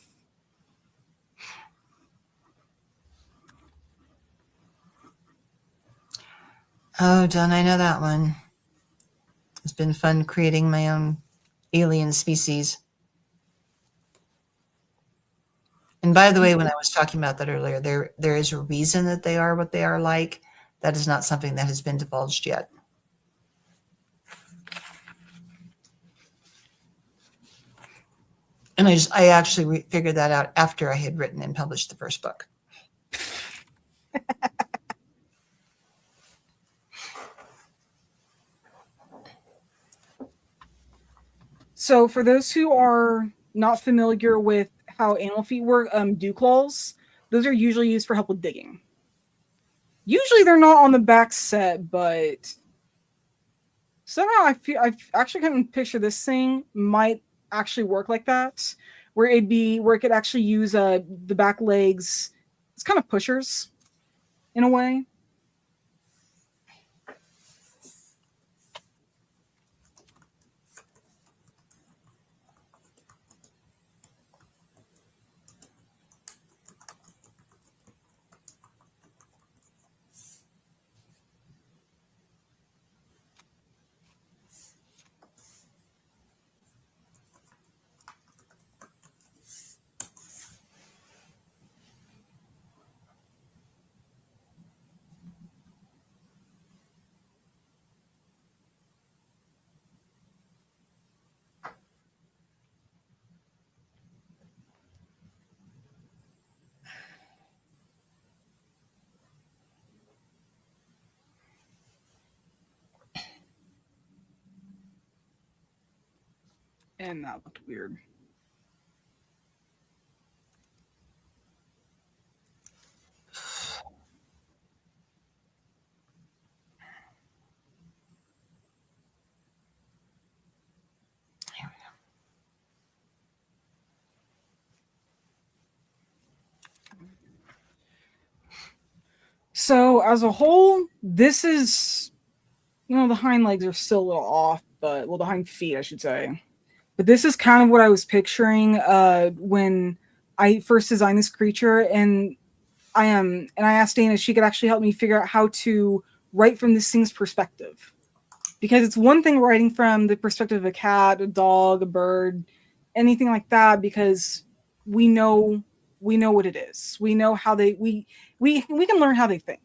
Oh, don't I know that one? It's been fun creating my own alien species. And by the way, when I was talking about that earlier, there is a reason that they are what they are like. That is not something that has been divulged yet. And I actually figured that out after I had written and published the first book. So for those who are not familiar with how animal feet work, dew claws, those are usually used for help with digging. Usually they're not on the back set, but somehow I've actually kind of picture this thing might actually work like that, where it could actually use the back legs. It's kind of pushers in a way. And that looked weird. So as a whole, this is, the hind legs are still a little off, but the hind feet, I should say. But this is kind of what I was picturing when I first designed this creature, and I asked Dana if she could actually help me figure out how to write from this thing's perspective. Because it's one thing writing from the perspective of a cat, a dog, a bird, anything like that, because we know what it is. We know how we can learn how they think.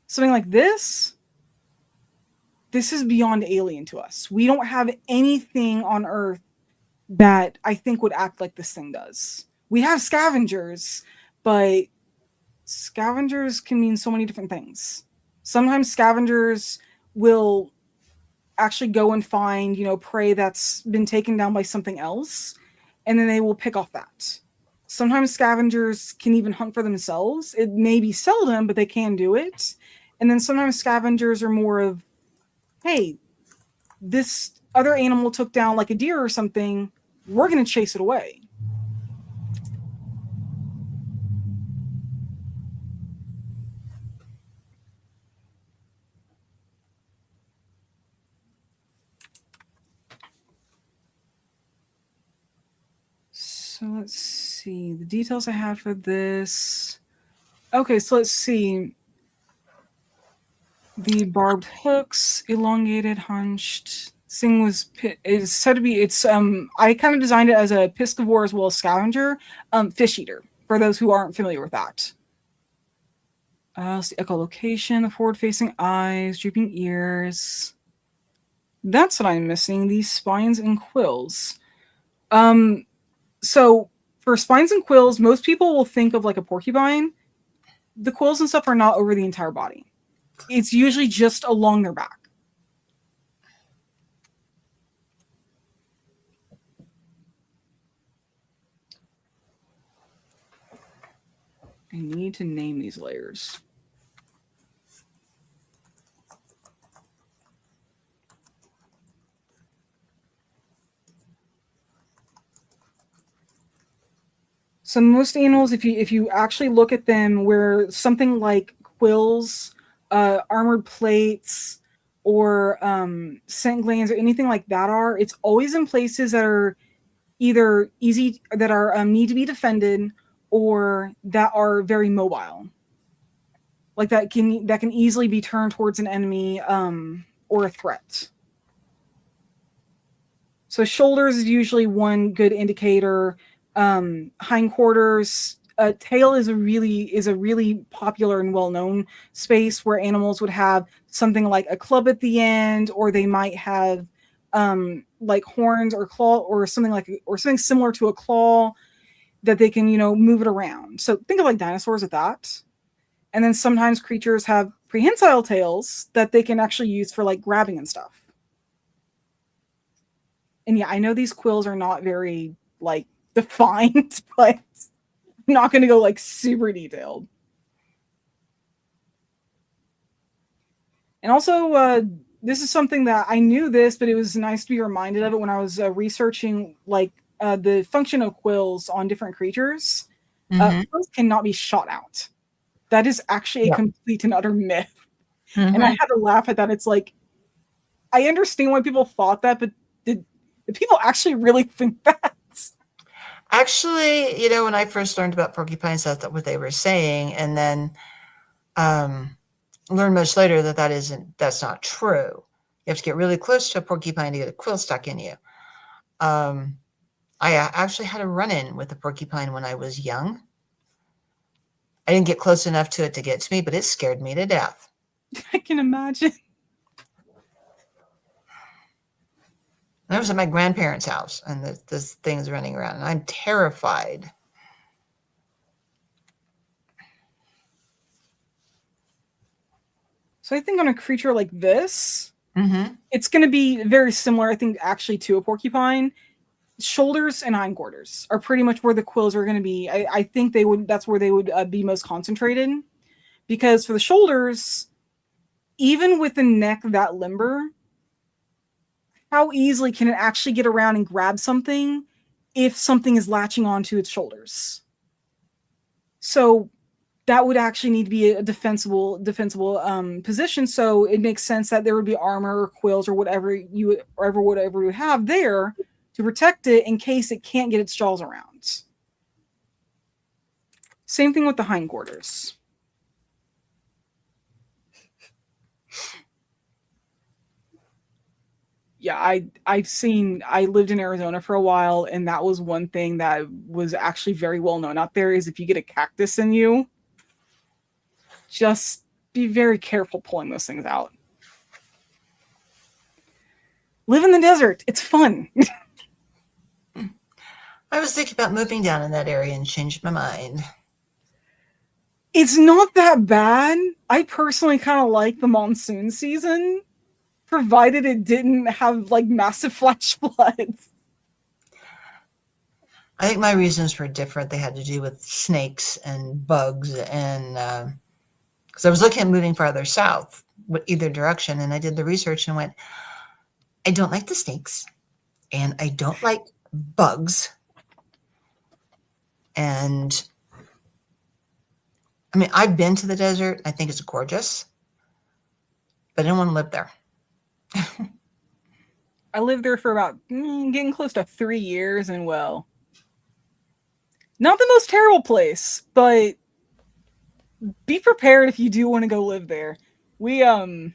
Something like this is beyond alien to us. We don't have anything on Earth that I think would act like this thing does. We have scavengers, but scavengers can mean so many different things. Sometimes scavengers will actually go and find, prey that's been taken down by something else, and then they will pick off that. Sometimes scavengers can even hunt for themselves. It may be seldom, but they can do it. And then sometimes scavengers are more of, hey, this other animal took down like a deer or something, we're going to chase it away. So let's see the details I have for this. Okay, so let's see. The barbed hooks, elongated, hunched. This thing is said to be, I kind of designed it as a piscivore as well as scavenger, fish eater, for those who aren't familiar with that. The echolocation, the forward-facing eyes, drooping ears. That's what I'm missing, these spines and quills. So for spines and quills, most people will think of like a porcupine. The quills and stuff are not over the entire body. It's usually just along their back. I need to name these layers. So most animals, if you actually look at them, where something like quills, armored plates, or scent glands or anything like that are, it's always in places that are either easy, that are need to be defended, or that are very mobile, like that can easily be turned towards an enemy or a threat. So shoulders is usually one good indicator. Hindquarters, tail is a really popular and well-known space where animals would have something like a club at the end, or they might have like horns or claw, or something similar to a claw that they can move it around. So think of like dinosaurs with that. And then sometimes creatures have prehensile tails that they can actually use for like grabbing and stuff. And yeah, I know these quills are not very like defined, but I'm not going to go like super detailed. And also, this is something that I knew this, but it was nice to be reminded of it when I was researching like the function of quills on different creatures. Quills cannot be shot out. That is actually a complete and utter myth. And I had to laugh at that. It's like, I understand why people thought that, but did people actually really think that? Actually, when I first learned about porcupines, that's what they were saying, and then learned much later that's not true. You have to get really close to a porcupine to get a quill stuck in you. I actually had a run-in with a porcupine when I was young. I didn't get close enough to it to get to me, but it scared me to death. I can imagine. I was at my grandparents' house, and this thing's running around, and I'm terrified. So I think on a creature like this, it's going to be very similar, I think, actually to a porcupine. Shoulders and hindquarters are pretty much where the quills are going to be. I think that's where they would be most concentrated, because for the shoulders, even with the neck that limber, how easily can it actually get around and grab something if something is latching onto its shoulders? So that would actually need to be a defensible position. So it makes sense that there would be armor or quills or whatever you have there to protect it in case it can't get its jaws around. Same thing with the hindquarters. Yeah, I lived in Arizona for a while, and that was one thing that was actually very well known out there is if you get a cactus in you, just be very careful pulling those things out. Live in the desert. It's fun. I was thinking about moving down in that area and changed my mind. It's not that bad. I personally kind of like the monsoon season, provided it didn't have like massive flash floods. I think my reasons were different. They had to do with snakes and bugs, and because I was looking at moving farther south, either direction, and I did the research and went, I don't like the snakes, and I don't like bugs, and I mean, I've been to the desert. I think it's gorgeous, but I didn't want to live there. I lived there for about getting close to 3 years, and well, not the most terrible place, but be prepared if you do want to go live there. Me and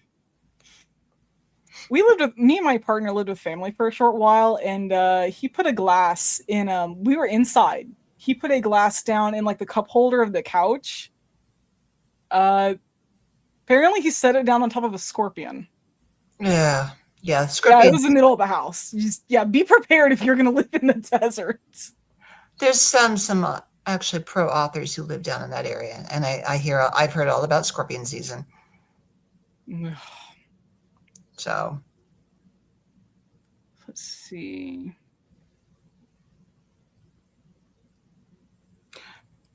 my partner lived with family for a short while, and he put a glass in we were inside. He put a glass down in like the cup holder of the couch. Apparently he set it down on top of a scorpion. Yeah, scorpion. Yeah, it was in the middle of the house. Just be prepared if you're going to live in the desert. There's some actually pro authors who live down in that area, and I've heard all about scorpion season. So let's see.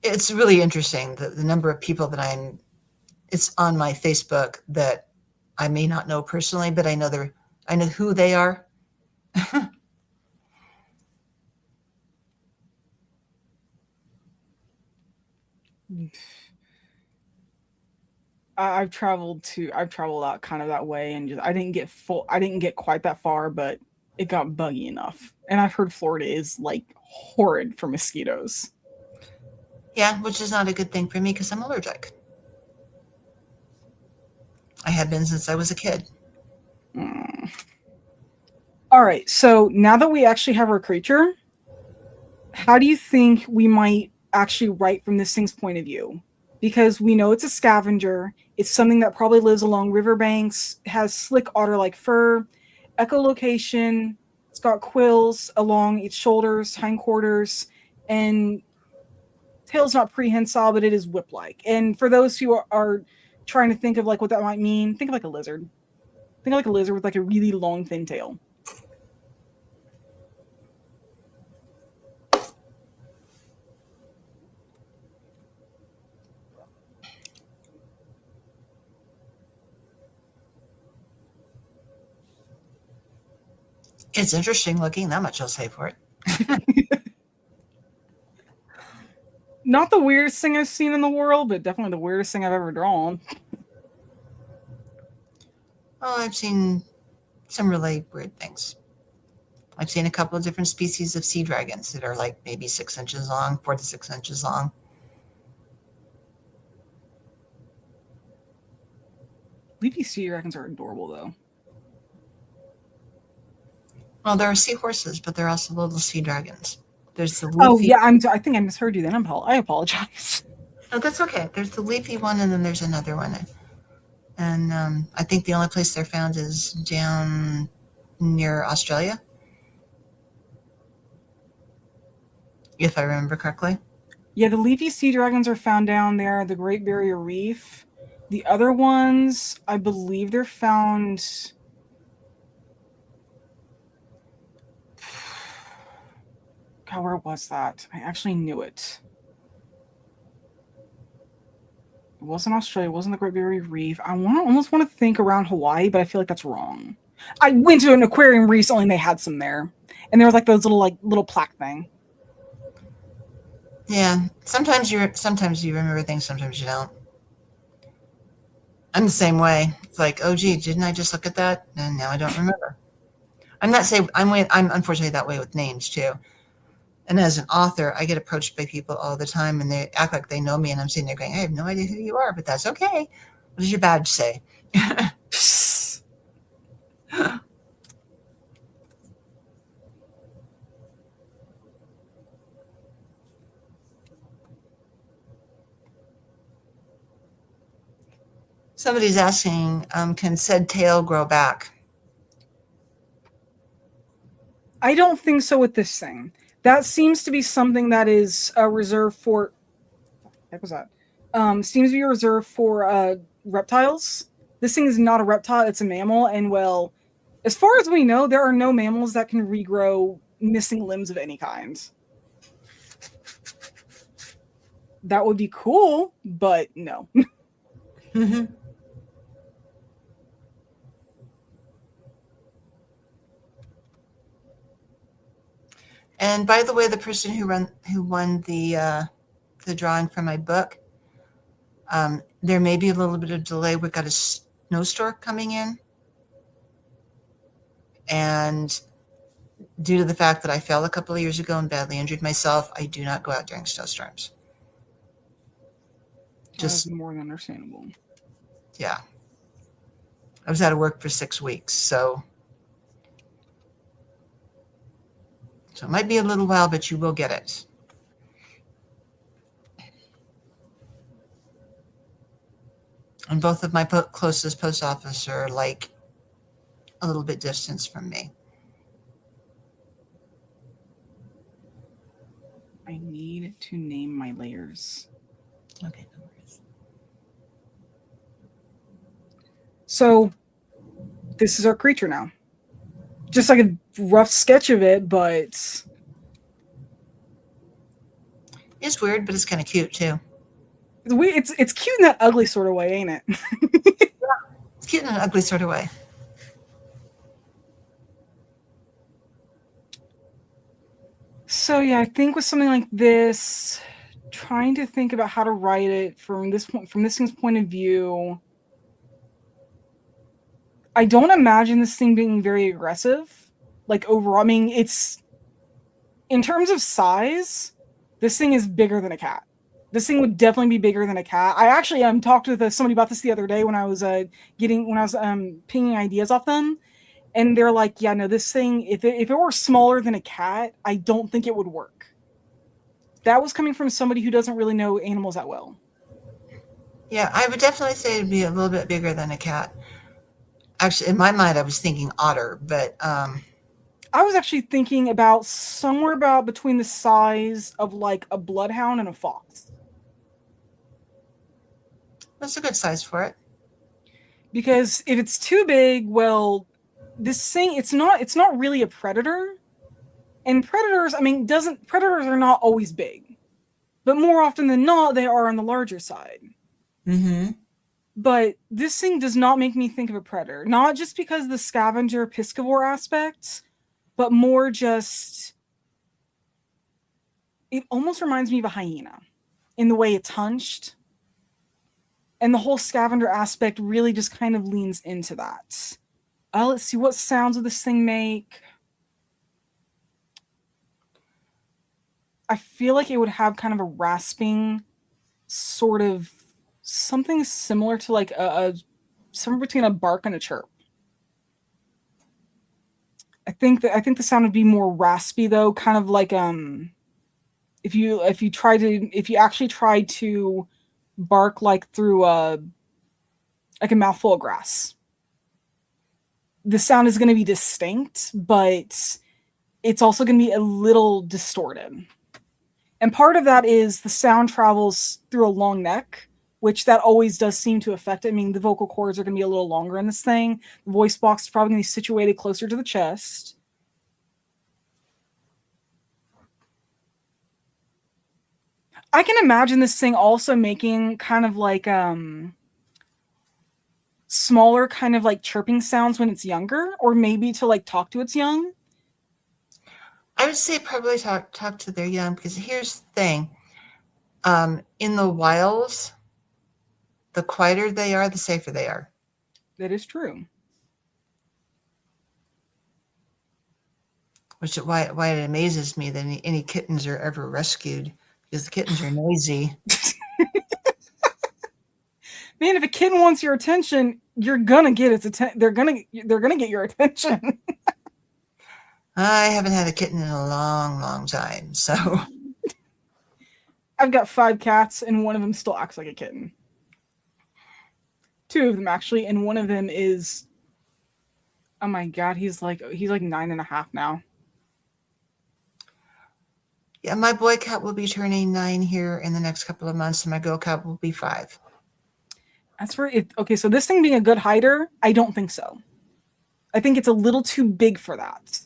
It's really interesting the number of people that it's on my Facebook that I may not know personally, but I know who they are. I've traveled out kind of that way, and I didn't get quite that far, but it got buggy enough. And I've heard Florida is like horrid for mosquitoes. Yeah, which is not a good thing for me because I'm allergic. I have been since I was a kid. All right, so now that we actually have our creature, how do you think we might actually write from this thing's point of view? Because we know it's a scavenger. It's something that probably lives along riverbanks, has slick otter-like fur, echolocation. It's got quills along its shoulders, hindquarters, and tail's not prehensile, but it is whip-like. And for those who are trying to think of like what that might mean, think of like a lizard. Think of like a lizard with like a really long, thin tail. It's interesting looking. That much I'll say for it. Not the weirdest thing I've seen in the world, but definitely the weirdest thing I've ever drawn. Oh, I've seen some really weird things. I've seen a couple of different species of sea dragons that are like maybe 6 inches long, 4 to 6 inches long. Leafy sea dragons are adorable, though. Well, there are seahorses, but there are also little sea dragons. There's the leafy... Oh, yeah, I think I misheard you then. I apologize. No, that's okay. There's the leafy one, and then there's another one. And I think the only place they're found is down near Australia, if I remember correctly. Yeah, the leafy sea dragons are found down there, the Great Barrier Reef. The other ones, I believe they're found... God, where was that? I actually knew it. It wasn't Australia. It wasn't the Great Barrier Reef. I almost want to think around Hawaii, but I feel like that's wrong. I went to an aquarium recently and they had some there. And there was like those little plaque thing. Yeah, sometimes you remember things, sometimes you don't. I'm the same way. It's like, oh gee, didn't I just look at that? And now I don't remember. I'm unfortunately that way with names too. And as an author, I get approached by people all the time and they act like they know me and I'm sitting there going, I have no idea who you are, but that's okay. What does your badge say? Somebody's asking, can said tail grow back? I don't think so with this thing. That seems to be something that is reserved for. What the heck was that? Seems to be reserved for reptiles. This thing is not a reptile; it's a mammal. And well, as far as we know, there are no mammals that can regrow missing limbs of any kind. That would be cool, but no. Mm-hmm. And by the way, the person who won the drawing for my book, there may be a little bit of delay. We've got a snowstorm coming in, and due to the fact that I fell a couple of years ago and badly injured myself, I do not go out during snowstorms. Just more than understandable. Yeah, I was out of work for 6 weeks, so it might be a little while, but you will get it. And both of my closest post office are like a little bit distance from me. I need to name my layers. Okay, no worries. So this is our creature now. Just like a rough sketch of it, but it's weird, but it's kind of cute too. It's cute in that ugly sort of way, ain't it? Yeah, it's cute in an ugly sort of way. So yeah, I think with something like this, trying to think about how to write it from this thing's point of view, I don't imagine this thing being very aggressive. Like overall, I mean, it's in terms of size, this thing is bigger than a cat. This thing would definitely be bigger than a cat. I actually talked with somebody about this the other day when I was pinging ideas off them, and they're like, "Yeah, no, this thing if it were smaller than a cat, I don't think it would work." That was coming from somebody who doesn't really know animals that well. Yeah, I would definitely say it'd be a little bit bigger than a cat. Actually, in my mind, I was thinking otter, but I was actually thinking about somewhere about between the size of like a bloodhound and a fox. That's a good size for it. Because if it's too big, well, this thing it's not really a predator. And predators, I mean, predators are not always big. But more often than not, they are on the larger side. Mm-hmm. But this thing does not make me think of a predator. Not just because of the scavenger piscivore aspect, but more just it almost reminds me of a hyena in the way it's hunched. And the whole scavenger aspect really just kind of leans into that. Let's see, what sounds would this thing make? I feel like it would have kind of a rasping sort of something similar to like a somewhere between a bark and a chirp. I think the sound would be more raspy though, kind of like if you actually tried to bark like through like a mouthful of grass. The sound is going to be distinct, but it's also going to be a little distorted. And part of that is the sound travels through a long neck, which that always does seem to affect it. I mean, the vocal cords are going to be a little longer in this thing. The voice box is probably going to be situated closer to the chest. I can imagine this thing also making kind of like smaller kind of like chirping sounds when it's younger, or maybe to like talk to its young. I would say probably talk to their young, because here's the thing. In the wild, the quieter they are, the safer they are. That is true. Which is why it amazes me that any kittens are ever rescued, because the kittens are noisy. Man, if a kitten wants your attention, you're gonna get its attention. They're gonna get your attention. I haven't had a kitten in a long, long time, so. I've got 5 cats, and one of them still acts like a kitten. 2 of them actually, and one of them is, oh my god, he's like 9.5 now. Yeah, my boy cat will be turning 9 here in the next couple of months, and my girl cat will be 5. That's where it. Okay, so this thing being a good hider, I don't think so. I think it's a little too big for that.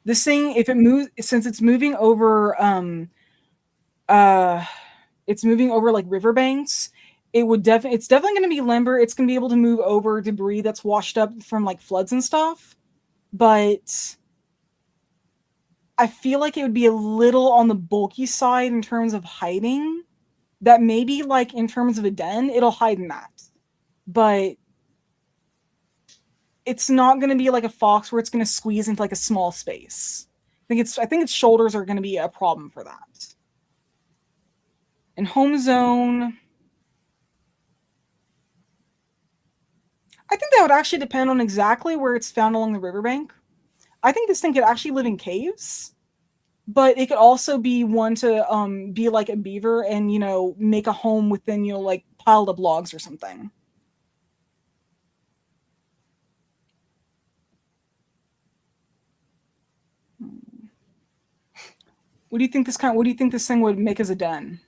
This thing, if it moves, since it's moving over, it's moving over like riverbanks. It's definitely going to be limber. It's going to be able to move over debris that's washed up from like floods and stuff. But I feel like it would be a little on the bulky side in terms of hiding. That maybe like in terms of a den, it'll hide in that. But it's not going to be like a fox where it's going to squeeze into like a small space. I think its shoulders are going to be a problem for that. In home zone, I think that would actually depend on exactly where it's found along the riverbank. I think this thing could actually live in caves, but it could also be one to be like a beaver and, make a home within, like piled up logs or something. What do you think this thing would make as a den?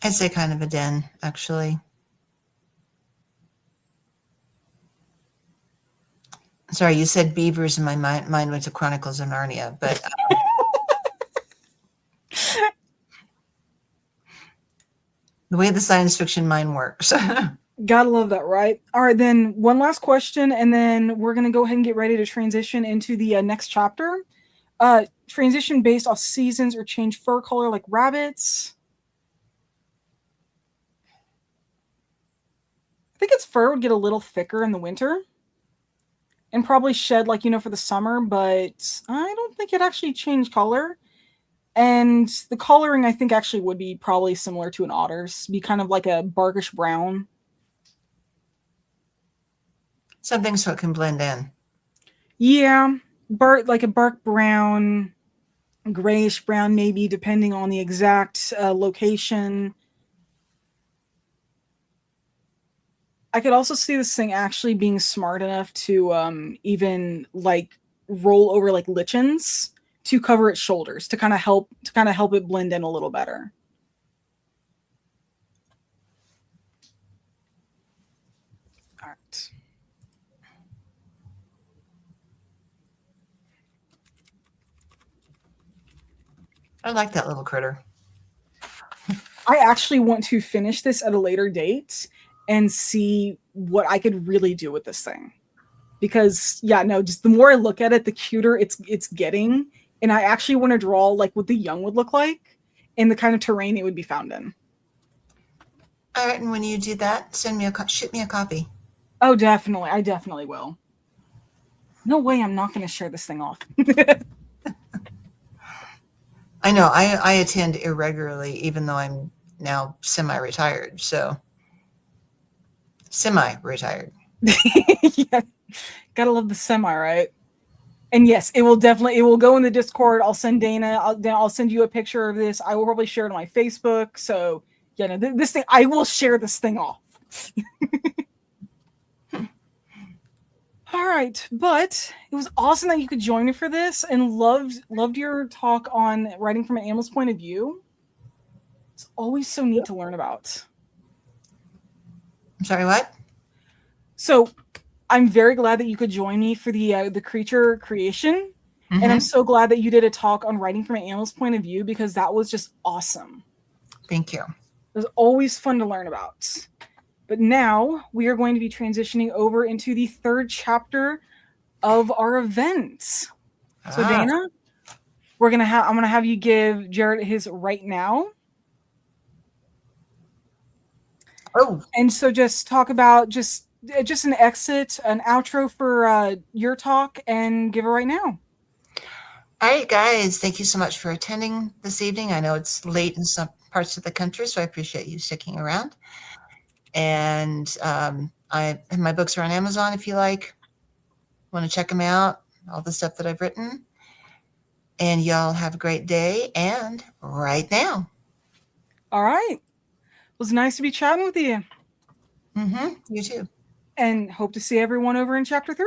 I'd say kind of a den, actually. Sorry, you said beavers, and my mind went to Chronicles of Narnia, but the way the science fiction mind works. Gotta love that, right? All right, then one last question, and then we're going to go ahead and get ready to transition into the next chapter. Transition based off seasons or change fur color like rabbits. I think its fur would get a little thicker in the winter and probably shed like, for the summer, but I don't think it actually changed color. And the coloring, I think, actually would be probably similar to an otter's, be kind of like a barkish brown. Something so it can blend in. Yeah, like a bark brown, grayish brown, maybe, depending on the exact location. I could also see this thing actually being smart enough to even like roll over like lichens to cover its shoulders to kind of help it blend in a little better. All right. I like that little critter. I actually want to finish this at a later date and see what I could really do with this thing. Because, just the more I look at it, the cuter it's getting. And I actually want to draw like what the young would look like and the kind of terrain it would be found in. All right, and when you do that, shoot me a copy. Oh, definitely. I definitely will. No way I'm not going to share this thing off. I know. I attend irregularly, even though I'm now semi-retired. So, semi-retired. Yeah. Gotta love the semi, right? And yes, it will go in the Discord. I'll send Dana. I'll send you a picture of this. I will probably share it on my Facebook. So, this thing, I will share this thing off. All right, but it was awesome that you could join me for this, and loved your talk on writing from an animal's point of view. It's always so neat to learn about. I'm sorry, what? So, I'm very glad that you could join me for the creature creation, and I'm so glad that you did a talk on writing from an animal's point of view because that was just awesome. Thank you. It was always fun to learn about. But now we are going to be transitioning over into the 3rd chapter of our event. So Dana, I'm gonna have you give Jared his right now. Oh, And so just talk about just an exit, an outro for your talk, and give it right now. all right, guys. Thank you so much for attending this evening. I know it's late in some parts of the country, so I appreciate you sticking around. And my books are on Amazon if you want to check them out, all the stuff that I've written. And y'all have a great day and write now. All right. It was nice to be chatting with you. Mm-hmm. You too. And hope to see everyone over in chapter 3.